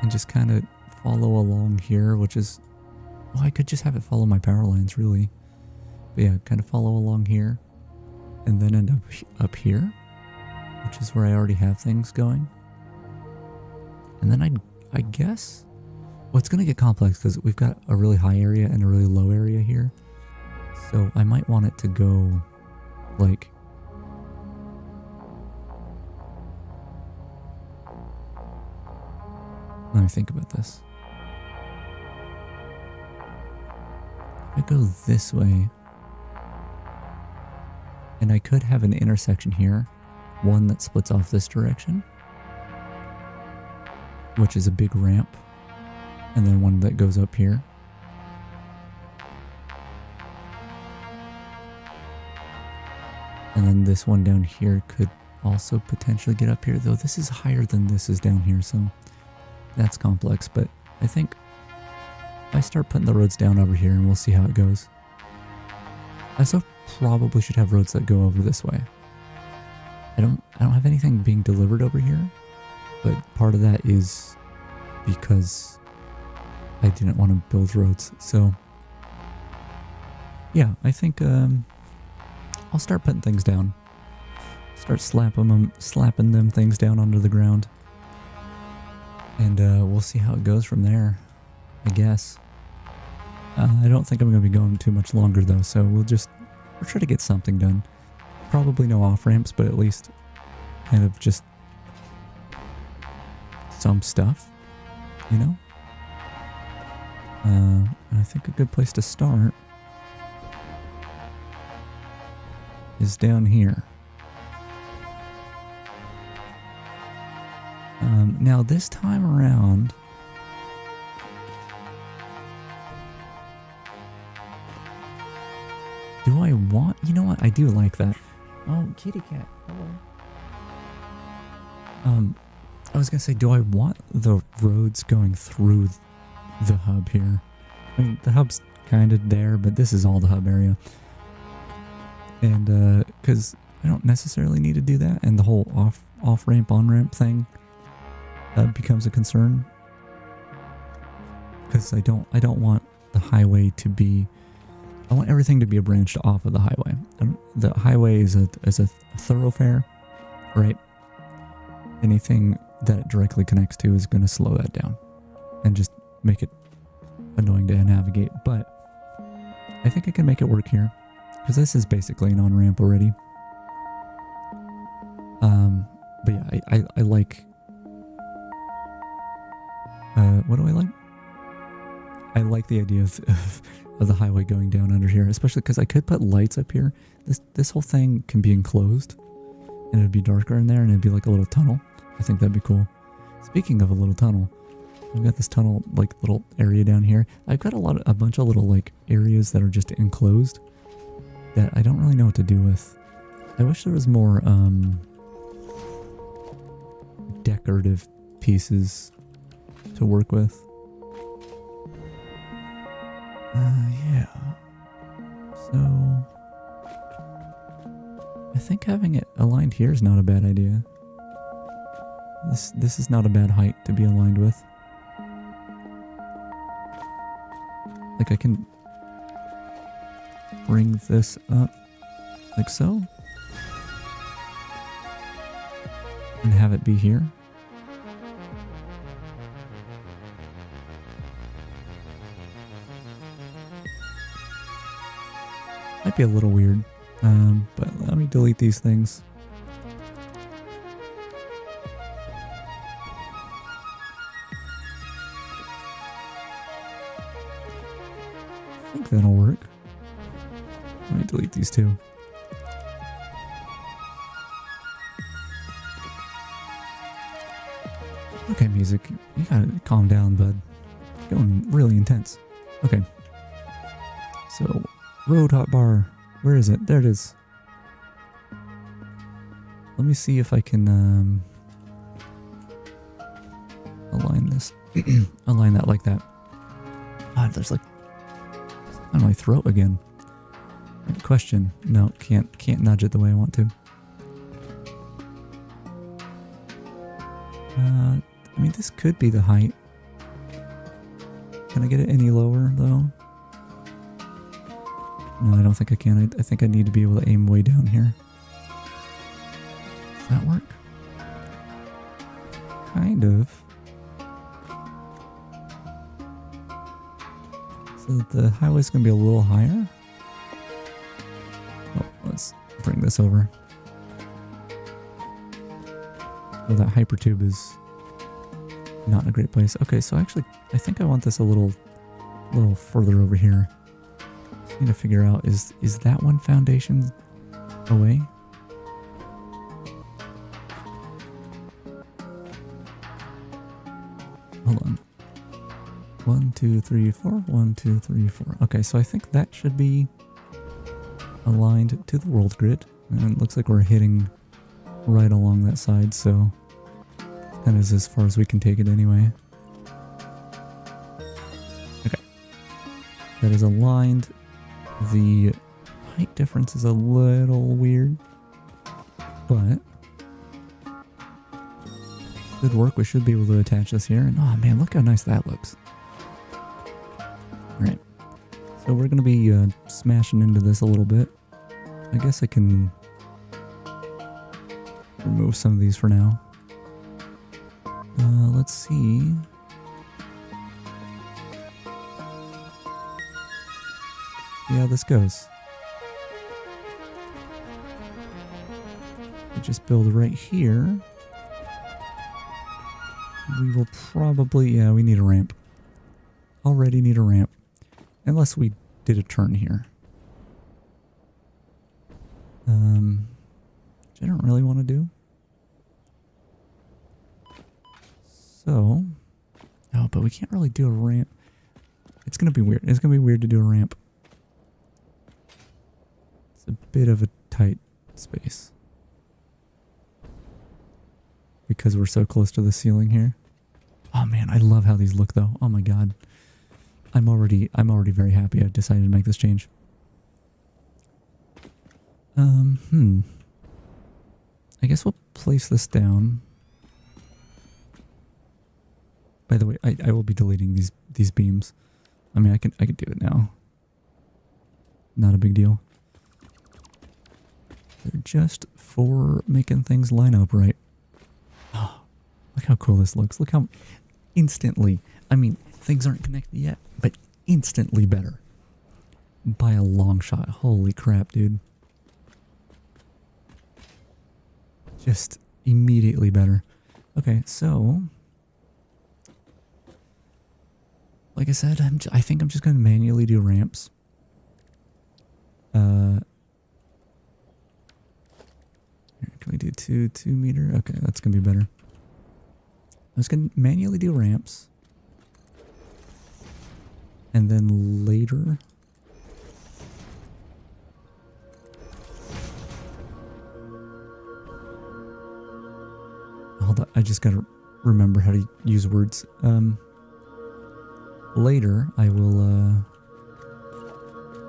just kind of follow along here, which is, well, I could just have it follow my power lines, really. But yeah, kind of follow along here, and then end up here, which is where I already have things going. And then I guess, well, it's going to get complex because we've got a really high area and a really low area here. So I might want it to go like, let me think about this. I go this way, and I could have an intersection here, one that splits off this direction, which is a big ramp, and then one that goes up here. And then this one down here could also potentially get up here, though this is higher than this is down here, so that's complex. But I think I start putting the roads down over here and we'll see how it goes. I also probably should have roads that go over this way. I don't have anything being delivered over here, but part of that is because I didn't want to build roads. So yeah, I think I'll start putting things down. Start slapping them things down onto the ground. And we'll see how it goes from there, I guess. I don't think I'm going to be going too much longer though, so we'll try to get something done. Probably no off ramps, but at least kind of just some stuff, you know? And I think a good place to start is down here. Now this time around, do I want, you know what, I do like that. Oh, kitty cat, hello. I was gonna say, do I want the roads going through the hub here? I mean, the hub's kind of there, but this is all the hub area. And, because I don't necessarily need to do that, and the whole off ramp, on ramp thing becomes a concern. Because I don't want the highway to be, I want everything to be branched off of the highway. The highway is a thoroughfare, right? Anything that it directly connects to is going to slow that down and just make it annoying to navigate. But I think I can make it work here because this is basically an on-ramp already. But yeah, I like, what do I like? I like the idea of the highway going down under here, especially because I could put lights up here. This whole thing can be enclosed and it'd be darker in there and it'd be like a little tunnel. I think that'd be cool. Speaking of a little tunnel, I've got this tunnel, like little area down here. I've got a bunch of little like areas that are just enclosed that I don't really know what to do with. I wish there was more decorative pieces to work with. Yeah. So I think having it aligned here is not a bad idea. This is not a bad height to be aligned with. Like I can bring this up like so and have it be here. Might be a little weird, but let me delete these things. I think that'll work. Let me delete these two. Okay, music, you gotta calm down, bud. Going really intense. Okay. So, road hotbar. Where is it? There it is. Let me see if I can align this. Align that like that. God, there's like on my throat again. Question. No, can't nudge it the way I want to. I mean, this could be the height. Can I get it any lower though? No, I don't think I can. I think I need to be able to aim way down here. Does that work? Kind of. So the highway's going to be a little higher. Oh, let's bring this over. Oh, that hypertube is not in a great place. Okay, so actually, I think I want this a little further over here. Just need to figure out, is that one foundation away? Hold on. 1, 2, 3, 4. 1, 2, 3, 4. Okay, so I think that should be aligned to the world grid. And it looks like we're hitting right along that side, so that is as far as we can take it anyway. Okay. That is aligned. The height difference is a little weird, but good work. We should be able to attach this here. And oh man, look how nice that looks. Alright. So we're going to be smashing into this a little bit. I guess I can remove some of these for now. Let's see. See how this goes. just build right here, we will probably, yeah, we need a ramp. Already need a ramp. Unless we did a turn here. Which I don't really want to do. So, oh, but we can't really do a ramp. It's going to be weird. It's going to be weird to do a ramp. It's a bit of a tight space. Because we're so close to the ceiling here. Oh man, I love how these look though. Oh my god. I'm already very happy I decided to make this change. I guess we'll place this down. By the way, I will be deleting these beams. I mean, I can do it now. Not a big deal. They're just for making things line up right. Oh, look how cool this looks. Look how instantly, I mean, things aren't connected yet, but instantly better. By a long shot. Holy crap, dude. Just immediately better. Okay, so like I said, I think I'm just going to manually do ramps. Can we do 2 meter? Okay, that's going to be better. I was going to manually do ramps. And then later, hold on, I just got to remember how to use words. Later, I will,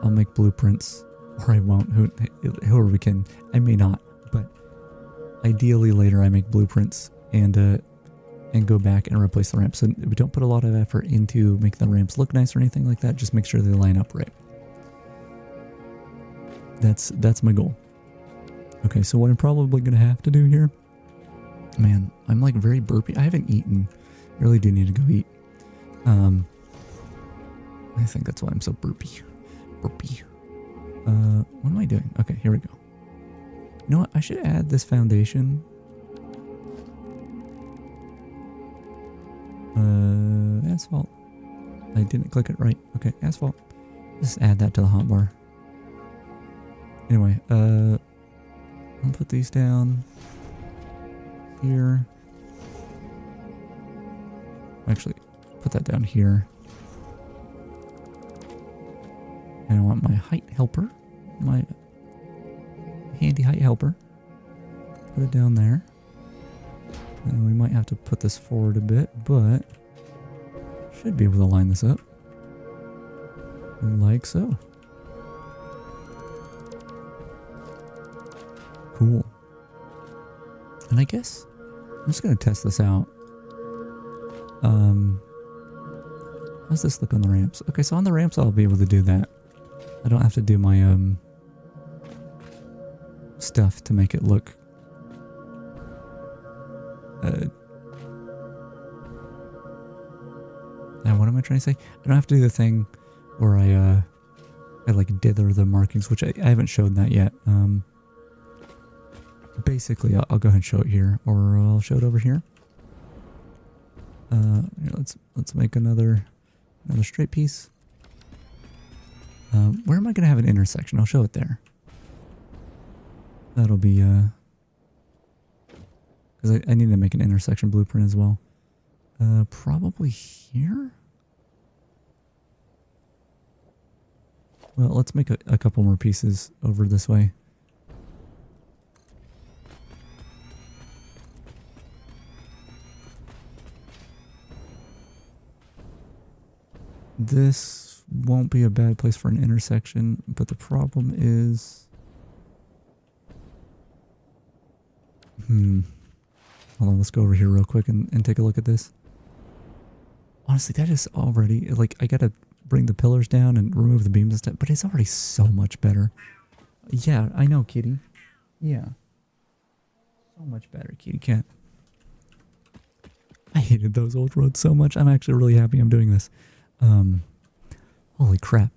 I'll make blueprints, or I won't, whoever we can. I may not, but ideally later I make blueprints and go back and replace the ramps. So we don't put a lot of effort into making the ramps look nice or anything like that. Just make sure they line up right. That's my goal. Okay, so what I'm probably going to have to do here, man, I'm like very burpy. I haven't eaten. I really do need to go eat. I think that's why I'm so burpy. Burpy. What am I doing? Okay, here we go. You know what? I should add this foundation. Asphalt. I didn't click it right. Okay, asphalt. Just add that to the hotbar. Anyway, I'll put these down here. Actually, put that down here. And I want my height helper, my handy height helper. Put it down there. And we might have to put this forward a bit, but should be able to line this up. Like so. Cool. And I guess I'm just going to test this out. How's this look on the ramps? Okay, so on the ramps I'll be able to do that. I don't have to do my stuff to make it look what am I trying to say? I don't have to do the thing where I like dither the markings, which I haven't showed that yet. Basically I'll go ahead and show it here, or I'll show it over here. Here, let's make another straight piece. Where am I going to have an intersection? I'll show it there. That'll be, because I need to make an intersection blueprint as well. Probably here? Well, let's make a couple more pieces over this way. This won't be a bad place for an intersection, but the problem is... Hold on, let's go over here real quick and take a look at this. Honestly, that is already... Like, I gotta bring the pillars down and remove the beams and stuff, but it's already so much better. Yeah, I know, kitty. Yeah. So much better, kitty cat. I hated those old roads so much. I'm actually really happy I'm doing this. Holy crap.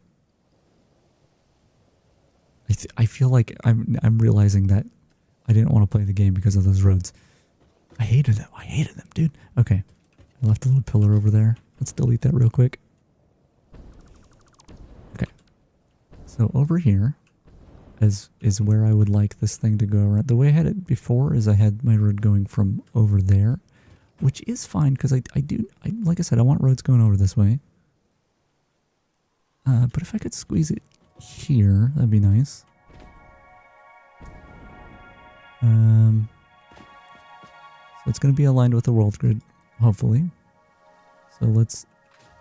I feel like I'm realizing that I didn't want to play the game because of those roads. I hated them. I hated them, dude. Okay. I left a little pillar over there. Let's delete that real quick. Okay. So over here is where I would like this thing to go around. The way I had it before is I had my road going from over there, which is fine because I like I said, I want roads going over this way. But if I could squeeze it here, that'd be nice. So it's going to be aligned with the world grid, hopefully. So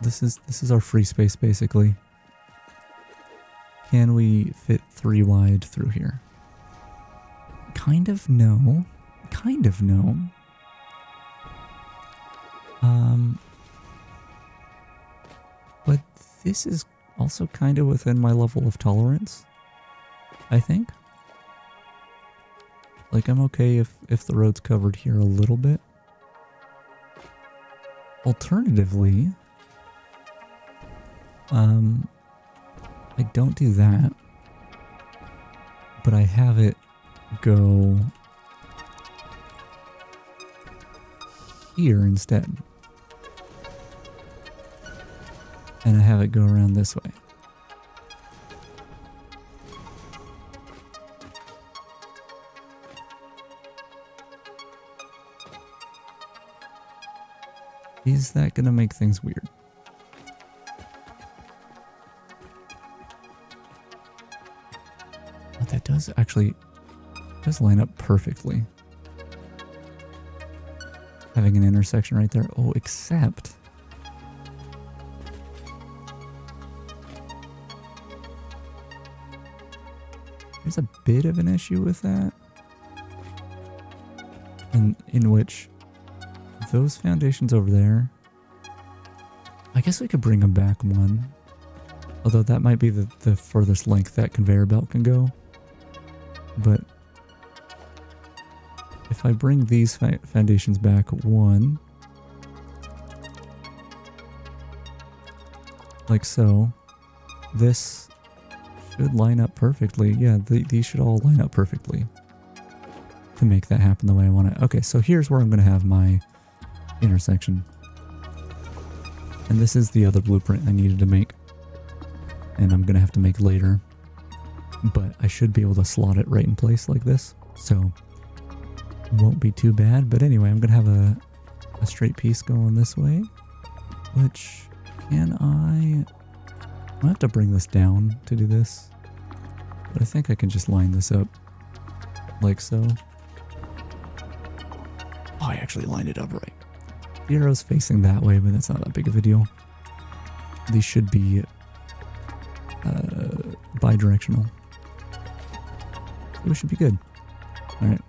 this is our free space basically. Can we fit 3 wide through here? Kind of no. Kind of no. But this is also kind of within my level of tolerance, I think. Like, I'm okay if the road's covered here a little bit. Alternatively, I don't do that, but I have it go here instead. And I have it go around this way. Is that going to make things weird? But that does line up perfectly. Having an intersection right there. Oh, except there's a bit of an issue with that. In which those foundations over there, I guess we could bring them back one. Although that might be the furthest length that conveyor belt can go. But if I bring these foundations back one, like so, this should line up perfectly. Yeah, these should all line up perfectly to make that happen the way I want it. Okay, so here's where I'm going to have my intersection. And this is the other blueprint I needed to make. And I'm going to have to make later. But I should be able to slot it right in place like this. So it won't be too bad. But anyway, I'm going to have a straight piece going this way. Which, I'll have to bring this down to do this. But I think I can just line this up like so. Oh, I actually lined it up right. The arrow's facing that way, but that's not that big of a deal. These should be bi-directional. So we should be good. Alright.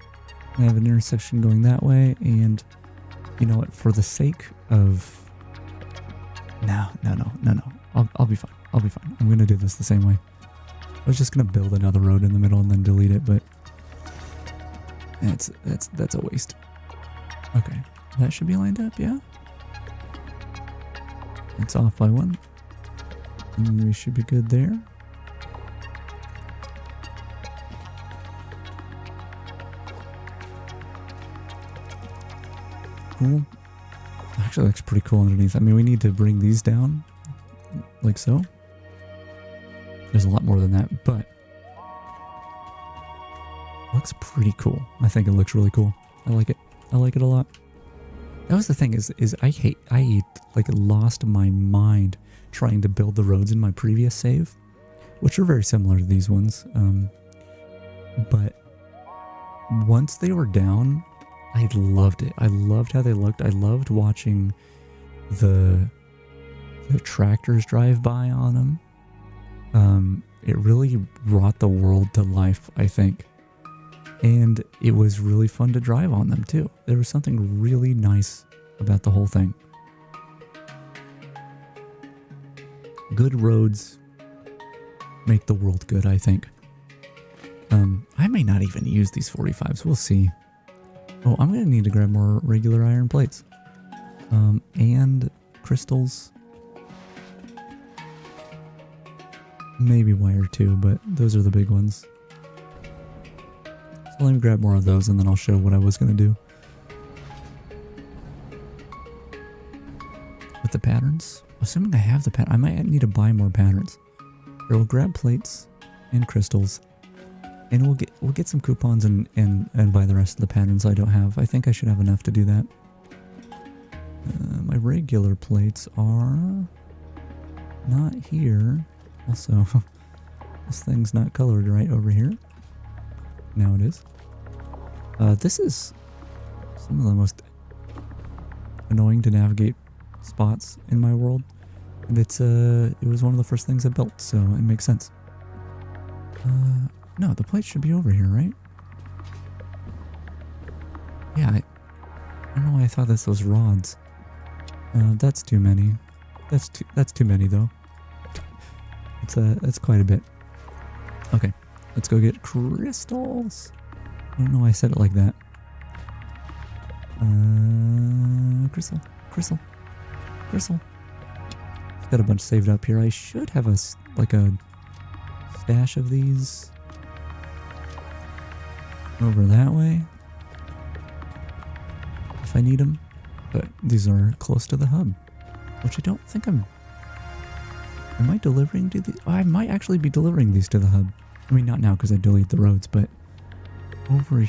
I have an intersection going that way, and you know what? For the sake of... No. I'll be fine. I'll be fine. I'm going to do this the same way. I was just going to build another road in the middle and then delete it, but that's a waste. Okay. That should be lined up, yeah? It's off by one. And we should be good there. Cool. Actually looks pretty cool underneath. I mean, we need to bring these down, like so. There's a lot more than that, but looks pretty cool. I think it looks really cool. I like it. I like it a lot. That was the thing is I like lost my mind trying to build the roads in my previous save, which are very similar to these ones. But once they were down, I loved it. I loved how they looked. I loved watching the tractors drive by on them. It really brought the world to life, I think. And it was really fun to drive on them too. There was something really nice about the whole thing. Good roads make the world good, I think. I may not even use these 45s. We'll see. Oh, I'm going to need to grab more regular iron plates. And crystals. Maybe wire too, but those are the big ones. So let me grab more of those and then I'll show what I was going to do. With the patterns? Assuming I have the pattern, I might need to buy more patterns. Here, we'll grab plates and crystals. And we'll get some coupons and buy the rest of the patterns I don't have. I think I should have enough to do that. My regular plates are not here. Also, this thing's not colored right over here. Now it is. This is some of the most annoying to navigate spots in my world. And it was one of the first things I built, so it makes sense. No, the plate should be over here, right? Yeah, I don't know why I thought this was rods. That's too many. That's too many though. That's quite a bit. Okay, let's go get crystals. I don't know why I said it like that. Crystal. Got a bunch saved up here. I should have a stash of these over that way if I need them, but these are close to the hub, which I don't think am I delivering to the... I might actually be delivering these to the hub. I mean, not now because I delete the roads, but over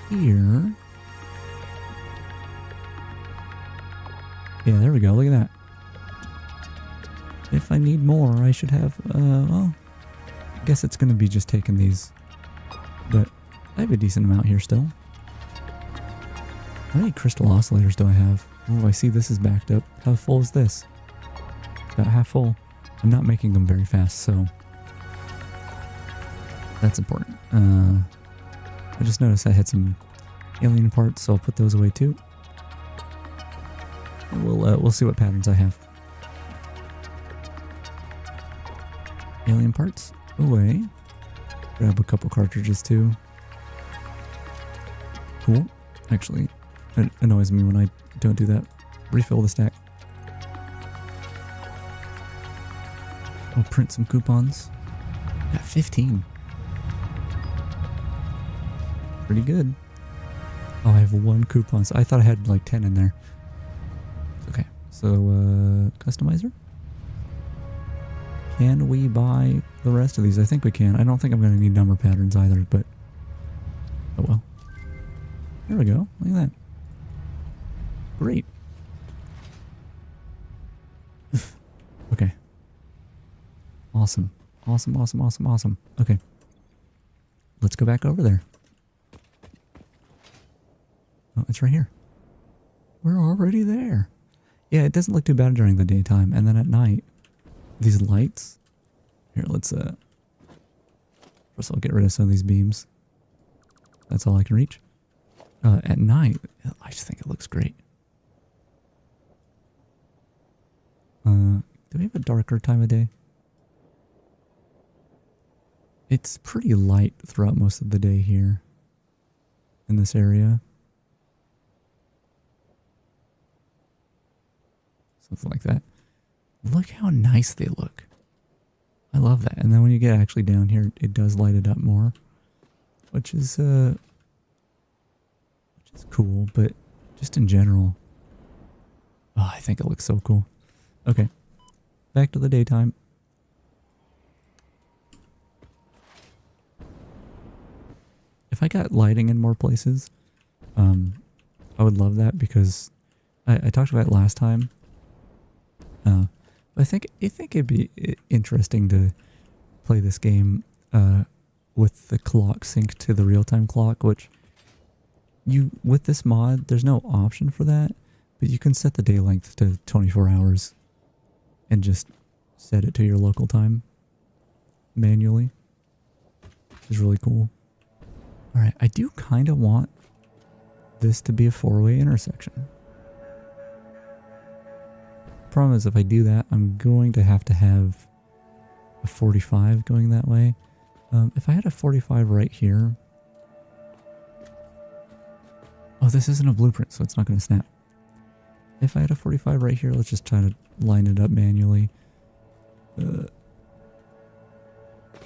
here. Yeah, there we go. Look at that. If I need more, I should have, well, I guess it's going to be just taking these, but I have a decent amount here still. How many crystal oscillators do I have? Oh, I see this is backed up. How full is this? About half full. I'm not making them very fast, so that's important. I just noticed I had some alien parts, so I'll put those away too. And we'll see what patterns I have. Alien parts away. Grab a couple cartridges too. Cool. Actually, it annoys me when I don't do that. Refill the stack. I'll print some coupons. Got 15. Pretty good. Oh, I have one coupon. So I thought I had like 10 in there. Okay, so customizer. Can we buy the rest of these? I think we can. I don't think I'm going to need number patterns either, but oh well. There we go. Look at that. Great. Okay. Awesome. Awesome. Okay. Let's go back over there. Oh, it's right here. We're already there. Yeah, it doesn't look too bad during the daytime. And then at night, these lights. Here, let's, first I'll get rid of some of these beams. That's all I can reach. At night, I just think it looks great. Do we have a darker time of day? It's pretty light throughout most of the day here in this area. Something like that. Look how nice they look. I love that. And then when you get actually down here, it does light it up more, which is cool, but just in general, oh, I think it looks so cool. Okay, back to the daytime. If I got lighting in more places, I would love that because I talked about it last time. I think it'd be interesting to play this game with the clock synced to the real-time clock, which with this mod, there's no option for that, but you can set the day length to 24 hours and just set it to your local time manually, which is really cool. All right, I do kind of want this to be a four-way intersection. Problem is, if I do that, I'm going to have a 45 going that way. If I had a 45 right here... Oh, this isn't a blueprint, so it's not going to snap. If I had a 45 right here, let's just try to line it up manually. No,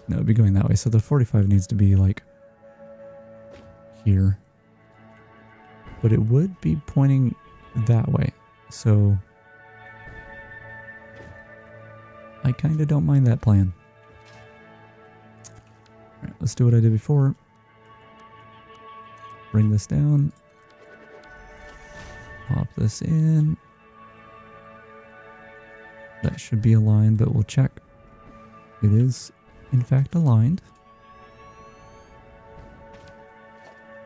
it'd be going that way. So the 45 needs to be like here. But it would be pointing that way. So I kind of don't mind that plan. Alright, let's do what I did before. Bring this down. Pop this in. That should be aligned, but we'll check. It is, in fact, aligned.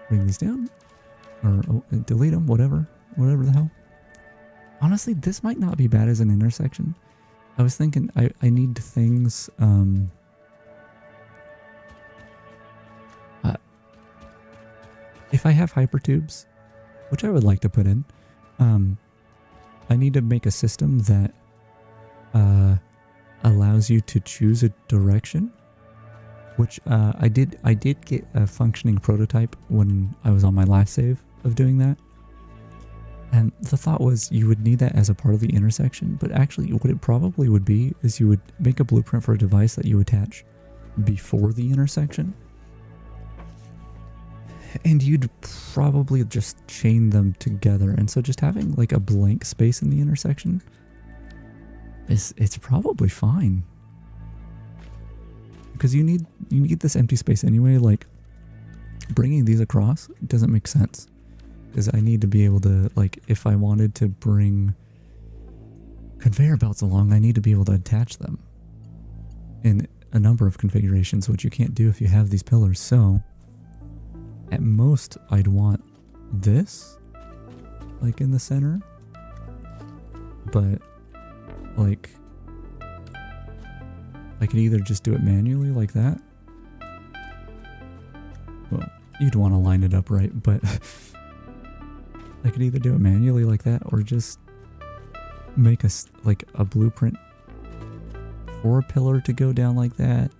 Bring these down. Or delete them, whatever. Whatever the hell. Honestly, this might not be bad as an intersection. I was thinking I need things... if I have hypertubes, which I would like to put in, I need to make a system that allows you to choose a direction, which I did get a functioning prototype when I was on my last save of doing that. And the thought was you would need that as a part of the intersection, but actually what it probably would be is you would make a blueprint for a device that you attach before the intersection. And you'd probably just chain them together. And so just having like a blank space in the intersection it's probably fine. Because you need this empty space anyway. Like bringing these across doesn't make sense. Because I need to be able to, like, if I wanted to bring conveyor belts along, I need to be able to attach them in a number of configurations, which you can't do if you have these pillars. So at most, I'd want this, like, in the center. But, like, I could either just do it manually like that. Well, you'd want to line it up right, but I could either do it manually like that or just make a blueprint for a pillar to go down like that.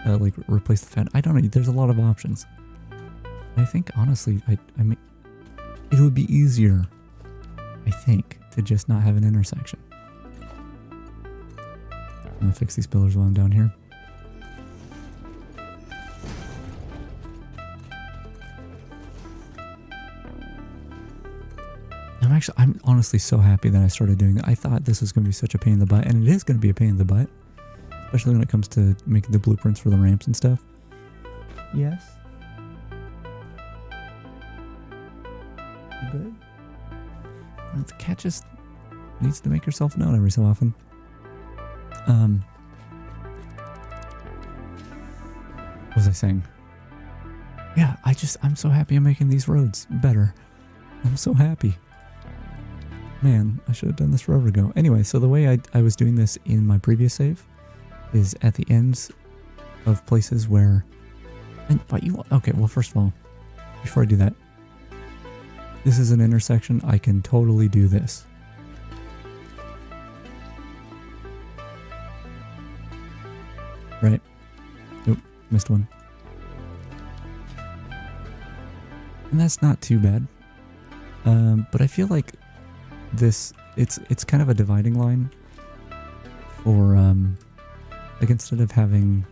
Like replace the fan. I don't know. There's a lot of options. I think honestly, I mean, it would be easier, I think, to just not have an intersection. I'm gonna fix these pillars while I'm down here. I'm honestly so happy that I started doing that. I thought this was going to be such a pain in the butt, and it is going to be a pain in the butt, especially when it comes to making the blueprints for the ramps and stuff. Yes. You good? Well, the cat just needs to make herself known every so often. What was I saying? Yeah, I'm so happy I'm making these roads better. I'm so happy. Man, I should have done this forever ago. Anyway, so the way I was doing this in my previous save is at the ends of places where... Okay, well, first of all, before I do that, this is an intersection. I can totally do this. Right? Nope, missed one. And that's not too bad. But I feel like it's kind of a dividing line for like instead of having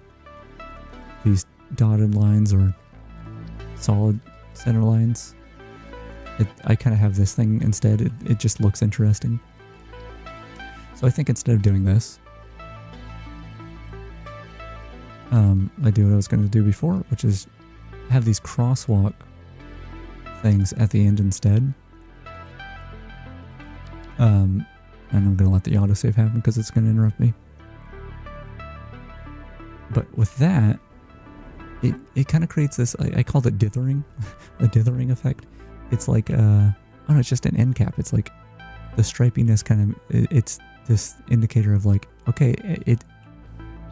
these dotted lines or solid center lines, I kind of have this thing instead. It just looks interesting. So I think instead of doing this, I do what I was going to do before, which is have these crosswalk things at the end instead. And I'm going to let the autosave happen because it's going to interrupt me. But with that, it kind of creates this, I called it dithering, a dithering effect. It's like, it's just an end cap. It's like the stripiness kind of, it's this indicator of like, okay,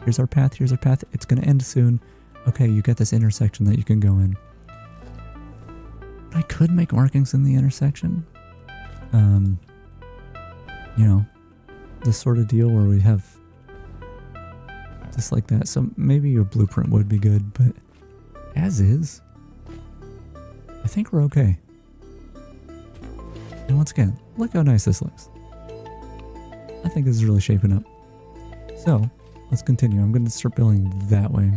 here's our path, it's going to end soon. Okay, you get this intersection that you can go in. I could make markings in the intersection. You know, this sort of deal where we have just like that. So maybe your blueprint would be good, but as is, I think we're okay. And once again, look how nice this looks. I think this is really shaping up. So let's continue. I'm going to start building that way.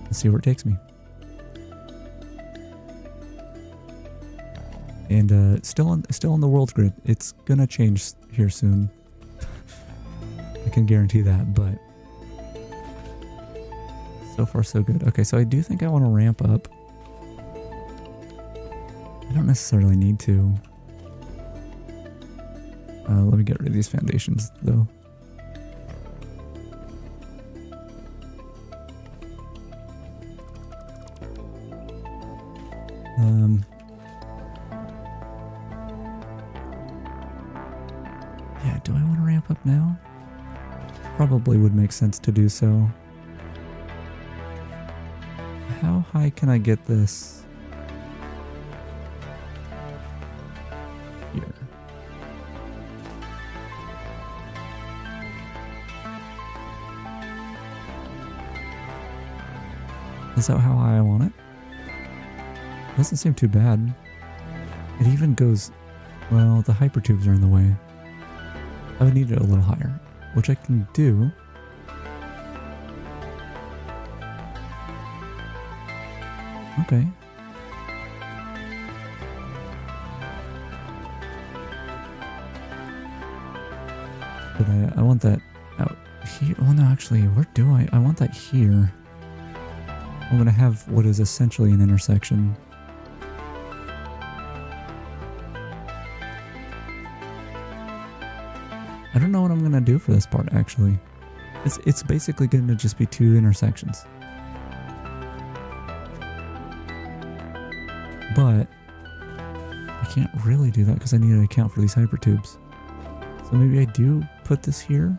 Let's see where it takes me. And still on the world grid. It's gonna change here soon. I can guarantee that, but so far so good. Okay, so I do think I want to ramp up. I don't necessarily need to. Let me get rid of these foundations though. Yeah, do I want to ramp up now? Probably would make sense to do so. How high can I get this? Here. Is that how high I want it? Doesn't seem too bad. It even goes... Well, the hypertubes are in the way. I would need it a little higher, which I can do. Okay. But I want that out here. Oh no, actually, where do I? I want that here. I'm going to have what is essentially an intersection. I don't know what I'm going to do for this part, actually. It's basically going to just be two intersections. But I can't really do that because I need to account for these hypertubes. So maybe I do put this here.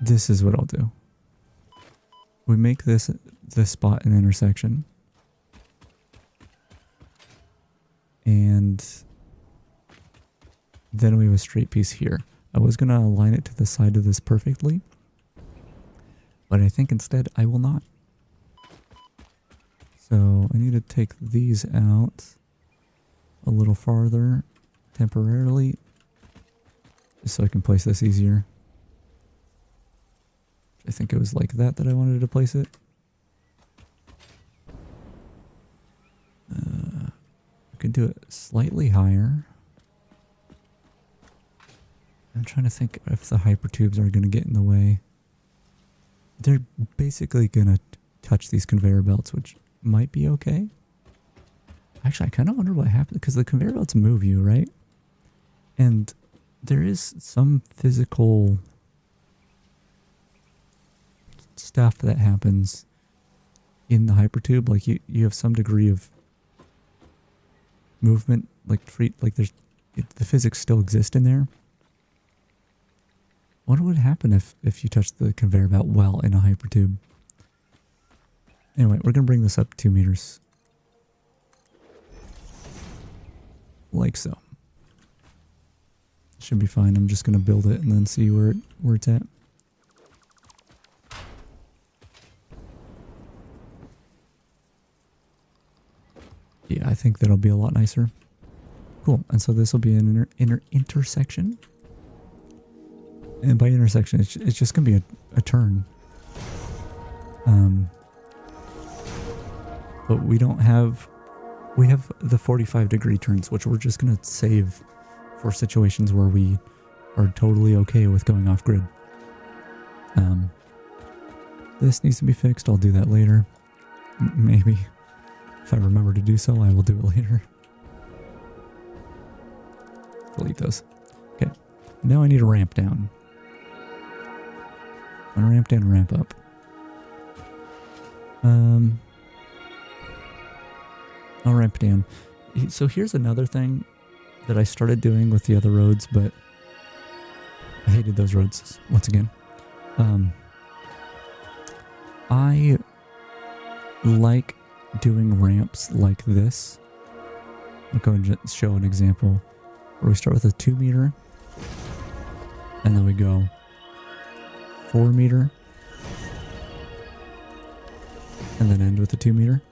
This is what I'll do. We make this spot an intersection. And then we have a straight piece here. I was going to align it to the side of this perfectly, but I think instead I will not. So I need to take these out a little farther temporarily, just so I can place this easier. I think it was like that I wanted to place it. I could do it slightly higher. I'm trying to think if the hypertubes are going to get in the way. They're basically going to touch these conveyor belts, which might be okay. Actually, I kind of wonder what happened, because the conveyor belts move you, right? And there is some physical stuff that happens in the hypertube. Like you have some degree of movement, like there's the physics still exist in there. What would happen if you touch the conveyor belt well in a hypertube? Anyway, we're going to bring this up 2 meters. Like so. Should be fine. I'm just going to build it and then see where it's at. Yeah, I think that'll be a lot nicer. Cool. And so this will be an intersection. And by intersection, it's just going to be a turn. But we don't have... We have the 45-degree turns, which we're just going to save for situations where we are totally okay with going off-grid. This needs to be fixed. I'll do that later. Maybe. If I remember to do so, I will do it later. Delete those. Okay. Now I need a ramp down. I'm gonna ramp down and ramp up. I'll ramp down. So here's another thing that I started doing with the other roads, but I hated those roads once again. I like doing ramps like this. I'll go and just show an example where we start with a 2 meter and then we go 4 meter and then end with a 2 meter.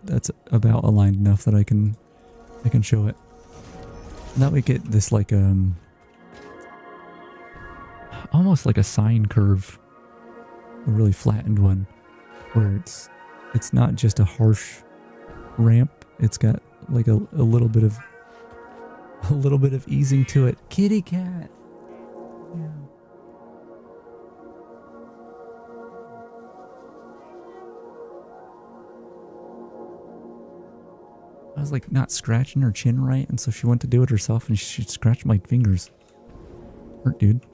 That's about aligned enough that I can show it. Now we get this like almost like a sine curve, a really flattened one, where it's not just a harsh ramp. It's got like a little bit of easing to it. Kitty cat. Yeah. I was like not scratching her chin right, and so she went to do it herself, and she scratched my fingers. Hurt, dude.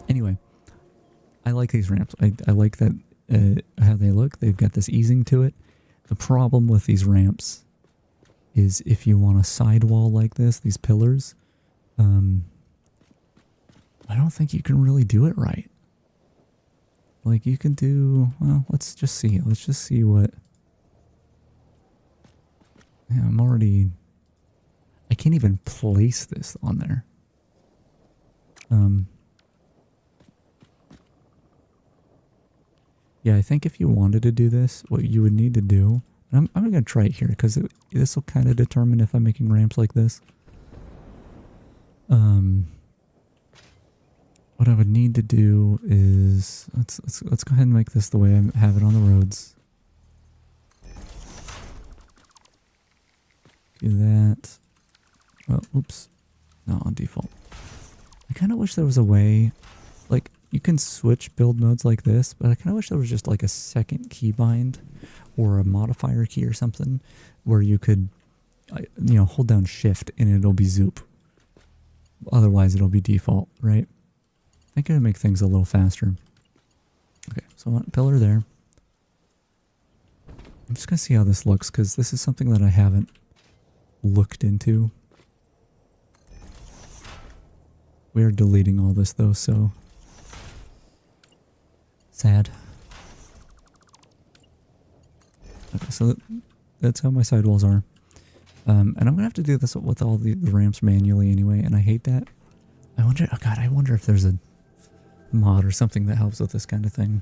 Anyway, I like these ramps. I like that how they look. They've got this easing to it. The problem with these ramps is if you want a sidewall like this, these pillars, I don't think you can really do it right. Like you can do, well, let's just see. Let's just see what. Yeah, I can't even place this on there. Yeah, I think if you wanted to do this, what you would need to do, and I'm going to try it here because this will kind of determine if I'm making ramps like this. What I would need to do is, let's go ahead and make this the way I have it on the roads. Do that. Oh, oops. No, on default. I kind of wish there was a way, like, you can switch build modes like this, but I kind of wish there was just like a second keybind or a modifier key or something where you could, hold down shift and it'll be zoop. Otherwise, it'll be default, right? I think it'll make things a little faster. Okay, so I want a pillar there. I'm just going to see how this looks because this is something that I haven't looked into. We are deleting all this though, so sad. Okay, so that's how my sidewalls are. And I'm gonna have to do this with all the ramps manually anyway, and I hate that. I wonder if there's a mod or something that helps with this kind of thing.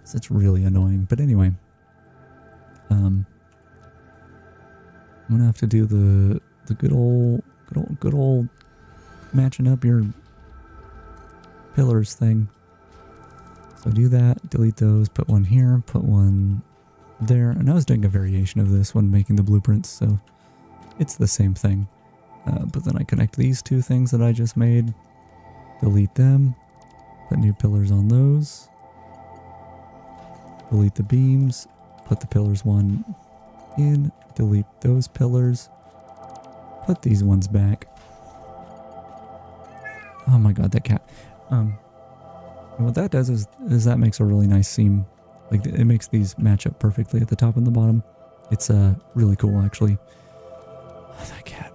So it's really annoying. But anyway, I'm gonna have to do the good old matching up your pillars thing. So do that, delete those, put one here, put one there. And I was doing a variation of this when making the blueprints, so it's the same thing. But then I connect these two things that I just made, delete them, put new pillars on those, delete the beams, put the pillars one in, delete those pillars, put these ones back. Oh my god, that cat. And what that does is that makes a really nice seam. Like, it makes these match up perfectly at the top and the bottom. It's really cool, actually. Oh, that cat.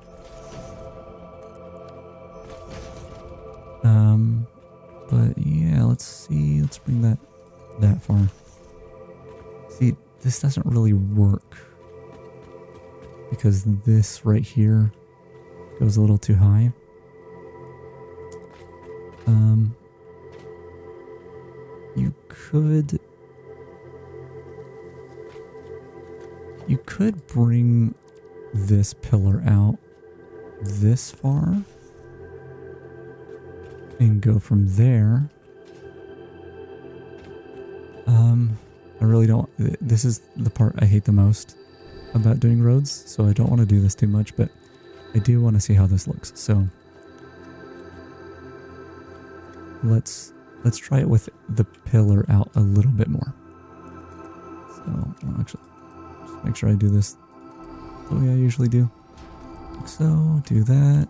But yeah, let's see. Let's bring that far. See, this doesn't really work because this right here goes a little too high. You could bring this pillar out this far and go from there. I really don't. This is the part I hate the most about doing roads, so I don't want to do this too much, but I do want to see how this looks. So let's try it with the pillar out a little bit more. So I'll actually just make sure I do this the way I usually do. Like so, do that.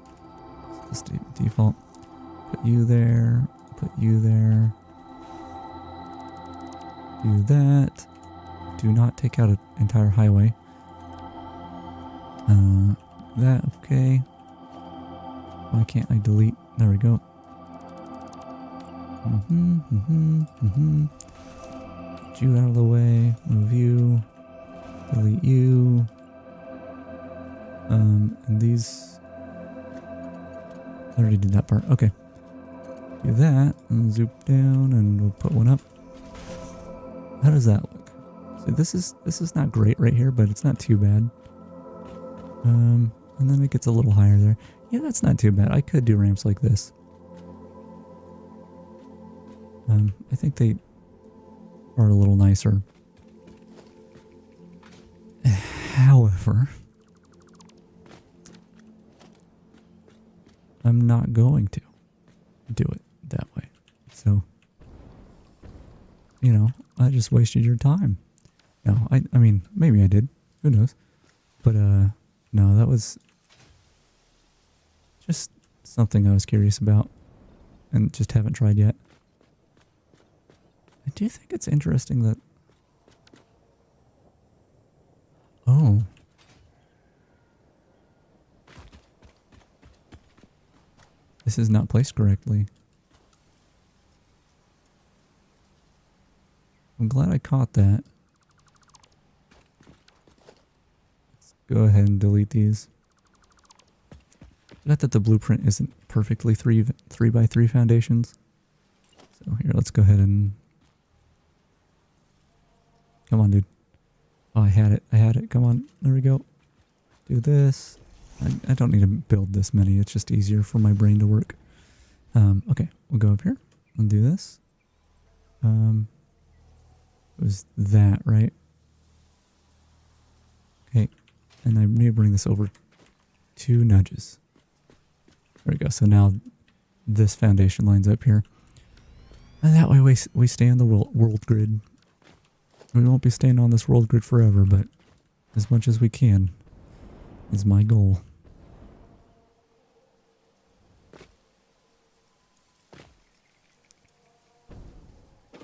Just default. Put you there. Put you there. Do that. Do not take out an entire highway. That, okay. Why can't I delete? There we go. Get you out of the way. Move you. Delete you. And these... I already did that part. Okay. Do that. And zoom down and we'll put one up. How does that look? So this is not great right here, but it's not too bad. And then it gets a little higher there. Yeah, that's not too bad. I could do ramps like this. I think they are a little nicer. However, I'm not going to do it that way. So, you know, I just wasted your time. No, I mean, maybe I did. Who knows? But, no, that was just something I was curious about and just haven't tried yet. I do think it's interesting that... Oh. This is not placed correctly. I'm glad I caught that. Let's go ahead and delete these. Not that the blueprint isn't perfectly 3x3 foundations. So here, let's go ahead and... Come on, dude. Oh, I had it. I had it. Come on. There we go. Do this. I don't need to build this many. It's just easier for my brain to work. Okay, we'll go up here and do this. It was that, right? Okay, and I need to bring this over 2 nudges. There we go. So now this foundation lines up here. And that way we stay on the world grid. We won't be staying on this world grid forever, but as much as we can is my goal.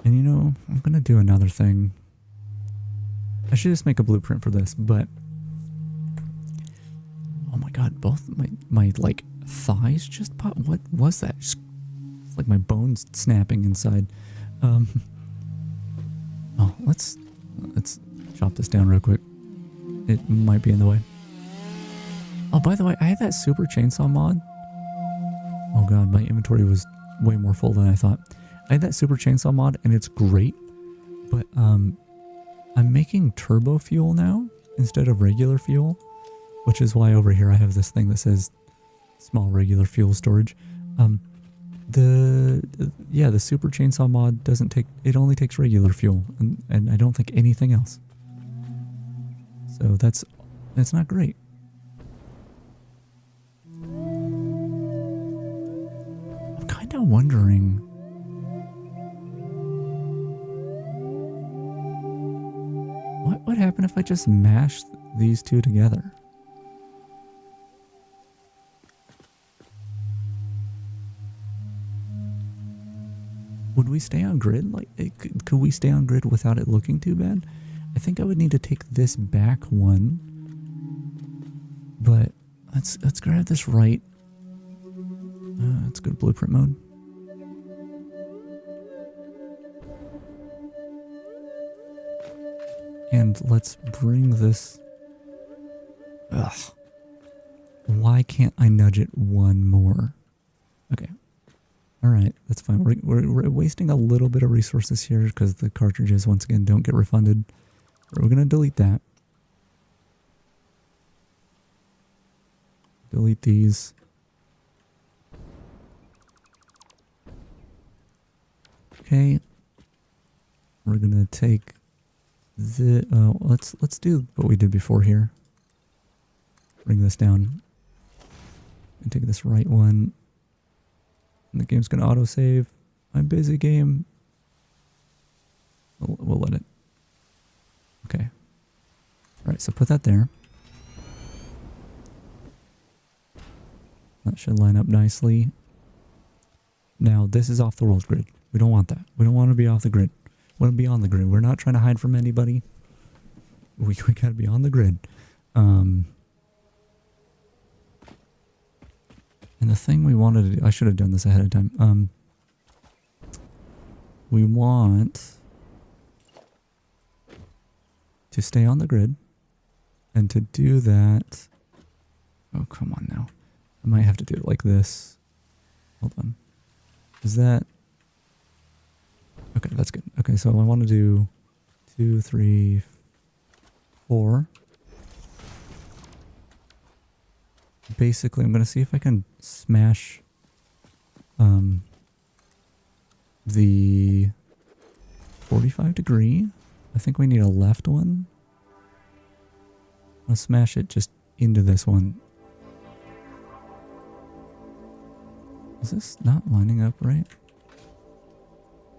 And you know, I'm going to do another thing. I should just make a blueprint for this, but... Oh my god, both my like, thighs just popped. What was that? It's like my bones snapping inside. Oh, let's chop this down real quick. It might be in the way. Oh, by the way, I had that super chainsaw mod. Oh god, my inventory was way more full than I thought. I had that super chainsaw mod and it's great, but I'm making turbo fuel now instead of regular fuel, which is why over here I have this thing that says small regular fuel storage. The super chainsaw mod doesn't take, it only takes regular fuel and I don't think anything else. So that's not great. I'm kind of wondering, what would happen if I just mashed these two together? Would we stay on grid? Like, could we stay on grid without it looking too bad? I think I would need to take this back one, but let's grab this right. Let's go to blueprint mode. And let's bring this... Ugh. Why can't I nudge it one more? Okay. Alright, that's fine. We're wasting a little bit of resources here because the cartridges, once again, don't get refunded. We're going to delete that. Delete these. Okay. We're going to take the... let's do what we did before here. Bring this down. And take this right one. And the game's going to autosave. I'm busy, game. We'll let it. Okay. Alright, so put that there. That should line up nicely. Now, this is off the world grid. We don't want that. We don't want to be off the grid. We want to be on the grid. We're not trying to hide from anybody. We got to be on the grid. And the thing we wanted to do, I should have done this ahead of time. We want to stay on the grid, and to do that, oh come on now, I might have to do it like this. Hold on, is that okay? That's good. Okay, so I want to do 2, 3, 4. Basically, I'm going to see if I can smash the 45 degree. I think we need a left one. I'll smash it just into this one. Is this not lining up right?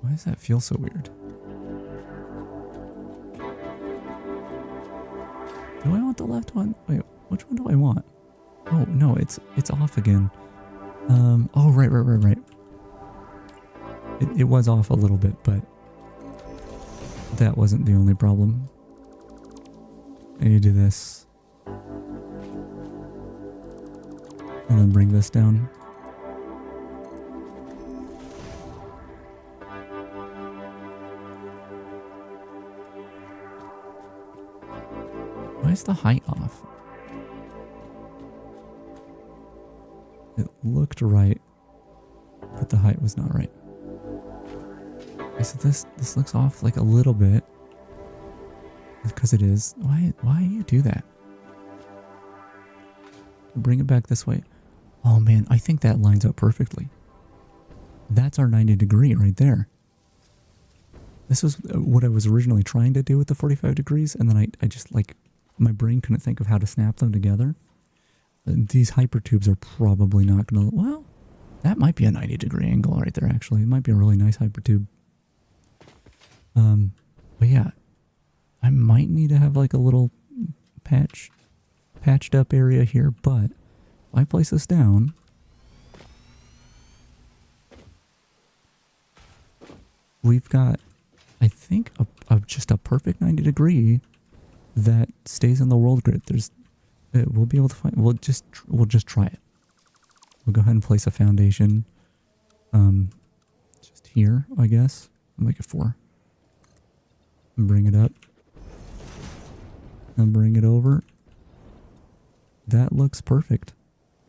Why does that feel so weird? Do I want the left one? Wait, which one do I want? Oh, no, it's off again. Oh, right. It was off a little bit, but that wasn't the only problem. I need to do this. And then bring this down. Why is the height off? It looked right, but the height was not right. Okay, so this looks off like a little bit. Because it is. Why do you do that? Bring it back this way. Oh man, I think that lines up perfectly. That's our 90 degree right there. This was what I was originally trying to do with the 45 degrees, and then I just like, my brain couldn't think of how to snap them together. These hypertubes are probably not going to... Well, that might be a 90 degree angle right there, actually. It might be a really nice hypertube. But yeah, I might need to have like a little patched up area here, but if I place this down... We've got, I think, just a perfect 90 degree that stays in the world grid. We'll be able to find. We'll just try it. We'll go ahead and place a foundation, just here, I guess. I'll make it 4. And bring it up. And bring it over. That looks perfect.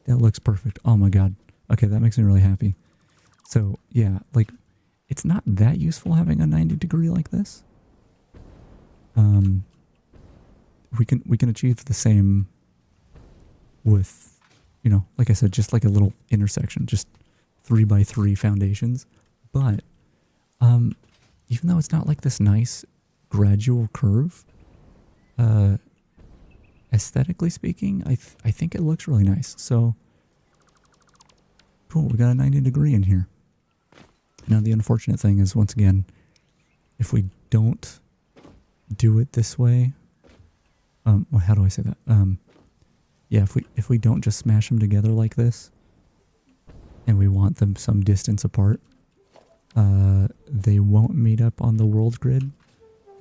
That looks perfect. Oh my god. Okay, that makes me really happy. So yeah, like, it's not that useful having a 90 degree like this. We can achieve the same with, you know, like I said, just like a little intersection, just 3x3 foundations. But even though it's not like this nice gradual curve, aesthetically speaking, I think it looks really nice. So cool, we got a 90 degree in here. Now the unfortunate thing is, once again, if we don't do it this way, well, how do I say that? Yeah, if we don't just smash them together like this, and we want them some distance apart, they won't meet up on the world grid,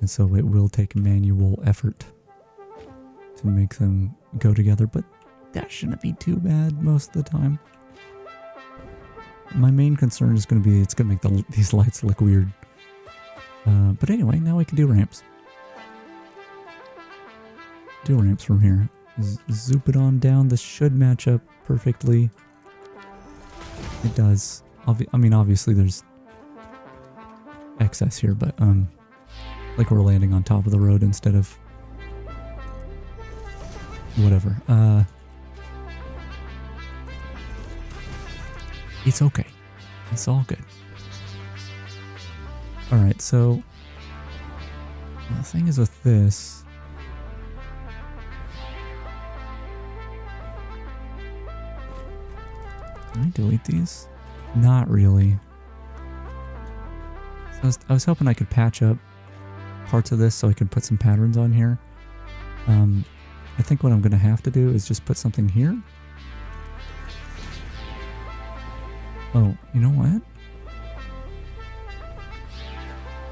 and so it will take manual effort to make them go together, but that shouldn't be too bad most of the time. My main concern is going to be it's going to make these lights look weird. But anyway, now we can do ramps. Do ramps from here. Zoop it on down. This should match up perfectly. It does. I mean, obviously there's excess here, but like we're landing on top of the road instead of whatever. It's okay. It's all good. Alright, so the thing is with this, can I delete these? Not really. So I was hoping I could patch up parts of this so I could put some patterns on here. I think what I'm going to have to do is just put something here. Oh, you know what?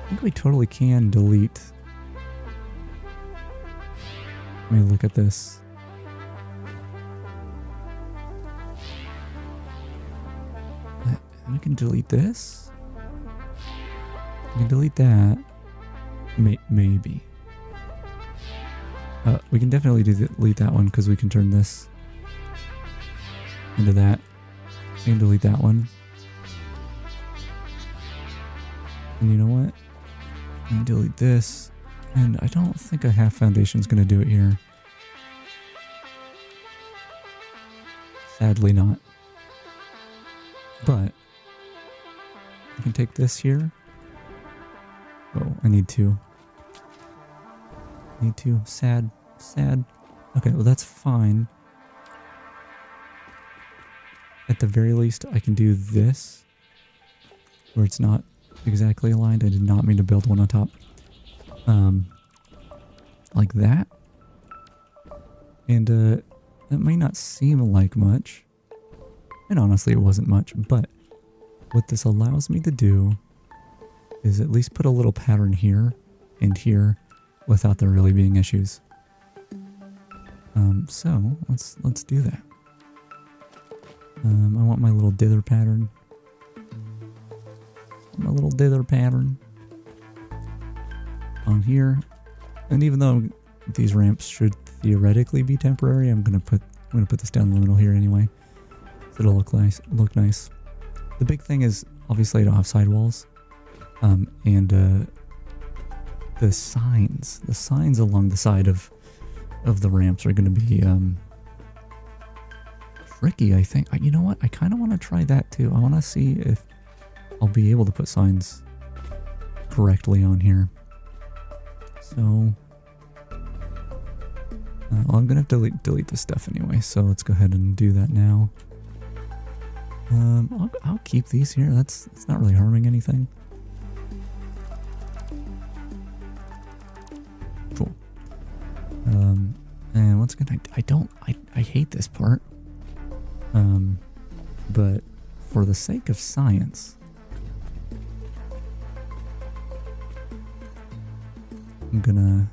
I think we totally can delete. Let me look at this. We can delete this. We can delete that. Maybe. We can definitely delete that one because we can turn this into that. We can delete that one. And you know what? I can delete this. And I don't think a half foundation is going to do it here. Sadly not. But I can take this here. Oh, I need two. Need two. Sad. Sad. Okay, well that's fine. At the very least, I can do this. Where it's not exactly aligned. I did not mean to build one on top. Like that. And that might not seem like much. And honestly, it wasn't much. But what this allows me to do is at least put a little pattern here and here without there really being issues. So let's do that. I want my little dither pattern. My little dither pattern on here. And even though these ramps should theoretically be temporary, I'm gonna put this down the middle here anyway. So it'll look nice. The big thing is obviously I don't have sidewalls. And the signs along the side of the ramps are gonna be tricky, I think. You know what? I kind of want to try that too. I want to see if I'll be able to put signs correctly on here. So, well, I'm gonna have to delete this stuff anyway. So let's go ahead and do that now. I'll keep these here. It's not really harming anything. Cool. And once again, I hate this part. But for the sake of science, I'm gonna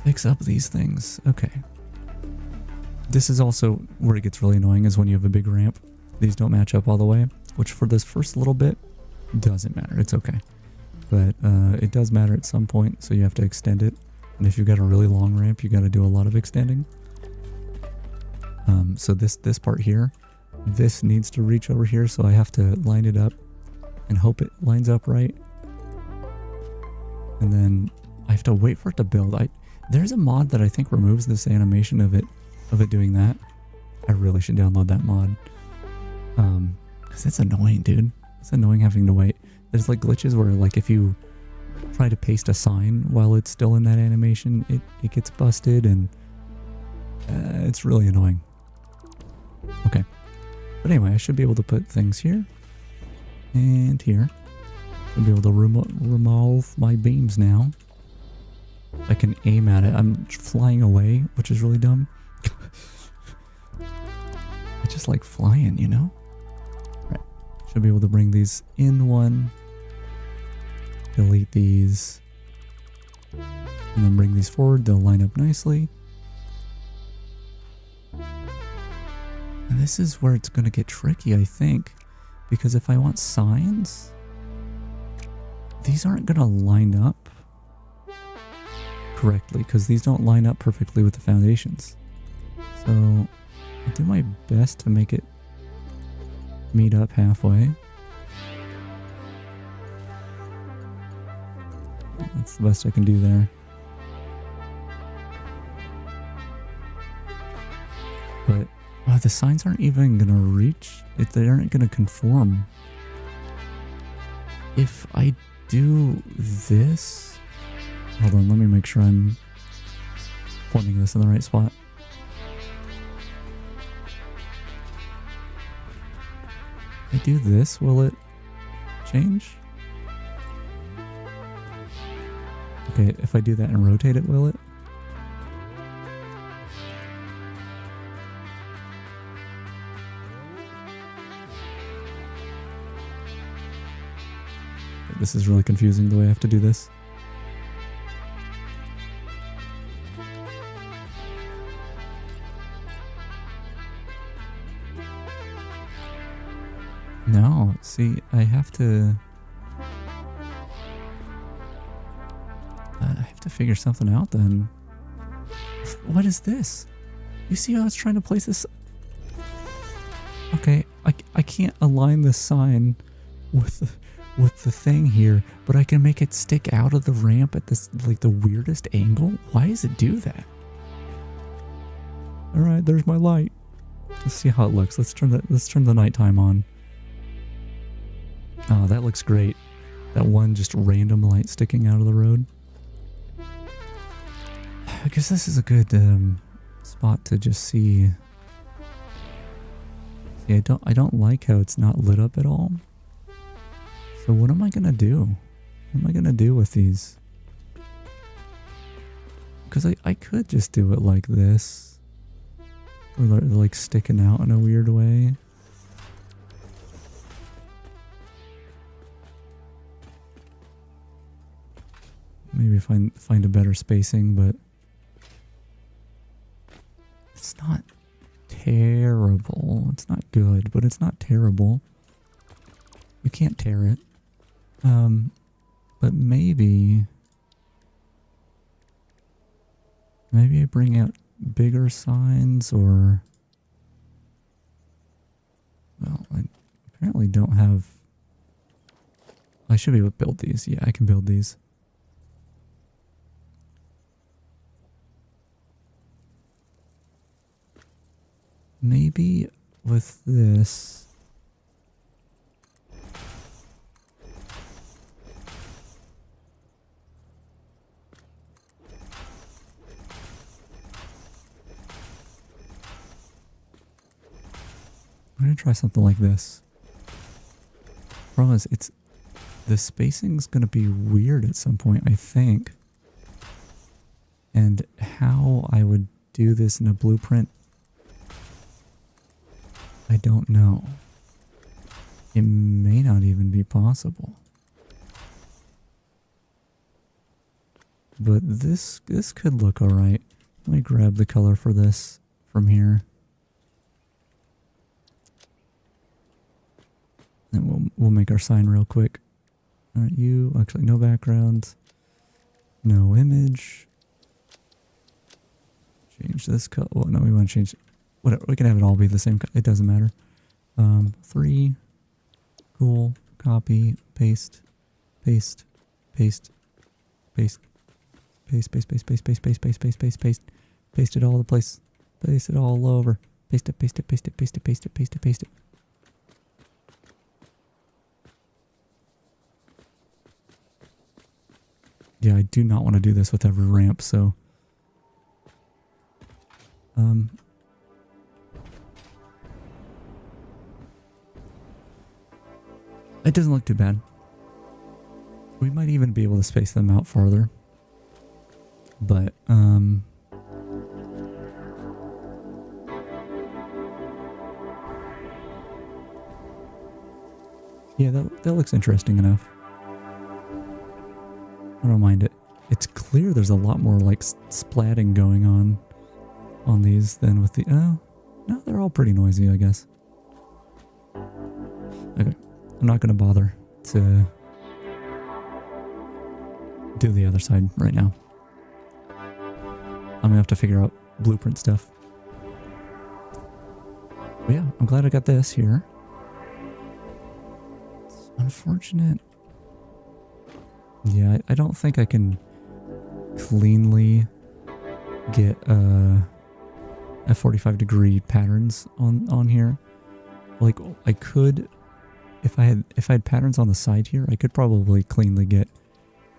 fix up these things. Okay. This is also where it gets really annoying, is when you have a big ramp. These don't match up all the way, which for this first little bit doesn't matter. It's okay. But it does matter at some point, so you have to extend it. And if you've got a really long ramp, you got to do a lot of extending. So this part here, this needs to reach over here, so I have to line it up and hope it lines up right. And then I have to wait for it to build. There's a mod that I think removes this animation of it doing that. I really should download that mod. Because it's annoying, dude. It's annoying having to wait. There's like glitches where like if you try to paste a sign while it's still in that animation, it gets busted, and it's really annoying. Okay. But anyway, I should be able to put things here and here. I'll be able to remove my beams now. I can aim at it. I'm flying away, which is really dumb. I just like flying, you know? Right. Should be able to bring these in one. Delete these. And then bring these forward. They'll line up nicely. And this is where it's going to get tricky, I think. Because if I want signs, these aren't going to line up correctly, because these don't line up perfectly with the foundations. So I'll do my best to make it meet up halfway. That's the best I can do there. But the signs aren't even going to reach. They aren't going to conform. If I do this... Hold on, let me make sure I'm pointing this in the right spot. If I do this, will it change? Okay, if I do that and rotate it, will it? This is really confusing the way I have to do this. No, see, I have to figure something out then. What is this? You see how I was trying to place this? Okay, I can't align the sign with the thing here, but I can make it stick out of the ramp at this, like, the weirdest angle. Why does it do that? All right, there's my light. Let's see how it looks. Let's turn the nighttime on. Oh, that looks great. That one just random light sticking out of the road. I guess this is a good spot to just see. See, I don't like how it's not lit up at all. So what am I gonna do? What am I gonna do with these? Because I could just do it like this. Or they're like sticking out in a weird way. Maybe find a better spacing, but it's not terrible. It's not good, but it's not terrible. You can't tear it. But maybe I bring out bigger signs, or well, I apparently don't have. I should be able to build these. Yeah, I can build these. Maybe with this. I'm gonna try something like this. Problem is, the spacing's gonna be weird at some point, I think. And how I would do this in a blueprint, I don't know. It may not even be possible. But this could look alright. Let me grab the color for this from here. And we'll make our sign real quick. Alright, you actually no background. No image. Change this color. Well, no, we want to change it. Whatever, we can have it all be the same. It doesn't matter. 3. Cool. Copy. Paste. Paste. Paste. Paste. Paste. Paste. Paste. Paste. Paste. Paste. Paste. Paste. Paste. Paste. Paste it all the place. Paste it all over. Paste it. Paste it. Paste it. Paste it. Paste it. Paste it. Paste it. Yeah, I do not want to do this with every ramp, so it doesn't look too bad. We might even be able to space them out farther. But yeah, that looks interesting enough. I don't mind it. It's clear there's a lot more like splatting going on these than with the... Oh, no, they're all pretty noisy, I guess. Okay, I'm not going to bother to do the other side right now. I'm going to have to figure out blueprint stuff. But yeah, I'm glad I got this here. It's unfortunate. Yeah, I don't think I can cleanly get F45 patterns on here. Like I could, if I had patterns on the side here, I could probably cleanly get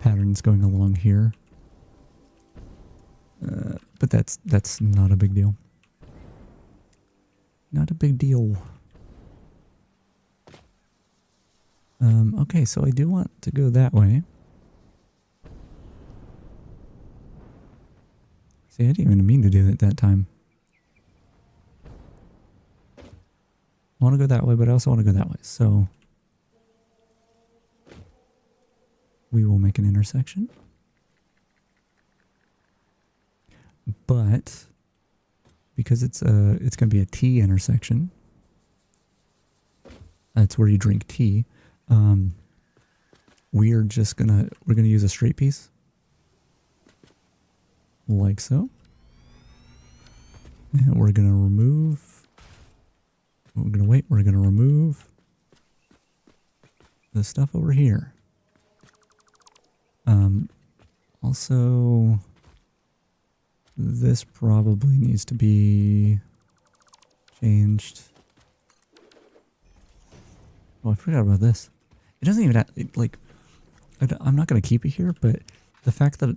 patterns going along here. But that's not a big deal. Not a big deal. Okay, so I do want to go that way. See, I didn't even mean to do it that time. I want to go that way, but I also want to go that way. So we will make an intersection. But because it's going to be a T intersection, that's where you drink tea. We're gonna use a straight piece. Like so. And we're going to remove... We're going to wait. We're going to remove the stuff over here. Also, this probably needs to be changed. Oh, I forgot about this. It doesn't even have, like, I'm not going to keep it here, but the fact that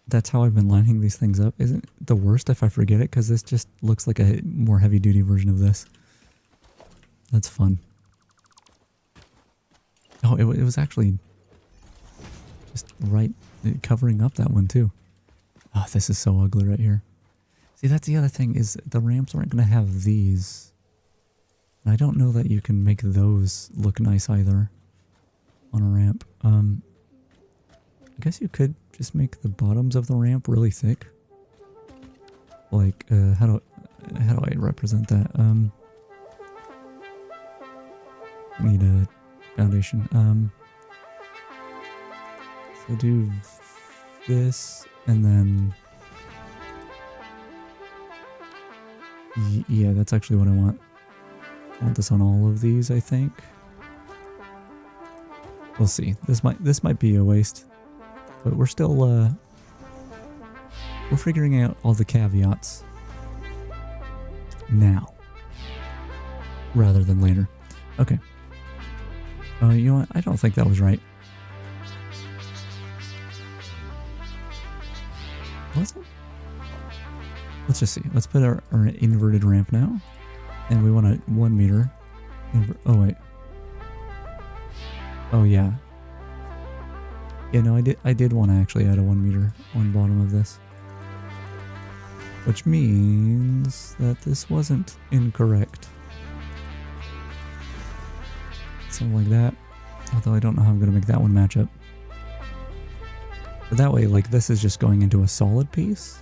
that's how I've been lining these things up isn't the worst if I forget it, because this just looks like a more heavy-duty version of this. That's fun. Oh, it was actually just right, covering up that one too. Oh, this is so ugly right here. See, that's the other thing, is the ramps aren't going to have these. And I don't know that you can make those look nice either on a ramp. I guess you could just make the bottoms of the ramp really thick. Like, how do I represent that? Need a foundation. So do this, and then yeah, that's actually what I want. I want this on all of these, I think. We'll see. This might be a waste, but we're still we're figuring out all the caveats now rather than later. Okay. You know what? I don't think that was right. Was it? Let's just see. Let's put our inverted ramp now. And we want a 1 meter. Oh, wait. Oh, yeah. Yeah, no, I did want to actually add a 1 meter on the bottom of this. Which means that this wasn't incorrect. Something like that. Although I don't know how I'm going to make that one match up. But that way, like, this is just going into a solid piece.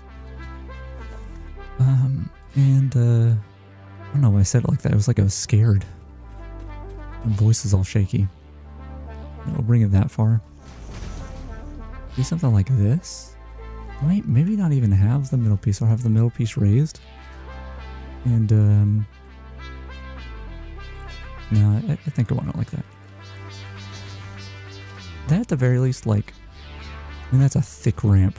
I don't know why I said it like that. It was like I was scared. My voice is all shaky. I'll bring it that far. Do something like this. Maybe not even have the middle piece, or have the middle piece raised. And, no, I think I want it like that. That at the very least, like, I mean, that's a thick ramp.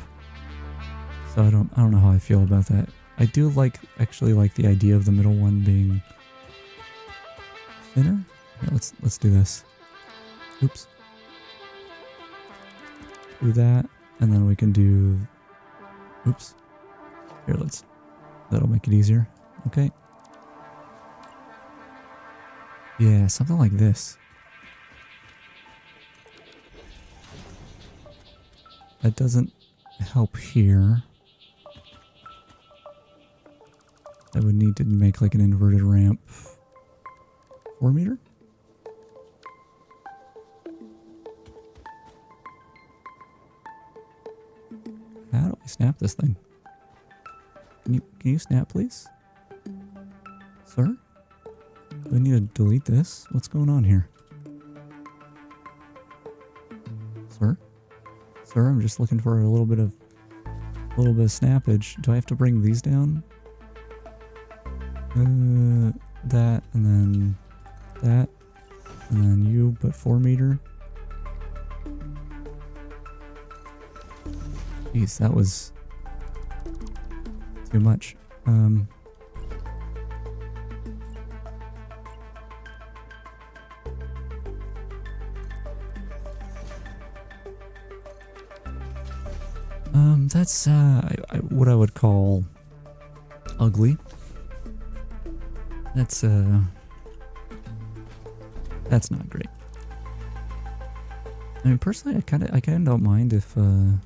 So I don't know how I feel about that. I do actually like the idea of the middle one being thinner. Yeah, let's do this. Oops. Do that, and then we can do, oops. Here, that'll make it easier. Okay. Yeah, something like this. That doesn't help here. I would need to make like an inverted ramp. 4 meter? How do I snap this thing? Can you snap, please? Sir? Do I need to delete this? What's going on here? Sir? Sir, I'm just looking for a little bit of snappage. Do I have to bring these down? That, and then that, and then you, but 4 meter. Jeez, that was too much. That's what I would call ugly. That's not great. I mean, personally, I kind of don't mind if oh,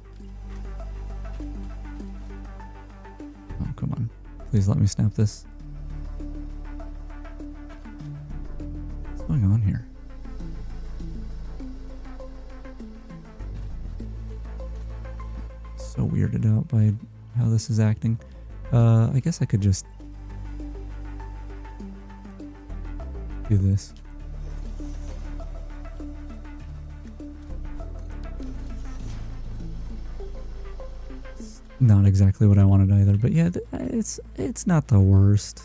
come on. Please let me snap this. What's going on here? So weirded out by how this is acting. I guess I could just do this. It's not exactly what I wanted either, but yeah, it's not the worst.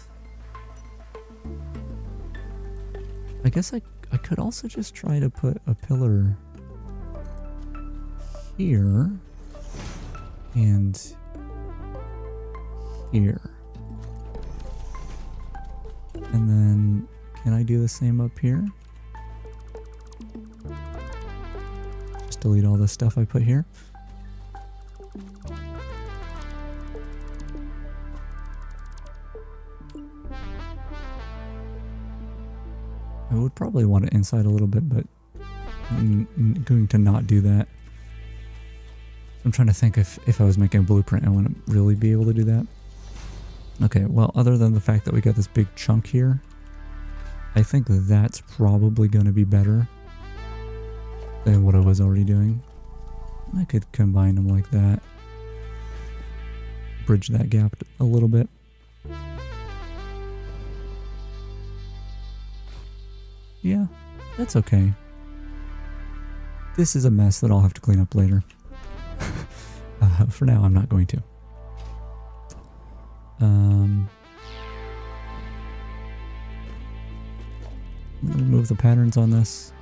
I guess I could also just try to put a pillar here and here. And then Can I do the same up here? Just delete all this stuff I put here. I would probably want it inside a little bit, but I'm going to not do that. I'm trying to think if I was making a blueprint, I wouldn't really be able to do that. Okay, well, other than the fact that we got this big chunk here, I think that's probably going to be better than what I was already doing. I could combine them like that. Bridge that gap a little bit. Yeah, that's okay. This is a mess that I'll have to clean up later. For now, I'm not going to. Remove the patterns on this.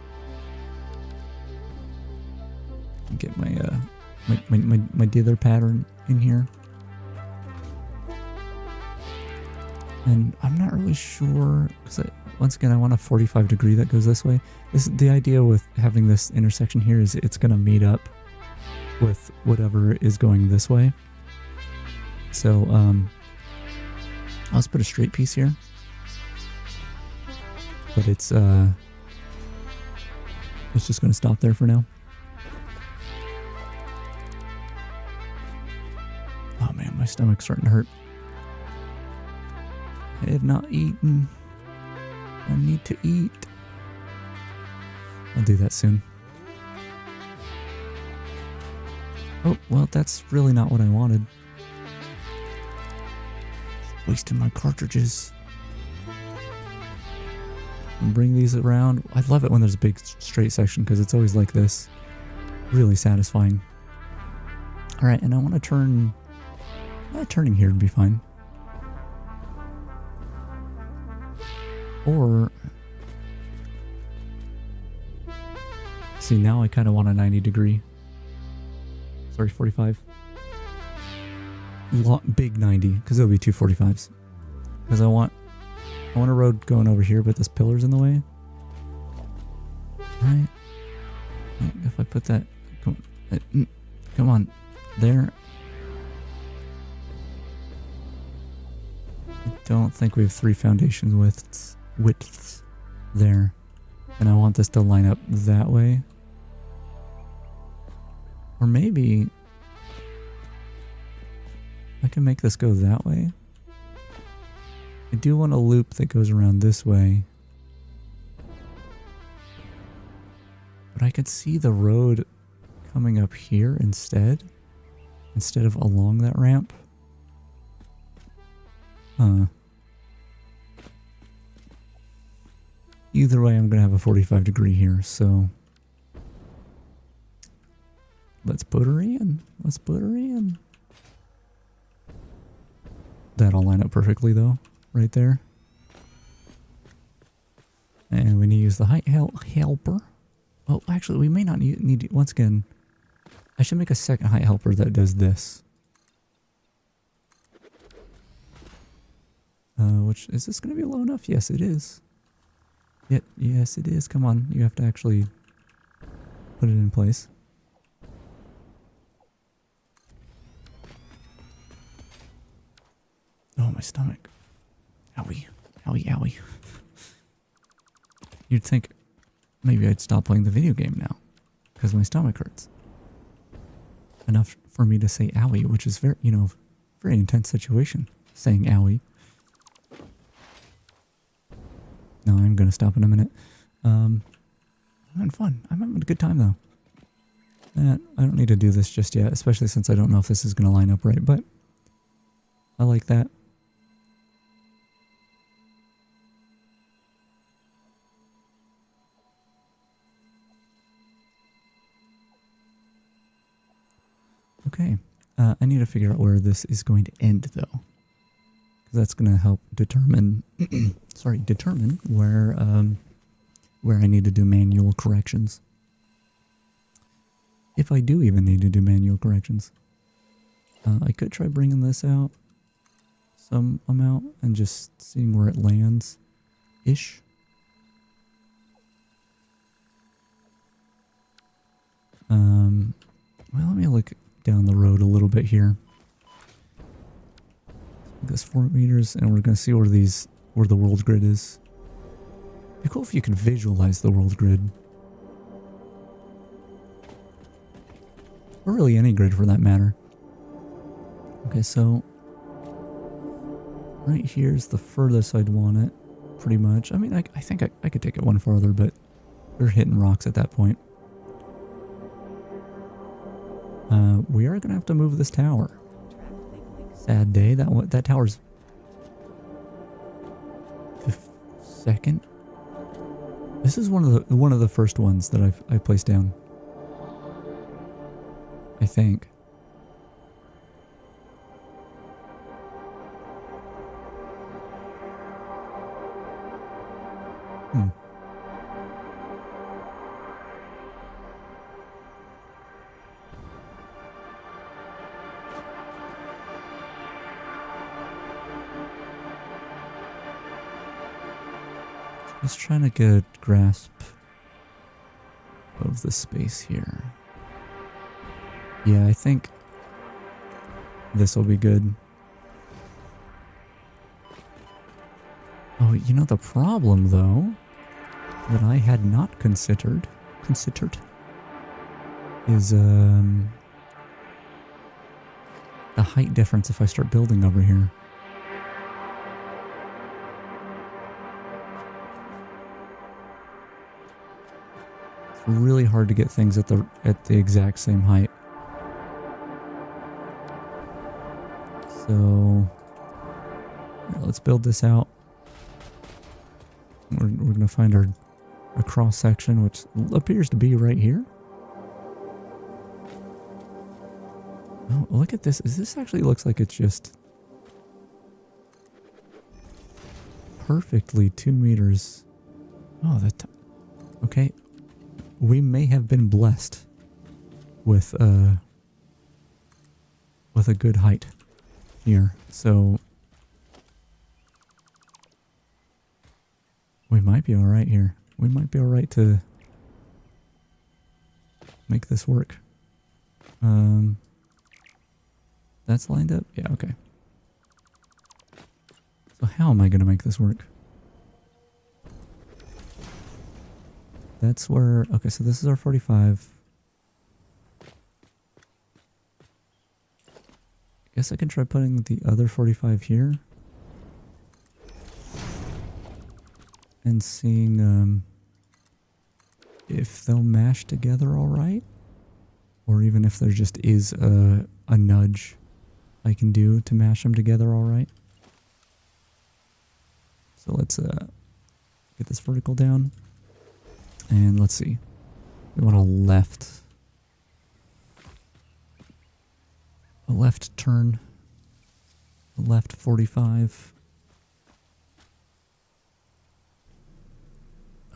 Get my dither pattern in here. And I'm not really sure, because once again I want a 45 degree that goes this way. The idea with having this intersection here is it's going to meet up with whatever is going this way. So I'll just put a straight piece here. But it's just going to stop there for now. Oh man, my stomach's starting to hurt. I have not eaten. I need to eat. I'll do that soon. Oh, well, that's really not what I wanted. Wasting my cartridges. And bring these around. I love it when there's a big straight section because it's always like this. Really satisfying. Alright, and I want to turn... turning here would be fine. Or... see, now I kind of want a 90 degree. Sorry, 45. Big 90, because it'll be two 45s. Because I want a road going over here, but this pillar's in the way. Right? If I put that... come on. There. I don't think we have 3 foundation widths there. And I want this to line up that way. Or maybe I can make this go that way. I do want a loop that goes around this way. But I could see the road coming up here instead of along that ramp. Either way, I'm going to have a 45 degree here, so... let's put her in. Let's put her in. That'll line up perfectly, though, right there. And we need to use the height helper. Oh, actually, we may not need to, once again, I should make a second height helper that does this. Which, is this going to be low enough? Yes, it is. Yes, it is. Come on, you have to actually put it in place. Oh, my stomach. Owie. Owie, owie. You'd think maybe I'd stop playing the video game now, because my stomach hurts. Enough for me to say owie, which is very, very intense situation, saying owie. No, I'm going to stop in a minute. I'm having fun. I'm having a good time, though. I don't need to do this just yet, especially since I don't know if this is going to line up right, but I like that. Okay, I need to figure out where this is going to end, though. Because that's going to help determine, determine where I need to do manual corrections. If I do even need to do manual corrections. I could try bringing this out some amount and just seeing where it lands-ish. Well, let me look down the road a little bit here. This 4 meters, and we're gonna see where the world grid is. It'd be cool if you could visualize the world grid. Or really any grid for that matter. Okay, so right here's the furthest I'd want it, pretty much. I mean, I think I could take it one farther, but we're hitting rocks at that point. We are gonna have to move this tower. Sad day. That tower's the second. This is one of the first ones that I placed down. I think. Just trying to get a grasp of the space here. Yeah, I think this will be good. Oh, you know the problem though that I had not considered is the height difference if I start building over here. It's really hard to get things at the exact same height. So let's build this out. We're gonna find our cross section, which appears to be right here. Oh, look at this. This actually looks like it's just perfectly 2 meters. Oh, okay. We may have been blessed with a good height here, so we might be all right here. We might be all right to make this work. That's lined up? Yeah, okay. So how am I going to make this work? That's where... Okay, so this is our 45. I guess I can try putting the other 45 here. And seeing if they'll mash together all right. Or even if there just is a nudge I can do to mash them together all right. So let's get this vertical down. And let's see. We want a left turn. A left 45.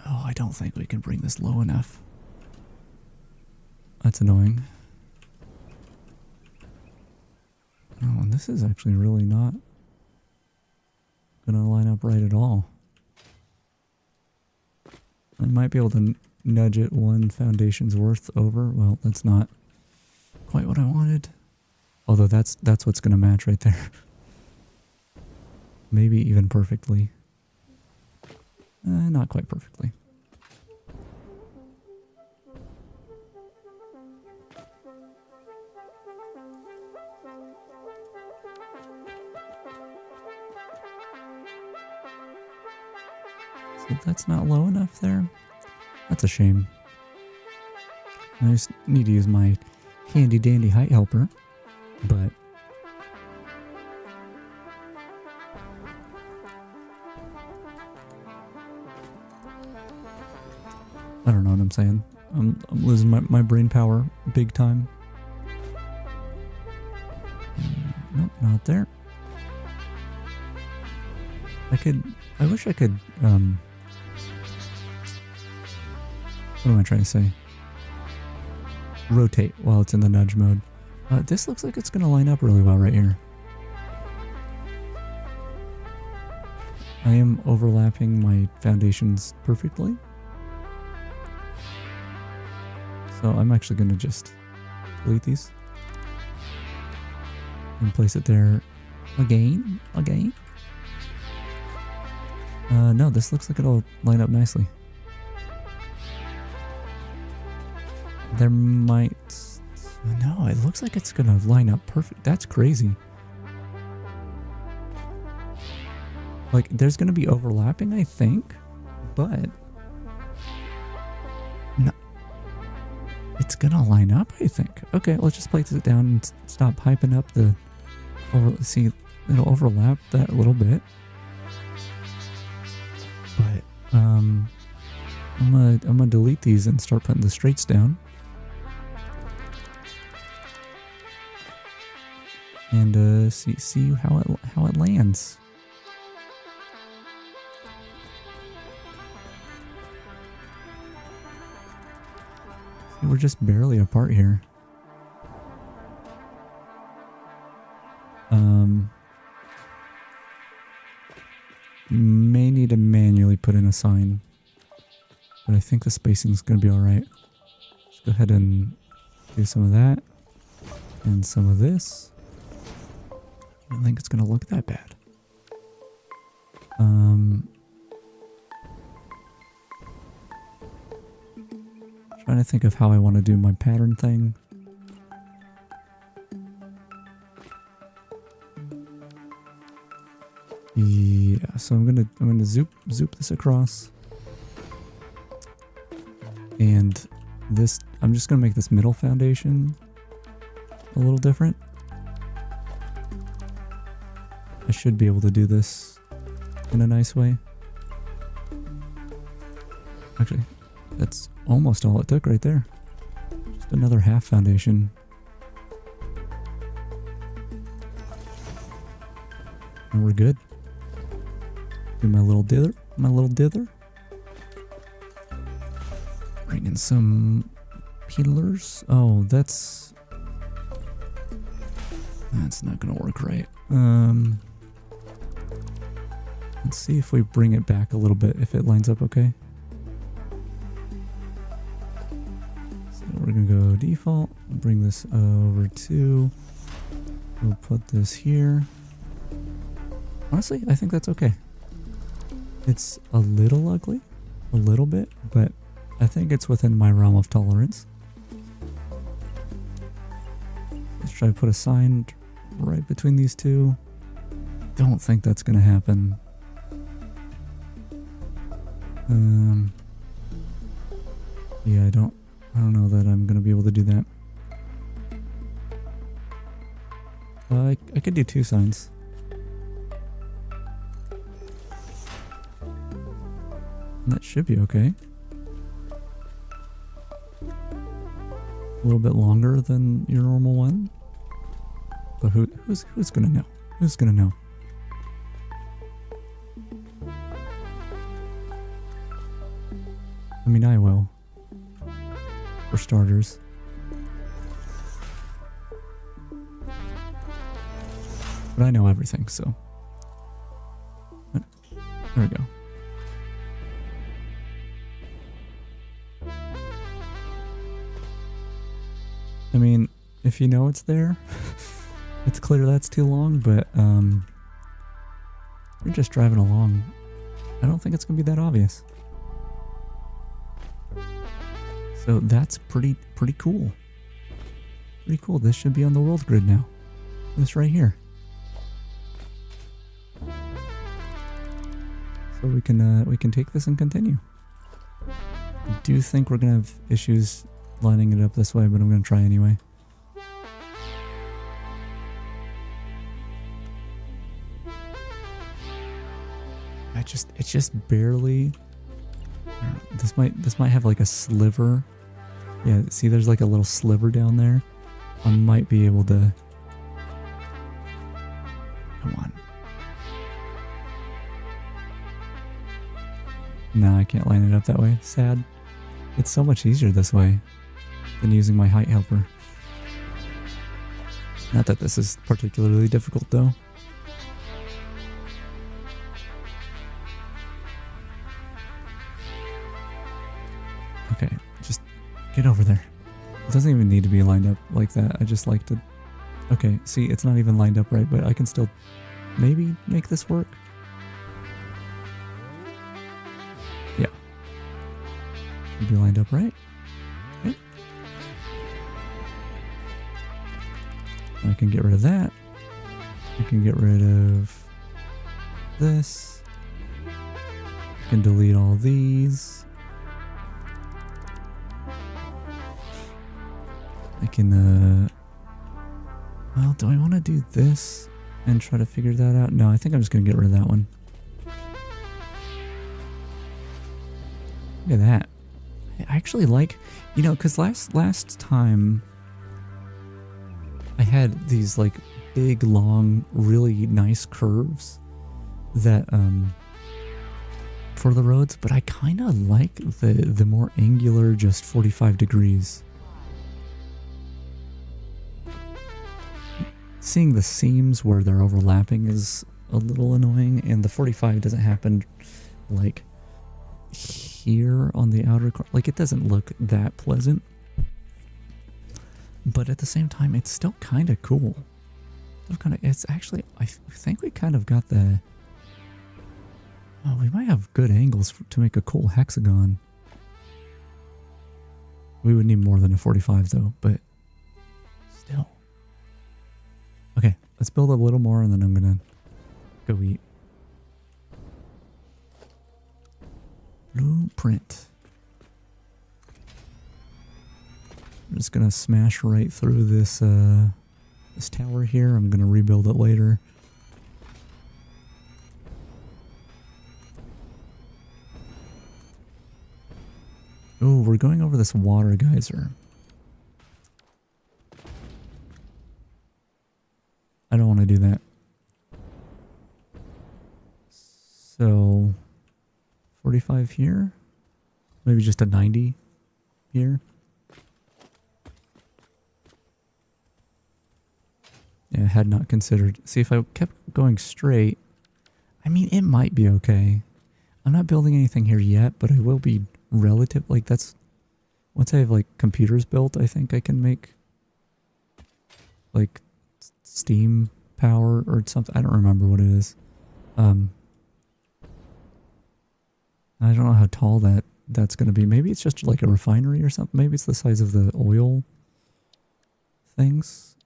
Oh, I don't think we can bring this low enough. That's annoying. Oh, and this is actually really not gonna line up right at all. I might be able to nudge it one foundation's worth over. Well, that's not quite what I wanted. Although that's what's gonna match right there. Maybe even perfectly. Not quite perfectly. So that's not low enough there. That's a shame. I just need to use my handy dandy height helper, but I don't know what I'm saying. I'm losing my brain power big time. Nope, not there. I wish I could, what am I trying to say? Rotate while it's in the nudge mode. This looks like it's going to line up really well right here. I am overlapping my foundations perfectly. So I'm actually going to just delete these. And place it there again. No, this looks like it'll line up nicely. There might... No, it looks like it's gonna line up perfect. That's crazy. Like, there's gonna be overlapping, I think, but... No. It's gonna line up, I think. Okay, let's just place it down and stop hyping up the... See, it'll overlap that a little bit. But, I'm gonna delete these and start putting the straights down. And see how it lands. See, we're just barely apart here. May need to manually put in a sign, but I think the spacing is going to be all right. Let's go ahead and do some of that and some of this. I don't think it's going to look that bad. Trying to think of how I want to do my pattern thing. Yeah, so I'm gonna zoop this across. And this, I'm just gonna make this middle foundation a little different. I should be able to do this in a nice way. Actually, that's almost all it took right there. Just another half foundation. And we're good. Do my little dither. Bring in some pillars. Oh, that's not gonna work right. Let's see if we bring it back a little bit, if it lines up okay. So we're gonna go default, bring this over to, we'll put this here. Honestly, I think that's okay. It's a little ugly, a little bit, but I think it's within my realm of tolerance. Let's try to put a sign right between these two. Don't think that's gonna happen. Yeah, I don't know that I'm gonna be able to do that. I could do 2 signs. That should be okay. A little bit longer than your normal one. But who's gonna know? Who's gonna know? I mean, I will. For starters. But I know everything, so. There we go. I mean, if you know it's there, it's clear that's too long, but you're just driving along. I don't think it's gonna be that obvious. So that's pretty cool. Pretty cool. This should be on the world grid now. This right here. So we can take this and continue. I do think we're gonna have issues lining it up this way, but I'm gonna try anyway. It's just barely. This might have like a sliver. Yeah, see, there's like a little sliver down there. I might be able to. Come on. No, I can't line it up that way. Sad. It's so much easier this way than using my height helper. Not that this is particularly difficult though. Okay, just get over there. It doesn't even need to be lined up like that. I just like to... Okay, see, it's not even lined up right, but I can still maybe make this work. Yeah. It'll be lined up right. Okay. I can get rid of that. I can get rid of this. I can delete all these. I can, well, do I want to do this and try to figure that out? No, I think I'm just going to get rid of that one. Look at that. I actually like, you know, because last time I had these like big, long, really nice curves that, for the roads, but I kind of like the more angular, just 45 degrees. Seeing the seams where they're overlapping is a little annoying, and the 45 doesn't happen like here on the outer corner. Like, it doesn't look that pleasant, but at the same time it's still kind of cool. It's actually, I think we kind of got the, oh, we might have good angles to make a cool hexagon. We would need more than a 45 though, but still. Okay, let's build a little more and then I'm gonna go eat. Blueprint. I'm just gonna smash right through this this tower here. I'm gonna rebuild it later. Oh, we're going over this water geyser. I don't want to do that. So, 45 here? Maybe just a 90 here? Yeah, I had not considered. See, if I kept going straight, I mean, it might be okay. I'm not building anything here yet, but I will be relative. Like, that's... Once I have, like, computers built, I think I can make, like, steam power or something. I don't remember what it is. I don't know how tall that's going to be. Maybe it's just like a refinery or something. Maybe it's the size of the oil things.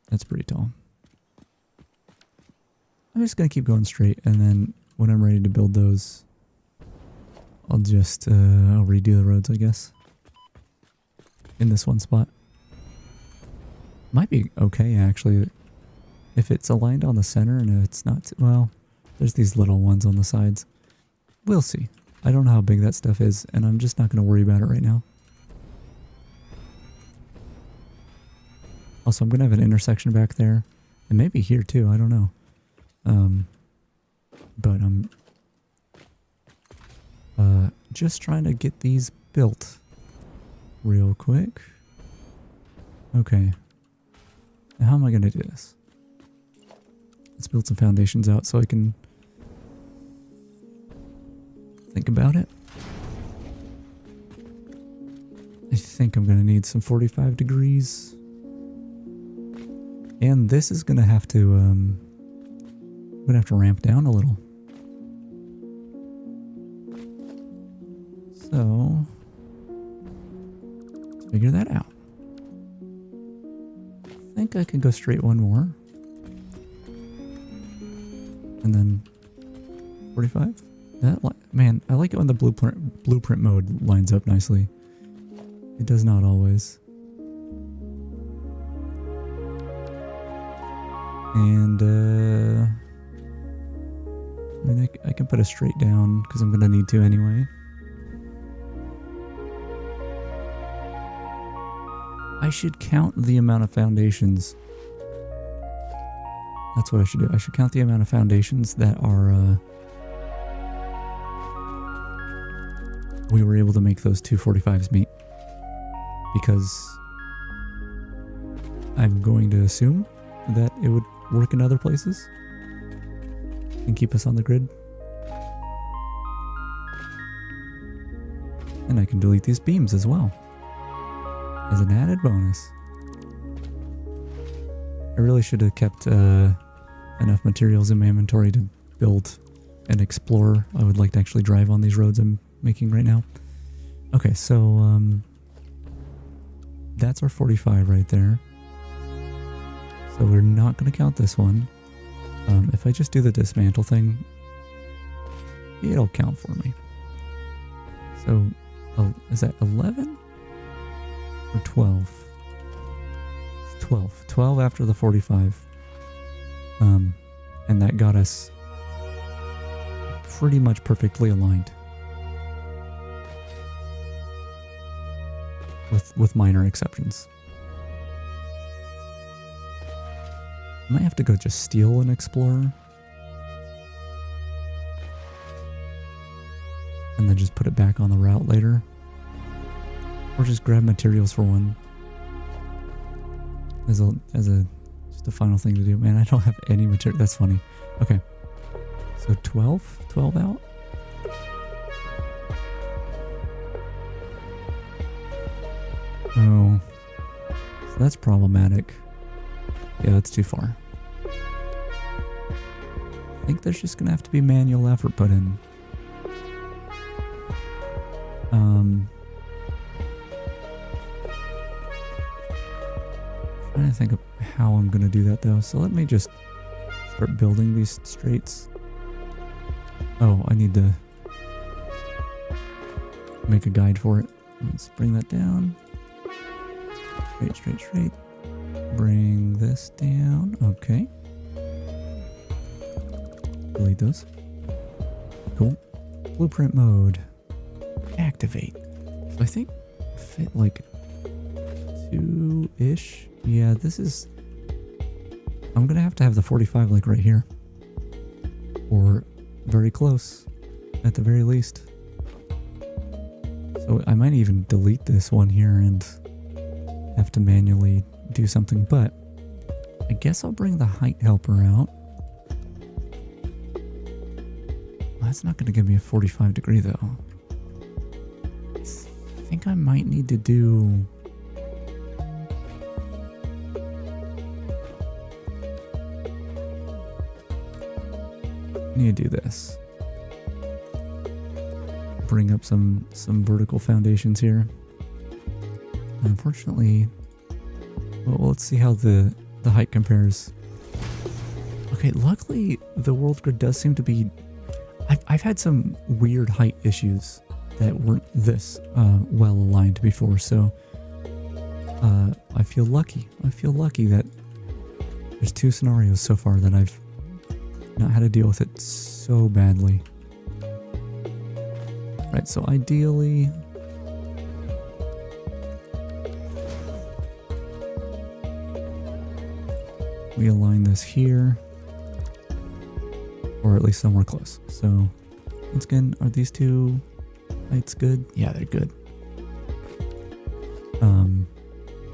That's pretty tall. I'm just going to keep going straight, and then when I'm ready to build those, I'll just, I'll redo the roads, I guess. In this one spot. Might be okay, actually. If it's aligned on the center and it's not, well, there's these little ones on the sides. We'll see. I don't know how big that stuff is, and I'm just not going to worry about it right now. Also, I'm going to have an intersection back there, and maybe here too, I don't know. But I'm just trying to get these built real quick. Okay. Now how am I going to do this? Let's build some foundations out so I can think about it. I think I'm going to need some 45 degrees. And this is going to have to, I'm going to have to ramp down a little. So, let's figure that out. I think I can go straight one more. And then 45. Man, I like it when the blueprint mode lines up nicely. It does not always. And I mean, I can put a straight down because I'm gonna need to anyway. I should count the amount of foundations. That's what I should do. I should count the amount of foundations that are, we were able to make those 245s meet. Because I'm going to assume that it would work in other places. and keep us on the grid. And I can delete these beams as well, as an added bonus. I really should have kept enough materials in my inventory to build and explore. I would like to actually drive on these roads I'm making right now. Okay, so that's our 45 right there. So we're not going to count this one. If I just do the dismantle thing, it'll count for me. So is that 11 or 12? It's 12. 12 after the 45. And that got us pretty much perfectly aligned. With minor exceptions. I might have to go just steal an explorer. And then just put it back on the route later. Or just grab materials for one. As just a final thing to do. Man, I don't have any material. That's funny. Okay. So 12? 12 out? Oh. So that's problematic. Yeah, that's too far. I think there's just gonna have to be manual effort put in. Trying to think of how I'm gonna do that though. So let me just start building these straights. Oh, I need to make a guide for it. Let's bring that down. Straight, straight, straight. Bring this down. Okay. Delete those. Cool. Blueprint mode. Activate. So I think fit like 2-ish. Yeah, this is... I'm gonna have to have the 45 like right here. Or very close. At the very least. So I might even delete this one here and have to manually do something, but I guess I'll bring the height helper out. Well, that's not going to give me a 45 degree though. I think I might need to do... I need to do this. Bring up some vertical foundations here. Unfortunately, well, let's see how the height compares. Okay, luckily the world grid does seem to be... I've had some weird height issues that weren't this well aligned before, so I feel lucky. I feel lucky that there's 2 scenarios so far that I've not had to deal with it so badly. Right, so ideally... we align this here, or at least somewhere close. So once again, are these 2 heights good? Yeah, they're good.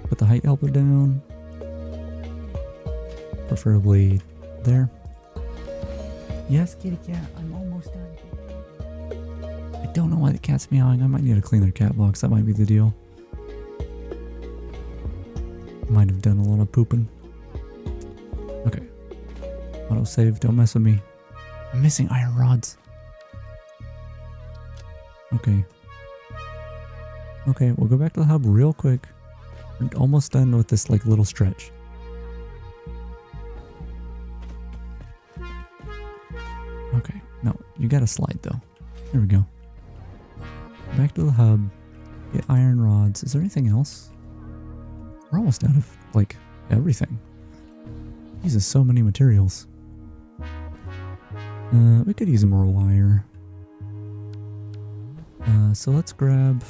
Put the height helper down, preferably there. Yes, kitty cat, I'm almost done. I don't know why the cat's meowing. I might need to clean their cat box. That might be the deal. Might have done a lot of pooping. Okay. Autosave, don't mess with me. I'm missing iron rods. Okay. Okay, we'll go back to the hub real quick. We're almost done with this like little stretch. Okay, no, you gotta slide though. There we go. Back to the hub. Get iron rods. Is there anything else? We're almost out of like everything. Uses so many materials. We could use more wire. So let's grab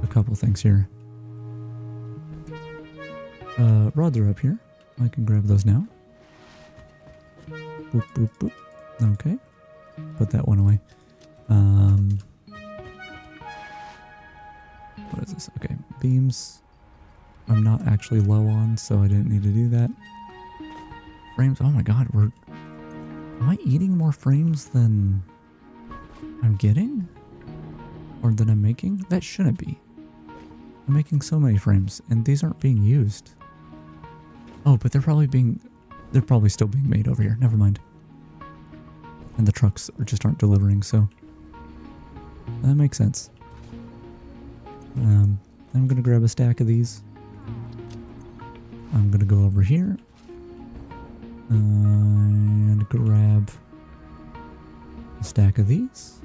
a couple things here. Rods are up here. I can grab those now. Boop, boop, boop. Okay. Put that one away. What is this? Okay. Beams. I'm not actually low on, so I didn't need to do that. Frames. Oh my god, we're Am I eating more frames than I'm getting? Or than I'm making? That shouldn't be. I'm making so many frames, and these aren't being used. Oh, but they're probably still being made over here. Never mind. And the trucks just aren't delivering, so that makes sense. I'm gonna grab a stack of these. I'm gonna go over here and grab a stack of these.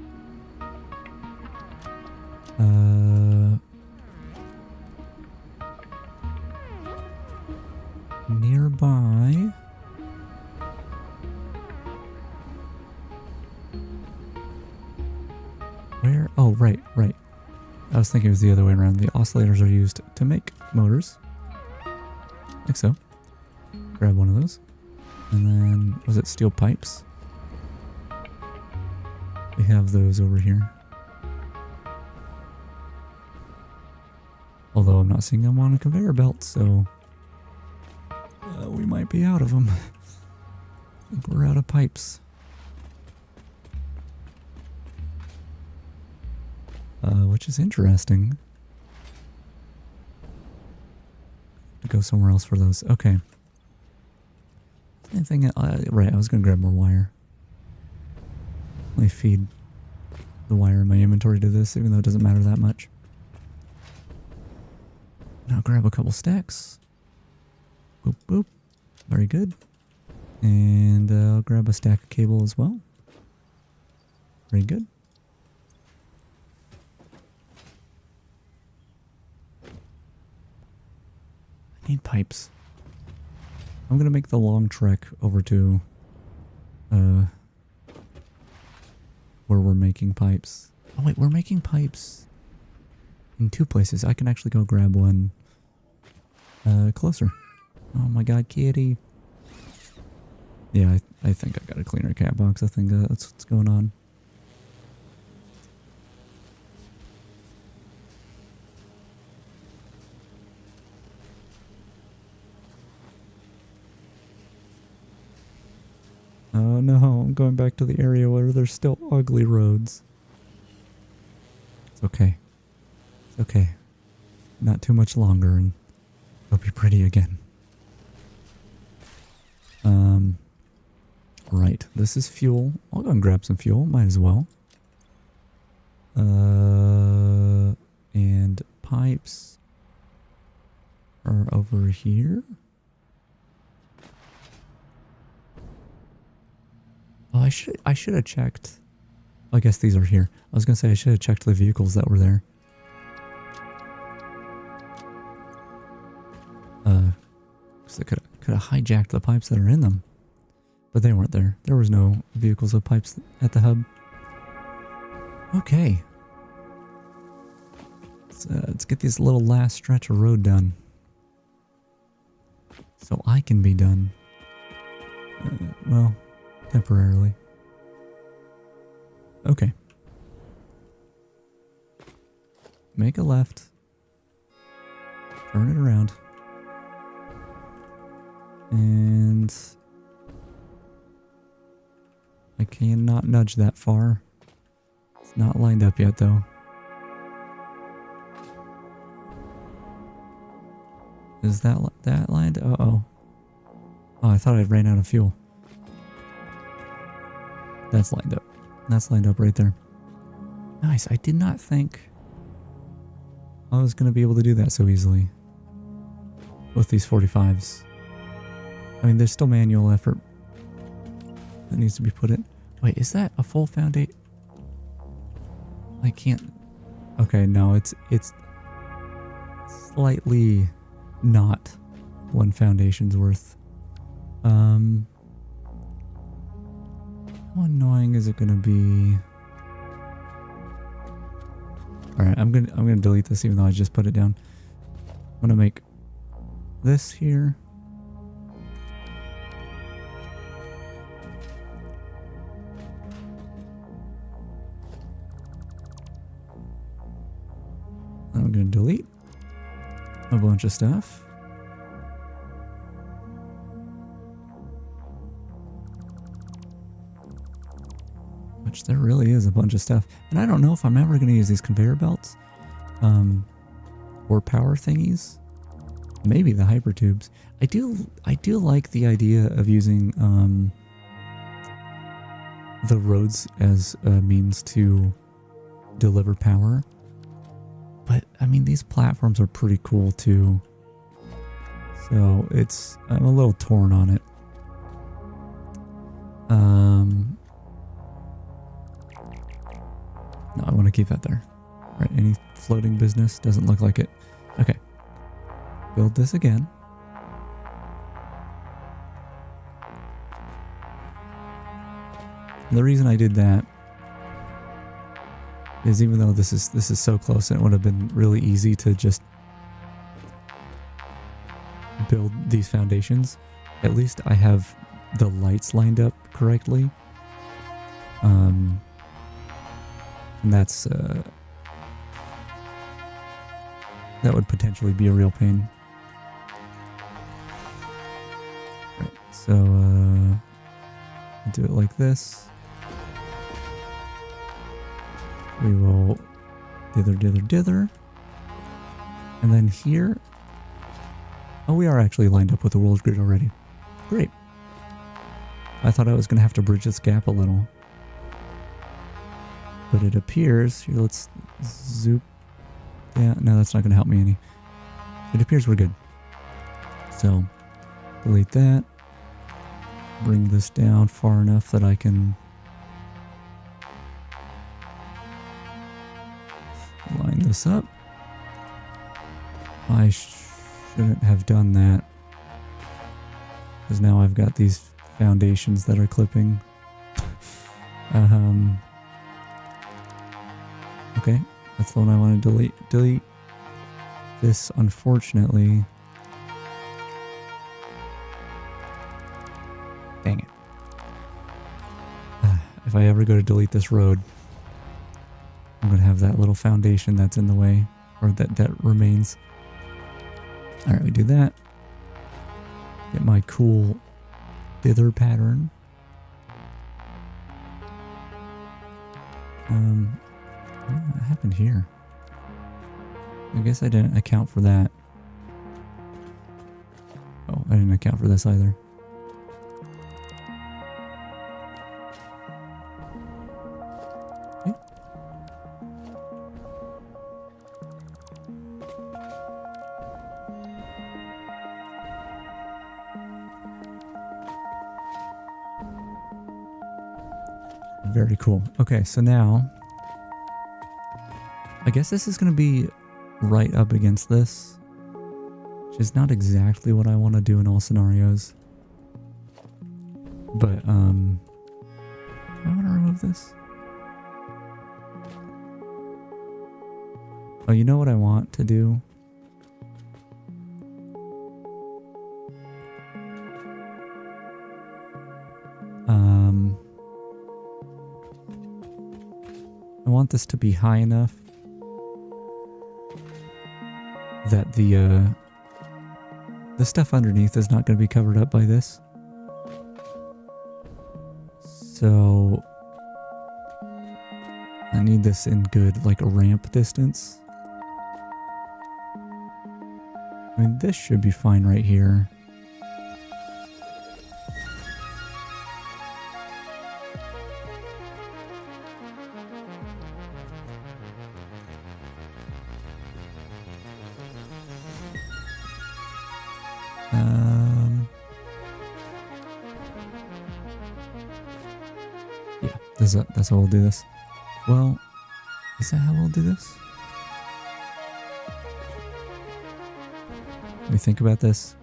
Nearby. Where? Oh, right. I was thinking it was the other way around. The oscillators are used to make motors. Like so. Grab one of those. And then, was it steel pipes? We have those over here. Although I'm not seeing them on a conveyor belt, so we might be out of them. I think we're out of pipes. Which is interesting. Go somewhere else for those. Okay. Anything? Right, I was gonna grab more wire. Let me feed the wire in my inventory to this, even though it doesn't matter that much. Now grab a couple stacks. Boop, boop. Very good. And I'll grab a stack of cable as well. Very good. I need pipes. I'm going to make the long trek over to where we're making pipes. Oh wait, we're making pipes in two places. I can actually go grab one closer. Oh my god, kitty. Yeah, I think I got to clean our cat box. I think that's what's going on. Oh no, I'm going back to the area where there's still ugly roads. It's okay. It's okay. Not too much longer and it'll be pretty again. Right, this is fuel. I'll go and grab some fuel, might as well. And pipes are over here. Oh, I should have checked. I guess these are here. I was gonna say I should have checked the vehicles that were there. Because I could have hijacked the pipes that are in them, but they weren't there. There was no vehicles with pipes at the hub. Okay, let's get this little last stretch of road done, so I can be done. Well. Temporarily. Okay. Make a left. Turn it around. And I cannot nudge that far. It's not lined up yet though. Is that lined? Uh-oh. Oh, I thought I ran out of fuel. That's lined up. That's lined up right there. Nice. I did not think I was going to be able to do that so easily with these 45s. I mean, there's still manual effort that needs to be put in. Wait, is that a full foundation? I can't. Okay, no, it's slightly not one foundation's worth. How annoying is it gonna be? Alright, I'm gonna delete this even though I just put it down. I'm gonna make this here. I'm gonna delete a bunch of stuff. which there really is a bunch of stuff. And I don't know if I'm ever going to use these conveyor belts or power thingies. Maybe the hyper tubes. I do like the idea of using the roads as a means to deliver power. But I mean, these platforms are pretty cool too. So I'm a little torn on it. No, I want to keep that there. All right, any floating business? Doesn't look like it. Okay. Build this again. And the reason I did that is even though this is so close, and it would have been really easy to just build these foundations, at least I have the lights lined up correctly. And that's that would potentially be a real pain. Right, so do it like this. We will dither. And then here, oh, we are actually lined up with the world grid already. Great. I thought I was going to have to bridge this gap a little. But it appears, here, let's zoop. Yeah, no, that's not going to help me any. It appears we're good. So, delete that. Bring this down far enough that I can line this up. I shouldn't have done that, because now I've got these foundations that are clipping. Okay, that's the one I want to delete. This, unfortunately. Dang it. If I ever go to delete this road, I'm going to have that little foundation that's in the way, or that remains. Alright, we do that. Get my cool dither pattern. What happened here? I guess I didn't account for that. Oh, I didn't account for this either. Okay. Very cool. Okay, so now I guess this is going to be right up against this, which is not exactly what I want to do in all scenarios. But, do I want to remove this? Oh, you know what I want to do? I want this to be high enough that the stuff underneath is not going to be covered up by this. So I need this in good, like, a ramp distance. I mean, this should be fine right here. Yeah, that's how we'll do this. Well, is that how we'll do this? Let me think about this.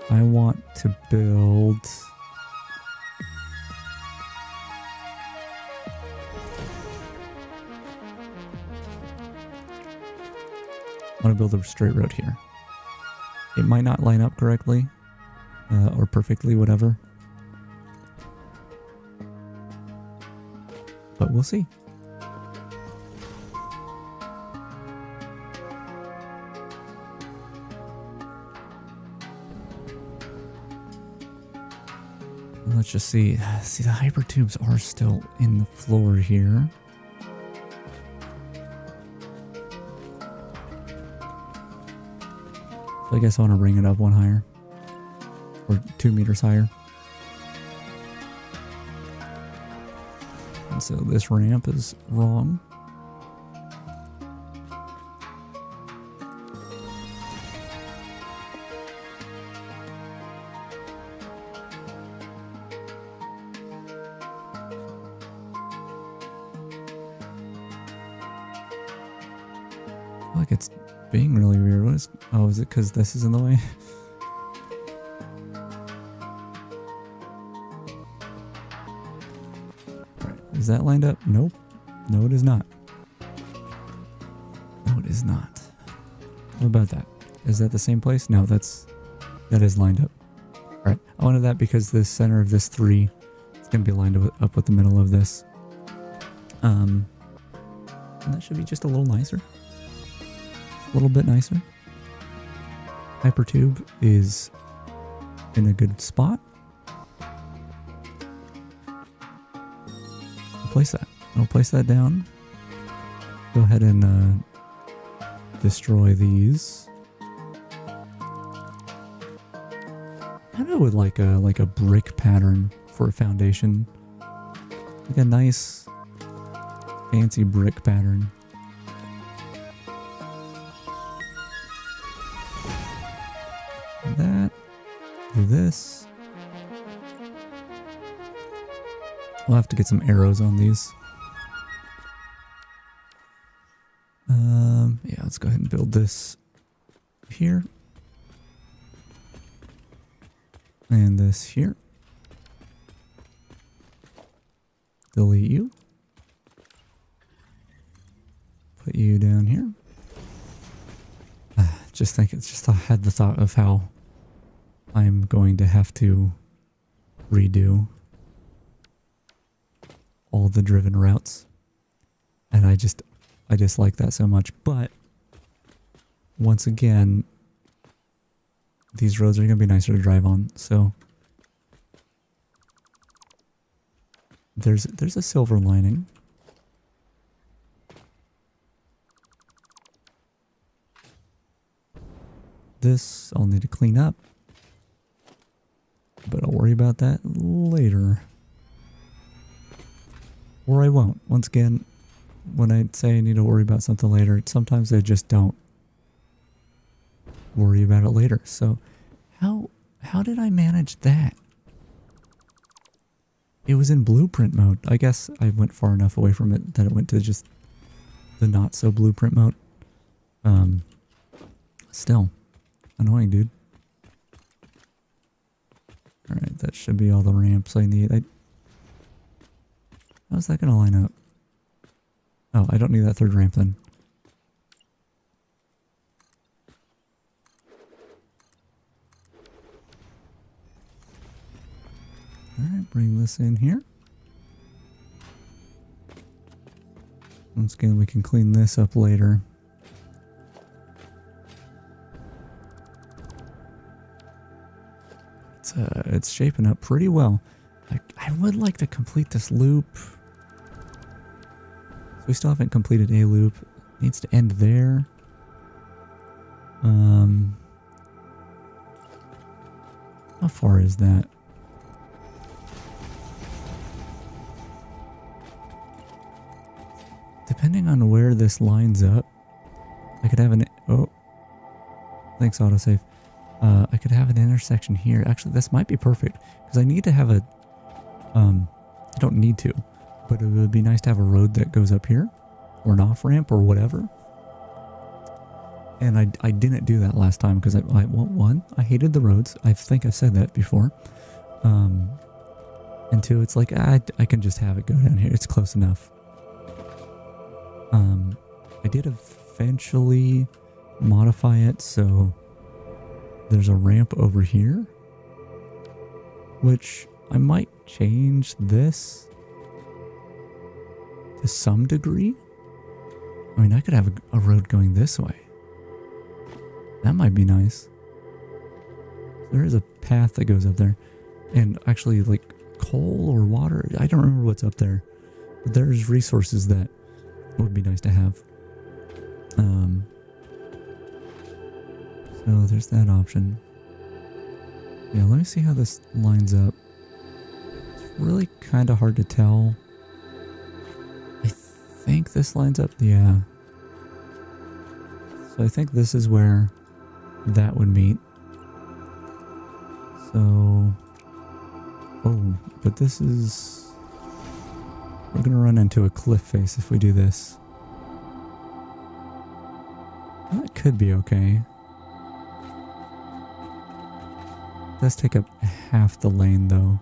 I want to build... I want to build a straight road here. It might not line up correctly, or perfectly, whatever. But we'll see. Let's just see. See, the hyper tubes are still in the floor here. So I guess I want to bring it up one higher. Or 2 meters higher. And so this ramp is wrong. Like it's being really weird. What is? Oh, is it because this is in the way? Alright, is that lined up? Nope. No, it is not. No, it is not. What about that? Is that the same place? No, that is lined up. Alright, I wanted that because the center of this 3 is going to be lined up with the middle of this. And that should be just a little nicer. A little bit nicer. Hypertube is in a good spot. Place that. I'll place that down. Go ahead and destroy these. I know with like a brick pattern for a foundation, like a nice fancy brick pattern. That, do this. We'll have to get some arrows on these. Yeah, let's go ahead and build this here. And this here. Delete you. Put you down here. I had the thought of how I'm going to have to redo all the driven routes. And I dislike that so much. But once again, these roads are going to be nicer to drive on. So there's a silver lining. This I'll need to clean up, but I'll worry about that later. Or I won't. Once again, when I say I need to worry about something later, sometimes I just don't worry about it later. So how did I manage that? It was in blueprint mode. I guess I went far enough away from it that it went to just the not so blueprint mode. Still annoying, dude. Alright, that should be all the ramps I need. How's that gonna line up? Oh, I don't need that third ramp then. Alright, bring this in here. Once again, we can clean this up later. It's shaping up pretty well. I would like to complete this loop. So we still haven't completed a loop. It needs to end there. How far is that? Depending on where this lines up, I could have an... Oh. Thanks, autosave. I could have an intersection here. Actually, this might be perfect because I need to have a... I don't need to, but it would be nice to have a road that goes up here or an off-ramp or whatever. And I didn't do that last time because one, I hated the roads. I think I've said that before. And two, it's like, I can just have it go down here. It's close enough. I did eventually modify it so there's a ramp over here, which I might change this to some degree. I mean, I could have a road going this way. That might be nice. There is a path that goes up there. And actually, like, coal or water. I don't remember what's up there. But there's resources that would be nice to have. So there's that option. Yeah, let me see how this lines up. It's really kind of hard to tell. I think this lines up, yeah. So I think this is where that would meet. So, oh, but this is, we're gonna run into a cliff face if we do this. That could be okay. It does take up half the lane though.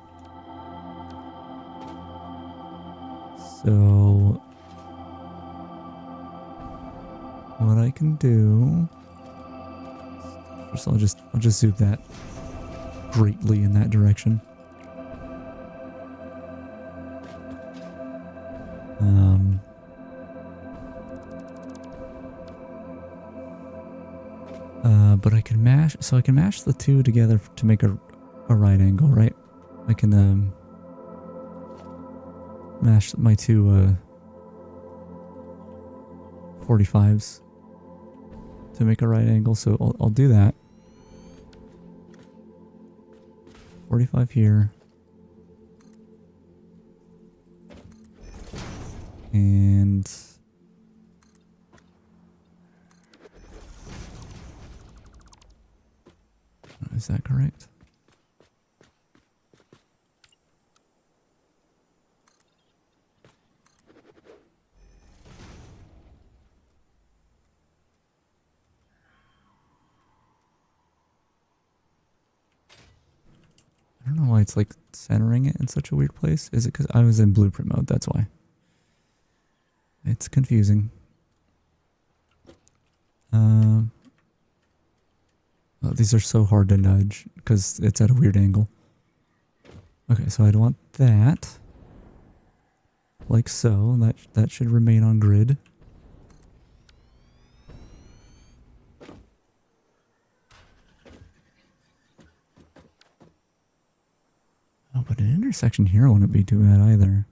So what I can do, first I'll just zoom that greatly in that direction. But I can mash, so I can mash the two together to make a right angle, right? I can mash my two 45s to make a right angle, so I'll do that. 45 here. And is that correct? I don't know why it's like centering it in such a weird place. Is it because I was in blueprint mode? That's why. It's confusing. Oh, these are so hard to nudge because it's at a weird angle. Okay, so I'd want that. Like so. That should remain on grid. Oh, but an intersection here wouldn't be too bad either.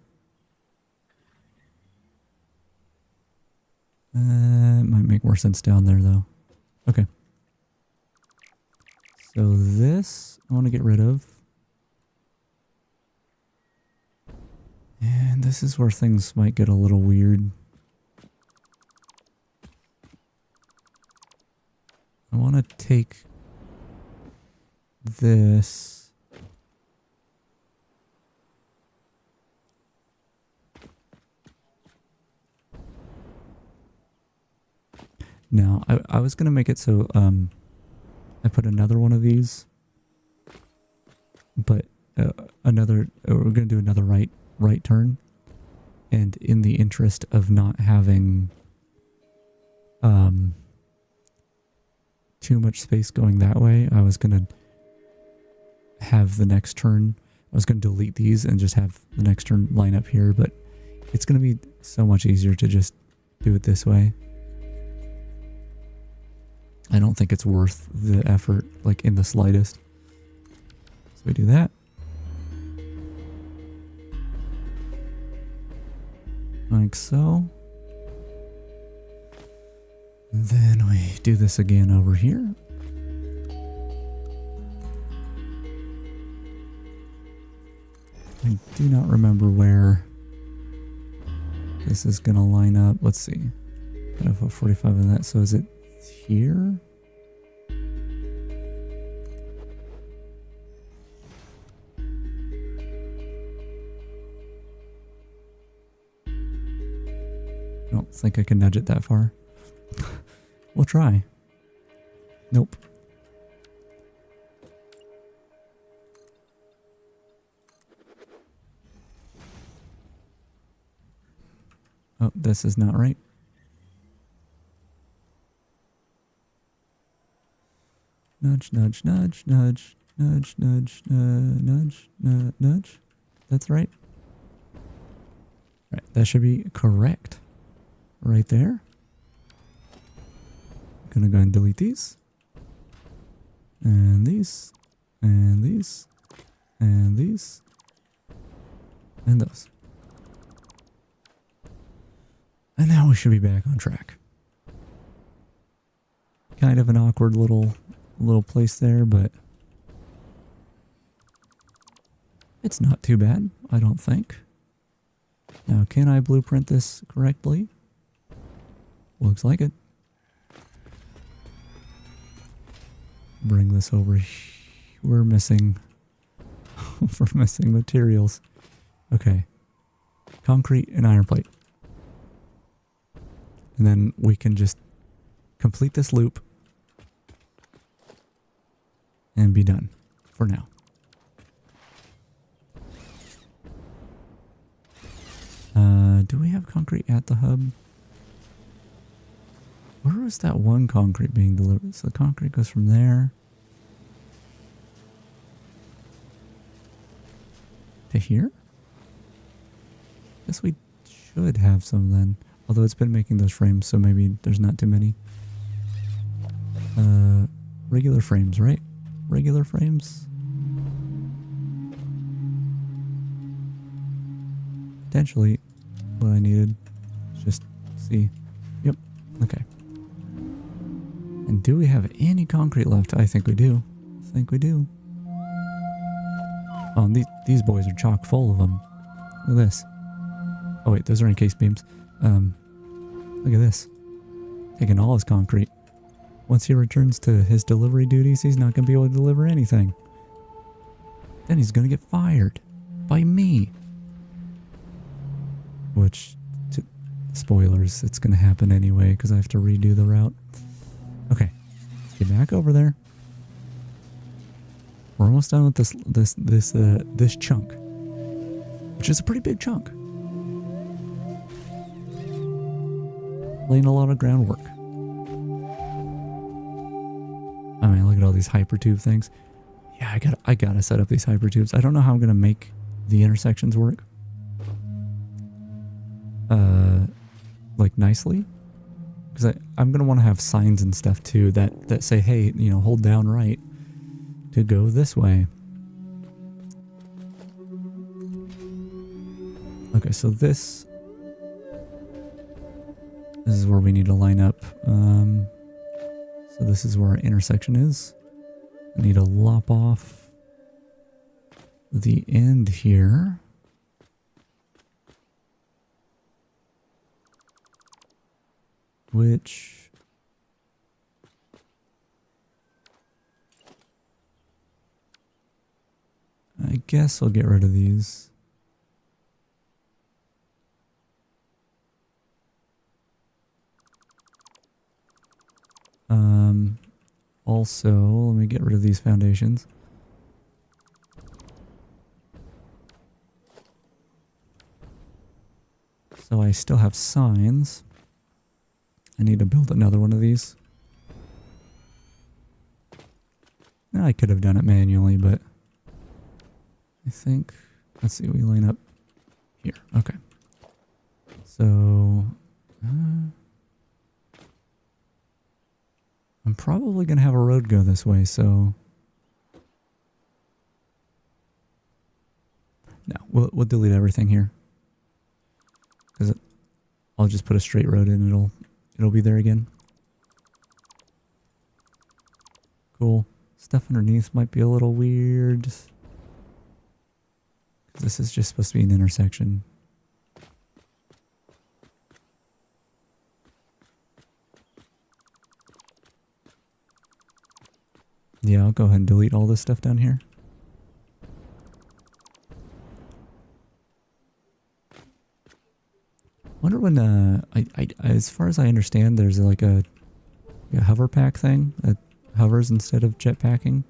It might make more sense down there though. Okay. So this I want to get rid of. And this is where things might get a little weird. I want to take this. Now, I was going to make it so I put another one of these, but we're going to do another right turn, and in the interest of not having too much space going that way, I was going to have the next turn, I was going to delete these and just have the next turn line up here, but it's going to be so much easier to just do it this way. I don't think it's worth the effort, like in the slightest. So we do that. Like so. And then we do this again over here. I do not remember where this is going to line up. Let's see. Gotta put 45 in that. So is it here? I don't think I can nudge it that far. We'll try. Nope. Oh, this is not right. Nudge, nudge, nudge, nudge, nudge, nudge, nudge, nudge. That's right. Right, that should be correct. Right there. I'm gonna go ahead and delete these. And these. And these. And these. And those. And now we should be back on track. Kind of an awkward little place there, but it's not too bad, I don't think. Now, can I blueprint this correctly? Looks like it. Bring this over. We're missing materials. Okay. Concrete and iron plate. And then we can just complete this loop and be done for now. Do we have concrete at the hub? Where was that one concrete being delivered? So the concrete goes from there to here? Guess we should have some then. Although it's been making those frames, so maybe there's not too many. Regular frames, right? Regular frames? Potentially what I needed. Just see. Yep. Okay. And do we have any concrete left? I think we do. I think we do. Oh, and these boys are chock full of them. Look at this. Oh wait, those are encased beams. Look at this. Taking all his concrete. Once he returns to his delivery duties, he's not going to be able to deliver anything. Then he's going to get fired. By me. Which, spoilers, it's going to happen anyway because I have to redo the route. Okay. Get back over there. We're almost done with this chunk. Which is a pretty big chunk. Laying a lot of groundwork. I mean, look at all these hypertube things. Yeah, I gotta set up these hypertubes. I don't know how I'm gonna make the intersections work. Like nicely, because I'm gonna want to have signs and stuff too that say, hey, you know, hold down right to go this way. Okay, so this is where we need to line up. So this is where our intersection is. I need to lop off the end here. Which I guess I'll get rid of these. Also, let me get rid of these foundations. So I still have signs. I need to build another one of these. I could have done it manually, but I think, let's see, we line up here. Okay. So, I'm probably going to have a road go this way, so no, we'll delete everything here. Because I'll just put a straight road in, it'll be there again. Cool. Stuff underneath might be a little weird. This is just supposed to be an intersection. Yeah, I'll go ahead and delete all this stuff down here. Wonder when, as far as I understand, there's like a hover pack thing that hovers instead of jetpacking.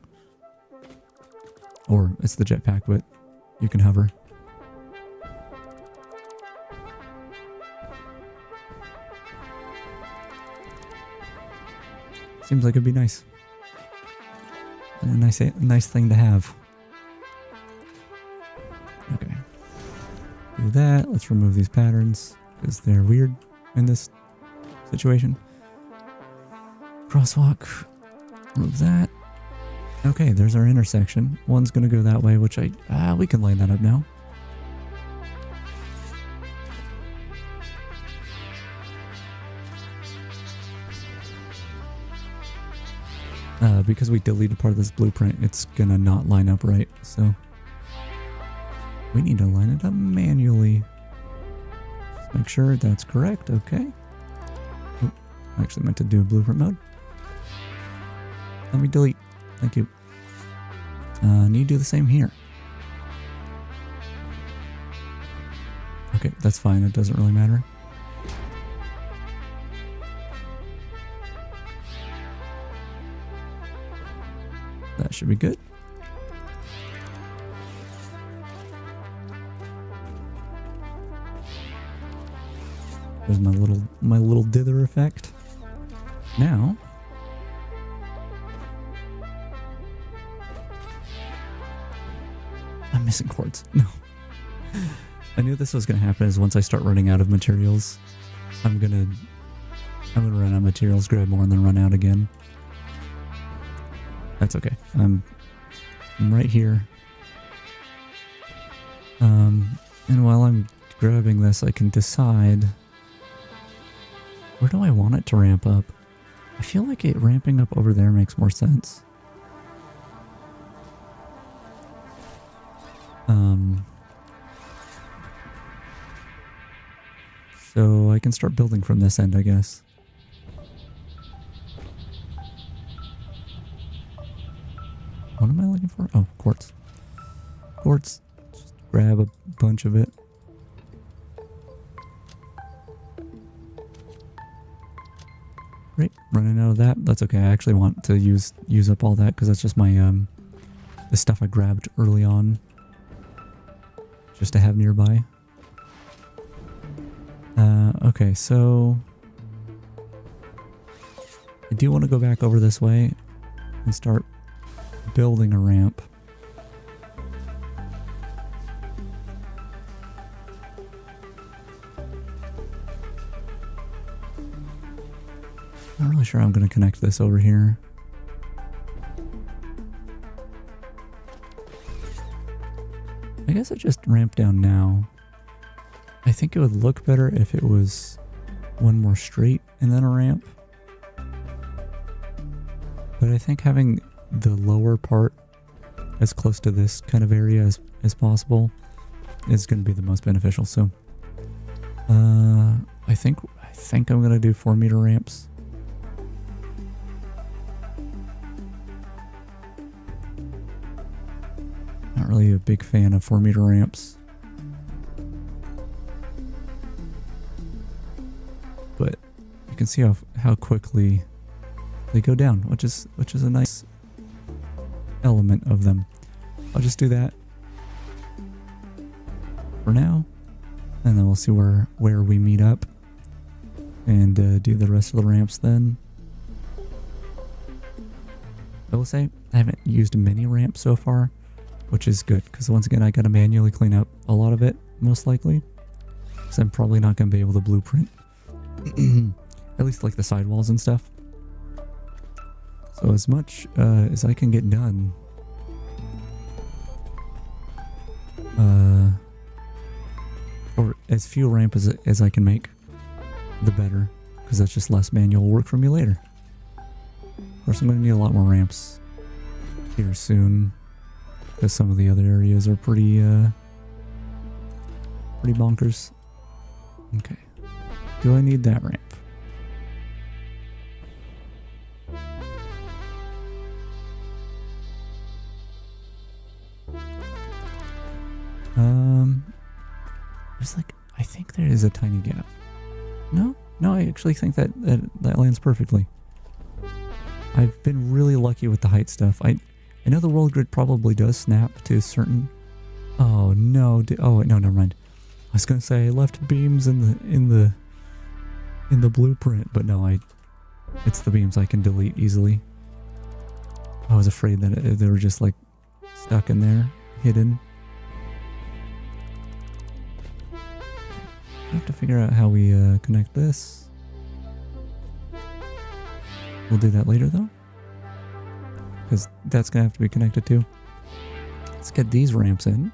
Or it's the jetpack, but you can hover. Seems like it'd be nice. A nice thing to have. Okay. Do that. Let's remove these patterns because they're weird in this situation. Crosswalk. Remove that. Okay, there's our intersection. One's gonna go that way, which we can line that up now. Because we deleted part of this blueprint, it's gonna not line up right, so we need to line it up manually. Just make sure that's correct, okay. Oh, I actually meant to do a blueprint mode. Let me delete. Thank you. Need to do the same here. Okay, that's fine. It doesn't really matter. That should be good. There's my little dither effect. Now, I'm missing cords. No. I knew this was gonna happen is once I start running out of materials, I'm gonna run out of materials, grab more, and then run out again. That's okay. I'm right here. And while I'm grabbing this, I can decide where do I want it to ramp up. I feel like it ramping up over there makes more sense. So I can start building from this end, I guess. What am I looking for? Oh, quartz. Quartz. Just grab a bunch of it. Great. Running out of that. That's okay. I actually want to use up all that because that's just my the stuff I grabbed early on, just to have nearby. Okay, so I do want to go back over this way and start building a ramp. Not really sure I'm going to connect this over here. I guess I just ramp down now. I think it would look better if it was one more straight and then a ramp. But I think having the lower part as close to this kind of area as possible is going to be the most beneficial. So I think I'm going to do 4-meter ramps. Not really a big fan of 4-meter ramps. But you can see how quickly they go down, which is a nice element of them. I'll just do that for now, and then we'll see where we meet up and do the rest of the ramps then. I will say I haven't used many ramps so far, which is good because once again I gotta manually clean up a lot of it most likely, because I'm probably not gonna be able to blueprint at least like the sidewalls and stuff. So as much as I can get done, or as few ramp as I can make, the better, because that's just less manual work for me later. Of course, I'm going to need a lot more ramps here soon, because some of the other areas are pretty bonkers. Okay. Do I need that ramp? There's like, I think there is a tiny gap. No, I actually think that lands perfectly. I've been really lucky with the height stuff. I know the world grid probably does snap to certain. Oh no! Oh wait, no, never mind. I was gonna say I left beams in the blueprint, but no, it's the beams I can delete easily. I was afraid that they were just like stuck in there, hidden. I have to figure out how we connect this. We'll do that later though, because that's gonna have to be connected too. Let's get these ramps in.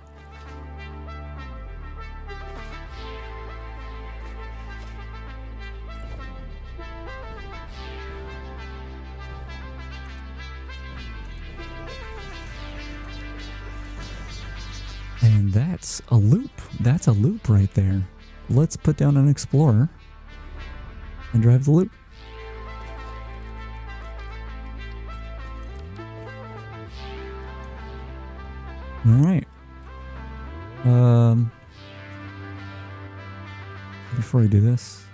And that's a loop. That's a loop right there. Let's put down an explorer and drive the loop. All right. Before I do this,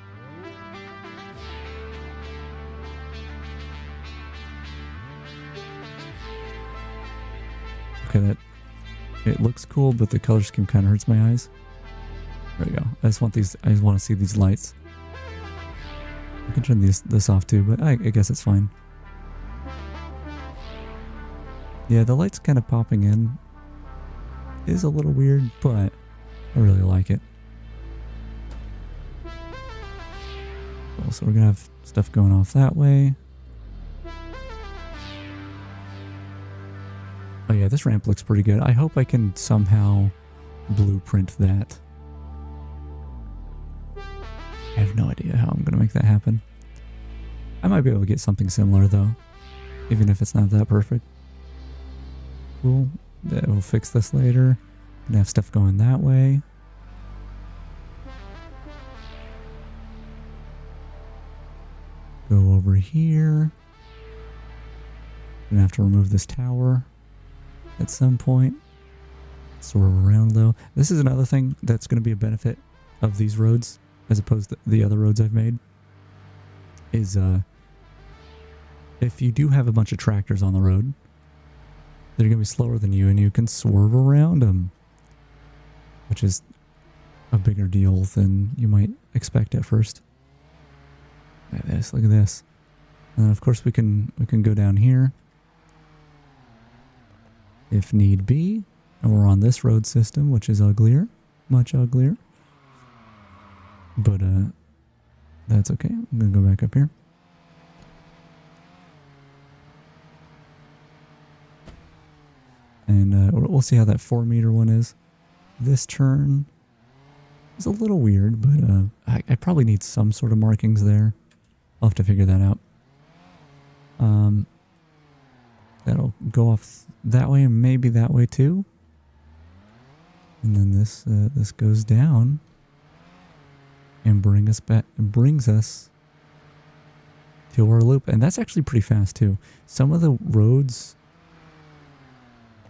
okay, it looks cool, but the color scheme kind of hurts my eyes. There we go. I just want to see these lights. I can turn this off too, but I guess it's fine. Yeah, the light's kind of popping in is a little weird, but I really like it. Cool, so we're gonna have stuff going off that way. Oh yeah, this ramp looks pretty good. I hope I can somehow blueprint that. I have no idea how I'm gonna make that happen. I might be able to get something similar though, even if it's not that perfect. Cool. We'll fix this later. Gonna have stuff going that way. Go over here. Gonna have to remove this tower at some point. Swerve around though. This is another thing that's gonna be a benefit of these roads as opposed to the other roads I've made. Is if you do have a bunch of tractors on the road, they're going to be slower than you and you can swerve around them, which is a bigger deal than you might expect at first. Look at this, look at this. And of course we can go down here if need be. And we're on this road system, which is uglier, much uglier. But that's okay. I'm going to go back up here. And we'll see how that 4-meter one is. This turn is a little weird, but I probably need some sort of markings there. I'll have to figure that out. That'll go off that way and maybe that way too. And then this goes down and brings us to our loop. And that's actually pretty fast too. Some of the roads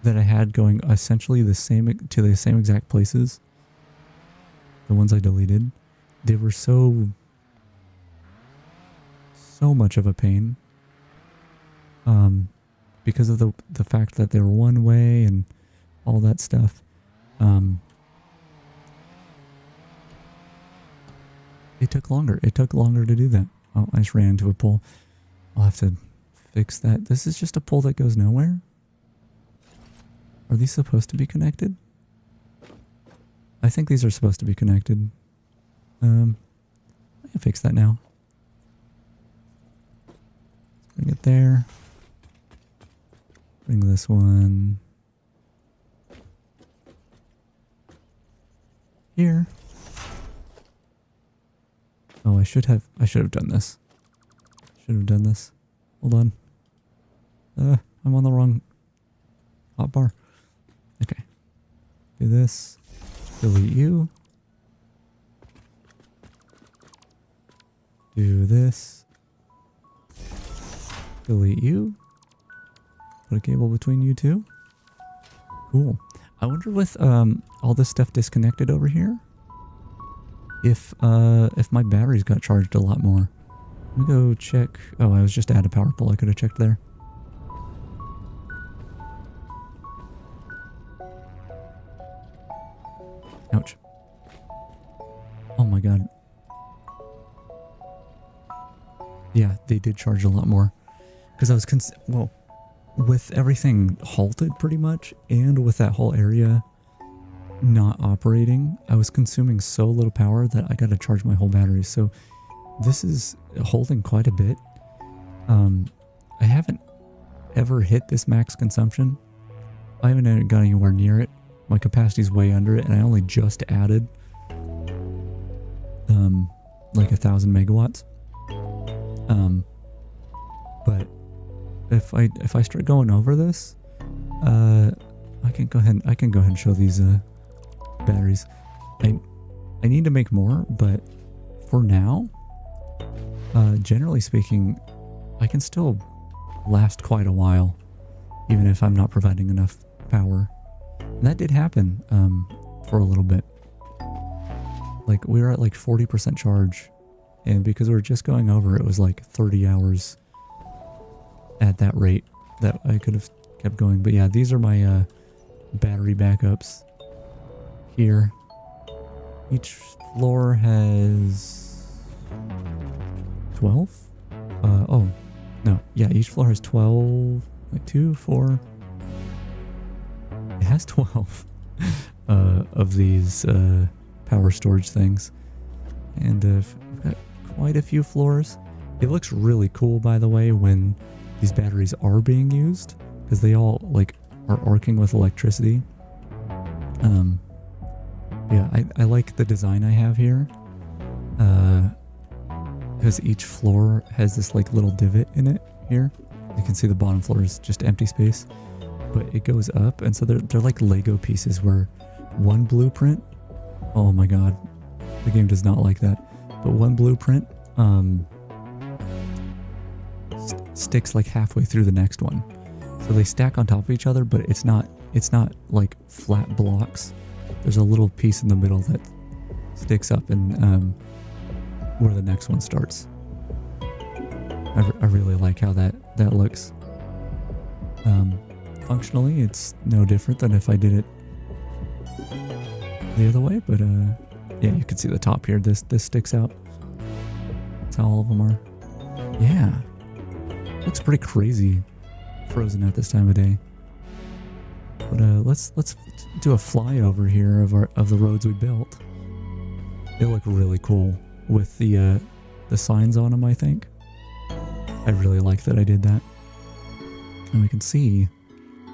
that I had going essentially to the same exact places, the ones I deleted, they were so much of a pain, because of the fact that they were one way and all that stuff. It took longer. It took longer to do that. Oh, I just ran into a pole. I'll have to fix that. This is just a pole that goes nowhere. Are these supposed to be connected? I think these are supposed to be connected. I can fix that now. Let's bring it there. Bring this one here. Oh, I should have done this. Should have done this. Hold on. I'm on the wrong hotbar. Okay. Do this. Delete you. Do this. Delete you. Put a cable between you two. Cool. I wonder with all this stuff disconnected over here, if my batteries got charged a lot more. Let me go check. Oh, I was just at a power pole. I could have checked there. Ouch. Oh my god. Yeah, they did charge a lot more. Because I was well, with everything halted pretty much, and with that whole area not operating, I was consuming so little power that I got to charge my whole battery. So this is holding quite a bit. I haven't ever hit this max consumption. I haven't got anywhere near it. My capacity's way under it, and I only just added like 1,000 megawatts. But if I start going over this, I can go ahead and show these batteries. I need to make more, but for now, generally speaking, I can still last quite a while, even if I'm not providing enough power. And that did happen for a little bit. Like, we were at like 40% charge, and because we were just going over, it was like 30 hours at that rate that I could have kept going. But yeah, these are my battery backups here. Each floor has 12? Oh, no. Yeah, each floor has 12, like 2, 4. It has 12 of these power storage things. And we've got quite a few floors. It looks really cool, by the way, when these batteries are being used, because they all like are arcing with electricity. Yeah, I like the design I have here, because each floor has this like little divot in it here. You can see the bottom floor is just empty space, but it goes up, and so they're like Lego pieces where one blueprint, oh my god, the game does not like that, but one blueprint sticks like halfway through the next one. So they stack on top of each other, but it's not like flat blocks. There's a little piece in the middle that sticks up and where the next one starts. I really like how that looks. Functionally, it's no different than if I did it the other way, but yeah, you can see the top here. This sticks out. That's how all of them are. Yeah, looks pretty crazy frozen at this time of day. But let's do a flyover here of the roads we built. They look really cool with the signs on them, I think. I really like that I did that. And we can see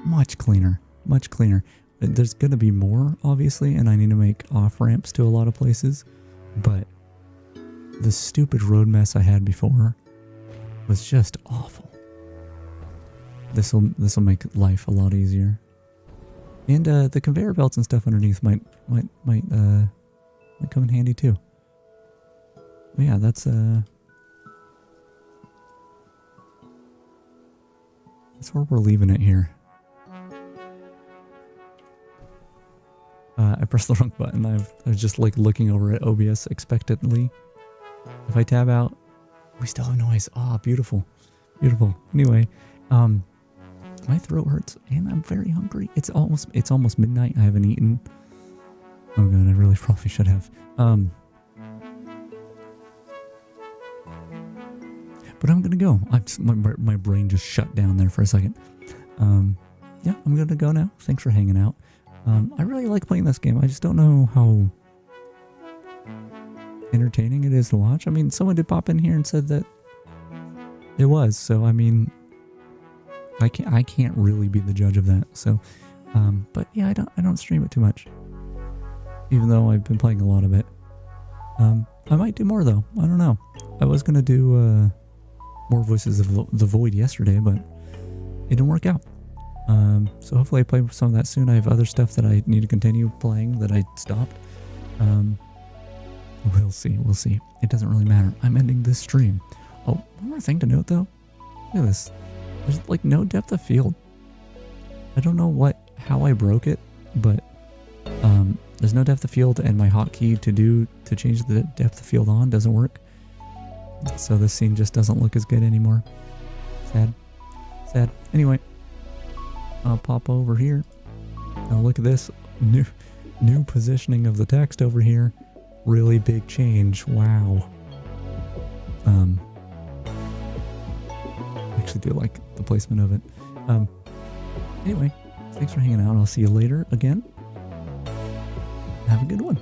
much cleaner, much cleaner. There's going to be more, obviously, and I need to make off-ramps to a lot of places. But the stupid road mess I had before was just awful. This will make life a lot easier. And the conveyor belts and stuff underneath might come in handy too. But yeah, that's where we're leaving it here. I pressed the wrong button. I was just like looking over at OBS expectantly. If I tab out, we still have noise. Ah, beautiful, beautiful. Anyway, my throat hurts and I'm very hungry. It's almost midnight. I haven't eaten. Oh god, I really probably should have. But I'm gonna go. My brain just shut down there for a second. Yeah, I'm gonna go now. Thanks for hanging out. I really like playing this game. I just don't know how entertaining it is to watch. I mean, someone did pop in here and said that it was. So I mean, I can't really be the judge of that. So, but yeah, I don't stream it too much, even though I've been playing a lot of it. I might do more though. I don't know. I was gonna do more Voices of the Void yesterday, but it didn't work out. So hopefully I play some of that soon. I have other stuff that I need to continue playing that I stopped. We'll see. It doesn't really matter. I'm ending this stream. Oh, one more thing to note though. Look at this. There's like no depth of field. I don't know how I broke it, but there's no depth of field, and my hotkey to change the depth of field on doesn't work. So this scene just doesn't look as good anymore. Sad. Anyway, I'll pop over here. Now look at this new positioning of the text over here. Really big change. Wow. I actually do like the placement of it. Anyway, thanks for hanging out. I'll see you later again. Have a good one.